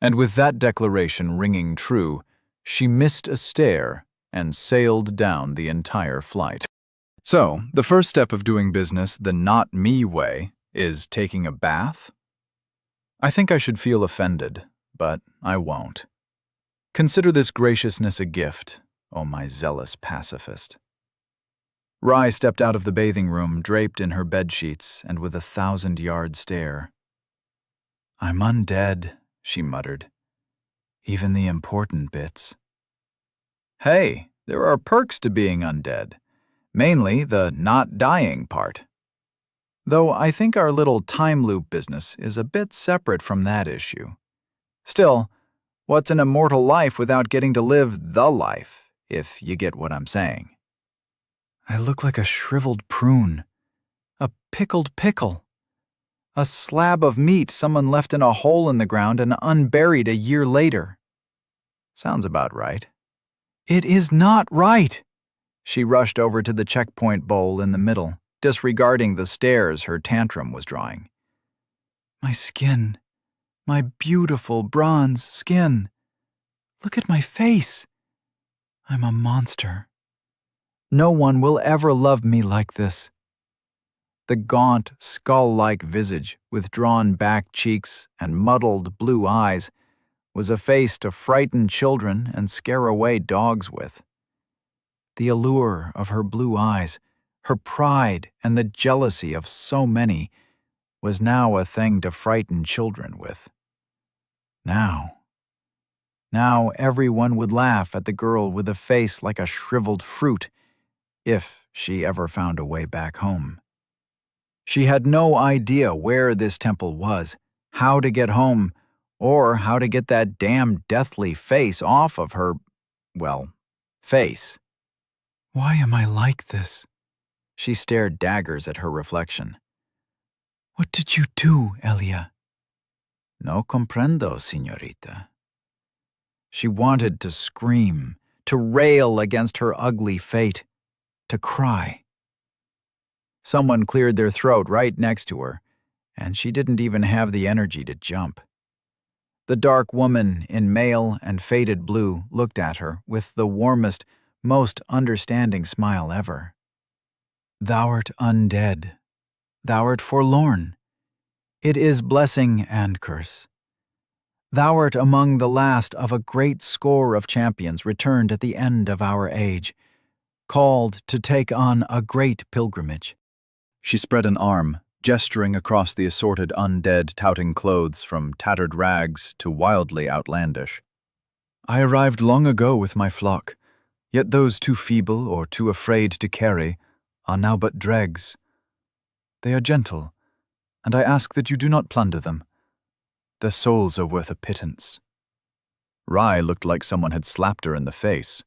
And with that declaration ringing true, she missed a stare and sailed down the entire flight. So, the first step of doing business the not me way is taking a bath? I think I should feel offended, but I won't. Consider this graciousness a gift, oh my zealous pacifist. Rai stepped out of the bathing room, draped in her bedsheets and with a 1,000-yard stare. I'm undead, she muttered. Even the important bits. Hey, There are perks to being undead, mainly the not dying part. Though I think our little time loop business is a bit separate from that issue. Still, what's an immortal life without getting to live the life, if you get what I'm saying? I look like a shriveled prune, a pickled pickle, a slab of meat someone left in a hole in the ground and unburied a year later. Sounds about right. It is not right. She rushed over to the checkpoint bowl in the middle, disregarding the stares her tantrum was drawing. My skin, my beautiful bronze skin. Look at my face. I'm a monster. No one will ever love me like this. The gaunt, skull-like visage with drawn-back cheeks and muddled blue eyes was a face to frighten children and scare away dogs with. The allure of her blue eyes, her pride and the jealousy of so many was now a thing to frighten children with. Now everyone would laugh at the girl with a face like a shriveled fruit, if she ever found a way back home. She had no idea where this temple was, how to get home, or how to get that damn deathly face off of her, face. Why am I like this? She stared daggers at her reflection. What did you do, Elia? No comprendo, señorita. She wanted to scream, to rail against her ugly fate, to cry. Someone cleared their throat right next to her, and she didn't even have the energy to jump. The dark woman in mail and faded blue looked at her with the warmest, most understanding smile ever. Thou'rt undead. Thou'rt forlorn. It is blessing and curse. Thou'rt among the last of a great score of champions returned at the end of our age, called to take on a great pilgrimage. She spread an arm, gesturing across the assorted undead touting clothes from tattered rags to wildly outlandish. I arrived long ago with my flock, yet those too feeble or too afraid to carry are now but dregs. They are gentle, and I ask that you do not plunder them. Their souls are worth a pittance. Rai looked like someone had slapped her in the face.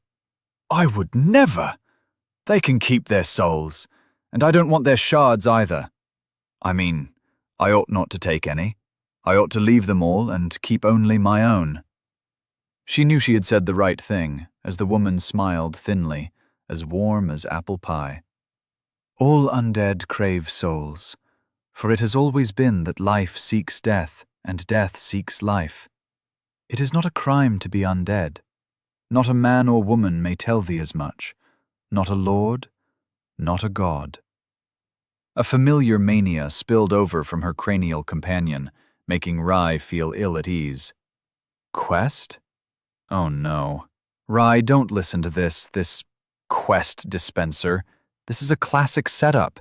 I would never! They can keep their souls, and I don't want their shards either. I mean, I ought not to take any. I ought to leave them all and keep only my own. She knew she had said the right thing, as the woman smiled thinly, as warm as apple pie. All undead crave souls, for it has always been that life seeks death, and death seeks life. It is not a crime to be undead. Not a man or woman may tell thee as much. Not a lord, not a god. A familiar mania spilled over from her cranial companion, making Rai feel ill at ease. Quest? Oh no. Rai, don't listen to this quest dispenser. This is a classic setup.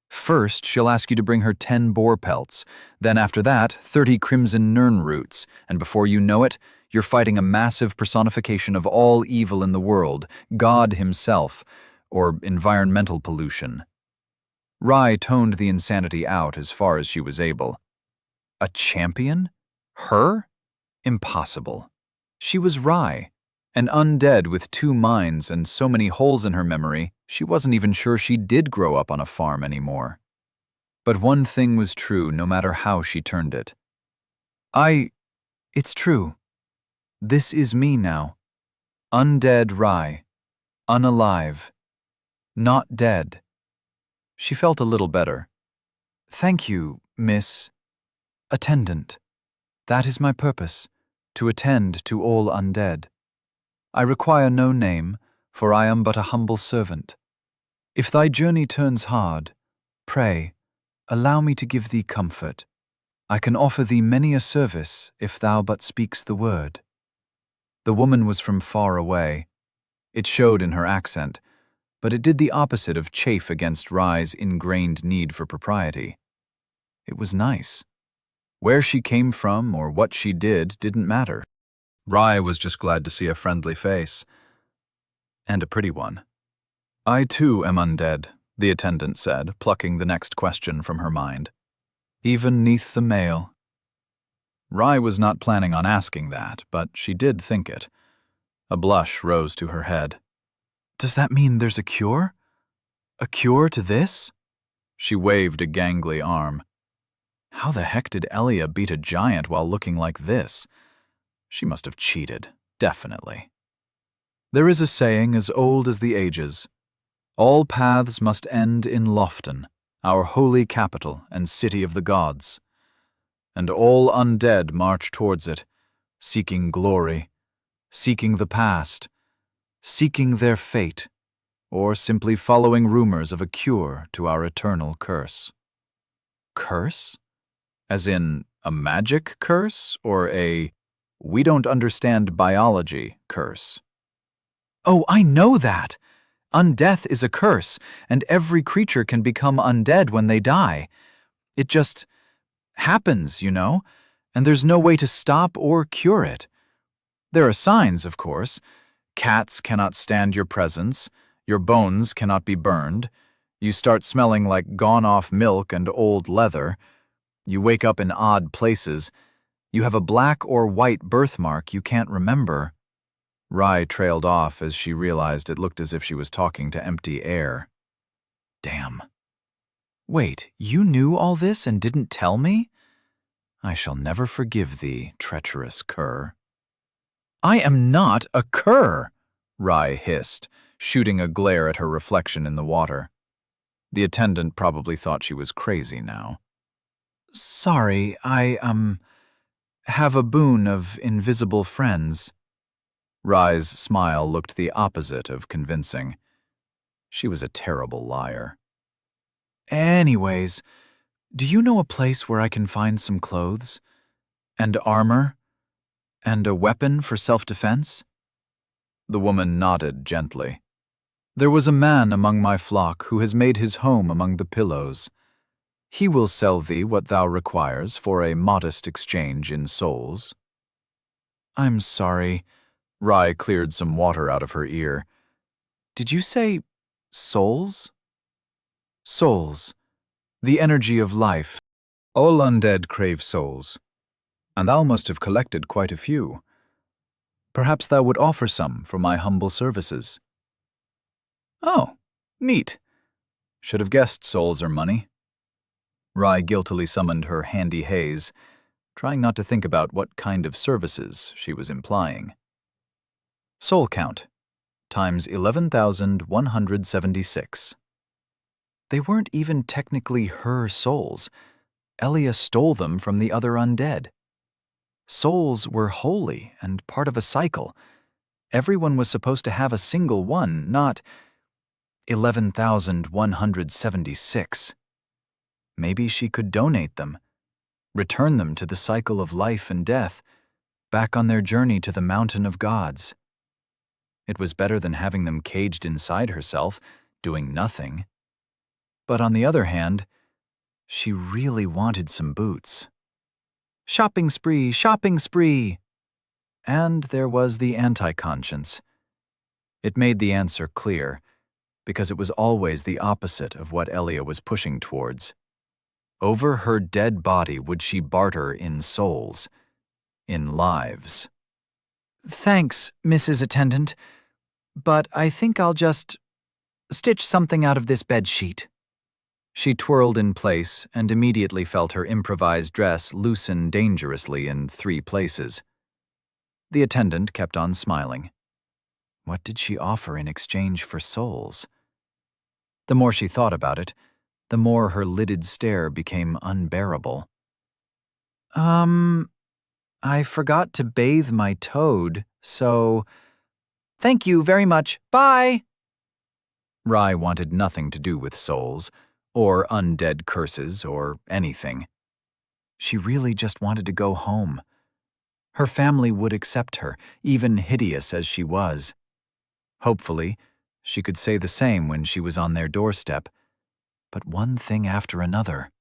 First, she'll ask you to bring her 10 boar pelts. Then after that, 30 crimson nern roots. And before you know it, you're fighting a massive personification of all evil in the world, God himself, or environmental pollution. Rai toned the insanity out as far as she was able. A champion? Her? Impossible. She was Rai, an undead with 2 minds and so many holes in her memory, she wasn't even sure she did grow up on a farm anymore. But one thing was true no matter how she turned it. It's true. This is me now. Undead Rai. Unalive. Not dead. She felt a little better. Thank you, Miss Attendant. That is my purpose, to attend to all undead. I require no name, for I am but a humble servant. If thy journey turns hard, pray, allow me to give thee comfort. I can offer thee many a service if thou but speaks the word. The woman was from far away. It showed in her accent, but it did the opposite of chafe against Rai's ingrained need for propriety. It was nice. Where she came from or what she did didn't matter. Rai was just glad to see a friendly face. And a pretty one. I too am undead, the attendant said, plucking the next question from her mind. Even 'neath the mail. Rye was not planning on asking that, but she did think it. A blush rose to her head. Does that mean there's a cure? A cure to this? She waved a gangly arm. How the heck did Elia beat a giant while looking like this? She must have cheated, definitely. There is a saying as old as the ages. All paths must end in Lofton, our holy capital and city of the gods. And all undead march towards it, seeking glory, seeking the past, seeking their fate, or simply following rumors of a cure to our eternal curse. Curse? As in a magic curse, or a we don't understand biology curse? Oh, I know that! Undeath is a curse, and every creature can become undead when they die. It just happens, you know, and there's no way to stop or cure it. There are signs, of course. Cats cannot stand your presence, your bones cannot be burned, you start smelling like gone-off milk and old leather, you wake up in odd places, you have a black or white birthmark you can't remember. Rye trailed off as she realized it looked as if she was talking to empty air. Damn. Wait, you knew all this and didn't tell me? I shall never forgive thee, treacherous cur. I am not a cur, Rye hissed, shooting a glare at her reflection in the water. The attendant probably thought she was crazy now. Sorry, I, have a boon of invisible friends. Rye's smile looked the opposite of convincing. She was a terrible liar. Anyways, do you know a place where I can find some clothes? And armor? And a weapon for self-defense? The woman nodded gently. There was a man among my flock who has made his home among the pillows. He will sell thee what thou requires for a modest exchange in souls. I'm sorry. Rye cleared some water out of her ear. Did you say souls? Souls. The energy of life. All undead crave souls, and thou must have collected quite a few. Perhaps thou would offer some for my humble services. Oh, neat. Should have guessed souls are money. Rye guiltily summoned her handy haze, trying not to think about what kind of services she was implying. Soul count, times 11,176. They weren't even technically her souls. Elia stole them from the other undead. Souls were holy and part of a cycle. Everyone was supposed to have a single one, not 11,176. Maybe she could donate them, return them to the cycle of life and death, back on their journey to the mountain of gods. It was better than having them caged inside herself, doing nothing. But on the other hand, she really wanted some boots. Shopping spree, shopping spree! And there was the anti-conscience. It made the answer clear, because it was always the opposite of what Elia was pushing towards. Over her dead body would she barter in souls, in lives. Thanks, Mrs. Attendant, but I think I'll just stitch something out of this bedsheet. She twirled in place and immediately felt her improvised dress loosen dangerously in 3 places. The attendant kept on smiling. What did she offer in exchange for souls? The more she thought about it, the more her lidded stare became unbearable. I forgot to bathe my toad, so... Thank you very much. Bye! Rye wanted nothing to do with souls, or undead curses, or anything. She really just wanted to go home. Her family would accept her, even hideous as she was. Hopefully, she could say the same when she was on their doorstep. But one thing after another.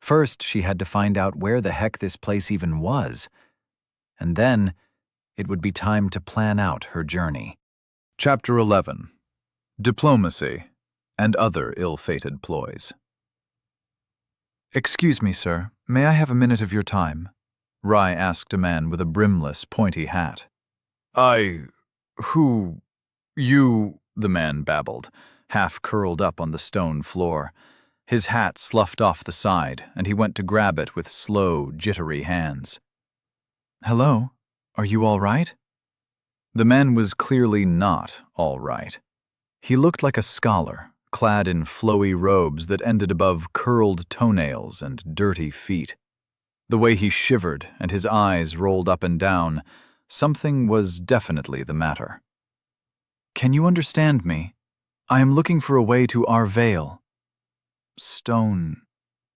First, she had to find out where the heck this place even was. And then, it would be time to plan out her journey. Chapter 11. Diplomacy and Other Ill-Fated Ploys. Excuse me, sir. May I have a minute of your time? Rye asked a man with a brimless, pointy hat. You, the man babbled, half curled up on the stone floor. His hat sloughed off the side, and he went to grab it with slow, jittery hands. Hello? Are you all right? The man was clearly not all right. He looked like a scholar, clad in flowy robes that ended above curled toenails and dirty feet. The way he shivered and his eyes rolled up and down, something was definitely the matter. Can you understand me? I am looking for a way to our vale. Stone,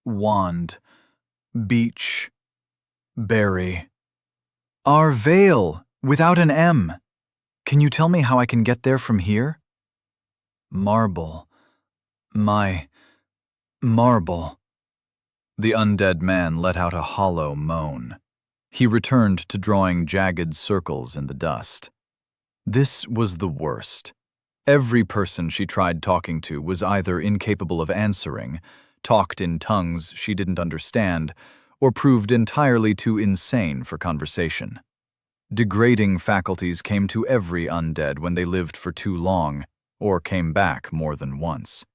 wand, beach, berry. Our vale, without an M. Can you tell me how I can get there from here? Marble. My marble. The undead man let out a hollow moan. He returned to drawing jagged circles in the dust. This was the worst. Every person she tried talking to was either incapable of answering, talked in tongues she didn't understand, or proved entirely too insane for conversation. Degrading faculties came to every undead when they lived for too long, or came back more than once.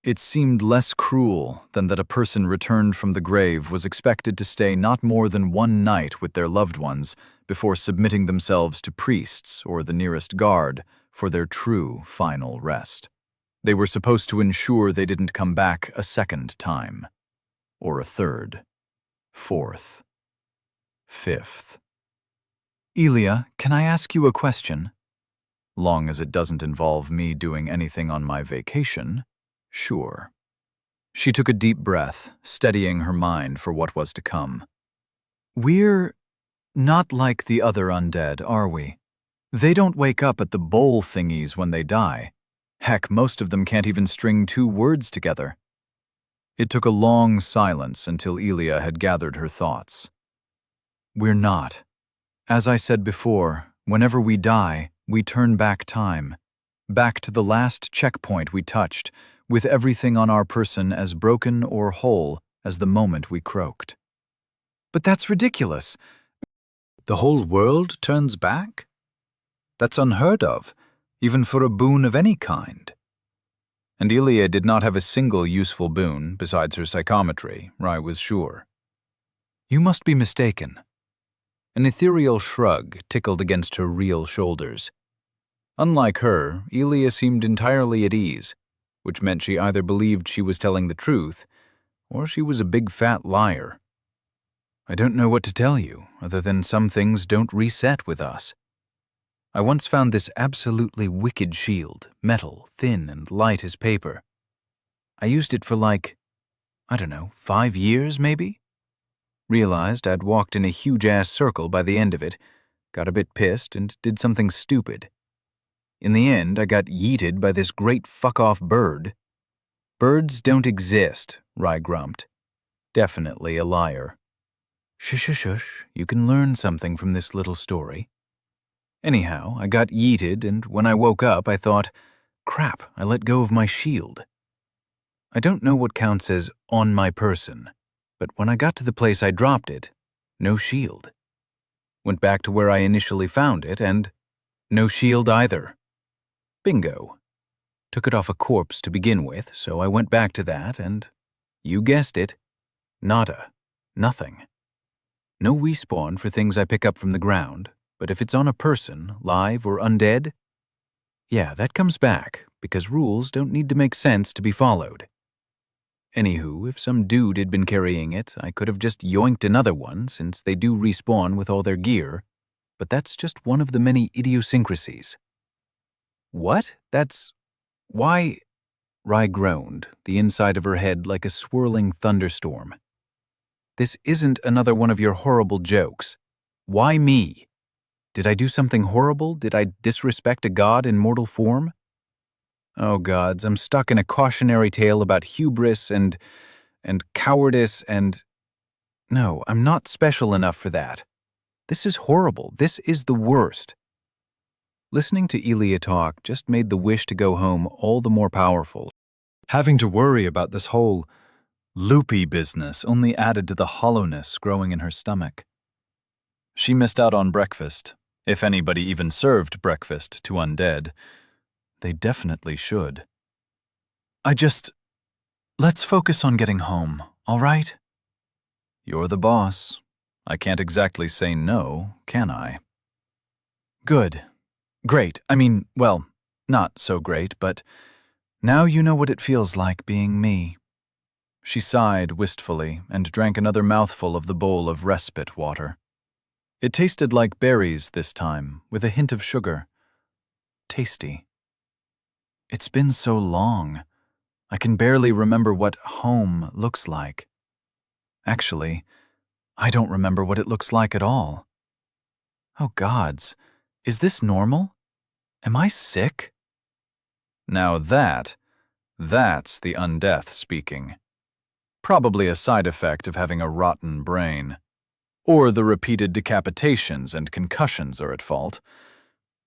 It seemed less cruel than that a person returned from the grave was expected to stay not more than one night with their loved ones before submitting themselves to priests or the nearest guard for their true final rest. They were supposed to ensure they didn't come back a second time, or a third, fourth, fifth. Elia, can I ask you a question? Long as it doesn't involve me doing anything on my vacation, sure. She took a deep breath, steadying her mind for what was to come. We're not like the other undead, are we? They don't wake up at the bowl thingies when they die. Heck, most of them can't even string two words together. It took a long silence until Elia had gathered her thoughts. We're not. As I said before, whenever we die, we turn back time, back to the last checkpoint we touched, with everything on our person as broken or whole as the moment we croaked. But that's ridiculous. The whole world turns back? That's unheard of, even for a boon of any kind. And Elia did not have a single useful boon besides her psychometry, Rye was sure. You must be mistaken. An ethereal shrug tickled against her real shoulders. Unlike her, Elia seemed entirely at ease, which meant she either believed she was telling the truth, or she was a big fat liar. I don't know what to tell you, other than some things don't reset with us. I once found this absolutely wicked shield, metal, thin and light as paper. I used it for 5 years maybe? Realized I'd walked in a huge-ass circle by the end of it, got a bit pissed, and did something stupid. In the end, I got yeeted by this great fuck-off bird. Birds don't exist, Rye grumped. Definitely a liar. Shush, you can learn something from this little story. Anyhow, I got yeeted, and when I woke up, I thought, crap, I let go of my shield. I don't know what counts as on my person, but when I got to the place I dropped it, no shield. Went back to where I initially found it, and no shield either. Bingo. Took it off a corpse to begin with, so I went back to that, and you guessed it, nada, nothing. No respawn for things I pick up from the ground, but if it's on a person, live or undead, yeah, that comes back, because rules don't need to make sense to be followed. Anywho, if some dude had been carrying it, I could have just yoinked another one, since they do respawn with all their gear, but that's just one of the many idiosyncrasies. What? Why? Rye groaned, the inside of her head like a swirling thunderstorm. This isn't another one of your horrible jokes. Why me? Did I do something horrible? Did I disrespect a god in mortal form? Oh gods, I'm stuck in a cautionary tale about hubris and cowardice and... No, I'm not special enough for that. This is horrible. This is the worst. Listening to Elia talk just made the wish to go home all the more powerful. Having to worry about this whole Loopy business only added to the hollowness growing in her stomach. She missed out on breakfast, if anybody even served breakfast to undead. They definitely should. Let's focus on getting home, all right? You're the boss. I can't exactly say no, can I? Good. Great. Well, not so great, but now you know what it feels like being me. She sighed wistfully and drank another mouthful of the bowl of respite water. It tasted like berries this time, with a hint of sugar. Tasty. It's been so long. I can barely remember what home looks like. Actually, I don't remember what it looks like at all. Oh gods, is this normal? Am I sick? Now that's the undeath speaking. Probably a side effect of having a rotten brain. Or the repeated decapitations and concussions are at fault.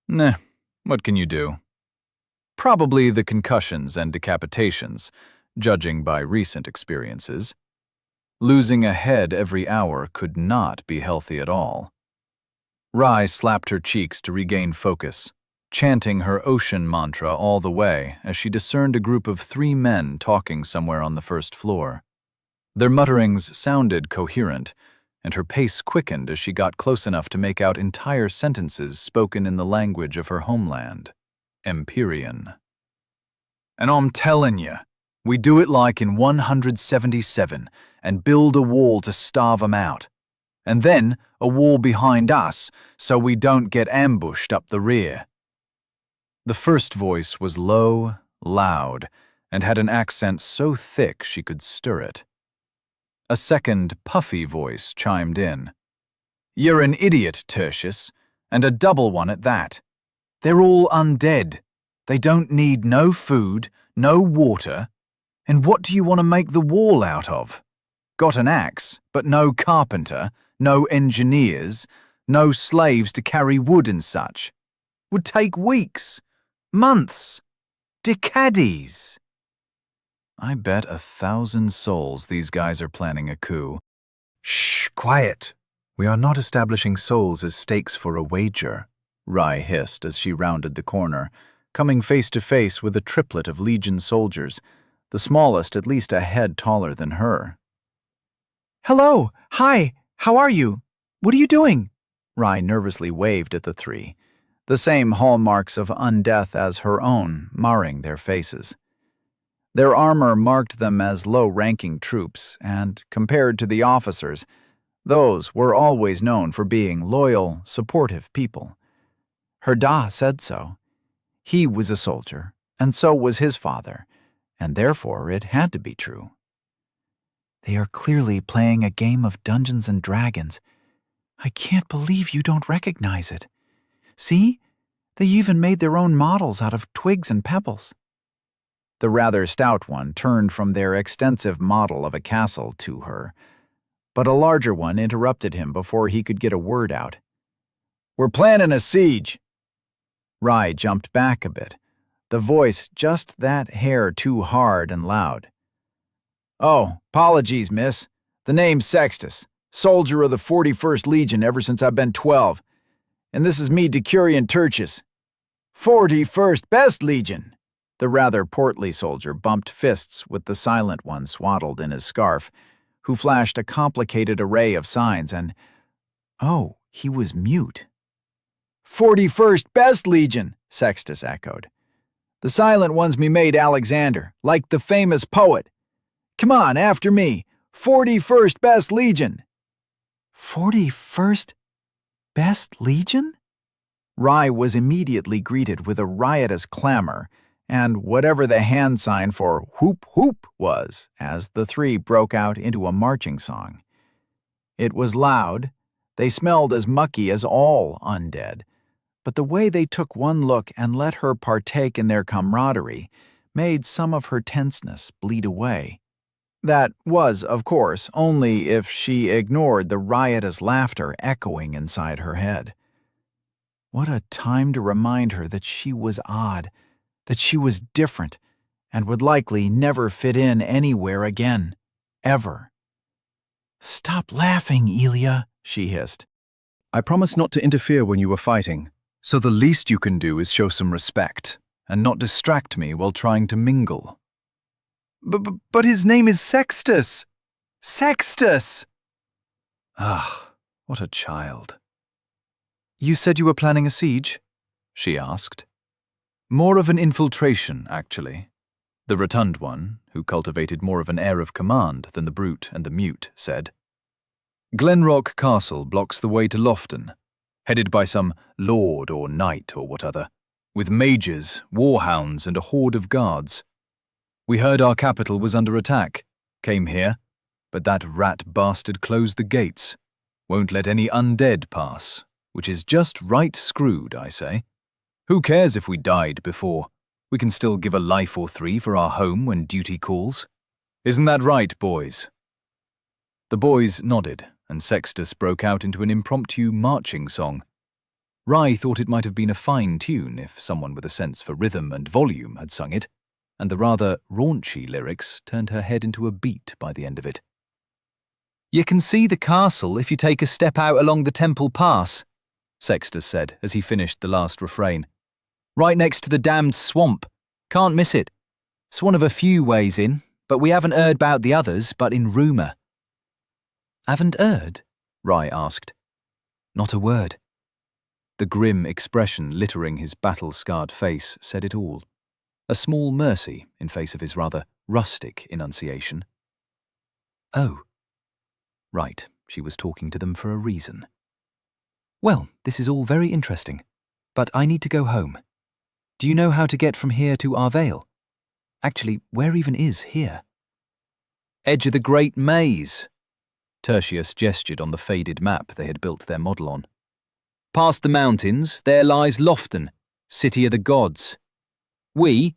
Nah, what can you do? Probably the concussions and decapitations, judging by recent experiences. Losing a head every hour could not be healthy at all. Rai slapped her cheeks to regain focus, chanting her ocean mantra all the way as she discerned a group of 3 men talking somewhere on the first floor. Their mutterings sounded coherent, and her pace quickened as she got close enough to make out entire sentences spoken in the language of her homeland, Empyrean. And I'm telling you, we do it like in 177 and build a wall to starve 'em out. And then a wall behind us so we don't get ambushed up the rear. The first voice was low, loud, and had an accent so thick she could stir it. A second, puffy voice chimed in. You're an idiot, Tertius, and a double one at that. They're all undead. They don't need no food, no water. And what do you want to make the wall out of? Got an axe, but no carpenter, no engineers, no slaves to carry wood and such. Would take weeks, months, decades. I bet 1,000 souls these guys are planning a coup. Shh, quiet. We are not establishing souls as stakes for a wager, Rai hissed as she rounded the corner, coming face to face with a triplet of Legion soldiers, the smallest at least a head taller than her. Hello, hi, how are you? What are you doing? Rai nervously waved at the 3, the same hallmarks of undeath as her own marring their faces. Their armor marked them as low-ranking troops, and compared to the officers, those were always known for being loyal, supportive people. Her Da said so. He was a soldier, and so was his father, and therefore it had to be true. They are clearly playing a game of Dungeons and Dragons. I can't believe you don't recognize it. See? They even made their own models out of twigs and pebbles. The rather stout one turned from their extensive model of a castle to her, but a larger one interrupted him before he could get a word out. We're planning a siege. Rai jumped back a bit, the voice just that hair too hard and loud. Oh, apologies, miss. The name's Sextus, soldier of the 41st Legion ever since I've been 12. And this is me, Decurion Tertius. 41st Best Legion! The rather portly soldier bumped fists with the silent one swaddled in his scarf, who flashed a complicated array of signs and... Oh, he was mute. 41st Best Legion, Sextus echoed. The silent one's me mate Alexander, like the famous poet. Come on, after me. 41st Best Legion. 41st Best Legion? Rai was immediately greeted with a riotous clamor, and whatever the hand sign for whoop whoop was, as the 3 broke out into a marching song. It was loud. They smelled as mucky as all undead, but the way they took one look and let her partake in their camaraderie made some of her tenseness bleed away. That was, of course, only if she ignored the riotous laughter echoing inside her head. What a time to remind her that she was odd, that she was different, and would likely never fit in anywhere again. Ever. "Stop laughing, Elia," she hissed. I promised not to interfere when you were fighting, so the least you can do is show some respect, and not distract me while trying to mingle. But his name is Sextus! Sextus! Ah, what a child. You said you were planning a siege? She asked. More of an infiltration, actually. The rotund one, who cultivated more of an air of command than the brute and the mute, said. Glenrock Castle blocks the way to Lofton, headed by some lord or knight or what other, with mages, warhounds, and a horde of guards. We heard our capital was under attack, came here, but that rat bastard closed the gates, won't let any undead pass, which is just right screwed, I say. Who cares if we died before? We can still give a life or three for our home when duty calls. Isn't that right, boys? The boys nodded, and Sextus broke out into an impromptu marching song. Rye thought it might have been a fine tune if someone with a sense for rhythm and volume had sung it, and the rather raunchy lyrics turned her head into a beat by the end of it. You can see the castle if you take a step out along the Temple Pass, Sextus said as he finished the last refrain. Right next to the damned swamp. Can't miss it. It's one of a few ways in, but we haven't heard about the others but in rumour. Haven't heard? Rye asked. Not a word. The grim expression littering his battle-scarred face said it all. A small mercy in face of his rather rustic enunciation. Oh. Right, she was talking to them for a reason. Well, this is all very interesting, but I need to go home. Do you know how to get from here to Arvale? Actually, where even is here? Edge of the Great Maze. Tertius gestured on the faded map they had built their model on. Past the mountains, there lies Lofton, city of the gods. We're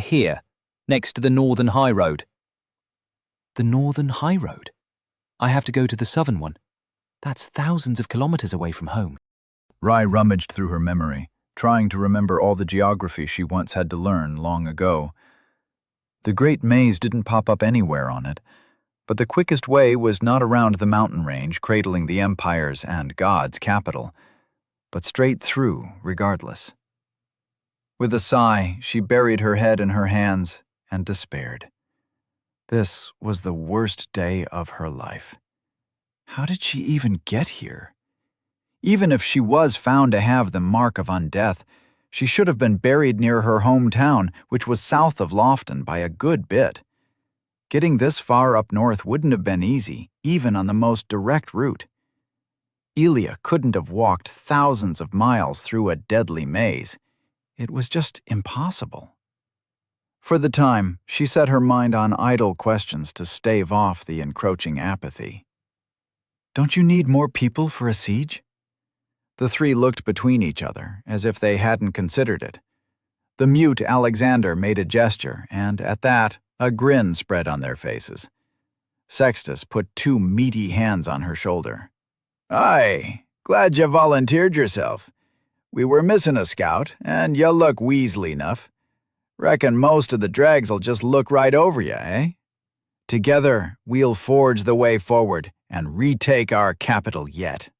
here, next to the Northern High Road. The Northern High Road? I have to go to the southern one. That's thousands of kilometers away from home. Rye rummaged through her memory, trying to remember all the geography she once had to learn long ago. The Great Maze didn't pop up anywhere on it, but the quickest way was not around the mountain range cradling the Empire's and God's capital, but straight through regardless. With a sigh, she buried her head in her hands and despaired. This was the worst day of her life. How did she even get here? Even if she was found to have the mark of undeath, she should have been buried near her hometown, which was south of Lofton by a good bit. Getting this far up north wouldn't have been easy, even on the most direct route. Elia couldn't have walked thousands of miles through a deadly maze. It was just impossible. For the time, she set her mind on idle questions to stave off the encroaching apathy. Don't you need more people for a siege? The three looked between each other, as if they hadn't considered it. The mute Alexander made a gesture, and at that, a grin spread on their faces. Sextus put two meaty hands on her shoulder. Aye, glad you volunteered yourself. We were missing a scout, and you look weaselly enough. Reckon most of the drags'll just look right over you, eh? Together, we'll forge the way forward and retake our capital yet.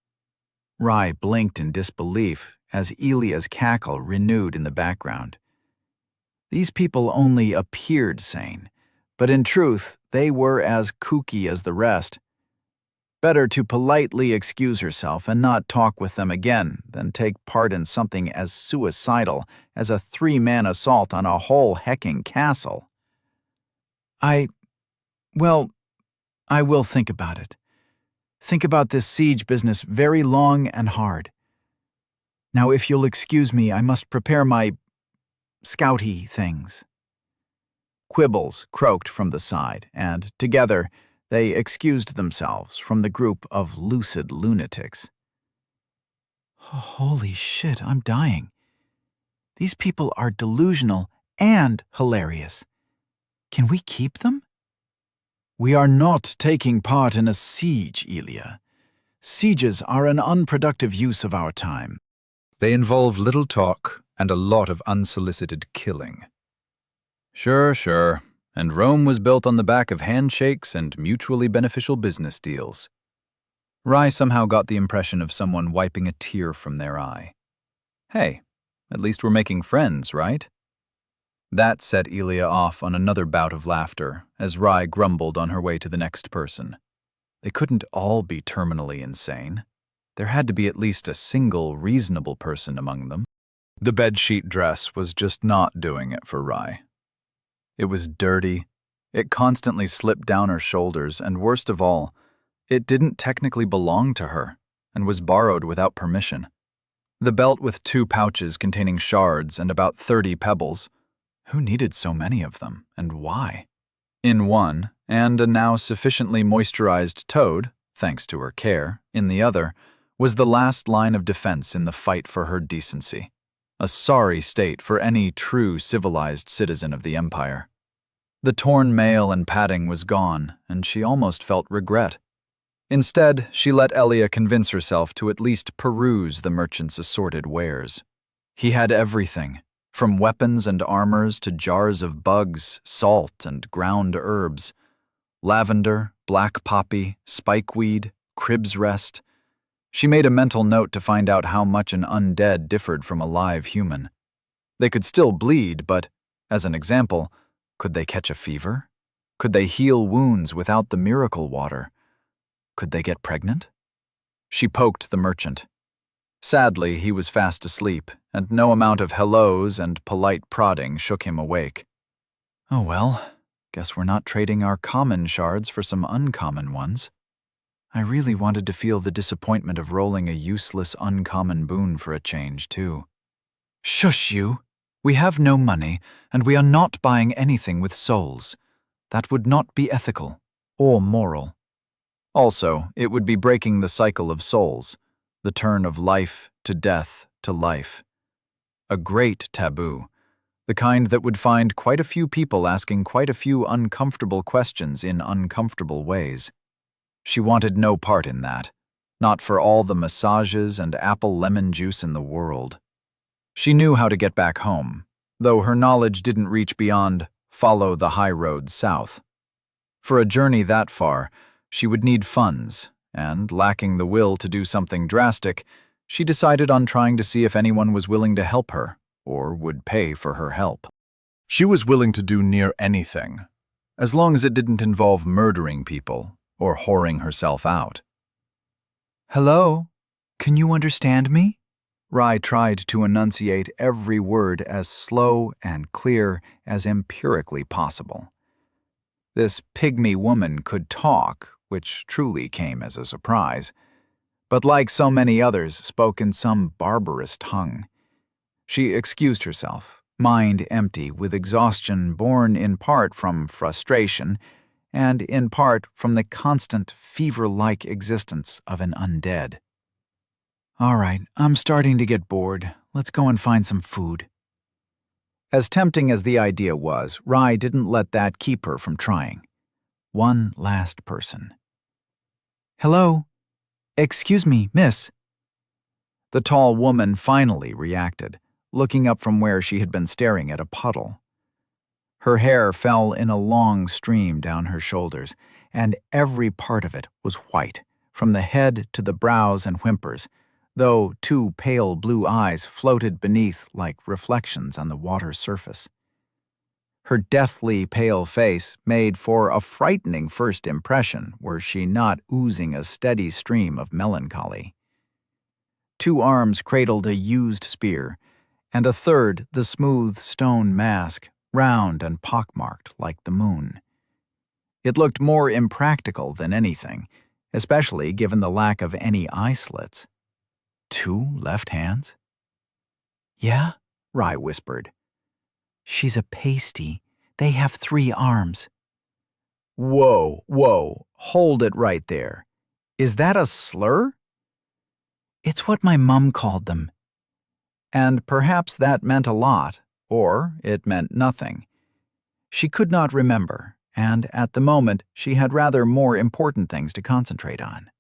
Rye blinked in disbelief as Elia's cackle renewed in the background. These people only appeared sane, but in truth, they were as kooky as the rest. Better to politely excuse herself and not talk with them again than take part in something as suicidal as a three-man assault on a whole hecking castle. I will think about it. Think about this siege business very long and hard. Now, if you'll excuse me, I must prepare my scouty things. Quibbles croaked from the side, and, together, they excused themselves from the group of lucid lunatics. Holy shit, I'm dying. These people are delusional and hilarious. Can we keep them? We are not taking part in a siege, Elia. Sieges are an unproductive use of our time. They involve little talk and a lot of unsolicited killing. Sure. And Rome was built on the back of handshakes and mutually beneficial business deals. Rai somehow got the impression of someone wiping a tear from their eye. Hey, at least we're making friends, right? That set Elia off on another bout of laughter as Rai grumbled on her way to the next person. They couldn't all be terminally insane. There had to be at least a single reasonable person among them. The bedsheet dress was just not doing it for Rai. It was dirty, it constantly slipped down her shoulders, and worst of all, it didn't technically belong to her and was borrowed without permission. The belt with 2 pouches containing shards and about 30 pebbles. Who needed so many of them, and why? In one, and a now sufficiently moisturized toad, thanks to her care, in the other, was the last line of defense in the fight for her decency. A sorry state for any true civilized citizen of the empire. The torn mail and padding was gone, and she almost felt regret. Instead, she let Elia convince herself to at least peruse the merchant's assorted wares. He had everything, from weapons and armors to jars of bugs, salt, and ground herbs. Lavender, black poppy, spikeweed, crib's rest. She made a mental note to find out how much an undead differed from a live human. They could still bleed, but, as an example, could they catch a fever? Could they heal wounds without the miracle water? Could they get pregnant? She poked the merchant. Sadly, he was fast asleep, and no amount of hellos and polite prodding shook him awake. Oh well, guess we're not trading our common shards for some uncommon ones. I really wanted to feel the disappointment of rolling a useless uncommon boon for a change, too. Shush you! We have no money, and we are not buying anything with souls. That would not be ethical or moral. Also, it would be breaking the cycle of souls, the turn of life to death to life. A great taboo, the kind that would find quite a few people asking quite a few uncomfortable questions in uncomfortable ways. She wanted no part in that, not for all the massages and apple lemon juice in the world. She knew how to get back home, though her knowledge didn't reach beyond follow the high road south. For a journey that far, she would need funds, and, lacking the will to do something drastic, she decided on trying to see if anyone was willing to help her, or would pay for her help. She was willing to do near anything, as long as it didn't involve murdering people or whoring herself out. Hello? Can you understand me? Rai tried to enunciate every word as slow and clear as empirically possible. This pygmy woman could talk, which truly came as a surprise, but like so many others, spoke in some barbarous tongue. She excused herself, mind empty with exhaustion born in part from frustration and in part from the constant fever-like existence of an undead. All right, I'm starting to get bored. Let's go and find some food. As tempting as the idea was, Rai didn't let that keep her from trying. One last person. Hello? Excuse me, miss. The tall woman finally reacted, looking up from where she had been staring at a puddle. Her hair fell in a long stream down her shoulders, and every part of it was white, from the head to the brows and whimpers, though 2 pale blue eyes floated beneath like reflections on the water's surface. Her deathly pale face made for a frightening first impression were she not oozing a steady stream of melancholy. 2 arms cradled a used spear, and a third the smooth stone mask, round and pockmarked like the moon. It looked more impractical than anything, especially given the lack of any eye slits. 2 left hands? Yeah, Rai whispered. She's a pasty. They have 3 arms. Whoa, hold it right there. Is that a slur? It's what my mum called them. And perhaps that meant a lot, or it meant nothing. She could not remember, and at the moment she had rather more important things to concentrate on.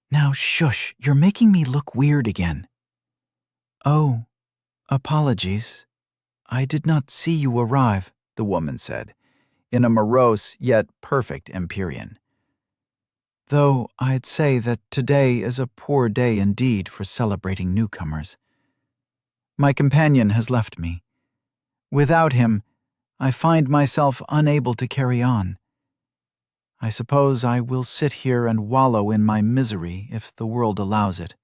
Now shush, you're making me look weird again. Oh, apologies. I did not see you arrive, the woman said, in a morose yet perfect Empyrean. Though I'd say that today is a poor day indeed for celebrating newcomers. My companion has left me. Without him, I find myself unable to carry on. I suppose I will sit here and wallow in my misery if the world allows it.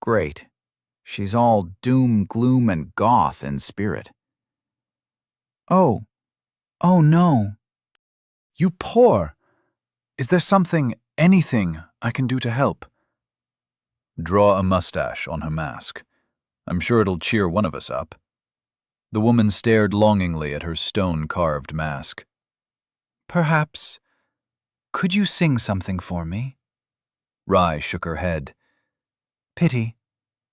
Great. She's all doom, gloom, and goth in spirit. Oh no. You poor! Is there something, anything, I can do to help? Draw a mustache on her mask. I'm sure it'll cheer one of us up. The woman stared longingly at her stone-carved mask. Perhaps. Could you sing something for me? Rye shook her head. Pity.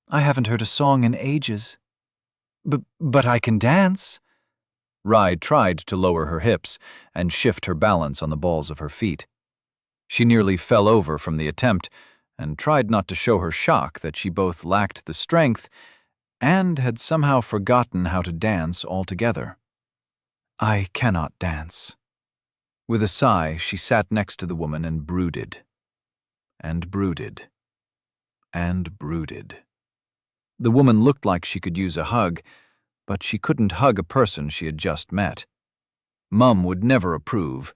I haven't heard a song in ages. But I can dance. Rye tried to lower her hips and shift her balance on the balls of her feet. She nearly fell over from the attempt and tried not to show her shock that she both lacked the strength and had somehow forgotten how to dance altogether. I cannot dance. With a sigh, she sat next to the woman and brooded. And brooded. And brooded. The woman looked like she could use a hug, but she couldn't hug a person she had just met. Mum would never approve,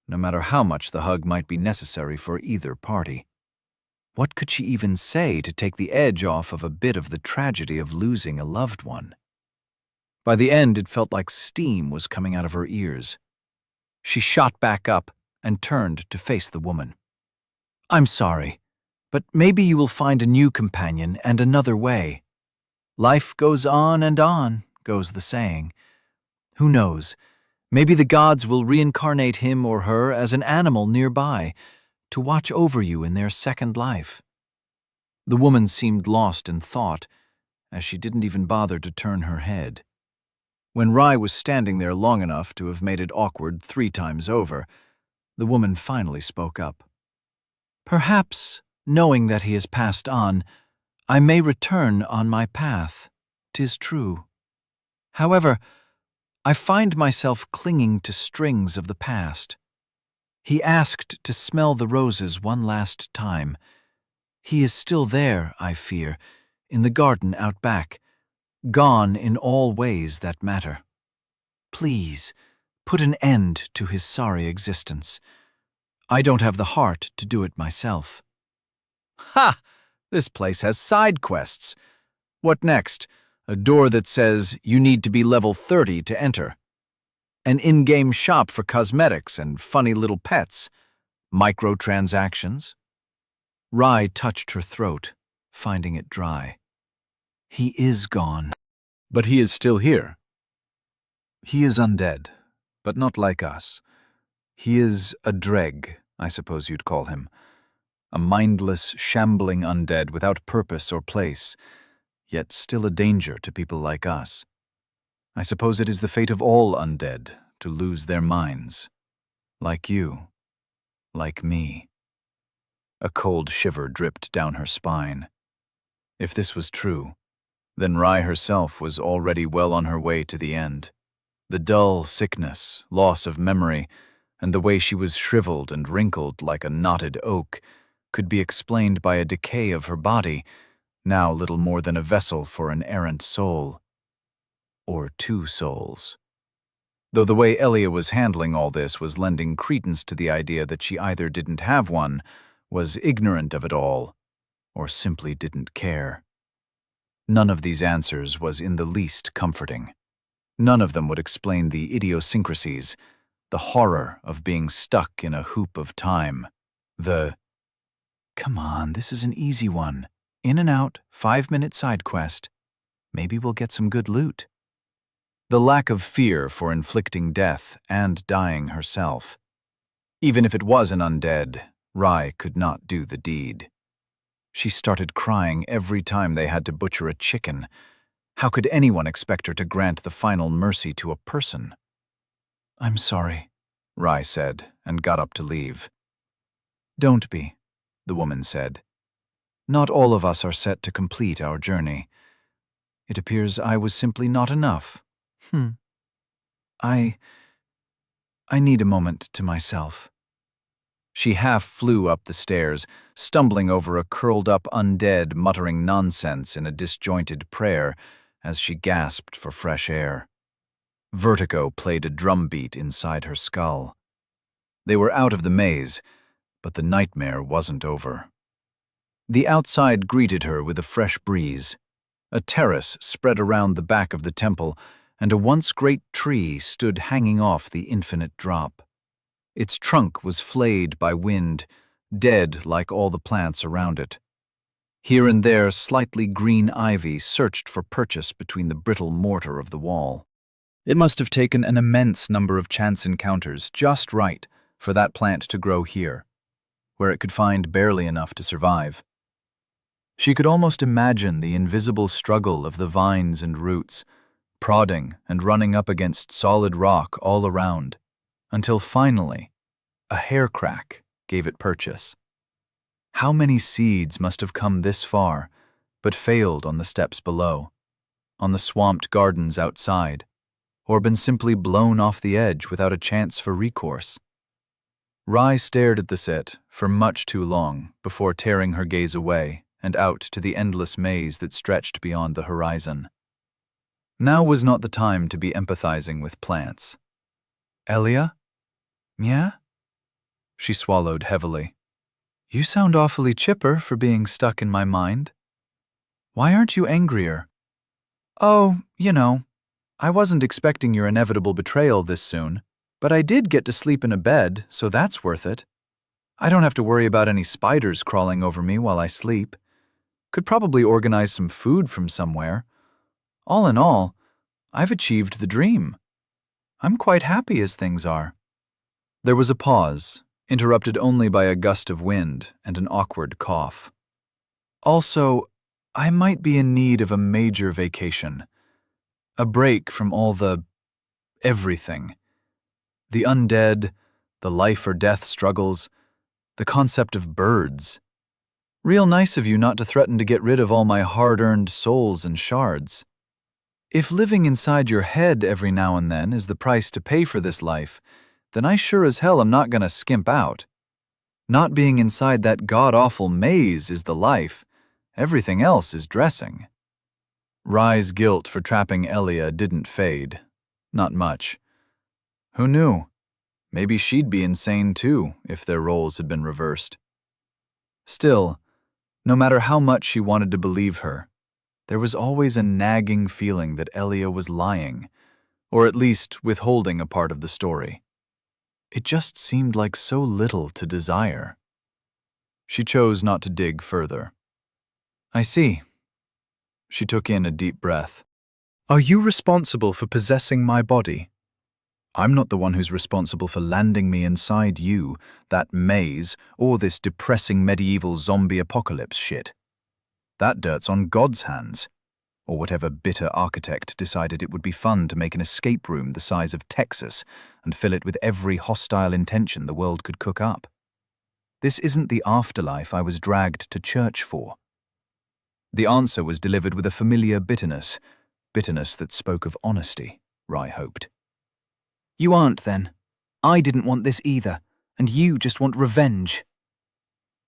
no matter how much the hug might be necessary for either party. What could she even say to take the edge off of a bit of the tragedy of losing a loved one? By the end, it felt like steam was coming out of her ears. She shot back up and turned to face the woman. I'm sorry, but maybe you will find a new companion and another way. Life goes on, goes the saying. Who knows? Maybe the gods will reincarnate him or her as an animal nearby to watch over you in their second life. The woman seemed lost in thought, as she didn't even bother to turn her head. When Rye was standing there long enough to have made it awkward 3 times over, the woman finally spoke up. Perhaps, knowing that he has passed on, I may return on my path. 'Tis true. However, I find myself clinging to strings of the past. He asked to smell the roses one last time. He is still there, I fear, in the garden out back, gone in all ways that matter. Please, put an end to his sorry existence. I don't have the heart to do it myself. Ha! This place has side quests. What next? A door that says you need to be level 30 to enter. An in-game shop for cosmetics and funny little pets. Microtransactions. Rye touched her throat, finding it dry. He is gone. But he is still here. He is undead, but not like us. He is a dreg, I suppose you'd call him. A mindless, shambling undead without purpose or place, yet still a danger to people like us. I suppose it is the fate of all undead to lose their minds. Like you. Like me. A cold shiver dripped down her spine. If this was true, then Rye herself was already well on her way to the end. The dull sickness, loss of memory, and the way she was shriveled and wrinkled like a knotted oak could be explained by a decay of her body, now little more than a vessel for an errant soul. Or 2 souls. Though the way Elia was handling all this was lending credence to the idea that she either didn't have one, was ignorant of it all, or simply didn't care. None of these answers was in the least comforting. None of them would explain the idiosyncrasies, the horror of being stuck in a hoop of time, Come on, this is an easy one. In and out, 5-minute side quest. Maybe we'll get some good loot. The lack of fear for inflicting death and dying herself. Even if it was an undead, Rye could not do the deed. She started crying every time they had to butcher a chicken. How could anyone expect her to grant the final mercy to a person? I'm sorry, Rye said, and got up to leave. Don't be, the woman said. Not all of us are set to complete our journey. It appears I was simply not enough. I need a moment to myself. She half flew up the stairs, stumbling over a curled-up undead muttering nonsense in a disjointed prayer as she gasped for fresh air. Vertigo played a drumbeat inside her skull. They were out of the maze, but the nightmare wasn't over. The outside greeted her with a fresh breeze. A terrace spread around the back of the temple, and a once great tree stood hanging off the infinite drop. Its trunk was flayed by wind, dead like all the plants around it. Here and there, slightly green ivy searched for purchase between the brittle mortar of the wall. It must have taken an immense number of chance encounters just right for that plant to grow here, where it could find barely enough to survive. She could almost imagine the invisible struggle of the vines and roots, prodding and running up against solid rock all around, until finally, a hair crack gave it purchase. How many seeds must have come this far, but failed on the steps below, on the swamped gardens outside, or been simply blown off the edge without a chance for recourse? Rye stared at the set for much too long before tearing her gaze away and out to the endless maze that stretched beyond the horizon. Now was not the time to be empathizing with plants. Elia? Yeah? She swallowed heavily. You sound awfully chipper for being stuck in my mind. Why aren't you angrier? Oh, I wasn't expecting your inevitable betrayal this soon, but I did get to sleep in a bed, so that's worth it. I don't have to worry about any spiders crawling over me while I sleep. Could probably organize some food from somewhere. All in all, I've achieved the dream. I'm quite happy as things are. There was a pause, interrupted only by a gust of wind and an awkward cough. Also, I might be in need of a major vacation. A break from all the everything. The undead, the life or death struggles, the concept of birds. Real nice of you not to threaten to get rid of all my hard-earned souls and shards. If living inside your head every now and then is the price to pay for this life, then I sure as hell am not gonna skimp out. Not being inside that god-awful maze is the life. Everything else is dressing. Rye's guilt for trapping Elia didn't fade. Not much. Who knew? Maybe she'd be insane too if their roles had been reversed. Still, no matter how much she wanted to believe her, there was always a nagging feeling that Elia was lying, or at least withholding a part of the story. It just seemed like so little to desire. She chose not to dig further. I see. She took in a deep breath. Are you responsible for possessing my body? I'm not the one who's responsible for landing me inside you, that maze, or this depressing medieval zombie apocalypse shit. That dirt's on God's hands, or whatever bitter architect decided it would be fun to make an escape room the size of Texas and fill it with every hostile intention the world could cook up. This isn't the afterlife I was dragged to church for. The answer was delivered with a familiar bitterness that spoke of honesty, Rye hoped. You aren't, then. I didn't want this either, and you just want revenge.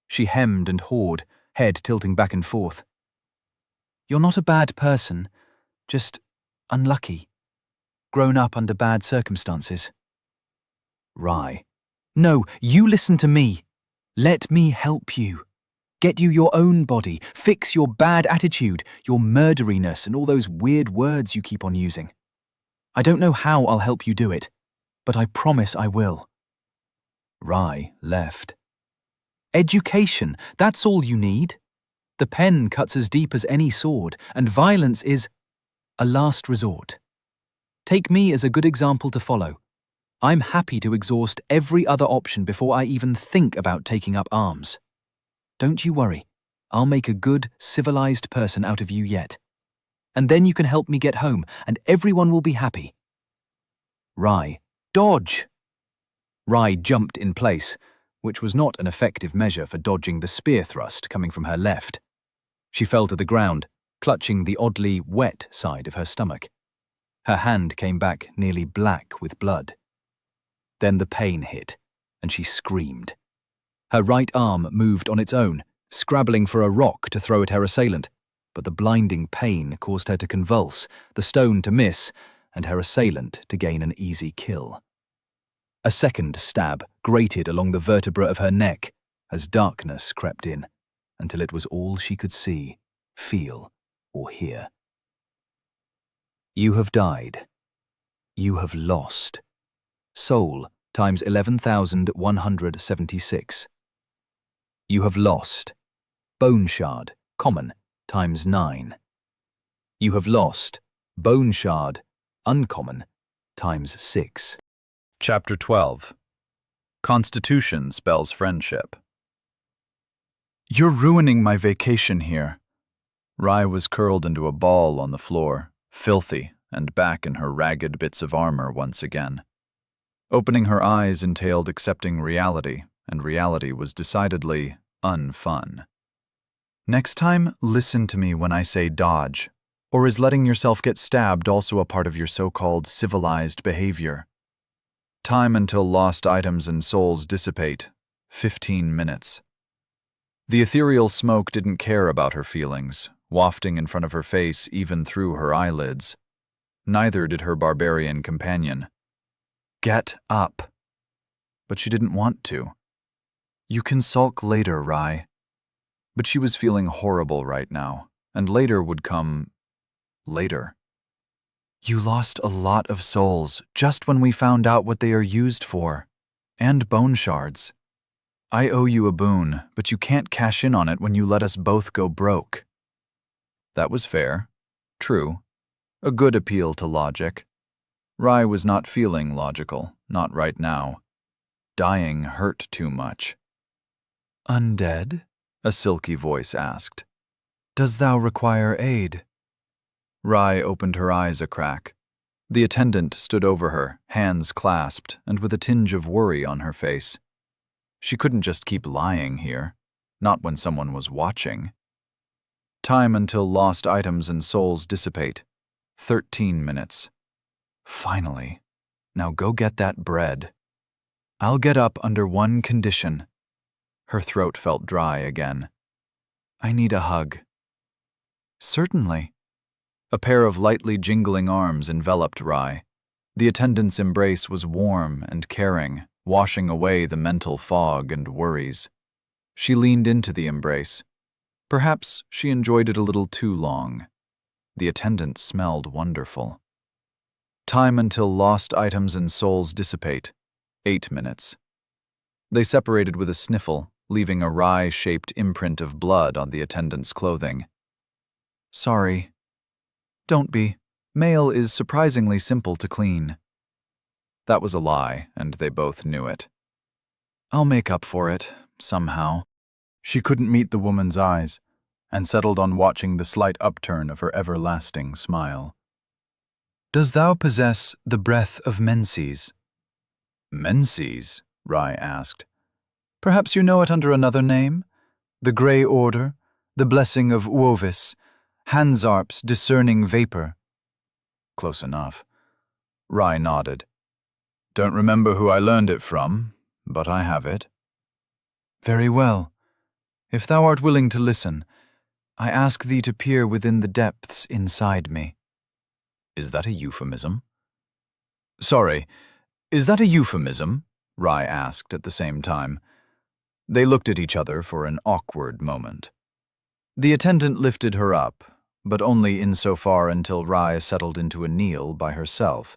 She hemmed and hawed, head tilting back and forth. You're not a bad person, just unlucky. Grown up under bad circumstances. Rye. No, you listen to me. Let me help you. Get you your own body, fix your bad attitude, your murderiness, and all those weird words you keep on using. I don't know how I'll help you do it, but I promise I will. Rye left. Education, that's all you need. The pen cuts as deep as any sword, and violence is a last resort. Take me as a good example to follow. I'm happy to exhaust every other option before I even think about taking up arms. Don't you worry, I'll make a good, civilized person out of you yet. And then you can help me get home, and everyone will be happy. Rye. Dodge! Rye jumped in place, which was not an effective measure for dodging the spear thrust coming from her left. She fell to the ground, clutching the oddly wet side of her stomach. Her hand came back nearly black with blood. Then the pain hit, and she screamed. Her right arm moved on its own, scrabbling for a rock to throw at her assailant, but the blinding pain caused her to convulse, the stone to miss, and her assailant to gain an easy kill. A second stab grated along the vertebra of her neck as darkness crept in, until it was all she could see, feel, or hear. You have died. You have lost. Soul times 11,176. You have lost. Bone shard, common, times 9. You have lost. Bone shard, uncommon, times 6. Chapter 12. Constitution spells friendship. You're ruining my vacation here. Rye was curled into a ball on the floor, filthy and back in her ragged bits of armor once again. Opening her eyes entailed accepting reality, and reality was decidedly unfun. Next time, listen to me when I say dodge. Or is letting yourself get stabbed also a part of your so-called civilized behavior? Time until lost items and souls dissipate. 15 minutes. The ethereal smoke didn't care about her feelings, wafting in front of her face even through her eyelids. Neither did her barbarian companion. Get up. But she didn't want to. You can sulk later, Rye. But she was feeling horrible right now, and later would come later. You lost a lot of souls just when we found out what they are used for, and bone shards. I owe you a boon, but you can't cash in on it when you let us both go broke. That was fair. True. A good appeal to logic. Rye was not feeling logical, not right now. Dying hurt too much. Undead? A silky voice asked. Does thou require aid? Rye opened her eyes a crack. The attendant stood over her, hands clasped, and with a tinge of worry on her face. She couldn't just keep lying here, not when someone was watching. Time until lost items and souls dissipate. 13 minutes. Finally. Now go get that bread. I'll get up under one condition. Her throat felt dry again. I need a hug. Certainly. A pair of lightly jingling arms enveloped Rye. The attendant's embrace was warm and caring, washing away the mental fog and worries. She leaned into the embrace. Perhaps she enjoyed it a little too long. The attendant smelled wonderful. Time until lost items and souls dissipate. 8 minutes. They separated with a sniffle, leaving a Rye-shaped imprint of blood on the attendant's clothing. Sorry. Don't be. Mail is surprisingly simple to clean. That was a lie, and they both knew it. I'll make up for it, somehow. She couldn't meet the woman's eyes, and settled on watching the slight upturn of her everlasting smile. Does thou possess the breath of Menses? Menses? Rye asked. Perhaps you know it under another name? The Grey Order, the Blessing of Uovis, Hansarp's discerning vapor. Close enough. Rye nodded. Don't remember who I learned it from, but I have it. Very well. If thou art willing to listen, I ask thee to peer within the depths inside me. Is that a euphemism? Sorry, is that a euphemism? Rye asked at the same time. They looked at each other for an awkward moment. The attendant lifted her up, but only insofar until Rye settled into a kneel by herself.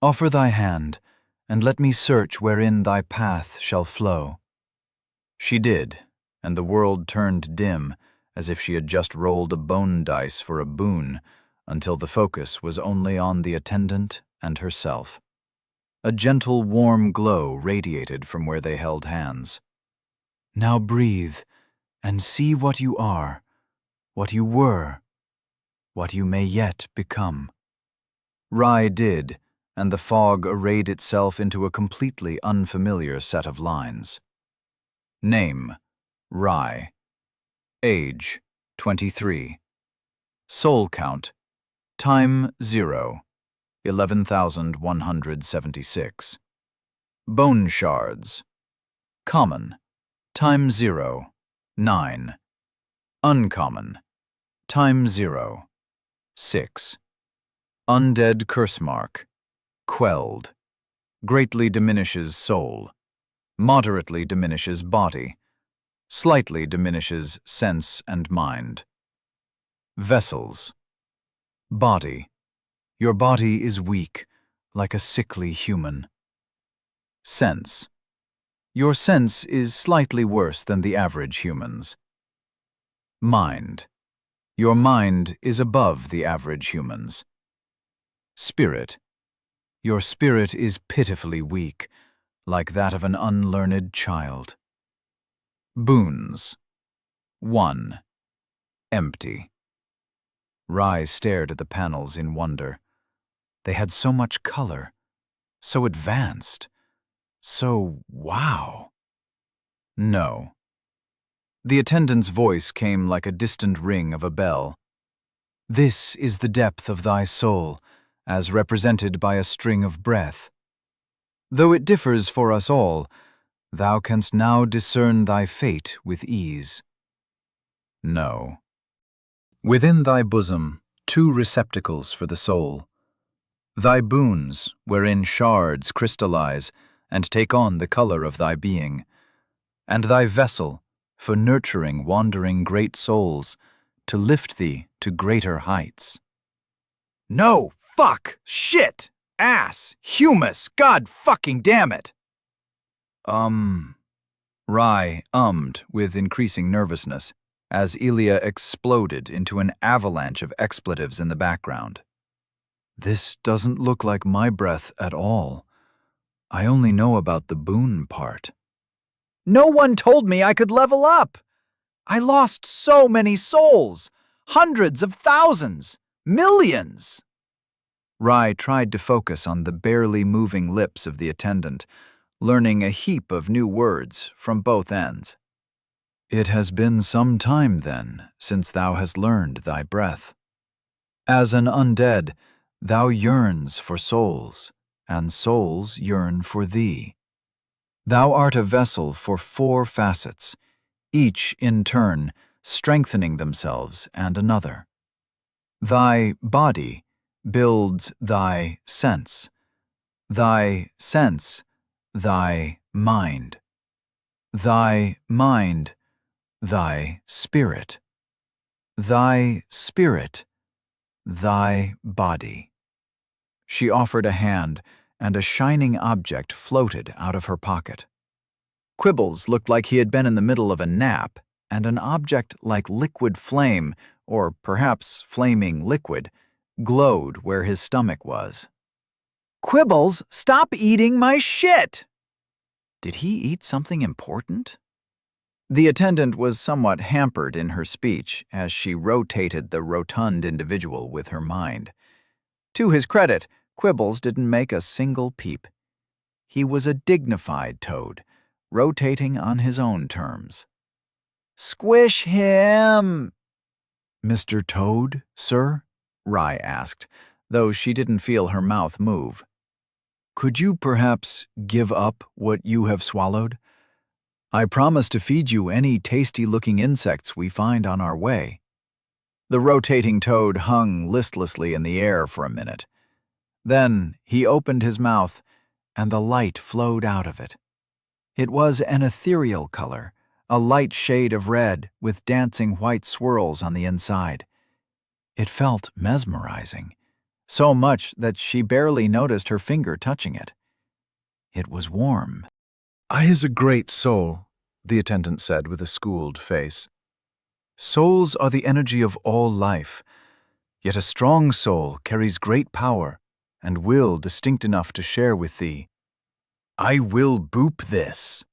Offer thy hand, and let me search wherein thy path shall flow. She did, and the world turned dim, as if she had just rolled a bone dice for a boon, until the focus was only on the attendant and herself. A gentle, warm glow radiated from where they held hands. Now breathe, and see what you are, what you were, what you may yet become. Rye did, and the fog arrayed itself into a completely unfamiliar set of lines. Name, Rye. Age, 23. Soul count. Time 0. 11,176. Bone shards. Common. Time 0. 9. Uncommon. Time 0. 6. Undead curse mark. Quelled. Greatly diminishes soul. Moderately diminishes body. Slightly diminishes sense and mind. Vessels. Body. Your body is weak, like a sickly human. Sense. Your sense is slightly worse than the average human's. Mind. Your mind is above the average human's. Spirit. Your spirit is pitifully weak, like that of an unlearned child. Boons. 1. Empty. Rai stared at the panels in wonder. They had so much color, so advanced, so wow. No. The attendant's voice came like a distant ring of a bell. This is the depth of thy soul, as represented by a string of breath. Though it differs for us all, thou canst now discern thy fate with ease. No. Within thy bosom, 2 receptacles for the soul. Thy boons, wherein shards crystallize and take on the color of thy being, and thy vessel, for nurturing wandering great souls, to lift thee to greater heights. No, fuck, shit, ass, humus, god fucking damn it. Rai ummed with increasing nervousness as Ilya exploded into an avalanche of expletives in the background. This doesn't look like my breath at all. I only know about the boon part. No one told me I could level up. I lost so many souls, hundreds of thousands, millions. Rai tried to focus on the barely moving lips of the attendant, learning a heap of new words from both ends. It has been some time, then, since thou hast learned thy breath. As an undead, thou yearns for souls, and souls yearn for thee. Thou art a vessel for 4 facets, each in turn strengthening themselves and another. Thy body builds thy sense, thy mind, thy mind, thy spirit, thy body. She offered a hand, and a shining object floated out of her pocket. Quibbles looked like he had been in the middle of a nap, and an object like liquid flame, or perhaps flaming liquid, glowed where his stomach was. Quibbles, stop eating my shit! Did he eat something important? The attendant was somewhat hampered in her speech as she rotated the rotund individual with her mind. To his credit, Quibbles didn't make a single peep. He was a dignified toad, rotating on his own terms. Squish him! Mr. Toad, sir? Rai asked, though she didn't feel her mouth move. Could you perhaps give up what you have swallowed? I promise to feed you any tasty-looking insects we find on our way. The rotating toad hung listlessly in the air for a minute. Then he opened his mouth, and the light flowed out of it. It was an ethereal color, a light shade of red with dancing white swirls on the inside. It felt mesmerizing, so much that she barely noticed her finger touching it. It was warm. "I is a great soul," the attendant said with a schooled face. "Souls are the energy of all life, yet a strong soul carries great power and will distinct enough to share with thee. I will boop this."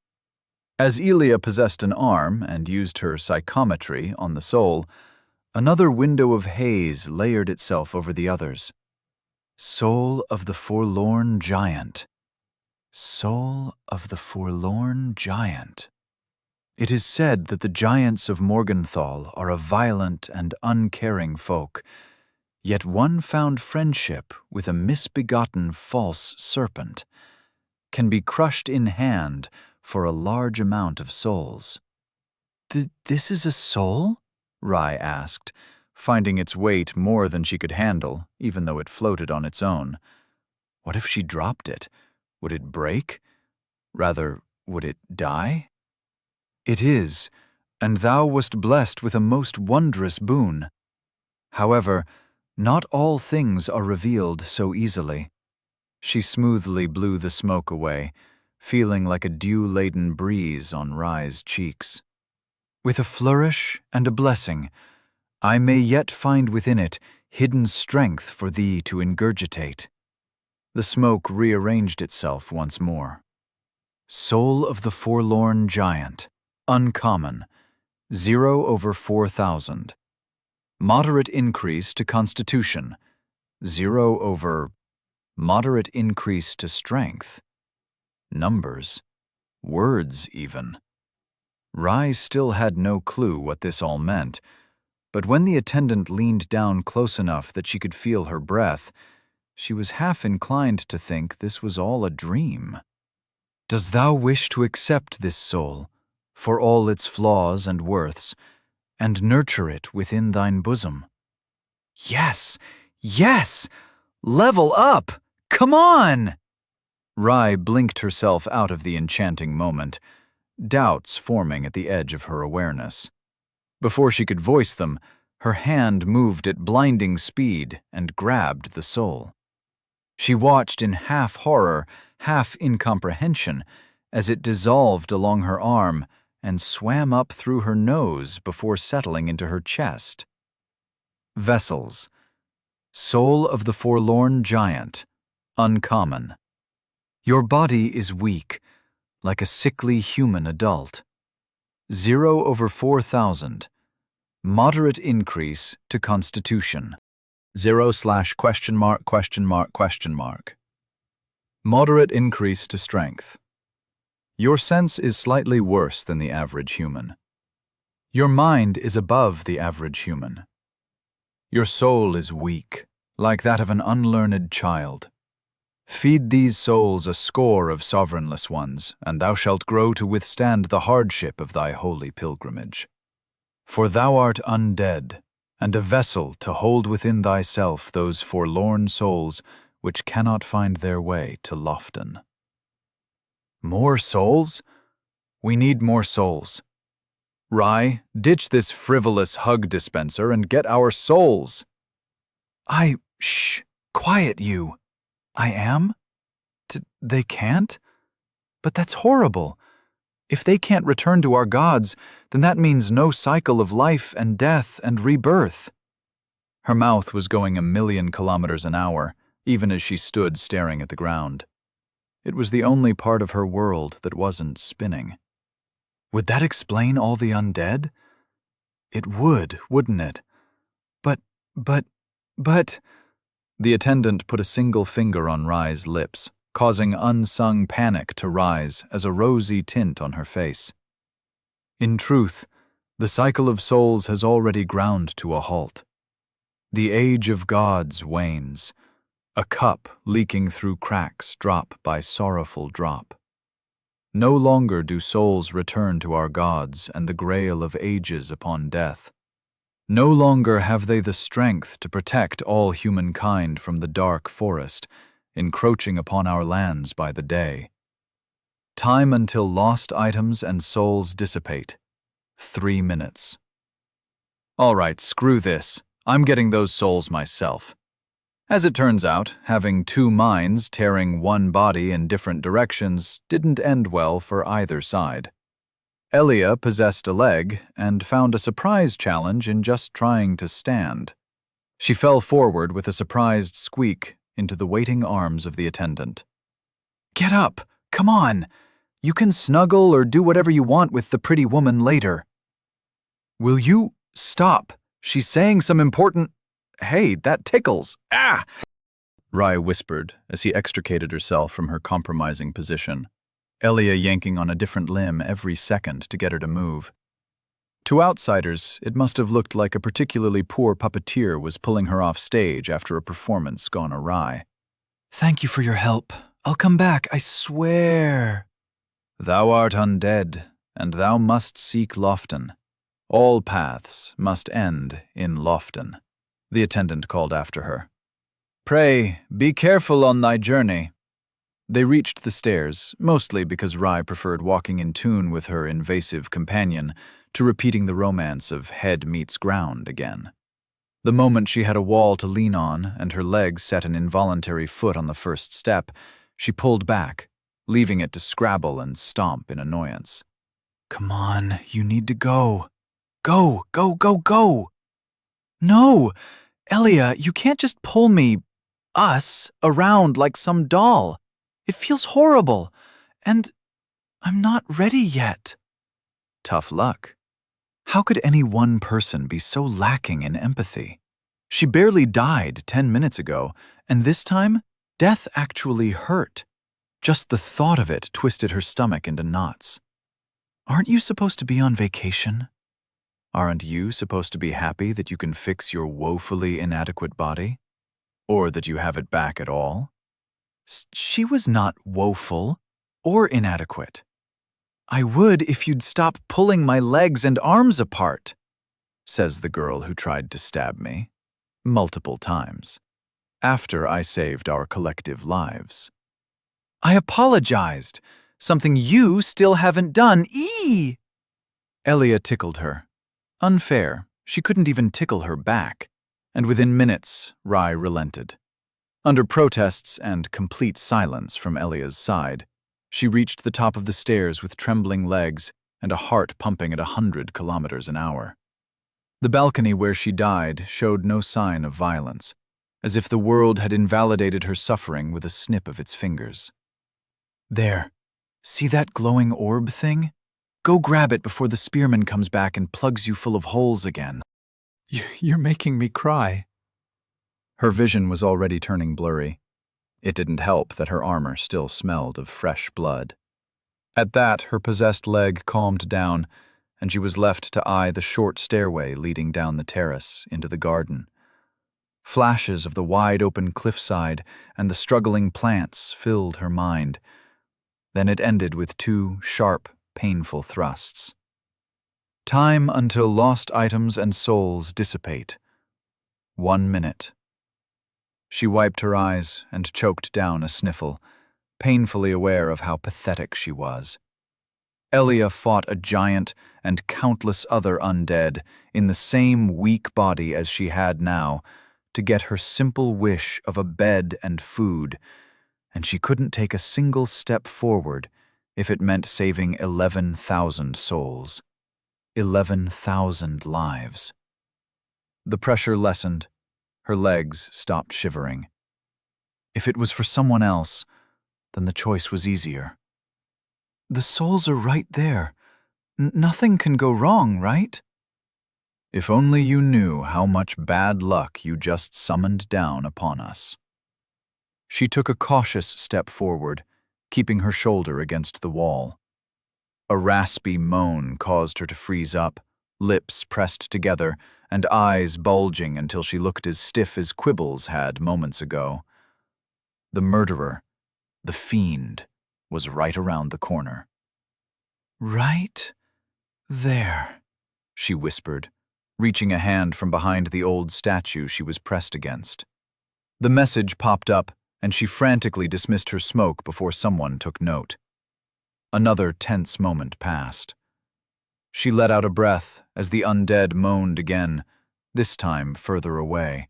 As Elia possessed an arm and used her psychometry on the soul, another window of haze layered itself over the others. Soul of the forlorn giant. Soul of the forlorn giant. It is said that the giants of Morgenthau are a violent and uncaring folk, yet one found friendship with a misbegotten false serpent can be crushed in hand for a large amount of souls. This is a soul? Rai asked, finding its weight more than she could handle, even though it floated on its own. What if she dropped it? Would it break? Rather, would it die? It is, and thou wast blessed with a most wondrous boon. However, not all things are revealed so easily. She smoothly blew the smoke away, feeling like a dew-laden breeze on Rai's cheeks. With a flourish and a blessing, I may yet find within it hidden strength for thee to ingurgitate. The smoke rearranged itself once more. Soul of the Forlorn Giant, uncommon, 0/4,000. Moderate increase to constitution, 0/. Moderate increase to strength. Numbers. Words, even. Rai still had no clue what this all meant, but when the attendant leaned down close enough that she could feel her breath, she was half inclined to think this was all a dream. Does thou wish to accept this soul, for all its flaws and worths, and nurture it within thine bosom? Yes, yes! Level up! Come on! Rai blinked herself out of the enchanting moment, doubts forming at the edge of her awareness. Before she could voice them, her hand moved at blinding speed and grabbed the soul. She watched in half horror, half incomprehension, as it dissolved along her arm and swam up through her nose before settling into her chest. Vessels. Soul of the Forlorn Giant, uncommon. Your body is weak, like a sickly human adult. 0/4,000. Moderate increase to constitution. 0/????? Moderate increase to strength. Your sense is slightly worse than the average human. Your mind is above the average human. Your soul is weak, like that of an unlearned child. Feed these souls a score of sovereignless ones, and thou shalt grow to withstand the hardship of thy holy pilgrimage. For thou art undead, and a vessel to hold within thyself those forlorn souls which cannot find their way to Lofton. More souls? We need more souls. Rai, ditch this frivolous hug dispenser and get our souls. Shh, quiet you. I am? They can't? But that's horrible. If they can't return to our gods, then that means no cycle of life and death and rebirth. Her mouth was going 1,000,000 kilometers an hour, even as she stood staring at the ground. It was the only part of her world that wasn't spinning. Would that explain all the undead? It would, wouldn't it? But... The attendant put a single finger on Rai's lips, causing unsung panic to rise as a rosy tint on her face. In truth, the cycle of souls has already ground to a halt. The age of gods wanes, a cup leaking through cracks drop by sorrowful drop. No longer do souls return to our gods and the grail of ages upon death. No longer have they the strength to protect all humankind from the dark forest, encroaching upon our lands by the day. Time until lost items and souls dissipate. 3 minutes. All right, screw this. I'm getting those souls myself. As it turns out, having 2 minds tearing one body in different directions didn't end well for either side. Elia possessed a leg and found a surprise challenge in just trying to stand. She fell forward with a surprised squeak into the waiting arms of the attendant. Get up! Come on! You can snuggle or do whatever you want with the pretty woman later. Will you stop? She's saying some important... Hey, that tickles! Ah! Rai whispered as he extricated herself from her compromising position. Elia yanking on a different limb every second to get her to move. To outsiders, it must have looked like a particularly poor puppeteer was pulling her off stage after a performance gone awry. Thank you for your help. I'll come back, I swear. Thou art undead, and thou must seek Lofton. All paths must end in Lofton, the attendant called after her. Pray, be careful on thy journey. They reached the stairs, mostly because Rye preferred walking in tune with her invasive companion to repeating the romance of head meets ground again. The moment she had a wall to lean on and her legs set an involuntary foot on the first step, she pulled back, leaving it to scrabble and stomp in annoyance. Come on, you need to go. Go, go, go, go! No! Elia, you can't just pull us, around like some doll. It feels horrible, and I'm not ready yet. Tough luck. How could any one person be so lacking in empathy? She barely died 10 minutes ago, and this time, death actually hurt. Just the thought of it twisted her stomach into knots. Aren't you supposed to be on vacation? Aren't you supposed to be happy that you can fix your woefully inadequate body? Or that you have it back at all? She was not woeful or inadequate. I would if you'd stop pulling my legs and arms apart, says the girl who tried to stab me, multiple times, after I saved our collective lives. I apologized, something you still haven't done. Eee! Elia tickled her. Unfair, she couldn't even tickle her back, and within minutes, Rye relented. Under protests and complete silence from Elia's side, she reached the top of the stairs with trembling legs and a heart pumping at 100 kilometers an hour. The balcony where she died showed no sign of violence, as if the world had invalidated her suffering with a snip of its fingers. There, see that glowing orb thing? Go grab it before the spearman comes back and plugs you full of holes again. You're making me cry. Her vision was already turning blurry. It didn't help that her armor still smelled of fresh blood. At that, her possessed leg calmed down, and she was left to eye the short stairway leading down the terrace into the garden. Flashes of the wide-open cliffside and the struggling plants filled her mind. Then it ended with 2 sharp, painful thrusts. Time until lost items and souls dissipate. 1 minute. She wiped her eyes and choked down a sniffle, painfully aware of how pathetic she was. Elia fought a giant and countless other undead in the same weak body as she had now to get her simple wish of a bed and food, and she couldn't take a single step forward if it meant saving 11,000 souls. 11,000 lives. The pressure lessened. Her legs stopped shivering. If it was for someone else, then the choice was easier. The souls are right there. Nothing can go wrong, right? If only you knew how much bad luck you just summoned down upon us. She took a cautious step forward, keeping her shoulder against the wall. A raspy moan caused her to freeze up, lips pressed together, and eyes bulging until she looked as stiff as Quibbles had moments ago. The murderer, the fiend, was right around the corner. Right there, she whispered, reaching a hand from behind the old statue she was pressed against. The message popped up, and she frantically dismissed her smoke before someone took note. Another tense moment passed. She let out a breath as the undead moaned again, this time further away.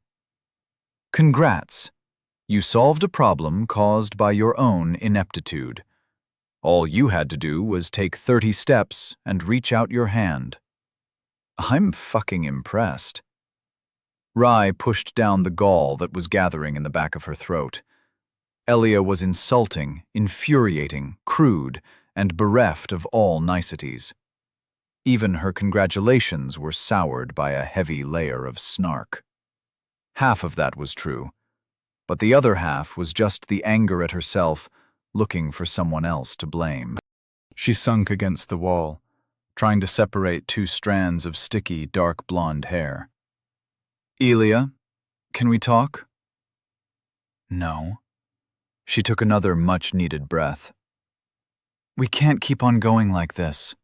Congrats! You solved a problem caused by your own ineptitude. All you had to do was take 30 steps and reach out your hand. I'm fucking impressed. Rye pushed down the gall that was gathering in the back of her throat. Elia was insulting, infuriating, crude, and bereft of all niceties. Even her congratulations were soured by a heavy layer of snark. Half of that was true, but the other half was just the anger at herself, looking for someone else to blame. She sunk against the wall, trying to separate two strands of sticky, dark blonde hair. "Elia, can we talk?" "No." She took another much-needed breath. "We can't keep on going like this."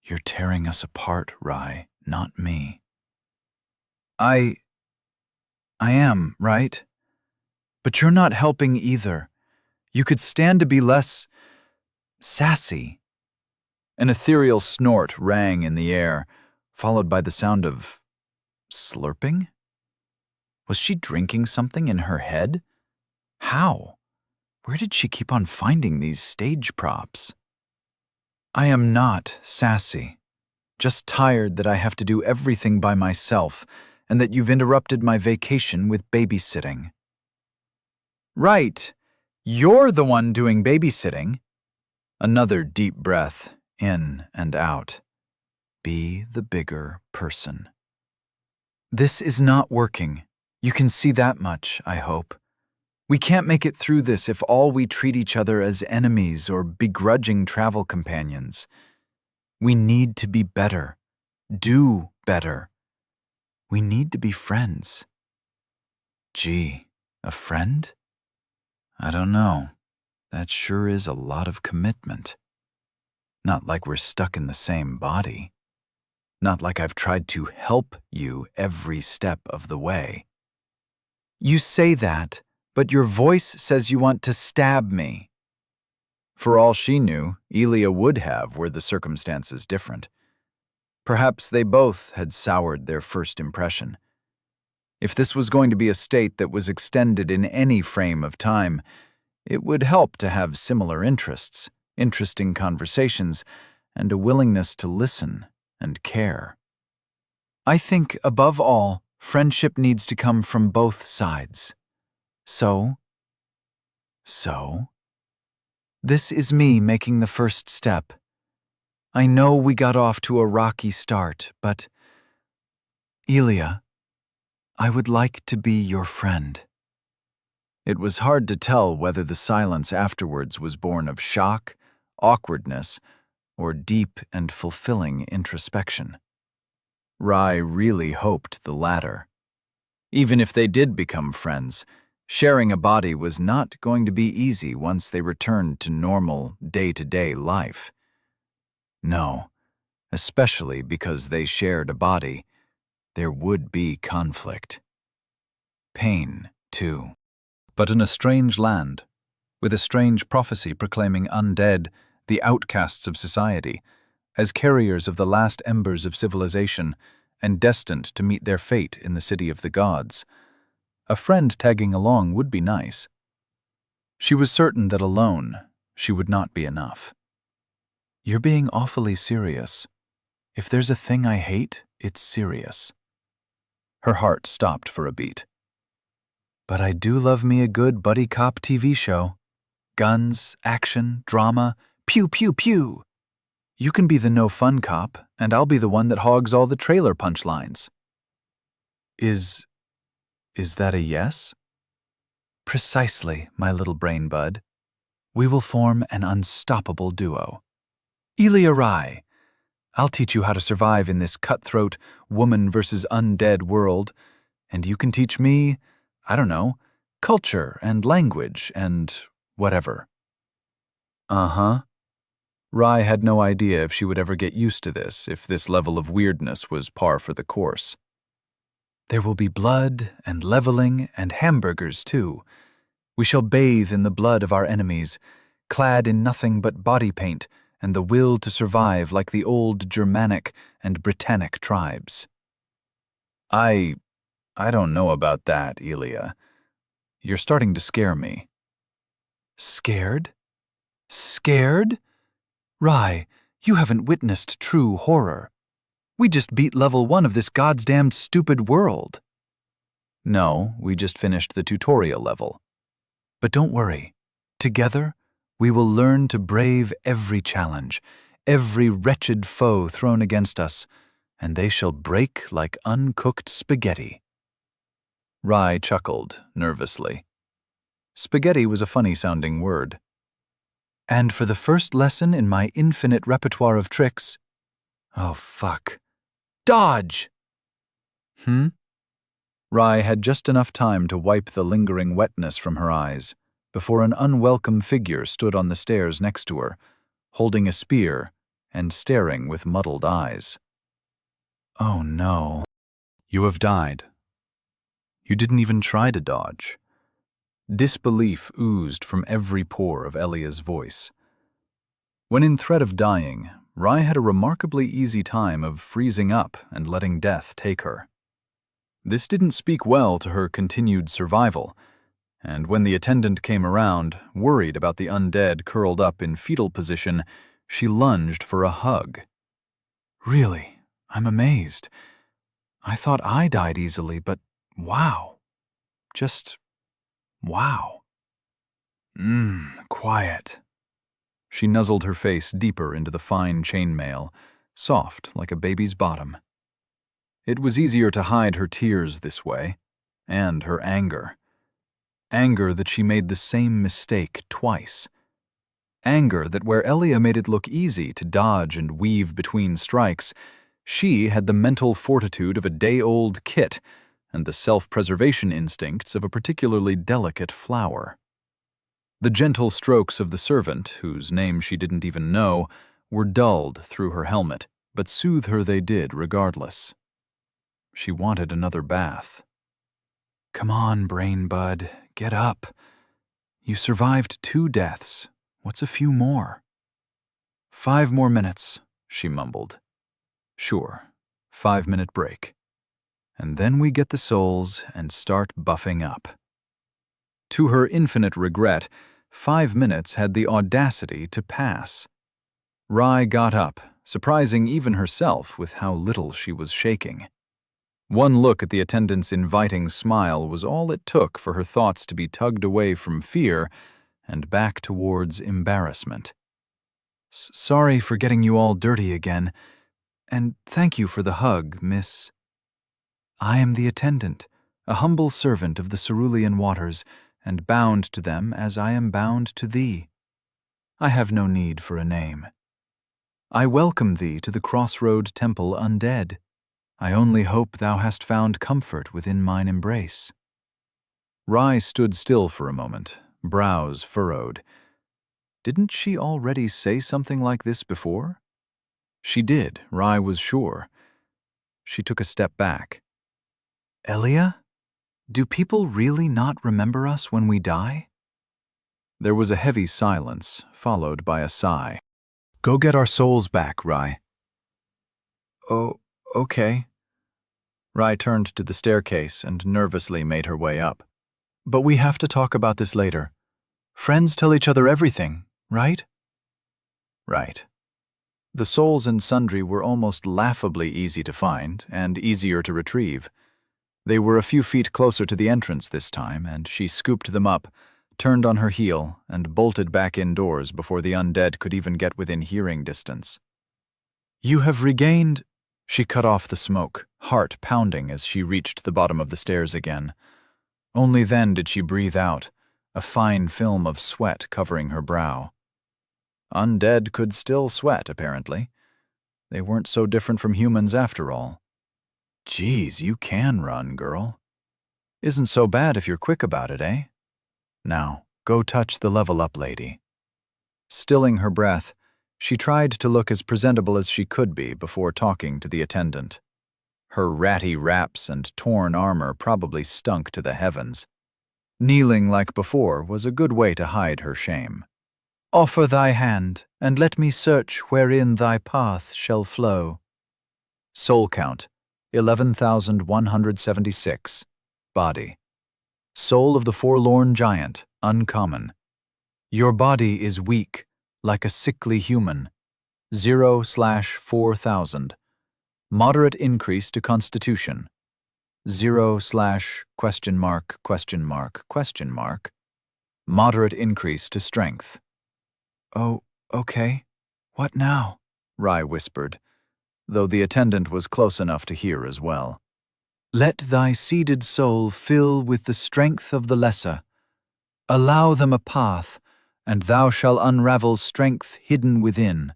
"You're tearing us apart, Rai, not me." I am, right? But you're not helping either. You could stand to be less sassy." An ethereal snort rang in the air, followed by the sound of slurping? Was she drinking something in her head? How? Where did she keep on finding these stage props? "I am not sassy. Just tired that I have to do everything by myself and that you've interrupted my vacation with babysitting." "Right. You're the one doing babysitting." Another deep breath, in and out. Be the bigger person. "This is not working. You can see that much, I hope. We can't make it through this if all we treat each other as enemies or begrudging travel companions. We need to be better. Do better. We need to be friends." Gee, a friend? I don't know. That sure is a lot of commitment. Not like we're stuck in the same body. Not like I've tried to help you every step of the way. You say that, but your voice says you want to stab me. For all she knew, Elia would have were the circumstances different. Perhaps they both had soured their first impression. If this was going to be a state that was extended in any frame of time, it would help to have similar interests, interesting conversations, and a willingness to listen and care. I think, above all, friendship needs to come from both sides. So, this is me making the first step. I know we got off to a rocky start, but, Elia, I would like to be your friend. It was hard to tell whether the silence afterwards was born of shock, awkwardness, or deep and fulfilling introspection. Rai really hoped the latter. Even if they did become friends, sharing a body was not going to be easy once they returned to normal, day-to-day life. No, especially because they shared a body, there would be conflict. Pain, too. But in a strange land, with a strange prophecy proclaiming undead, the outcasts of society, as carriers of the last embers of civilization and destined to meet their fate in the city of the gods, a friend tagging along would be nice. She was certain that alone she would not be enough. You're being awfully serious. If there's a thing I hate, it's serious. Her heart stopped for a beat. But I do love me a good buddy cop TV show. Guns, action, drama, pew pew pew. You can be the no-fun cop, and I'll be the one that hogs all the trailer punchlines. Is that a yes? Precisely, my little brain bud. We will form an unstoppable duo. Elia Rai, I'll teach you how to survive in this cutthroat, woman versus undead world, and you can teach me, I don't know, culture and language and whatever. Uh-huh. Rai had no idea if she would ever get used to this, if this level of weirdness was par for the course. There will be blood and leveling and hamburgers, too. We shall bathe in the blood of our enemies, clad in nothing but body paint and the will to survive like the old Germanic and Britannic tribes. I don't know about that, Elia. You're starting to scare me. Scared? Scared? Rai, you haven't witnessed true horror. We just beat level 1 of this goddamned stupid world. No, we just finished the tutorial level. But don't worry. Together, we will learn to brave every challenge, every wretched foe thrown against us, and they shall break like uncooked spaghetti. Rai chuckled nervously. Spaghetti was a funny-sounding word. And for the first lesson in my infinite repertoire of tricks... Oh, fuck. Dodge! Rye had just enough time to wipe the lingering wetness from her eyes before an unwelcome figure stood on the stairs next to her, holding a spear and staring with muddled eyes. Oh no. You have died. You didn't even try to dodge. Disbelief oozed from every pore of Elia's voice. When in threat of dying, Rye had a remarkably easy time of freezing up and letting death take her. This didn't speak well to her continued survival, and when the attendant came around, worried about the undead curled up in fetal position, she lunged for a hug. Really, I'm amazed. I thought I died easily, but wow. Just wow. Quiet. She nuzzled her face deeper into the fine chainmail, soft like a baby's bottom. It was easier to hide her tears this way, and her anger. Anger that she made the same mistake twice. Anger that where Elia made it look easy to dodge and weave between strikes, she had the mental fortitude of a day-old kit and the self-preservation instincts of a particularly delicate flower. The gentle strokes of the servant, whose name she didn't even know, were dulled through her helmet, but soothe her they did regardless. She wanted another bath. Come on, brain bud, get up. You survived 2 deaths. What's a few more? 5 more minutes, she mumbled. Sure, 5-minute break. And then we get the souls and start buffing up. To her infinite regret, 5 minutes had the audacity to pass. Rye got up, surprising even herself with how little she was shaking. One look at the attendant's inviting smile was all it took for her thoughts to be tugged away from fear and back towards embarrassment. Sorry for getting you all dirty again, and thank you for the hug, miss. I am the attendant, a humble servant of the cerulean waters, and bound to them as I am bound to thee. I have no need for a name. I welcome thee to the crossroad temple undead. I only hope thou hast found comfort within mine embrace. Rye stood still for a moment, brows furrowed. Didn't she already say something like this before? She did, Rye was sure. She took a step back. Elia? Do people really not remember us when we die? There was a heavy silence, followed by a sigh. Go get our souls back, Rye. Oh, okay. Rye turned to the staircase and nervously made her way up. But we have to talk about this later. Friends tell each other everything, right? Right. The souls in Sundry were almost laughably easy to find and easier to retrieve. They were a few feet closer to the entrance this time, and she scooped them up, turned on her heel, and bolted back indoors before the undead could even get within hearing distance. You have regained... She cut off the smoke, heart pounding as she reached the bottom of the stairs again. Only then did she breathe out, a fine film of sweat covering her brow. Undead could still sweat, apparently. They weren't so different from humans after all. Geez, you can run, girl. Isn't so bad if you're quick about it, eh? Now, go touch the level-up lady. Stilling her breath, she tried to look as presentable as she could be before talking to the attendant. Her ratty wraps and torn armor probably stunk to the heavens. Kneeling like before was a good way to hide her shame. Offer thy hand, and let me search wherein thy path shall flow. Soul count, 11,176. Body. Soul of the forlorn giant, uncommon. Your body is weak, like a sickly human. 0/4,000. Moderate increase to constitution. 0/? Moderate increase to strength. Oh, okay. What now? Rye whispered, though the attendant was close enough to hear as well. Let thy seeded soul fill with the strength of the lesser. Allow them a path, and thou shalt unravel strength hidden within.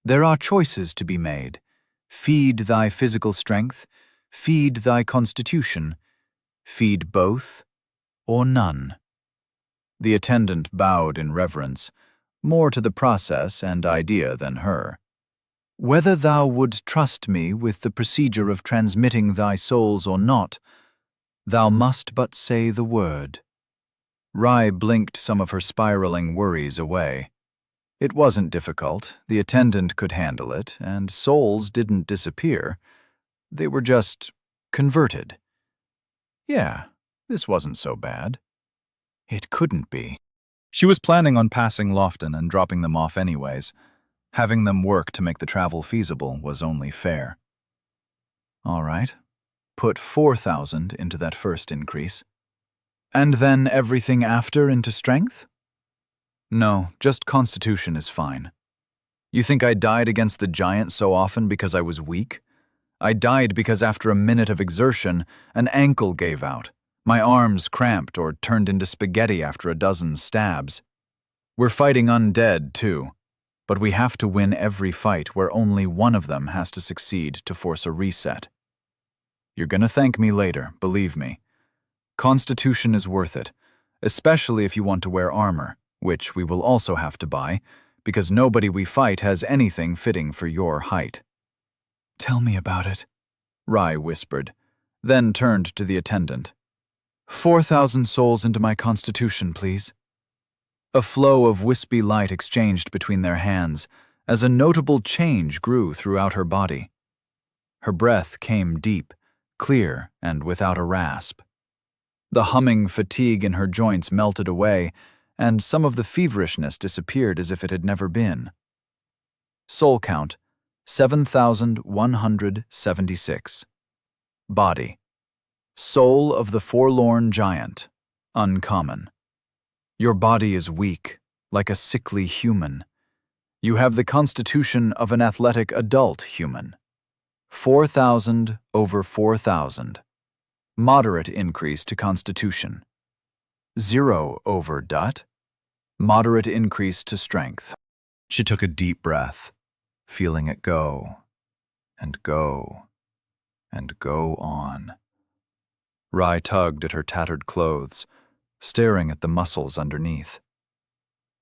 There are choices to be made. Feed thy physical strength, feed thy constitution, feed both or none. The attendant bowed in reverence, more to the process and idea than her. Whether thou would trust me with the procedure of transmitting thy souls or not, thou must but say the word. Rai blinked some of her spiraling worries away. It wasn't difficult, the attendant could handle it, and souls didn't disappear. They were just converted. Yeah, this wasn't so bad. It couldn't be. She was planning on passing Lofton and dropping them off anyways. Having them work to make the travel feasible was only fair. All right, put 4,000 into that first increase. And then everything after into strength? No, just constitution is fine. You think I died against the giant so often because I was weak? I died because after a minute of exertion, an ankle gave out. My arms cramped or turned into spaghetti after a dozen stabs. We're fighting undead, too. But we have to win every fight where only one of them has to succeed to force a reset. You're gonna thank me later, believe me. Constitution is worth it, especially if you want to wear armor, which we will also have to buy, because nobody we fight has anything fitting for your height. Tell me about it, Rai whispered, then turned to the attendant. 4,000 souls into my constitution, please. A flow of wispy light exchanged between their hands as a notable change grew throughout her body. Her breath came deep, clear, and without a rasp. The humming fatigue in her joints melted away, and some of the feverishness disappeared as if it had never been. Soul count, 7,176. Body. Soul of the forlorn giant, uncommon. Your body is weak, like a sickly human. You have the constitution of an athletic adult human. 4,000 over 4,000. Moderate increase to constitution. 0 over dot. Moderate increase to strength. She took a deep breath, feeling it go, and go, and go on. Rai tugged at her tattered clothes, staring at the muscles underneath.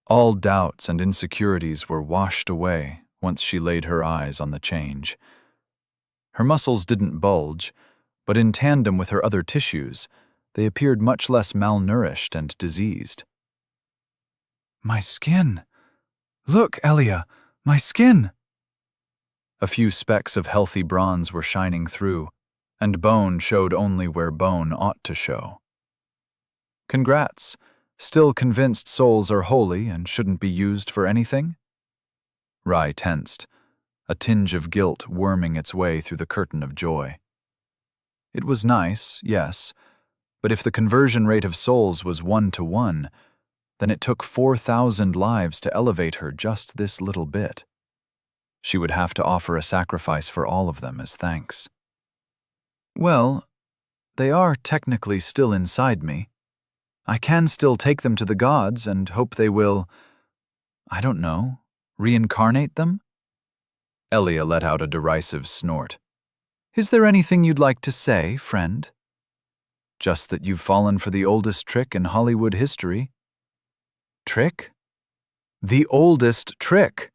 All doubts and insecurities were washed away once she laid her eyes on the change. Her muscles didn't bulge, but in tandem with her other tissues, they appeared much less malnourished and diseased. My skin! Look, Elia, my skin! A few specks of healthy bronze were shining through, and bone showed only where bone ought to show. Congrats. Still convinced souls are holy and shouldn't be used for anything? Rai tensed, a tinge of guilt worming its way through the curtain of joy. It was nice, yes, but if the conversion rate of souls was 1-to-1, then it took 4,000 lives to elevate her just this little bit. She would have to offer a sacrifice for all of them as thanks. Well, they are technically still inside me. I can still take them to the gods and hope they will, I don't know, reincarnate them? Elia let out a derisive snort. Is there anything you'd like to say, friend? Just that you've fallen for the oldest trick in Hollywood history. Trick? The oldest trick.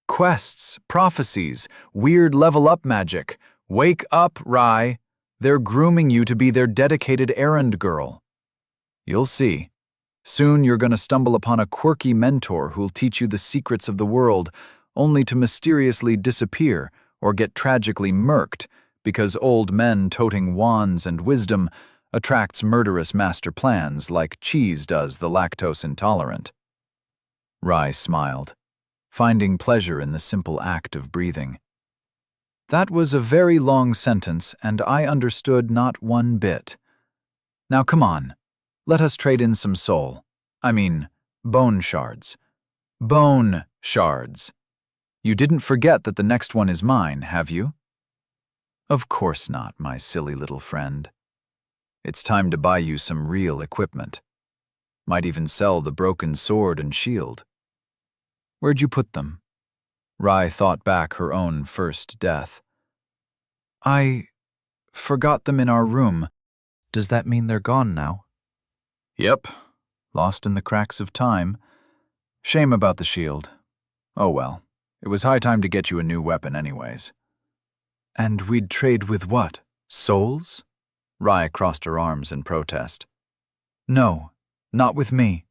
Quests, prophecies, weird level-up magic. Wake up, Rai. They're grooming you to be their dedicated errand girl. You'll see. Soon you're going to stumble upon a quirky mentor who'll teach you the secrets of the world, only to mysteriously disappear or get tragically murked because old men toting wands and wisdom attracts murderous master plans like cheese does the lactose intolerant. Rai smiled, finding pleasure in the simple act of breathing. That was a very long sentence, and I understood not one bit. Now come on, let us trade in some soul. Bone shards. Bone shards. You didn't forget that the next one is mine, have you? Of course not, my silly little friend. It's time to buy you some real equipment. Might even sell the broken sword and shield. Where'd you put them? Rai thought back her own first death. I forgot them in our room. Does that mean they're gone now? Yep. Lost in the cracks of time. Shame about the shield. Oh well. It was high time to get you a new weapon anyways. And we'd trade with what? Souls? Rai crossed her arms in protest. No, not with me.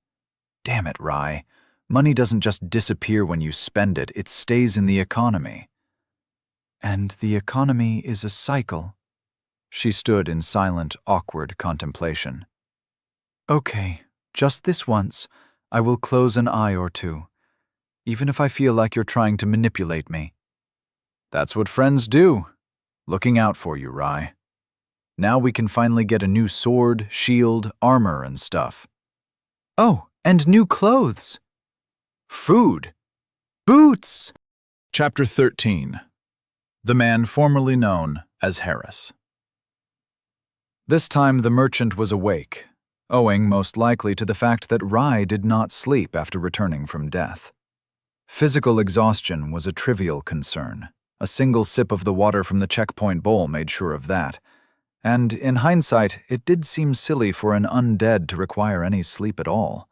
Damn it, Rai. Money doesn't just disappear when you spend it, it stays in the economy. And the economy is a cycle. She stood in silent, awkward contemplation. Okay, just this once, I will close an eye or two, even if I feel like you're trying to manipulate me. That's what friends do. Looking out for you, Rai. Now we can finally get a new sword, shield, armor, and stuff. Oh, and new clothes. Food. Boots. Chapter 13. The man formerly known as Harris. This time the merchant was awake, owing most likely to the fact that Rai did not sleep after returning from death. Physical exhaustion was a trivial concern. A single sip of the water from the checkpoint bowl made sure of that. And in hindsight, it did seem silly for an undead to require any sleep at all.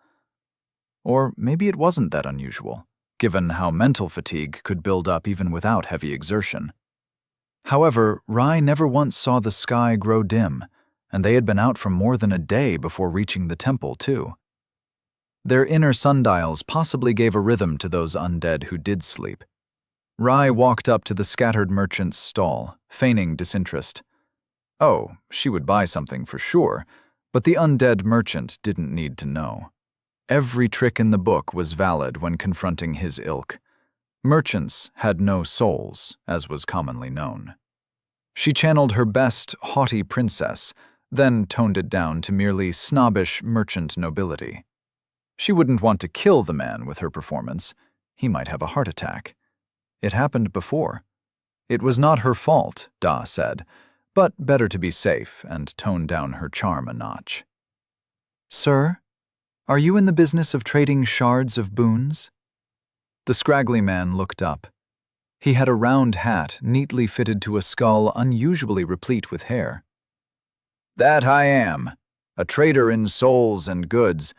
Or maybe it wasn't that unusual, given how mental fatigue could build up even without heavy exertion. However, Rai never once saw the sky grow dim, and they had been out for more than a day before reaching the temple, too. Their inner sundials possibly gave a rhythm to those undead who did sleep. Rai walked up to the scattered merchant's stall, feigning disinterest. Oh, she would buy something for sure, but the undead merchant didn't need to know. Every trick in the book was valid when confronting his ilk. Merchants had no souls, as was commonly known. She channeled her best haughty princess, then toned it down to merely snobbish merchant nobility. She wouldn't want to kill the man with her performance. He might have a heart attack. It happened before. It was not her fault, Da said, but better to be safe and tone down her charm a notch. Sir, are you in the business of trading shards of boons? The scraggly man looked up. He had a round hat neatly fitted to a skull unusually replete with hair. That I am, a trader in souls and goods.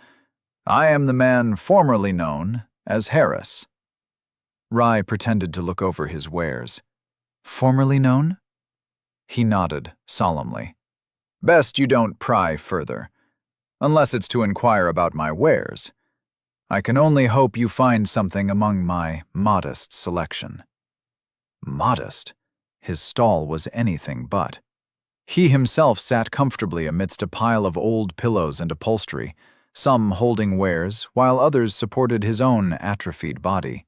I am the man formerly known as Harris. Rai pretended to look over his wares. Formerly known? He nodded solemnly. Best you don't pry further, unless it's to inquire about my wares. I can only hope you find something among my modest selection. Modest? His stall was anything but. He himself sat comfortably amidst a pile of old pillows and upholstery, some holding wares, while others supported his own atrophied body.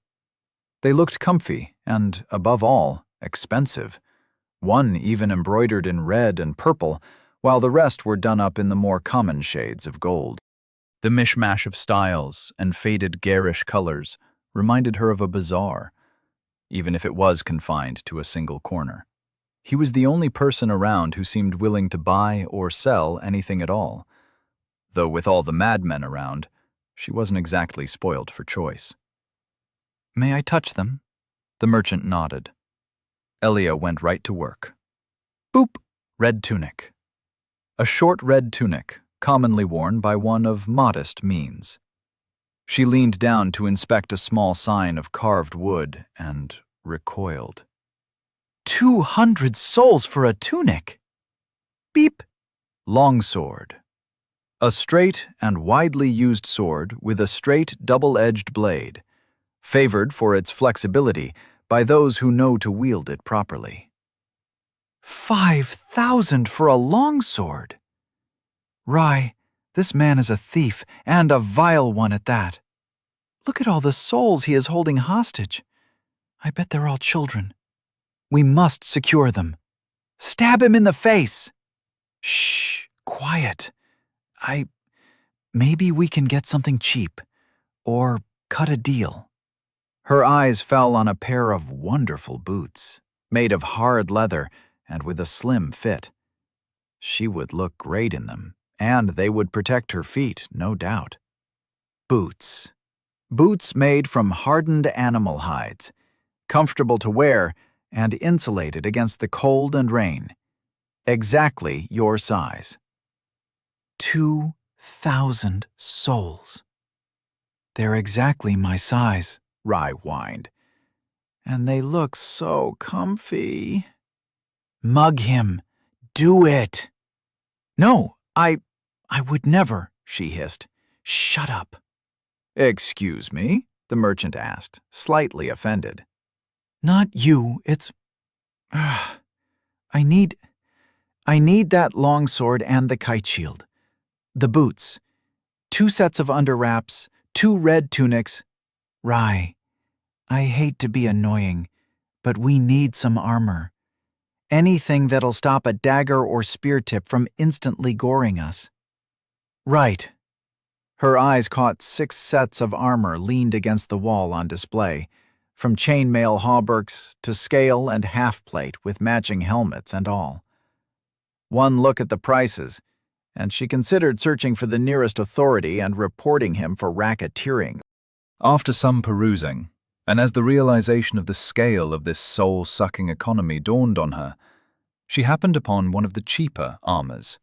They looked comfy and, above all, expensive. One even embroidered in red and purple, while the rest were done up in the more common shades of gold. The mishmash of styles and faded garish colors reminded her of a bazaar, even if it was confined to a single corner. He was the only person around who seemed willing to buy or sell anything at all. Though with all the madmen around, she wasn't exactly spoiled for choice. May I touch them? The merchant nodded. Elia went right to work. Boop! Red tunic. A short red tunic, commonly worn by one of modest means. She leaned down to inspect a small sign of carved wood and recoiled. 200 souls for a tunic! Beep! Longsword. A straight and widely used sword with a straight double-edged blade, favored for its flexibility by those who know to wield it properly. 5,000 for a longsword! Rai, this man is a thief, and a vile one at that. Look at all the souls he is holding hostage. I bet they're all children. We must secure them. Stab him in the face! Shh, quiet. Maybe we can get something cheap, or cut a deal. Her eyes fell on a pair of wonderful boots, made of hard leather and with a slim fit. She would look great in them, and they would protect her feet, no doubt. Boots. Boots made from hardened animal hides, comfortable to wear and insulated against the cold and rain. Exactly your size. 2,000 souls. They're exactly my size, Rye whined. And they look so comfy. Mug him. Do it. No, I would never, she hissed. Shut up. Excuse me? The merchant asked, slightly offended. Not you, it's... I need that longsword and the kite shield. The boots. 2 sets of underwraps, 2 red tunics. Rye, I hate to be annoying, but we need some armor. Anything that'll stop a dagger or spear tip from instantly goring us. Right. Her eyes caught 6 sets of armor leaned against the wall on display, from chainmail hauberks to scale and half-plate with matching helmets and all. One look at the prices, and she considered searching for the nearest authority and reporting him for racketeering. After some perusing, and as the realization of the scale of this soul-sucking economy dawned on her, she happened upon one of the cheaper armors.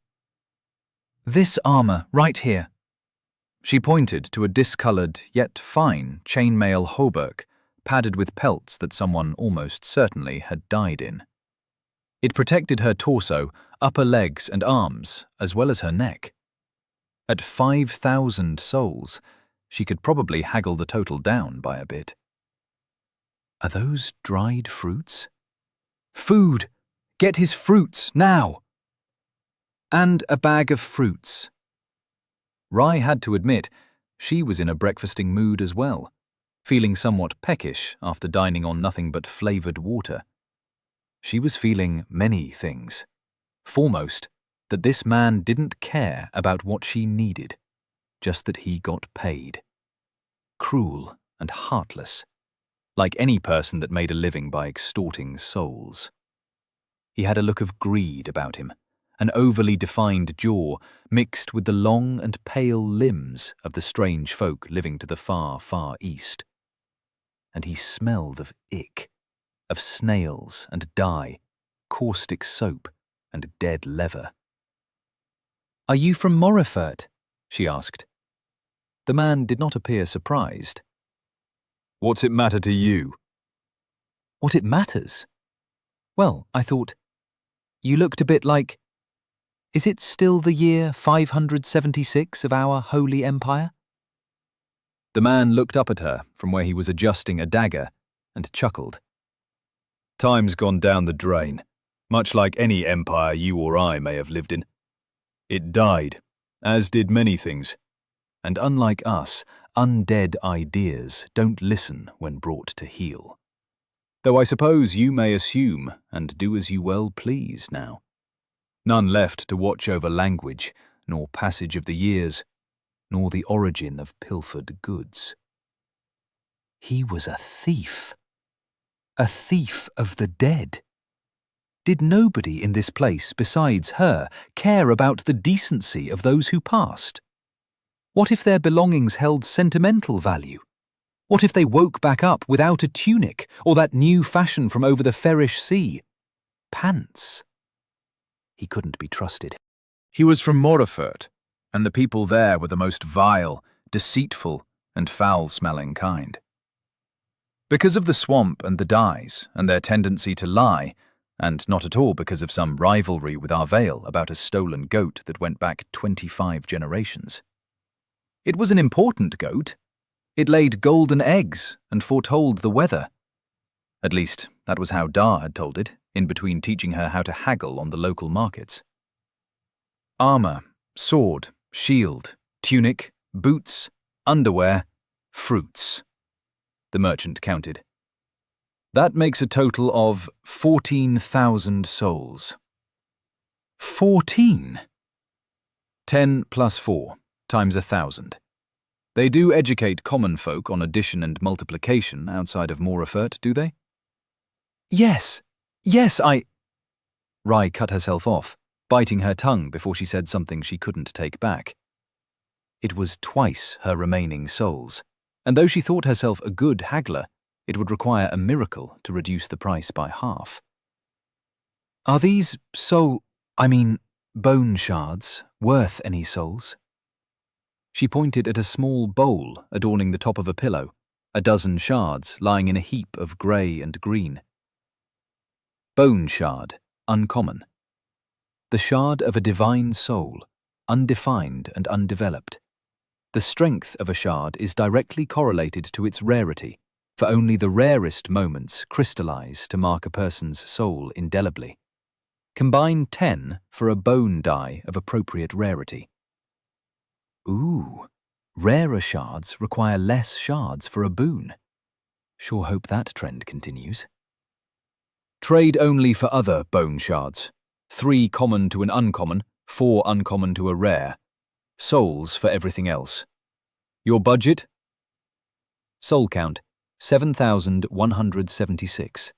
This armor, right here. She pointed to a discolored yet fine chainmail hauberk, padded with pelts that someone almost certainly had died in. It protected her torso, upper legs and arms, as well as her neck. At 5,000 souls, she could probably haggle the total down by a bit. Are those dried fruits? Food! Get his fruits, now! And a bag of fruits. Rye had to admit, she was in a breakfasting mood as well, feeling somewhat peckish after dining on nothing but flavoured water. She was feeling many things. Foremost, that this man didn't care about what she needed, just that he got paid. Cruel and heartless, like any person that made a living by extorting souls. He had a look of greed about him, an overly defined jaw mixed with the long and pale limbs of the strange folk living to the far, far east. And he smelled of ick, of snails and dye, caustic soap and dead leather. "Are you from Morefurt?" she asked. The man did not appear surprised. "What's it matter to you?" "What it matters? Well, I thought, you looked a bit like... Is it still the year 576 of our holy empire?" The man looked up at her from where he was adjusting a dagger and chuckled. "Time's gone down the drain, much like any empire you or I may have lived in. It died, as did many things, and unlike us, undead ideas don't listen when brought to heel. Though I suppose you may assume and do as you well please now. None left to watch over language, nor passage of the years, nor the origin of pilfered goods." He was a thief of the dead. Did nobody in this place besides her care about the decency of those who passed? What if their belongings held sentimental value? What if they woke back up without a tunic or that new fashion from over the Ferrish Sea? Pants. He couldn't be trusted. He was from Morefurt, and the people there were the most vile, deceitful, and foul-smelling kind. Because of the swamp and the dyes and their tendency to lie, and not at all because of some rivalry with our Vale about a stolen goat that went back 25 generations. It was an important goat. It laid golden eggs and foretold the weather. At least, that was how Dar had told it, in between teaching her how to haggle on the local markets. Armor, sword, shield, tunic, boots, underwear, fruits. The merchant counted. That makes a total of 14,000 souls. 14? 10 plus 4, times 1,000. They do educate common folk on addition and multiplication outside of Morefurt, do they? Yes, Rye cut herself off, biting her tongue before she said something she couldn't take back. It was twice her remaining souls, and though she thought herself a good haggler, it would require a miracle to reduce the price by half. Are these bone shards worth any souls? She pointed at a small bowl adorning the top of a pillow, a dozen shards lying in a heap of grey and green. Bone shard, uncommon. The shard of a divine soul, undefined and undeveloped. The strength of a shard is directly correlated to its rarity, for only the rarest moments crystallize to mark a person's soul indelibly. Combine 10 for a bone die of appropriate rarity. Ooh, rarer shards require less shards for a boon. Sure hope that trend continues. Trade only for other bone shards. 3 common to an uncommon, 4 uncommon to a rare. Souls for everything else. Your budget? Soul count, 7,176.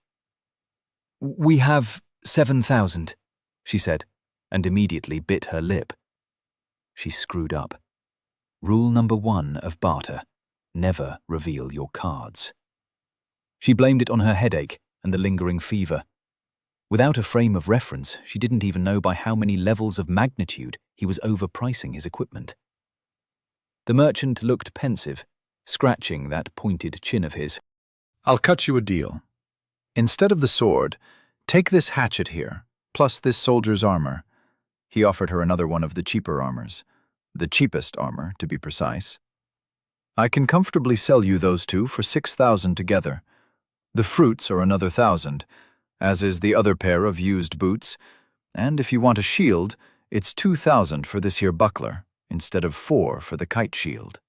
We have 7,000, she said, and immediately bit her lip. She screwed up. Rule number 1 of barter: never reveal your cards. She blamed it on her headache and the lingering fever. Without a frame of reference, she didn't even know by how many levels of magnitude he was overpricing his equipment. The merchant looked pensive, scratching that pointed chin of his. I'll cut you a deal. Instead of the sword, take this hatchet here, plus this soldier's armor. He offered her another one of the cheaper armors. The cheapest armor, to be precise. I can comfortably sell you those two for 6,000 together. The fruits are another 1,000, as is the other pair of used boots, and if you want a shield, it's 2,000 for this here buckler, instead of 4 for the kite shield.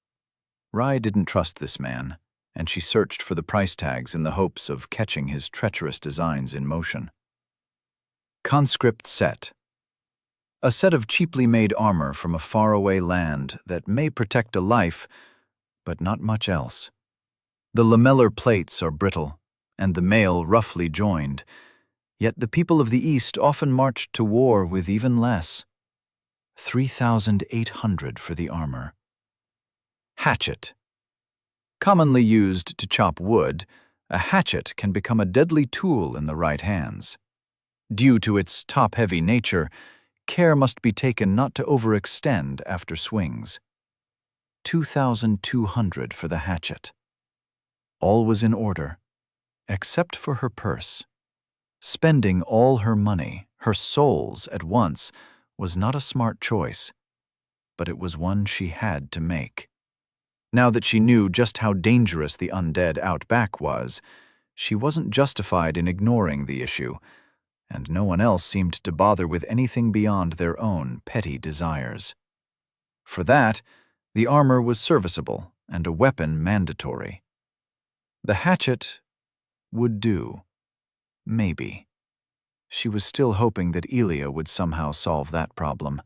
Rai didn't trust this man, and she searched for the price tags in the hopes of catching his treacherous designs in motion. Conscript set. A set of cheaply made armor from a faraway land that may protect a life, but not much else. The lamellar plates are brittle, and the mail roughly joined, yet the people of the East often marched to war with even less. 3,800 for the armor. Hatchet. Commonly used to chop wood, a hatchet can become a deadly tool in the right hands. Due to its top-heavy nature, care must be taken not to overextend after swings. 2,200 for the hatchet. All was in order, except for her purse. Spending all her money, her souls at once, was not a smart choice, but it was one she had to make. Now that she knew just how dangerous the undead out back was, she wasn't justified in ignoring the issue, and no one else seemed to bother with anything beyond their own petty desires. For that, the armor was serviceable and a weapon mandatory. The hatchet would do. Maybe. She was still hoping that Elia would somehow solve that problem.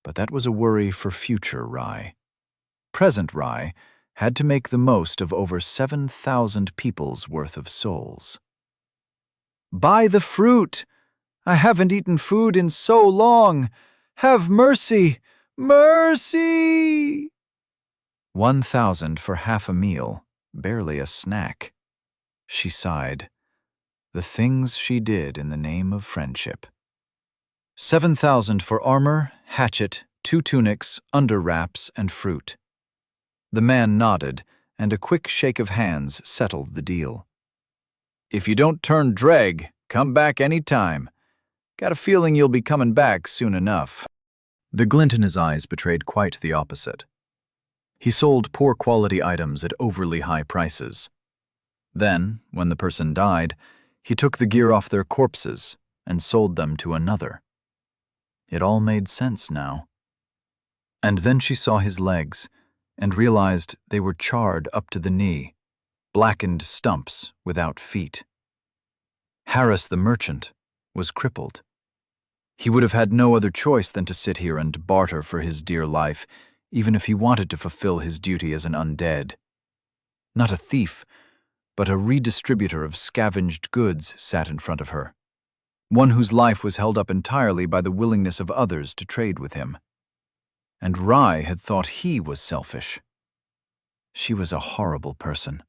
But that was a worry for future Rai. Present Rai had to make the most of over 7,000 people's worth of souls. Buy the fruit! I haven't eaten food in so long! Have mercy! Mercy! 1,000 for half a meal, barely a snack. She sighed. The things she did in the name of friendship. 7,000 for armor, hatchet, 2 tunics, underwraps, and fruit. The man nodded, and a quick shake of hands settled the deal. If you don't turn dreg, come back any time. Got a feeling you'll be coming back soon enough. The glint in his eyes betrayed quite the opposite. He sold poor-quality items at overly high prices. Then, when the person died, he took the gear off their corpses and sold them to another. It all made sense now. And then she saw his legs and realized they were charred up to the knee, blackened stumps without feet. Harris the merchant was crippled. He would have had no other choice than to sit here and barter for his dear life, even if he wanted to fulfill his duty as an undead. Not a thief, but a redistributor of scavenged goods sat in front of her, one whose life was held up entirely by the willingness of others to trade with him. and Rai had thought he was selfish. She was a horrible person,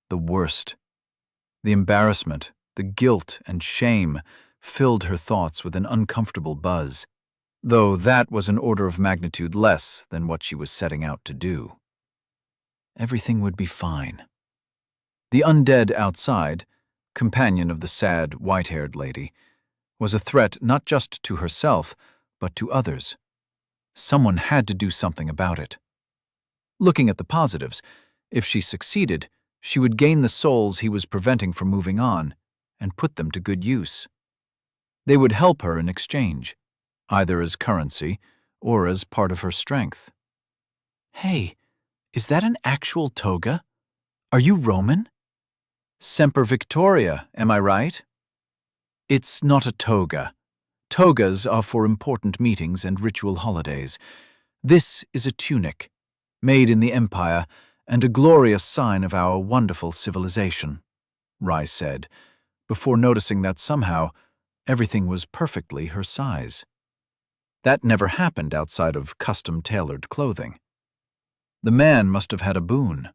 the worst. The embarrassment, the guilt and shame filled her thoughts with an uncomfortable buzz, though that was an order of magnitude less than what she was setting out to do. Everything would be fine. The undead outside, companion of the sad, white-haired lady, was a threat not just to herself, but to others. Someone had to do something about it. Looking at the positives, if she succeeded, she would gain the souls he was preventing from moving on and put them to good use. They would help her in exchange, either as currency or as part of her strength. Hey, is that an actual toga? Are you Roman? Semper Victoria, am I right? It's not a toga. Togas are for important meetings and ritual holidays. This is a tunic, made in the Empire and a glorious sign of our wonderful civilization, Rai said, before noticing that somehow everything was perfectly her size. That never happened outside of custom-tailored clothing. The man must have had a boon.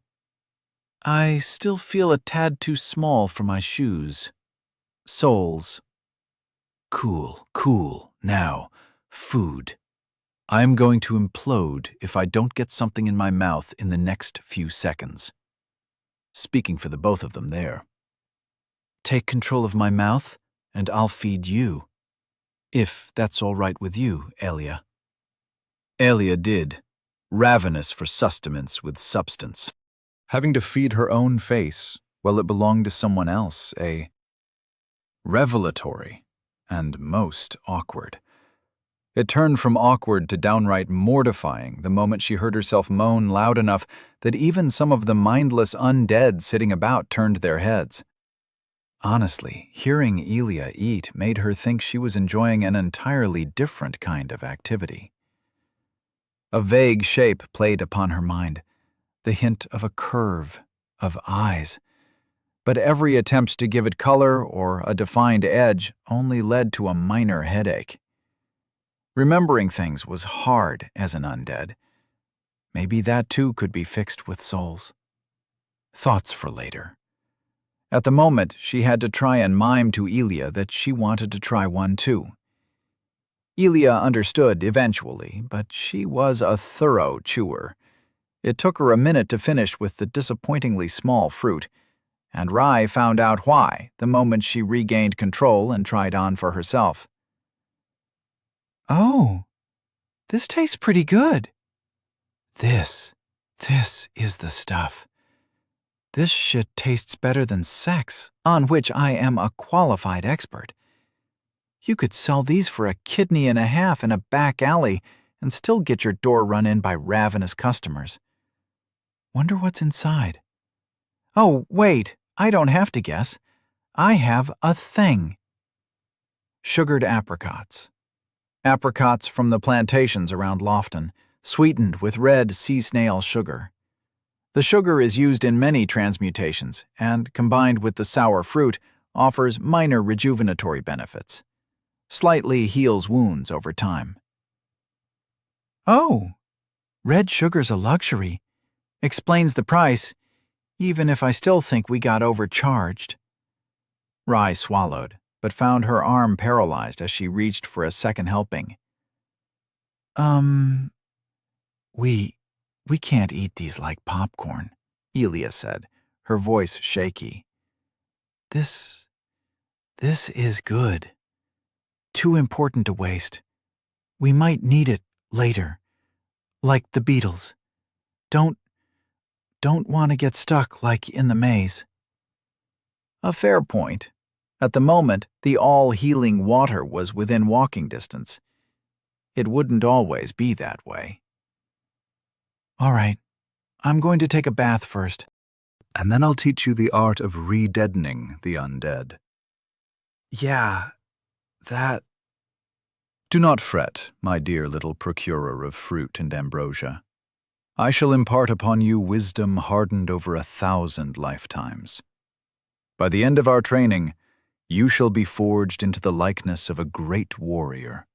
I still feel a tad too small for my shoes. Soles. Cool. Now, food. I'm going to implode if I don't get something in my mouth in the next few seconds. Speaking for the both of them there. Take control of my mouth, and I'll feed you. If that's all right with you, Elia. Elia did, ravenous for sustenance with substance. Having to feed her own face while it belonged to someone else, revelatory and most awkward. It turned from awkward to downright mortifying the moment she heard herself moan loud enough that even some of the mindless undead sitting about turned their heads. Honestly, hearing Elia eat made her think she was enjoying an entirely different kind of activity. A vague shape played upon her mind, the hint of a curve, of eyes. But every attempt to give it color or a defined edge only led to a minor headache. Remembering things was hard as an undead. Maybe that too could be fixed with souls. Thoughts for later. At the moment, she had to try and mime to Elia that she wanted to try one too. Elia understood eventually, but she was a thorough chewer. It took her a minute to finish with the disappointingly small fruit, and Rai found out why the moment she regained control and tried on for herself. Oh, this tastes pretty good. This is the stuff. This shit tastes better than sex, on which I am a qualified expert. You could sell these for a kidney and a half in a back alley and still get your door run in by ravenous customers. Wonder what's inside. Oh, wait, I don't have to guess. I have a thing. Sugared apricots. Apricots from the plantations around Lofton, sweetened with red sea snail sugar. The sugar is used in many transmutations and, combined with the sour fruit, offers minor rejuvenatory benefits. Slightly heals wounds over time. Oh, red sugar's a luxury. Explains the price, even if I still think we got overcharged. Rai swallowed, but found her arm paralyzed as she reached for a second helping. We can't eat these like popcorn, Elia said, her voice shaky. This is good. Too important to waste. We might need it later, like the Beatles. Don't want to get stuck like in the maze. A fair point. At the moment, the all-healing water was within walking distance. It wouldn't always be that way. All right, I'm going to take a bath first. And then I'll teach you the art of re-deadening the undead. Yeah, that... Do not fret, my dear little procurer of fruit and ambrosia. I shall impart upon you wisdom hardened over 1,000 lifetimes. By the end of our training, you shall be forged into the likeness of a great warrior,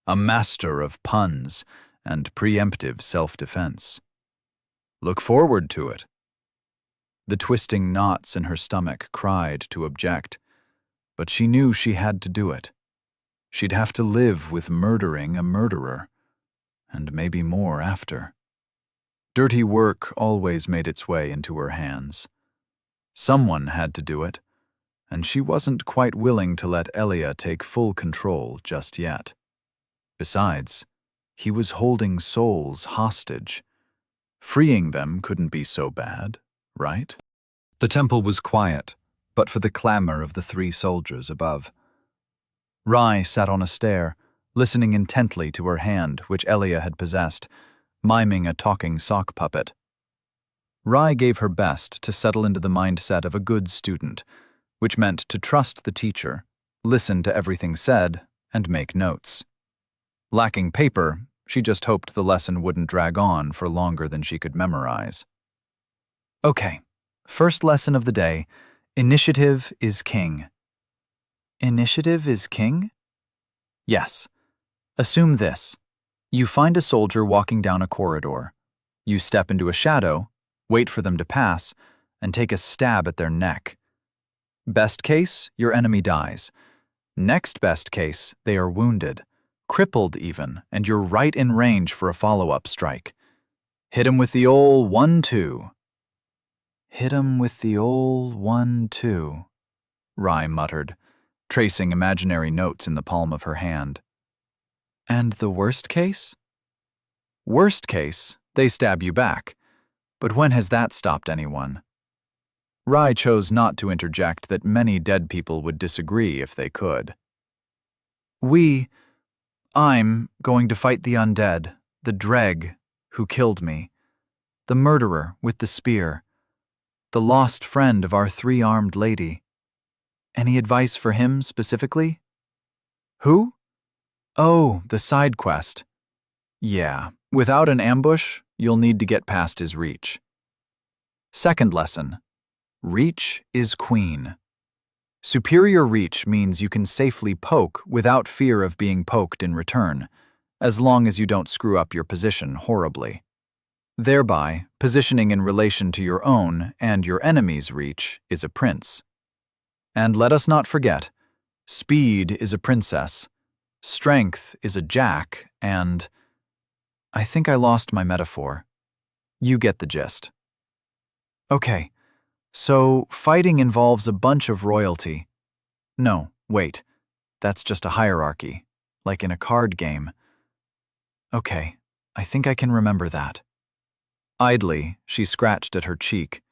a master of puns, and preemptive self-defense. Look forward to it. The twisting knots in her stomach cried to object, but she knew she had to do it. She'd have to live with murdering a murderer, and maybe more after. Dirty work always made its way into her hands. Someone had to do it, and she wasn't quite willing to let Elia take full control just yet. Besides, he was holding souls hostage. Freeing them couldn't be so bad, right? The temple was quiet, but for the clamor of the 3 soldiers above. Rai sat on a stair, listening intently to her hand, which Elia had possessed, miming a talking sock puppet. Rai gave her best to settle into the mindset of a good student, which meant to trust the teacher, listen to everything said, and make notes. Lacking paper, she just hoped the lesson wouldn't drag on for longer than she could memorize. Okay, first lesson of the day, initiative is king. Initiative is king? Yes. Assume this. You find a soldier walking down a corridor. You step into a shadow, wait for them to pass, and take a stab at their neck. Best case, your enemy dies. Next best case, they are wounded, crippled even, and you're right in range for a follow-up strike. Hit 'em with the ol' 1-2. Hit 'em with the ol' 1-2, Rai muttered, tracing imaginary notes in the palm of her hand. And the worst case? Worst case, they stab you back. But when has that stopped anyone? Rai chose not to interject that many dead people would disagree if they could. I'm going to fight the undead, the Dreg, who killed me, the murderer with the spear, the lost friend of our 3-armed lady. Any advice for him specifically? Who? Oh, the side quest. Yeah, without an ambush, you'll need to get past his reach. Second lesson. Reach is queen. Superior reach means you can safely poke without fear of being poked in return, as long as you don't screw up your position horribly. Thereby, positioning in relation to your own and your enemy's reach is a prince. And let us not forget, speed is a princess, strength is a jack, and I think I lost my metaphor. You get the gist. Okay, so fighting involves a bunch of royalty. No, wait, that's just a hierarchy, like in a card game. Okay, I think I can remember that. Idly, she scratched at her cheek.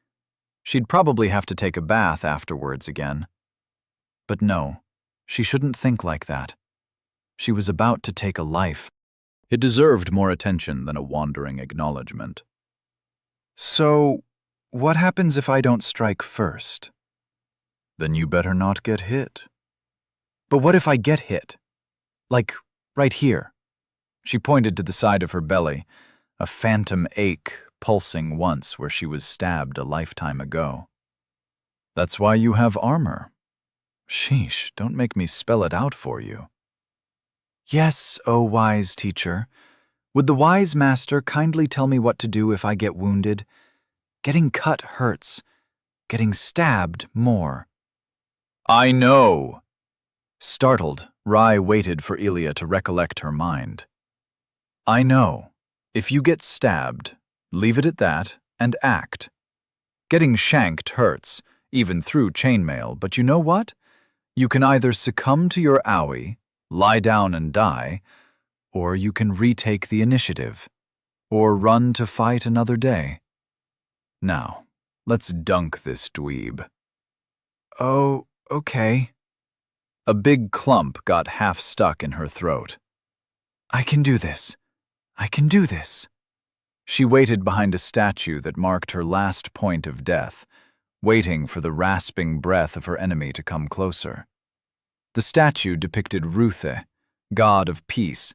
She'd probably have to take a bath afterwards again. But no, she shouldn't think like that. She was about to take a life. It deserved more attention than a wandering acknowledgement. So, what happens if I don't strike first? Then you better not get hit. But what if I get hit? Like, right here. She pointed to the side of her belly, a phantom ache pulsing once where she was stabbed a lifetime ago. That's why you have armor. Sheesh, don't make me spell it out for you. Yes, O wise teacher. Would the wise master kindly tell me what to do if I get wounded? Getting cut hurts. Getting stabbed more. I know. Startled, Rai waited for Elia to recollect her mind. I know. If you get stabbed, leave it at that and act. Getting shanked hurts, even through chainmail, but you know what? You can either succumb to your owie, lie down and die, or you can retake the initiative, or run to fight another day. Now, let's dunk this dweeb. Oh, okay. A big clump got half stuck in her throat. I can do this. I can do this. She waited behind a statue that marked her last point of death, waiting for the rasping breath of her enemy to come closer. The statue depicted Ruthe, god of peace,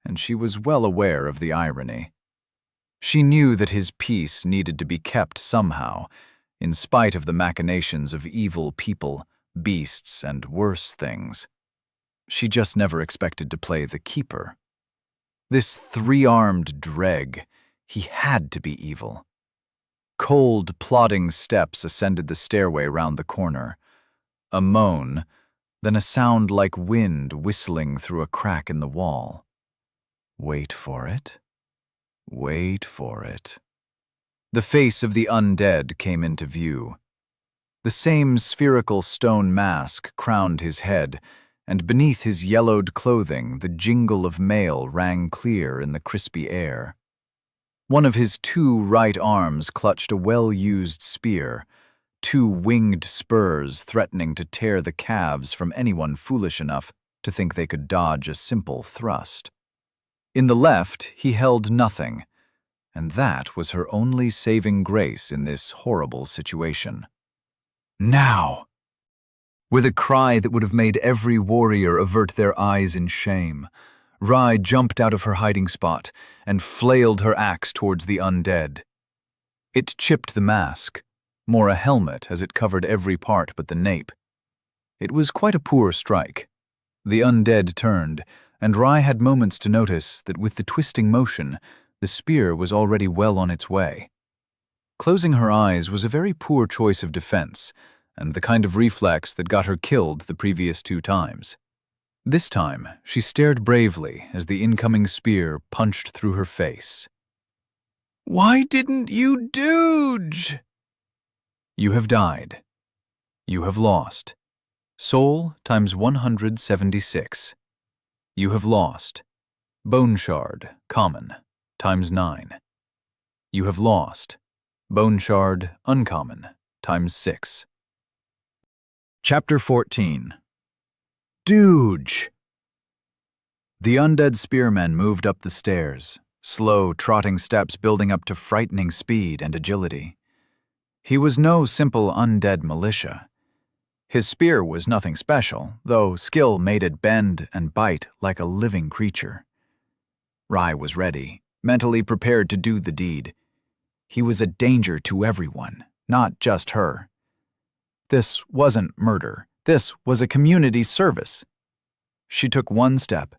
and she was well aware of the irony. She knew that his peace needed to be kept somehow, in spite of the machinations of evil people, beasts, and worse things. She just never expected to play the keeper. This three-armed dreg, he had to be evil. Cold, plodding steps ascended the stairway round the corner. A moan, then a sound like wind whistling through a crack in the wall. Wait for it. Wait for it. The face of the undead came into view. The same spherical stone mask crowned his head, and beneath his yellowed clothing the jingle of mail rang clear in the crispy air. One of his two right arms clutched a well-used spear, two winged spurs threatening to tear the calves from anyone foolish enough to think they could dodge a simple thrust. In the left he held nothing, and that was her only saving grace in this horrible situation. Now! With a cry that would have made every warrior avert their eyes in shame, Rai jumped out of her hiding spot and flailed her axe towards the undead. It chipped the mask, more a helmet as it covered every part but the nape. It was quite a poor strike. The undead turned, and Rai had moments to notice that with the twisting motion, the spear was already well on its way. Closing her eyes was a very poor choice of defense, and the kind of reflex that got her killed the previous 2 times. This time, she stared bravely as the incoming spear punched through her face. "Why didn't you dodge?" You have died. You have lost. Soul times 176. You have lost. Bone shard, common, times 9. You have lost. Bone shard, uncommon, times 6. Chapter 14. Dooge! The undead spearmen moved up the stairs, slow, trotting steps building up to frightening speed and agility. He was no simple undead militia. His spear was nothing special, though skill made it bend and bite like a living creature. Rai was ready, mentally prepared to do the deed. He was a danger to everyone, not just her. This wasn't murder. This was a community service. She took one step,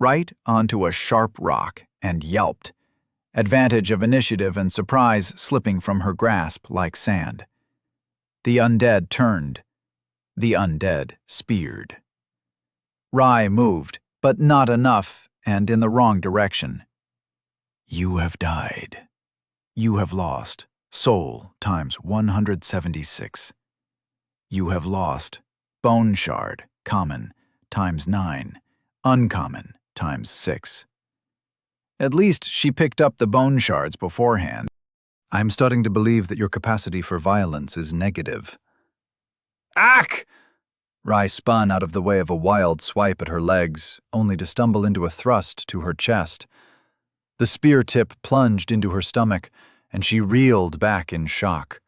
right onto a sharp rock, and yelped, advantage of initiative and surprise slipping from her grasp like sand. The undead turned. The undead speared. Rai moved, but not enough, and in the wrong direction. You have died. You have lost. Soul times 176. You have lost. Bone shard, common, times 9. Uncommon, times 6. At least she picked up the bone shards beforehand. I'm starting to believe that your capacity for violence is negative. Ack! Rai spun out of the way of a wild swipe at her legs, only to stumble into a thrust to her chest. The spear tip plunged into her stomach, and she reeled back in shock.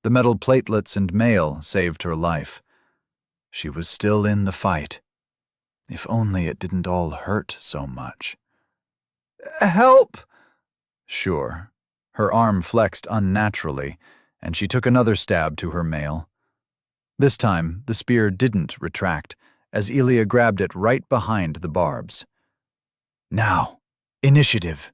The metal platelets and mail saved her life. She was still in the fight. If only it didn't all hurt so much. Help! Sure. Her arm flexed unnaturally, and she took another stab to her mail. This time, the spear didn't retract, as Ilya grabbed it right behind the barbs. Now, initiative.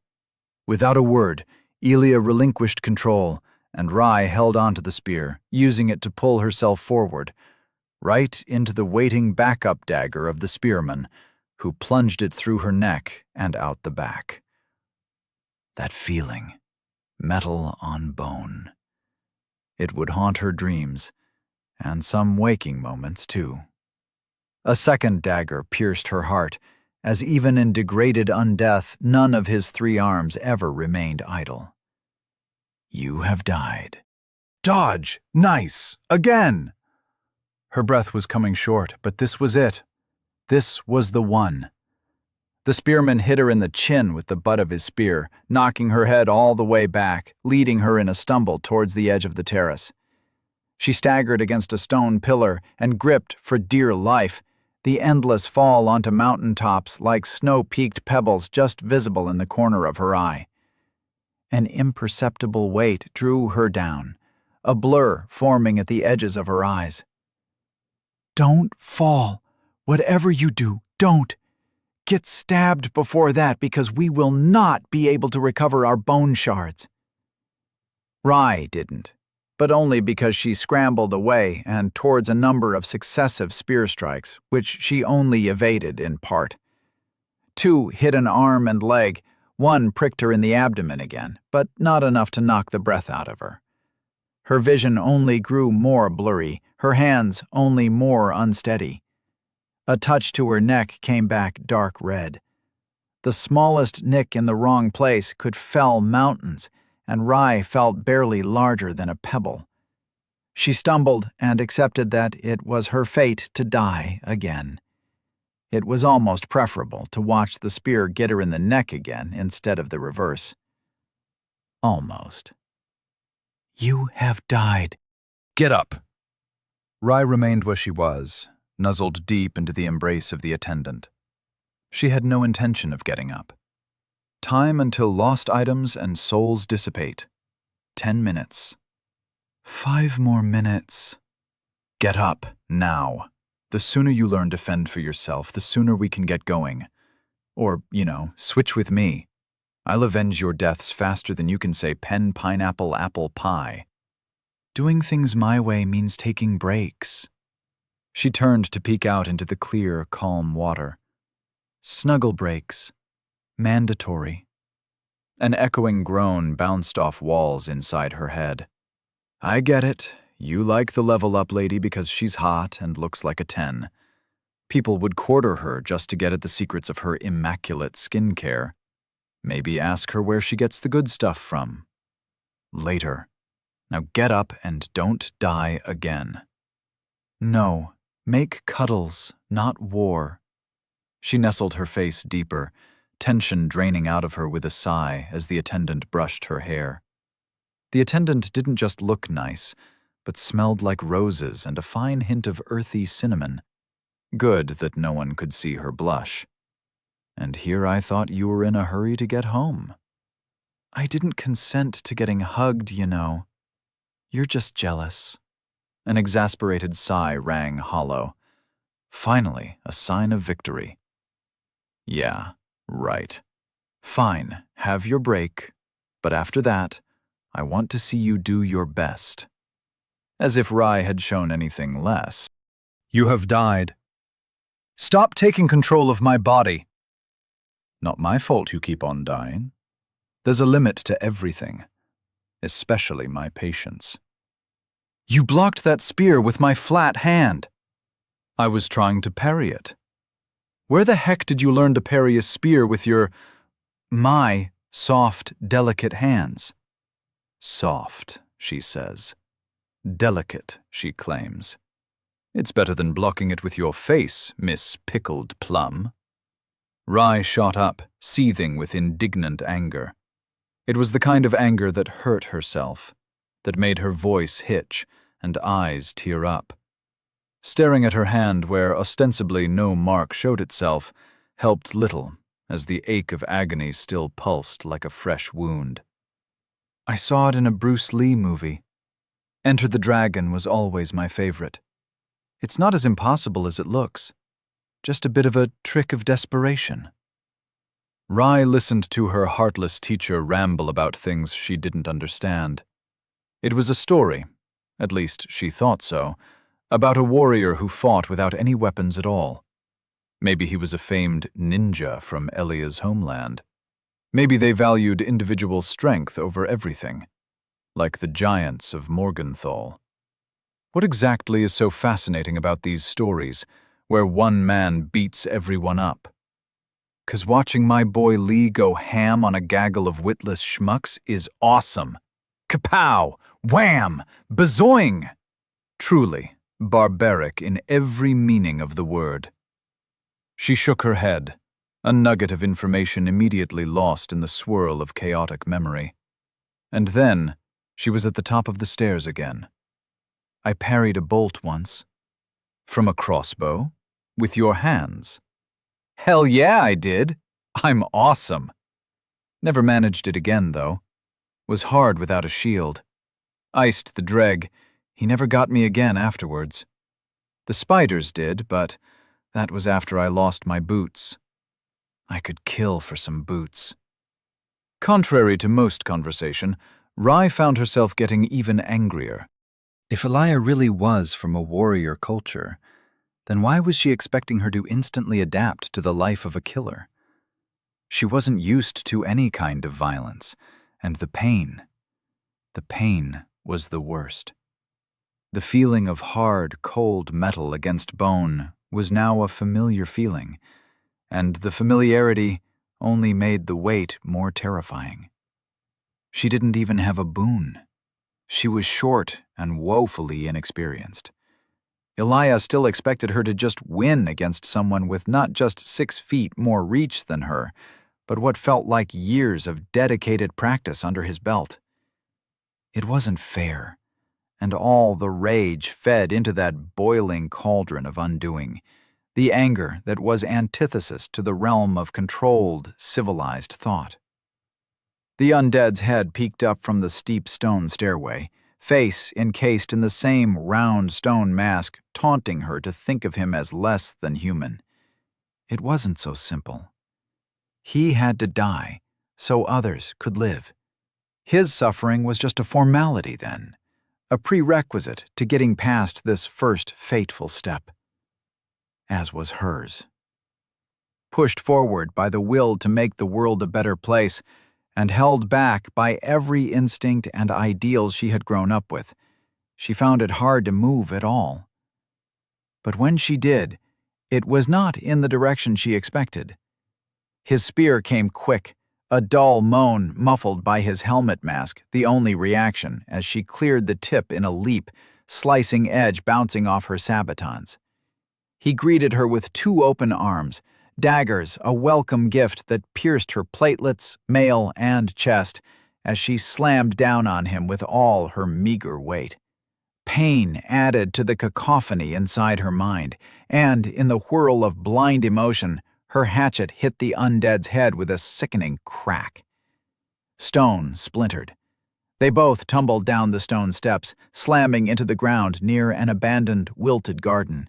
Without a word, Ilya relinquished control, and Rai held onto the spear, using it to pull herself forward, right into the waiting backup dagger of the spearman, who plunged it through her neck and out the back. That feeling, metal on bone. It would haunt her dreams, and some waking moments, too. A second dagger pierced her heart, as even in degraded undeath, none of his 3 arms ever remained idle. You have died. Dodge! Nice! Again! Her breath was coming short, but this was it. This was the one. The spearman hit her in the chin with the butt of his spear, knocking her head all the way back, leading her in a stumble towards the edge of the terrace. She staggered against a stone pillar and gripped for dear life, the endless fall onto mountaintops like snow-peaked pebbles just visible in the corner of her eye. An imperceptible weight drew her down, a blur forming at the edges of her eyes. Don't fall. Whatever you do, don't. get stabbed before that because we will not be able to recover our bone shards." Rye didn't, but only because she scrambled away and towards a number of successive spear strikes, which she only evaded in part. 2 hit an arm and leg, 1 pricked her in the abdomen again, but not enough to knock the breath out of her. Her vision only grew more blurry, her hands only more unsteady. A touch to her neck came back dark red. The smallest nick in the wrong place could fell mountains, and Rye felt barely larger than a pebble. She stumbled and accepted that it was her fate to die again. It was almost preferable to watch the spear get her in the neck again instead of the reverse. Almost. "You have died." Get up. Rye remained where she was, nuzzled deep into the embrace of the attendant. She had no intention of getting up. Time until lost items and souls dissipate. 10 minutes. 5 more minutes. Get up, now. The sooner you learn to fend for yourself, the sooner we can get going. Or, switch with me. I'll avenge your deaths faster than you can say pen, pineapple, apple pie. Doing things my way means taking breaks. She turned to peek out into the clear, calm water. Snuggle breaks. Mandatory. An echoing groan bounced off walls inside her head. I get it. You like the level-up lady because she's hot and looks like a 10. People would quarter her just to get at the secrets of her immaculate skincare. Maybe ask her where she gets the good stuff from. Later. Now get up and don't die again. No, make cuddles, not war. She nestled her face deeper, tension draining out of her with a sigh as the attendant brushed her hair. The attendant didn't just look nice, but smelled like roses and a fine hint of earthy cinnamon. Good that no one could see her blush. And here I thought you were in a hurry to get home. I didn't consent to getting hugged, You're just jealous. An exasperated sigh rang hollow. Finally, a sign of victory. Yeah, right. Fine, have your break. But after that, I want to see you do your best. As if Rye had shown anything less. You have died. Stop taking control of my body. Not my fault you keep on dying. There's a limit to everything, especially my patience. You blocked that spear with my flat hand. I was trying to parry it. Where the heck did you learn to parry a spear with my soft, delicate hands? Soft, she says. Delicate, she claims. It's better than blocking it with your face, Miss Pickled Plum. Rye shot up, seething with indignant anger. It was the kind of anger that hurt herself, that made her voice hitch and eyes tear up. Staring at her hand where ostensibly no mark showed itself helped little, as the ache of agony still pulsed like a fresh wound. I saw it in a Bruce Lee movie. Enter the Dragon was always my favorite. It's not as impossible as it looks, just a bit of a trick of desperation. Rye listened to her heartless teacher ramble about things she didn't understand. It was a story, at least she thought so, about a warrior who fought without any weapons at all. Maybe he was a famed ninja from Elia's homeland. Maybe they valued individual strength over everything, like the giants of Morgenthau. What exactly is so fascinating about these stories, where one man beats everyone up? 'Cause watching my boy Lee go ham on a gaggle of witless schmucks is awesome. Kapow! Wham! Bazoing! Truly, barbaric in every meaning of the word. She shook her head, a nugget of information immediately lost in the swirl of chaotic memory. And then, she was at the top of the stairs again. I parried a bolt once. From a crossbow? With your hands? Hell yeah, I did. I'm awesome. Never managed it again, though. Was hard without a shield. Iced the Dreg. He never got me again afterwards. The spiders did, but that was after I lost my boots. I could kill for some boots. Contrary to most conversation, Rai found herself getting even angrier. If Elia really was from a warrior culture, then why was she expecting her to instantly adapt to the life of a killer? She wasn't used to any kind of violence, and the pain was the worst. The feeling of hard, cold metal against bone was now a familiar feeling, and the familiarity only made the weight more terrifying. She didn't even have a boon. She was short and woefully inexperienced. Elia still expected her to just win against someone with not just 6 feet more reach than her, but what felt like years of dedicated practice under his belt. It wasn't fair, and all the rage fed into that boiling cauldron of undoing, the anger that was antithesis to the realm of controlled, civilized thought. The undead's head peeked up from the steep stone stairway, face encased in the same round stone mask, taunting her to think of him as less than human. It wasn't so simple. He had to die so others could live. His suffering was just a formality then, a prerequisite to getting past this first fateful step. As was hers. Pushed forward by the will to make the world a better place, and held back by every instinct and ideal she had grown up with, she found it hard to move at all. But when she did, it was not in the direction she expected. His spear came quick, a dull moan muffled by his helmet mask, the only reaction as she cleared the tip in a leap, slicing edge bouncing off her sabatons. He greeted her with 2 open arms, daggers a welcome gift that pierced her platelets, mail, and chest as she slammed down on him with all her meager weight. Pain added to the cacophony inside her mind, and in the whirl of blind emotion, her hatchet hit the undead's head with a sickening crack. Stone splintered. They both tumbled down the stone steps, slamming into the ground near an abandoned, wilted garden.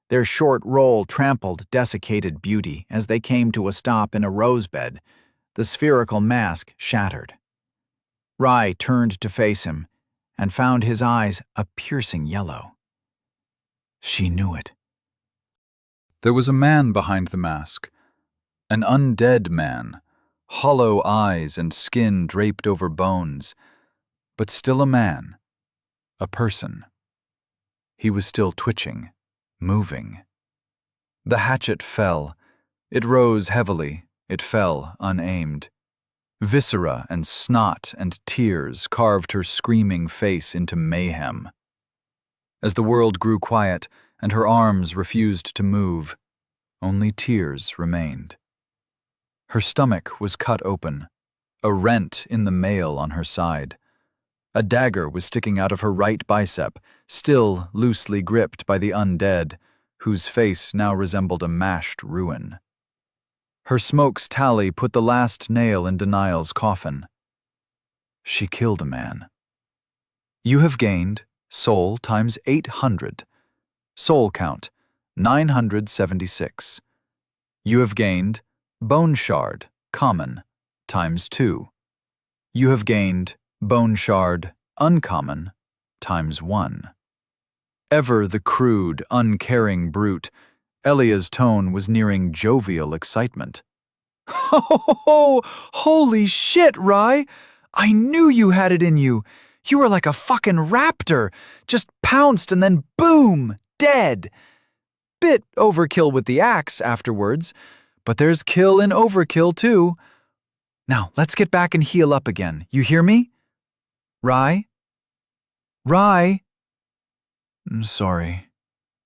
Their short roll trampled desiccated beauty as they came to a stop in a rosebed, the spherical mask shattered. Rai turned to face him and found his eyes a piercing yellow. She knew it. There was a man behind the mask, an undead man, hollow eyes and skin draped over bones, but still a man, a person. He was still twitching, moving. The hatchet fell. It rose heavily. It fell unaimed. Viscera and snot and tears carved her screaming face into mayhem. As the world grew quiet and her arms refused to move, only tears remained. Her stomach was cut open, a rent in the mail on her side. A dagger was sticking out of her right bicep, still loosely gripped by the undead, whose face now resembled a mashed ruin. Her smoke's tally put the last nail in Denial's coffin. She killed a man. You have gained soul times 800. Soul count, 976. You have gained bone shard, common, times 2. You have gained bone shard, uncommon, times 1. Ever the crude, uncaring brute, Elia's tone was nearing jovial excitement. Oh, holy shit, Rai! I knew you had it in you. You were like a fucking raptor. Just pounced and then boom, dead. Bit overkill with the axe afterwards, but there's kill in overkill too. Now, let's get back and heal up again. You hear me? Rai? Rai? I'm sorry,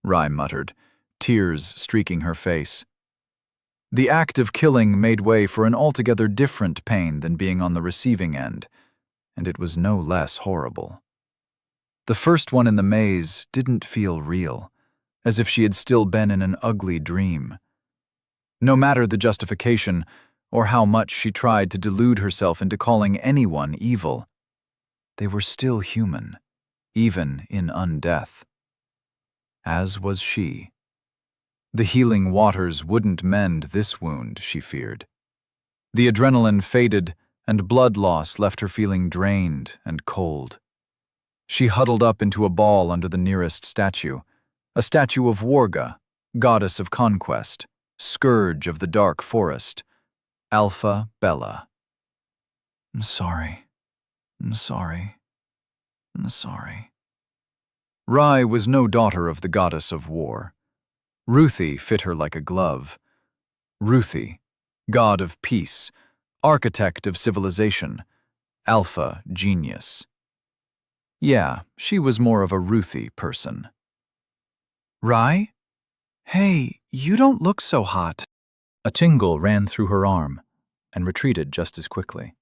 Rai muttered, tears streaking her face. The act of killing made way for an altogether different pain than being on the receiving end, and it was no less horrible. The first one in the maze didn't feel real, as if she had still been in an ugly dream. No matter the justification, or how much she tried to delude herself into calling anyone evil, they were still human, even in undeath. As was she. The healing waters wouldn't mend this wound, she feared. The adrenaline faded, and blood loss left her feeling drained and cold. She huddled up into a ball under the nearest statue, a statue of Warga, goddess of conquest, scourge of the dark forest, Alpha Bella. I'm sorry. I'm sorry. I'm sorry. Rai was no daughter of the goddess of war. Ruthie fit her like a glove. Ruthie, god of peace, architect of civilization, alpha genius. Yeah, she was more of a Ruthie person. Rai? Hey, you don't look so hot. A tingle ran through her arm and retreated just as quickly.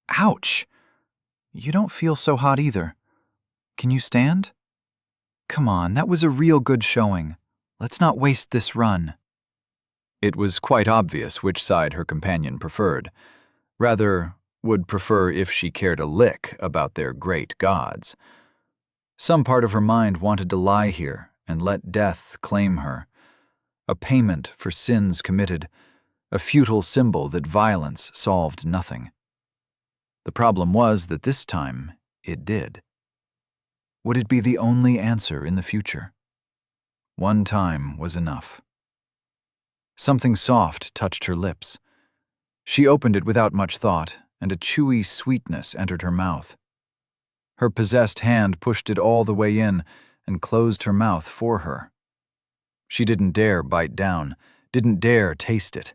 Ouch! You don't feel so hot either. Can you stand? Come on, that was a real good showing. Let's not waste this run. It was quite obvious which side her companion preferred. Rather, would prefer if she cared a lick about their great gods. Some part of her mind wanted to lie here and let death claim her. A payment for sins committed, a futile symbol that violence solved nothing. The problem was that this time it did. Would it be the only answer in the future? One time was enough. Something soft touched her lips. She opened it without much thought, and a chewy sweetness entered her mouth. Her possessed hand pushed it all the way in and closed her mouth for her. She didn't dare bite down, didn't dare taste it.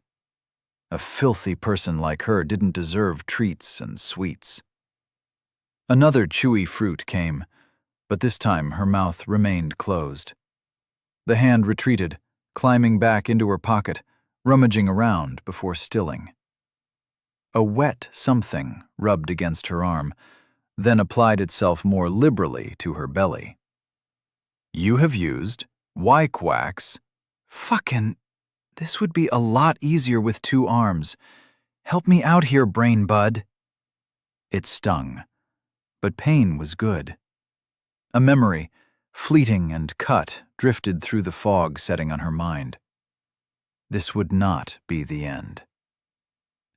A filthy person like her didn't deserve treats and sweets. Another chewy fruit came, but this time her mouth remained closed. The hand retreated, climbing back into her pocket, rummaging around before stilling. A wet something rubbed against her arm, then applied itself more liberally to her belly. You have used wax. Fucking, this would be a lot easier with 2 arms. Help me out here, brain bud. It stung, but pain was good. A memory, fleeting and cut, drifted through the fog setting on her mind. This would not be the end.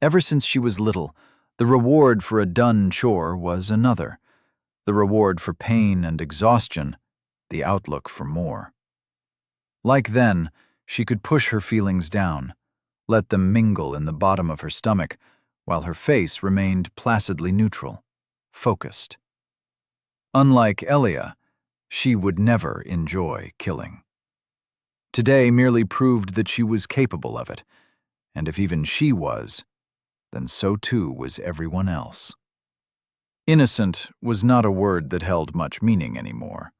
Ever since she was little, the reward for a done chore was another. The reward for pain and exhaustion, the outlook for more. Like then, she could push her feelings down, let them mingle in the bottom of her stomach, while her face remained placidly neutral, focused. Unlike Elia, she would never enjoy killing. Today merely proved that she was capable of it, and if even she was, then so too was everyone else. Innocent was not a word that held much meaning anymore.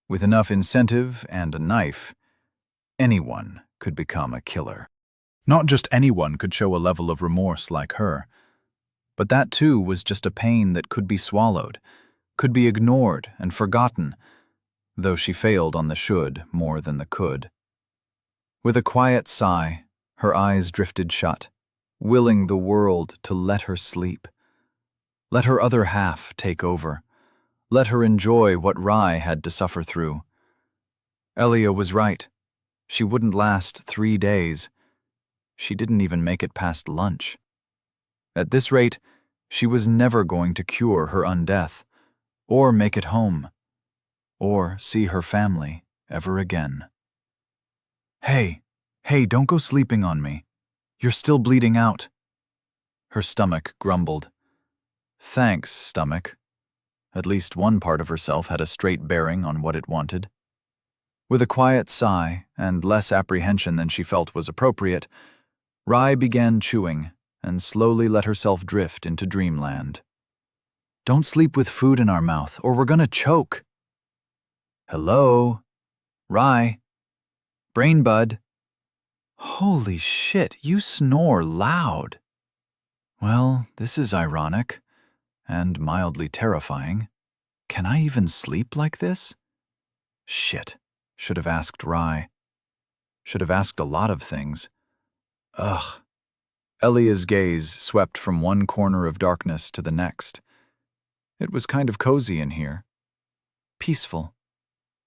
With enough incentive and a knife, anyone could become a killer. Not just anyone could show a level of remorse like her, but that too was just a pain that could be swallowed, could be ignored and forgotten, though she failed on the should more than the could. With a quiet sigh, her eyes drifted shut, willing the world to let her sleep. Let her other half take over. Let her enjoy what Rai had to suffer through. Elia was right. She wouldn't last 3 days. She didn't even make it past lunch. At this rate, she was never going to cure her undeath, or make it home, or see her family ever again. Hey, don't go sleeping on me. You're still bleeding out. Her stomach grumbled. Thanks, stomach. At least one part of herself had a straight bearing on what it wanted. With a quiet sigh and less apprehension than she felt was appropriate, Rai began chewing and slowly let herself drift into dreamland. Don't sleep with food in our mouth, or we're gonna choke. Hello? Rai? Brain bud? Holy shit, you snore loud. Well, this is ironic, and mildly terrifying. Can I even sleep like this? Shit, should have asked Rai. Should have asked a lot of things. Ugh. Elia's gaze swept from one corner of darkness to the next. It was kind of cozy in here. Peaceful.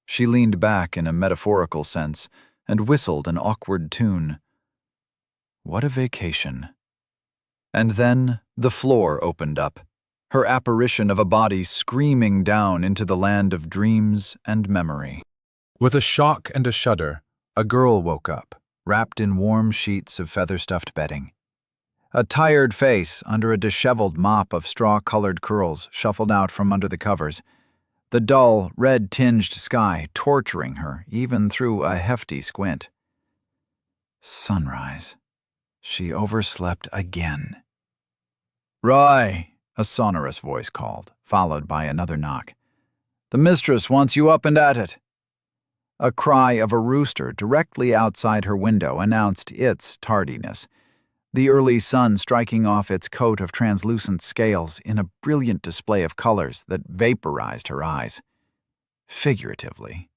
She leaned back in a metaphorical sense, and whistled an awkward tune. What a vacation. And then the floor opened up, her apparition of a body screaming down into the land of dreams and memory. With a shock and a shudder, a girl woke up, wrapped in warm sheets of feather-stuffed bedding. A tired face under a disheveled mop of straw-colored curls shuffled out from under the covers, the dull, red-tinged sky torturing her even through a hefty squint. Sunrise. She overslept again. "Rye," a sonorous voice called, followed by another knock. "The mistress wants you up and at it." A cry of a rooster directly outside her window announced its tardiness, the early sun striking off its coat of translucent scales in a brilliant display of colors that vaporized her eyes. Figuratively.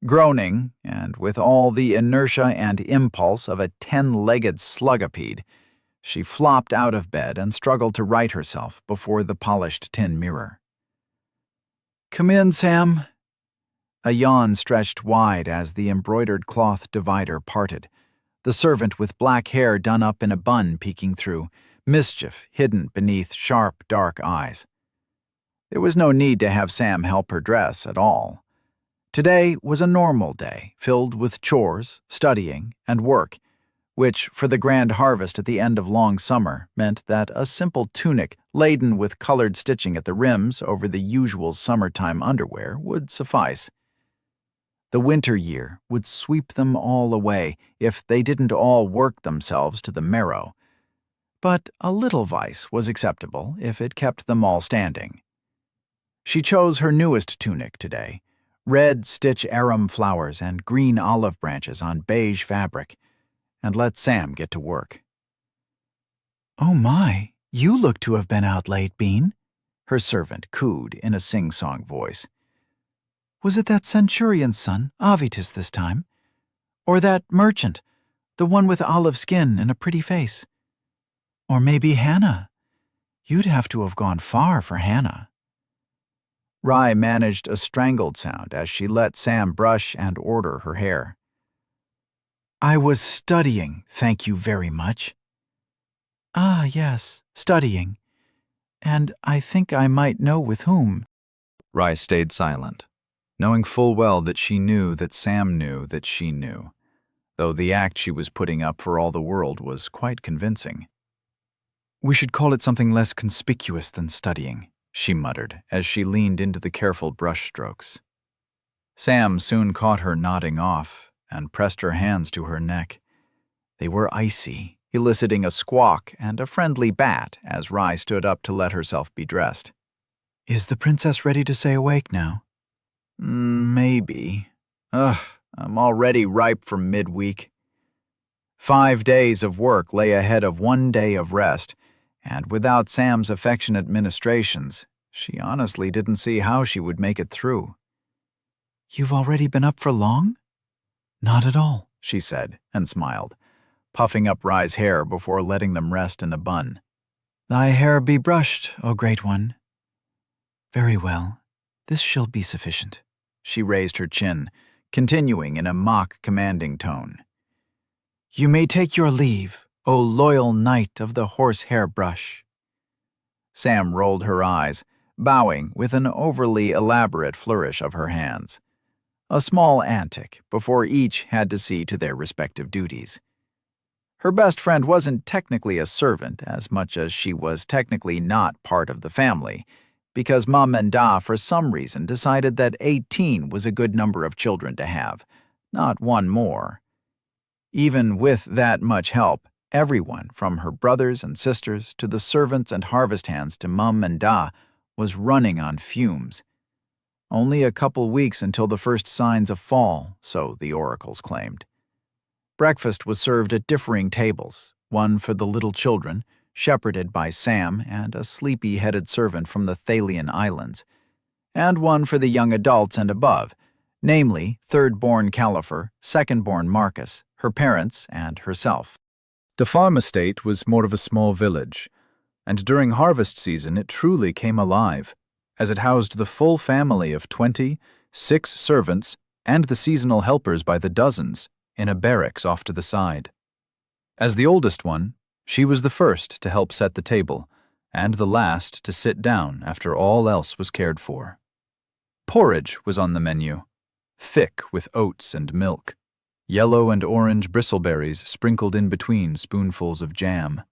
Groaning, and with all the inertia and impulse of a 10-legged slugopede, she flopped out of bed and struggled to right herself before the polished tin mirror. "Come in, Sam." A yawn stretched wide as the embroidered cloth divider parted, the servant with black hair done up in a bun peeking through, mischief hidden beneath sharp, dark eyes. There was no need to have Sam help her dress at all. Today was a normal day, filled with chores, studying, and work, which, for the grand harvest at the end of long summer, meant that a simple tunic laden with colored stitching at the rims over the usual summertime underwear would suffice. The winter year would sweep them all away if they didn't all work themselves to the marrow. But a little vice was acceptable if it kept them all standing. She chose her newest tunic today, red stitch arum flowers and green olive branches on beige fabric, and let Sam get to work. "Oh my, you look to have been out late, Bean," her servant cooed in a sing-song voice. "Was it that centurion's son, Avitus, this time? Or that merchant, the one with olive skin and a pretty face? Or maybe Hannah? You'd have to have gone far for Hannah." Rye managed a strangled sound as she let Sam brush and order her hair. "I was studying, thank you very much." "Ah, yes, studying. And I think I might know with whom." Rye stayed silent, knowing full well that she knew that Sam knew that she knew, though the act she was putting up for all the world was quite convincing. "We should call it something less conspicuous than studying," she muttered as she leaned into the careful brush strokes. Sam soon caught her nodding off and pressed her hands to her neck. They were icy, eliciting a squawk and a friendly bat as Rye stood up to let herself be dressed. "Is the princess ready to stay awake now?" "Maybe. I'm already ripe for midweek." 5 days of work lay ahead of 1 day of rest, and without Sam's affectionate ministrations, she honestly didn't see how she would make it through. "You've already been up for long?" "Not at all," she said, and smiled, puffing up Rye's hair before letting them rest in a bun. "Thy hair be brushed, O great one." "Very well. This shall be sufficient." She raised her chin, continuing in a mock commanding tone. "You may take your leave, O loyal knight of the horsehair brush." Sam rolled her eyes, bowing with an overly elaborate flourish of her hands. A small antic before each had to see to their respective duties. Her best friend wasn't technically a servant as much as she was technically not part of the family, because Mom and Da for some reason decided that 18 was a good number of children to have, not one more. Even with that much help, everyone, from her brothers and sisters to the servants and harvest hands to Mum and Da, was running on fumes. Only a couple weeks until the first signs of fall, so the oracles claimed. Breakfast was served at differing tables, one for the little children, shepherded by Sam and a sleepy-headed servant from the Thalian Islands, and one for the young adults and above, namely third-born Califer, second-born Marcus, her parents, and herself. The farm estate was more of a small village, and during harvest season it truly came alive, as it housed the full family of 20, 6 servants, and the seasonal helpers by the dozens in a barracks off to the side. As the oldest one, she was the first to help set the table, and the last to sit down after all else was cared for. Porridge was on the menu, thick with oats and milk, yellow and orange bristleberries sprinkled in between spoonfuls of jam.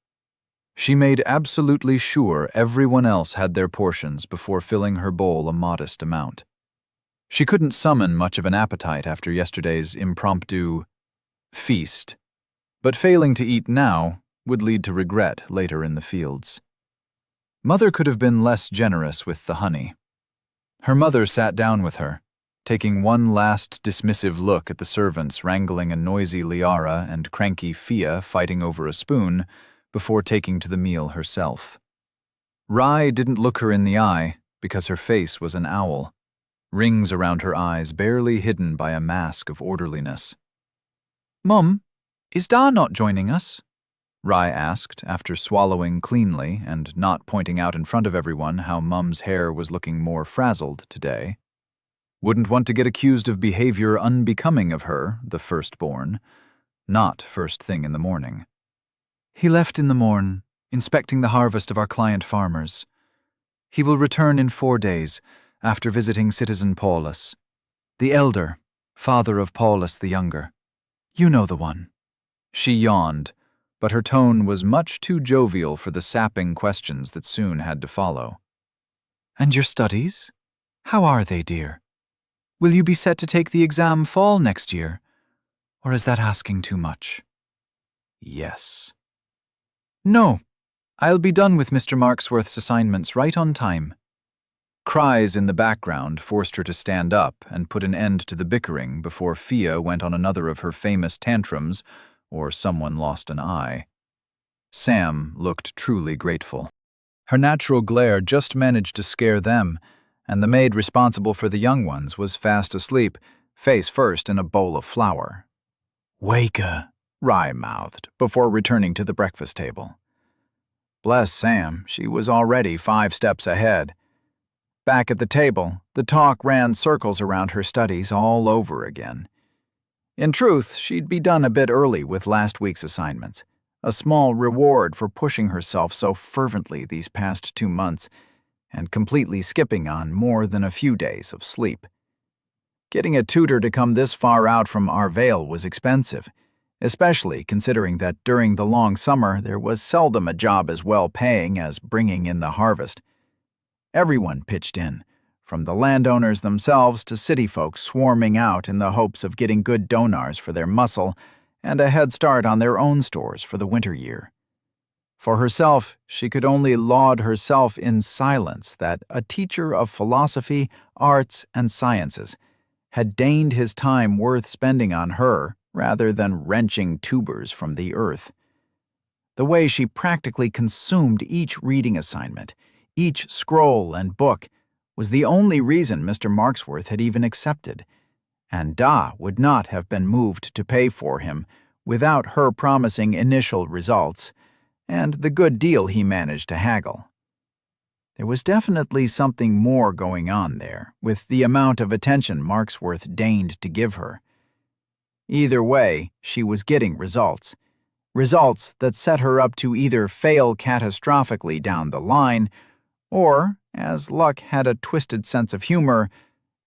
She made absolutely sure everyone else had their portions before filling her bowl a modest amount. She couldn't summon much of an appetite after yesterday's impromptu feast, but failing to eat now would lead to regret later in the fields. Mother could have been less generous with the honey. Her mother sat down with her, taking one last dismissive look at the servants wrangling a noisy Liara and cranky Fia fighting over a spoon before taking to the meal herself. Rai didn't look her in the eye because her face was an owl, rings around her eyes barely hidden by a mask of orderliness. "Mum, is Da not joining us?" Rai asked after swallowing cleanly and not pointing out in front of everyone how Mum's hair was looking more frazzled today. Wouldn't want to get accused of behavior unbecoming of her, the firstborn. Not first thing in the morning. "He left in the morn, inspecting the harvest of our client farmers. He will return in 4 days, after visiting citizen Paulus, the elder, father of Paulus the younger. You know the one." She yawned, but her tone was much too jovial for the sapping questions that soon had to follow. "And your studies? How are they, dear? Will you be set to take the exam fall next year? Or is that asking too much?" "Yes." "No, I'll be done with Mr. Marksworth's assignments right on time." Cries in the background forced her to stand up and put an end to the bickering before Fia went on another of her famous tantrums, or someone lost an eye. Sam looked truly grateful. Her natural glare just managed to scare them, and the maid responsible for the young ones was fast asleep, face first in a bowl of flour. "Wake-a," Rai mouthed, before returning to the breakfast table. Bless Sam, she was already 5 steps ahead. Back at the table, the talk ran circles around her studies all over again. In truth, she'd be done a bit early with last week's assignments, a small reward for pushing herself so fervently these past 2 months, and completely skipping on more than a few days of sleep. Getting a tutor to come this far out from Arvale was expensive, especially considering that during the long summer there was seldom a job as well-paying as bringing in the harvest. Everyone pitched in, from the landowners themselves to city folks swarming out in the hopes of getting good donors for their muscle and a head start on their own stores for the winter year. For herself, she could only laud herself in silence that a teacher of philosophy, arts, and sciences had deigned his time worth spending on her rather than wrenching tubers from the earth. The way she practically consumed each reading assignment, each scroll and book, was the only reason Mr. Marksworth had even accepted, and Da would not have been moved to pay for him without her promising initial results and the good deal he managed to haggle. There was definitely something more going on there with the amount of attention Marksworth deigned to give her. Either way, she was getting results that set her up to either fail catastrophically down the line or, as luck had a twisted sense of humor,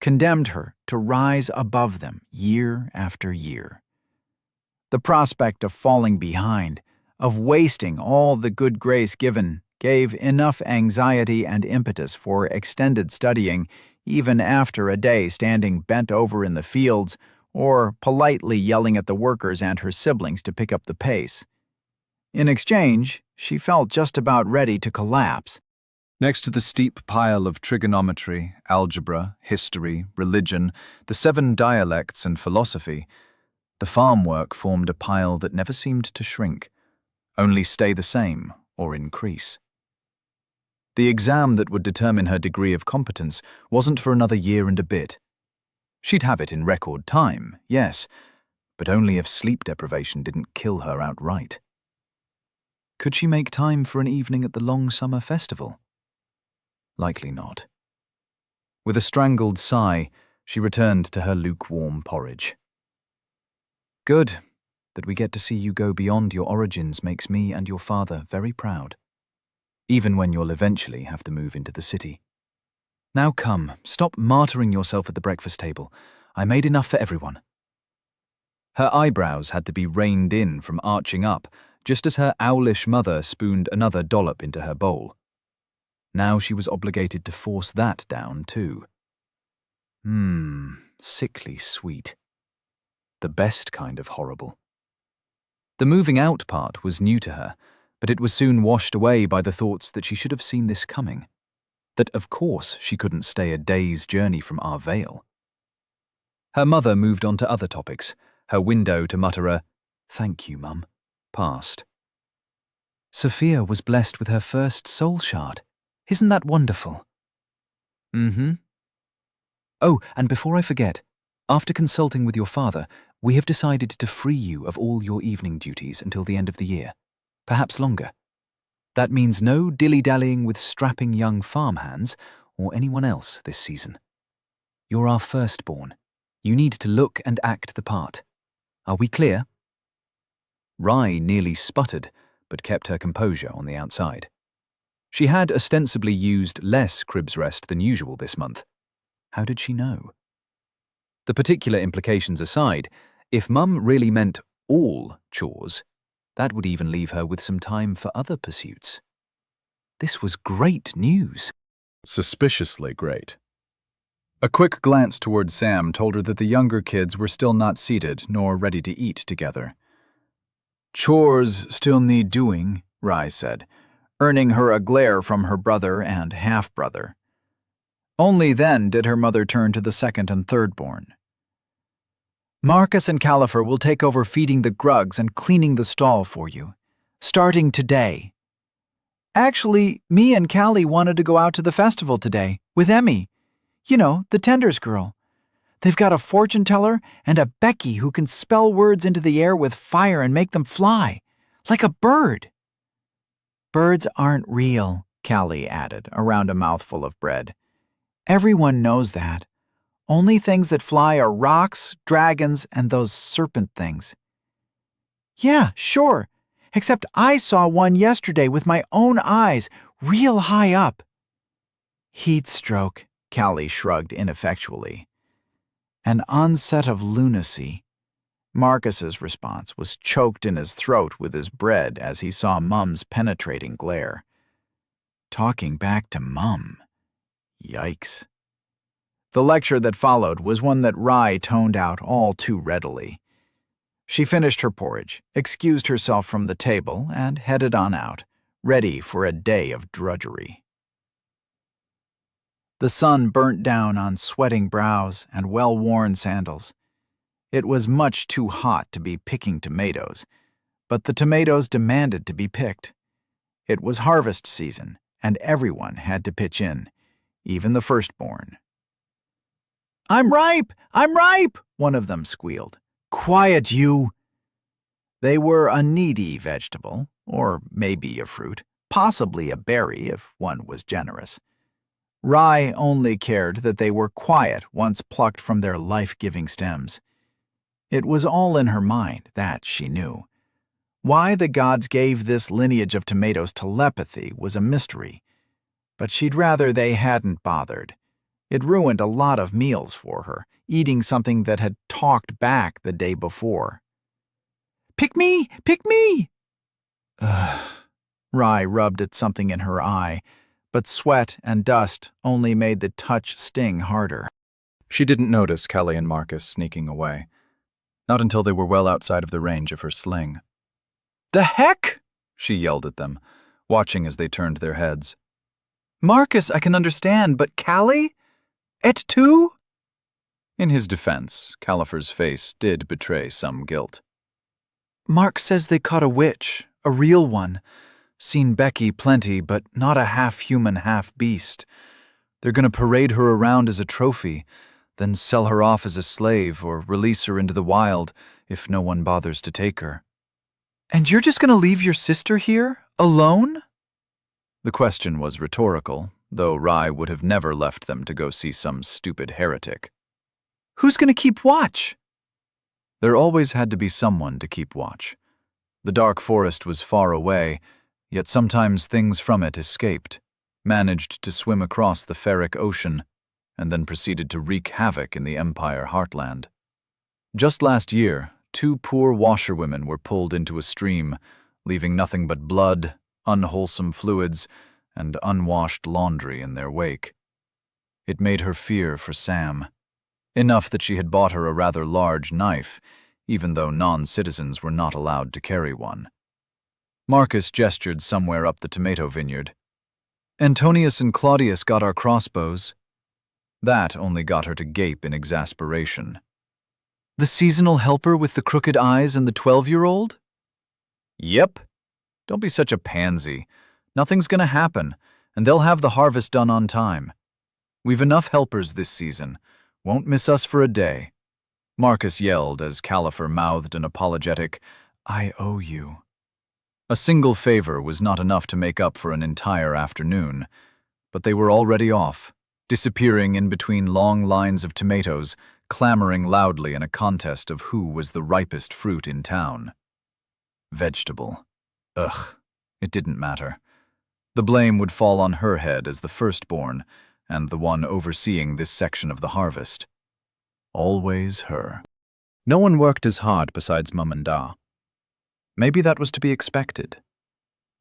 condemned her to rise above them year after year. The prospect of falling behind, of wasting all the good grace given, gave enough anxiety and impetus for extended studying even after a day standing bent over in the fields or politely yelling at the workers and her siblings to pick up the pace. In exchange, she felt just about ready to collapse. Next to the steep pile of trigonometry, algebra, history, religion, the 7 dialects and philosophy, the farm work formed a pile that never seemed to shrink, only stay the same or increase. The exam that would determine her degree of competence wasn't for another year and a bit. She'd have it in record time, yes, but only if sleep deprivation didn't kill her outright. Could she make time for an evening at the long summer festival? Likely not. With a strangled sigh, She returned to her lukewarm porridge. Good. That we get to see you go beyond your origins makes me and your father very proud. Even when you'll eventually have to move into the city. Now come, stop martyring yourself at the breakfast table. I made enough for everyone. Her eyebrows had to be reined in from arching up, just as her owlish mother spooned another dollop into her bowl. Now she was obligated to force that down too. Sickly sweet. The best kind of horrible. The moving out part was new to her, but it was soon washed away by the thoughts that she should have seen this coming. That of course she couldn't stay a day's journey from our Vale. Her mother moved on to other topics, her window to mutter a, "Thank you, Mum," passed. Sophia was blessed with her first soul shard. Isn't that wonderful? Oh, and before I forget, after consulting with your father, we have decided to free you of all your evening duties until the end of the year, perhaps longer. That means no dilly-dallying with strapping young farmhands or anyone else this season. You're our firstborn. You need to look and act the part. Are we clear? Rye nearly sputtered, but kept her composure on the outside. She had ostensibly used less cribs rest than usual this month. How did she know? The particular implications aside, if Mum really meant all chores, that would even leave her with some time for other pursuits. This was great news. Suspiciously great. A quick glance toward Sam told her that the younger kids were still not seated nor ready to eat together. Chores still need doing, Rye said, earning her a glare from her brother and half-brother. Only then did her mother turn to the second and third-born. Marcus and Califer will take over feeding the grugs and cleaning the stall for you, starting today. Actually, me and Callie wanted to go out to the festival today, with Emmy. You know, the Tenders girl. They've got a fortune teller and a Becky who can spell words into the air with fire and make them fly, like a bird. Birds aren't real, Callie added, around a mouthful of bread. Everyone knows that. Only things that fly are rocks, dragons, and those serpent things. Yeah, sure. Except I saw one yesterday with my own eyes, real high up. Heat stroke, Callie shrugged ineffectually. An onset of lunacy. Marcus's response was choked in his throat with his bread as he saw Mum's penetrating glare. Talking back to Mum. Yikes. The lecture that followed was one that Rye toned out all too readily. She finished her porridge, excused herself from the table, and headed on out, ready for a day of drudgery. The sun burnt down on sweating brows and well-worn sandals. It was much too hot to be picking tomatoes, but the tomatoes demanded to be picked. It was harvest season, and everyone had to pitch in, even the firstborn. "I'm ripe! I'm ripe!" one of them squealed. "Quiet, you!" They were a needy vegetable, or maybe a fruit, possibly a berry if one was generous. Rye only cared that they were quiet once plucked from their life-giving stems. It was all in her mind, that she knew. Why the gods gave this lineage of tomatoes telepathy was a mystery, but she'd rather they hadn't bothered. It ruined a lot of meals for her, eating something that had talked back the day before. "Pick me! Pick me!" Rye rubbed at something in her eye, but sweat and dust only made the touch sting harder. She didn't notice Kelly and Marcus sneaking away. Not until they were well outside of the range of her sling. "The heck?" she yelled at them, watching as they turned their heads. "Marcus, I can understand, but Callie? Et tu?" In his defense, Califer's face did betray some guilt. "Mark says they caught a witch, a real one. Seen Becky plenty, but not a half-human, half-beast. They're going to parade her around as a trophy, then sell her off as a slave or release her into the wild if no one bothers to take her." "And you're just going to leave your sister here, alone?" The question was rhetorical, though Rye would have never left them to go see some stupid heretic. Who's going to keep watch? There always had to be someone to keep watch. The dark forest was far away, yet sometimes things from it escaped, managed to swim across the ferric ocean, and then proceeded to wreak havoc in the Empire heartland. Just last year, 2 poor washerwomen were pulled into a stream, leaving nothing but blood, unwholesome fluids, and unwashed laundry in their wake. It made her fear for Sam, enough that she had bought her a rather large knife, even though non-citizens were not allowed to carry one. Marcus gestured somewhere up the tomato vineyard. Antonius and Claudius got our crossbows. That only got her to gape in exasperation. The seasonal helper with the crooked eyes and the 12-year-old? Yep. Don't be such a pansy. Nothing's gonna happen, and they'll have the harvest done on time. We've enough helpers this season. Won't miss us for a day. Marcus yelled as Califer mouthed an apologetic, "I owe you." A single favor was not enough to make up for an entire afternoon, but they were already off, disappearing in between long lines of tomatoes, clamoring loudly in a contest of who was the ripest fruit in town. Vegetable. Ugh, it didn't matter. The blame would fall on her head as the firstborn, and the one overseeing this section of the harvest. Always her. No one worked as hard besides Mum and Da. Maybe that was to be expected.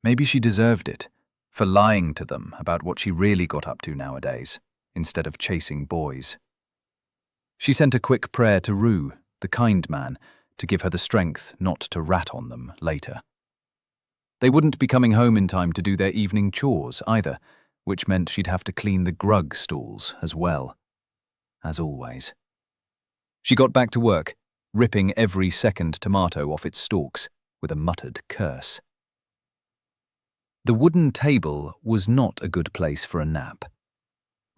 Maybe she deserved it, for lying to them about what she really got up to nowadays, instead of chasing boys. She sent a quick prayer to Rue, the kind man, to give her the strength not to rat on them later. They wouldn't be coming home in time to do their evening chores either, which meant she'd have to clean the grug stools as well. As always. She got back to work, ripping every second tomato off its stalks with a muttered curse. The wooden table was not a good place for a nap.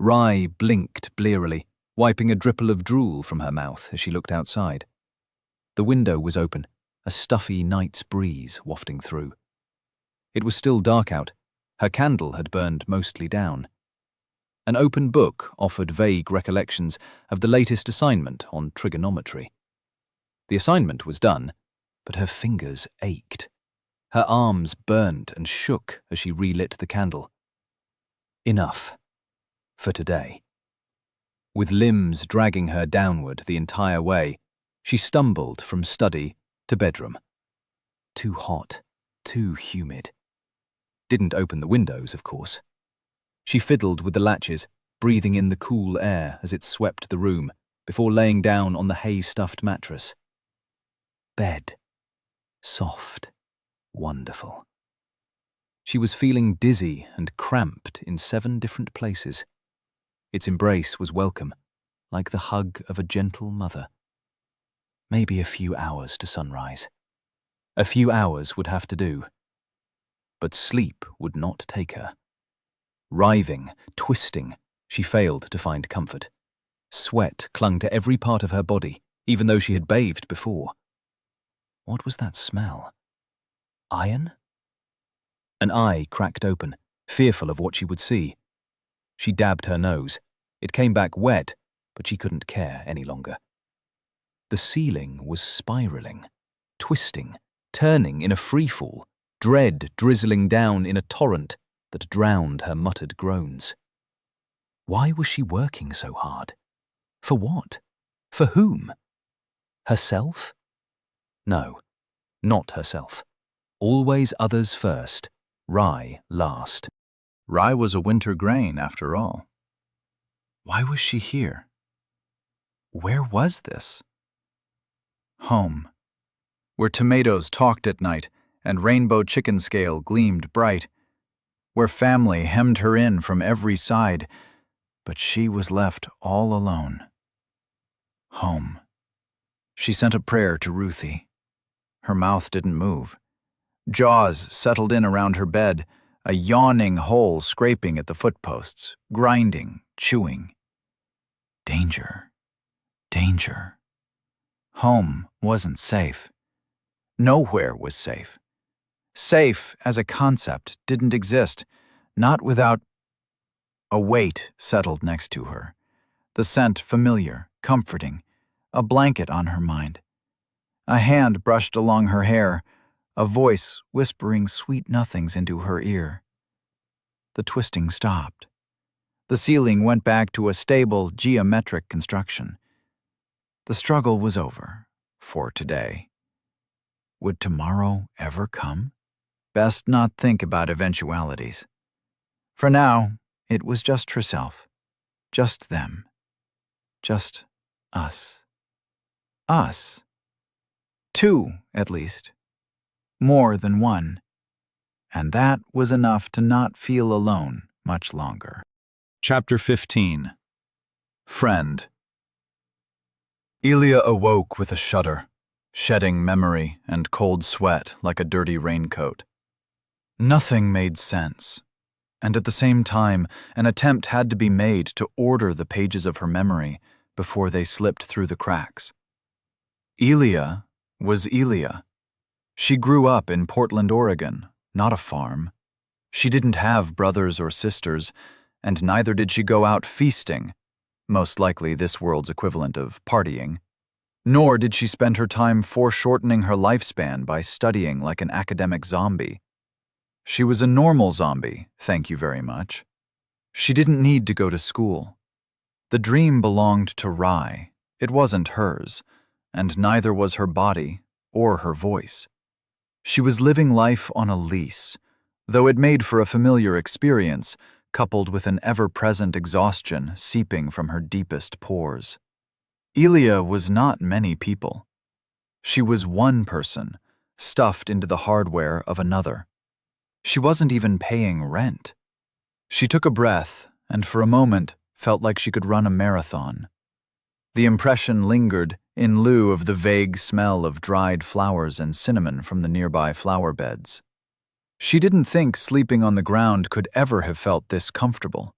Rye blinked blearily, wiping a dripple of drool from her mouth as she looked outside. The window was open, a stuffy night's breeze wafting through. It was still dark out. Her candle had burned mostly down. An open book offered vague recollections of the latest assignment on trigonometry. The assignment was done, but her fingers ached. Her arms burned and shook as she relit the candle. Enough. For today. With limbs dragging her downward the entire way, she stumbled from study to bedroom. Too hot, too humid. Didn't open the windows, of course. She fiddled with the latches, breathing in the cool air as it swept the room, before laying down on the hay-stuffed mattress. Bed. Soft. Wonderful. She was feeling dizzy and cramped in 7 different places. Its embrace was welcome, like the hug of a gentle mother. Maybe a few hours to sunrise. A few hours would have to do. But sleep would not take her. Writhing, twisting, she failed to find comfort. Sweat clung to every part of her body, even though she had bathed before. What was that smell? Iron? An eye cracked open, fearful of what she would see. She dabbed her nose. It came back wet, but she couldn't care any longer. The ceiling was spiraling, twisting, turning in a freefall, dread drizzling down in a torrent that drowned her muttered groans. Why was she working so hard? For what? For whom? Herself? No, not herself. Always others first, rye last. Rye was a winter grain, after all. Why was she here? Where was this? Home, where tomatoes talked at night and rainbow chicken scale gleamed bright, where family hemmed her in from every side, but she was left all alone. Home. She sent a prayer to Ruthie. Her mouth didn't move. Jaws settled in around her bed, a yawning hole scraping at the footposts, grinding, chewing. Danger. Danger. Home wasn't safe. Nowhere was safe. Safe as a concept didn't exist, not without... A weight settled next to her, the scent familiar, comforting, a blanket on her mind. A hand brushed along her hair, a voice whispering sweet nothings into her ear. The twisting stopped. The ceiling went back to a stable, geometric construction. The struggle was over, for today. Would tomorrow ever come? Best not think about eventualities. For now, it was just herself. Just them. Just us. Us. Two, at least. More than one. And that was enough to not feel alone much longer. Chapter 15. Friend. Elia awoke with a shudder, shedding memory and cold sweat like a dirty raincoat. Nothing made sense, and at the same time, an attempt had to be made to order the pages of her memory before they slipped through the cracks. Elia was Elia. She grew up in Portland, Oregon, not a farm. She didn't have brothers or sisters, and neither did she go out feasting, most likely this world's equivalent of partying. Nor did she spend her time foreshortening her lifespan by studying like an academic zombie. She was a normal zombie, thank you very much. She didn't need to go to school. The dream belonged to Rye. It wasn't hers, and neither was her body or her voice. She was living life on a lease, though it made for a familiar experience, coupled with an ever-present exhaustion seeping from her deepest pores. Elia was not many people. She was one person, stuffed into the hardware of another. She wasn't even paying rent. She took a breath, and for a moment felt like she could run a marathon. The impression lingered in lieu of the vague smell of dried flowers and cinnamon from the nearby flower beds. She didn't think sleeping on the ground could ever have felt this comfortable.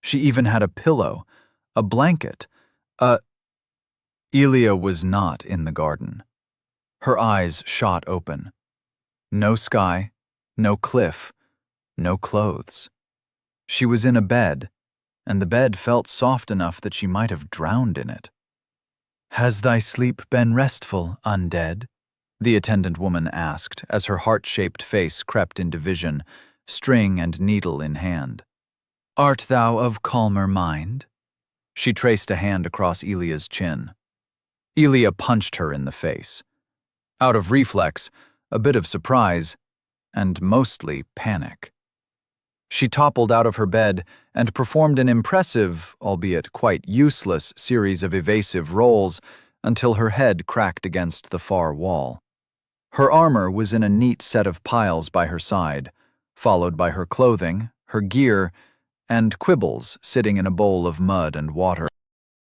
She even had a pillow, a blanket, Elia was not in the garden. Her eyes shot open. No sky, no cliff, no clothes. She was in a bed, and the bed felt soft enough that she might have drowned in it. "Has thy sleep been restful, undead?" the attendant woman asked as her heart-shaped face crept into vision, string and needle in hand. "Art thou of calmer mind?" She traced a hand across Elia's chin. Elia punched her in the face. Out of reflex, a bit of surprise, and mostly panic. She toppled out of her bed and performed an impressive, albeit quite useless, series of evasive rolls until her head cracked against the far wall. Her armor was in a neat set of piles by her side, followed by her clothing, her gear, and Quibbles sitting in a bowl of mud and water.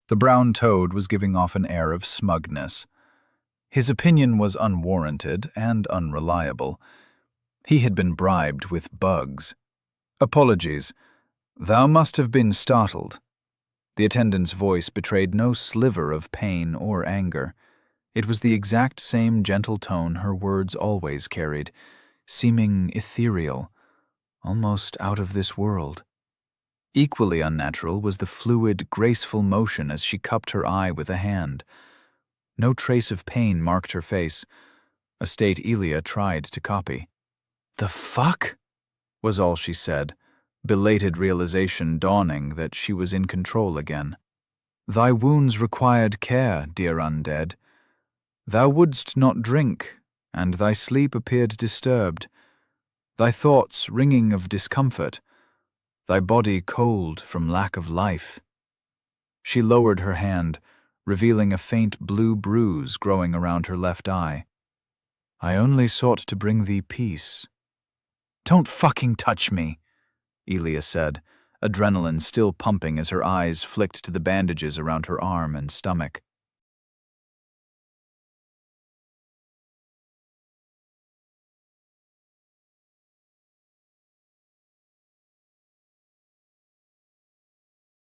The brown toad was giving off an air of smugness. His opinion was unwarranted and unreliable. He had been bribed with bugs. "Apologies. Thou must have been startled." The attendant's voice betrayed no sliver of pain or anger. It was the exact same gentle tone her words always carried, seeming ethereal, almost out of this world. Equally unnatural was the fluid, graceful motion as she cupped her eye with a hand. No trace of pain marked her face, a state Elia tried to copy. "The fuck?" was all she said, belated realization dawning that she was in control again. "Thy wounds required care, dear undead. Thou wouldst not drink, and thy sleep appeared disturbed. Thy thoughts ringing of discomfort, thy body cold from lack of life." She lowered her hand, revealing a faint blue bruise growing around her left eye. "I only sought to bring thee peace." "Don't fucking touch me," Elia said, adrenaline still pumping as her eyes flicked to the bandages around her arm and stomach.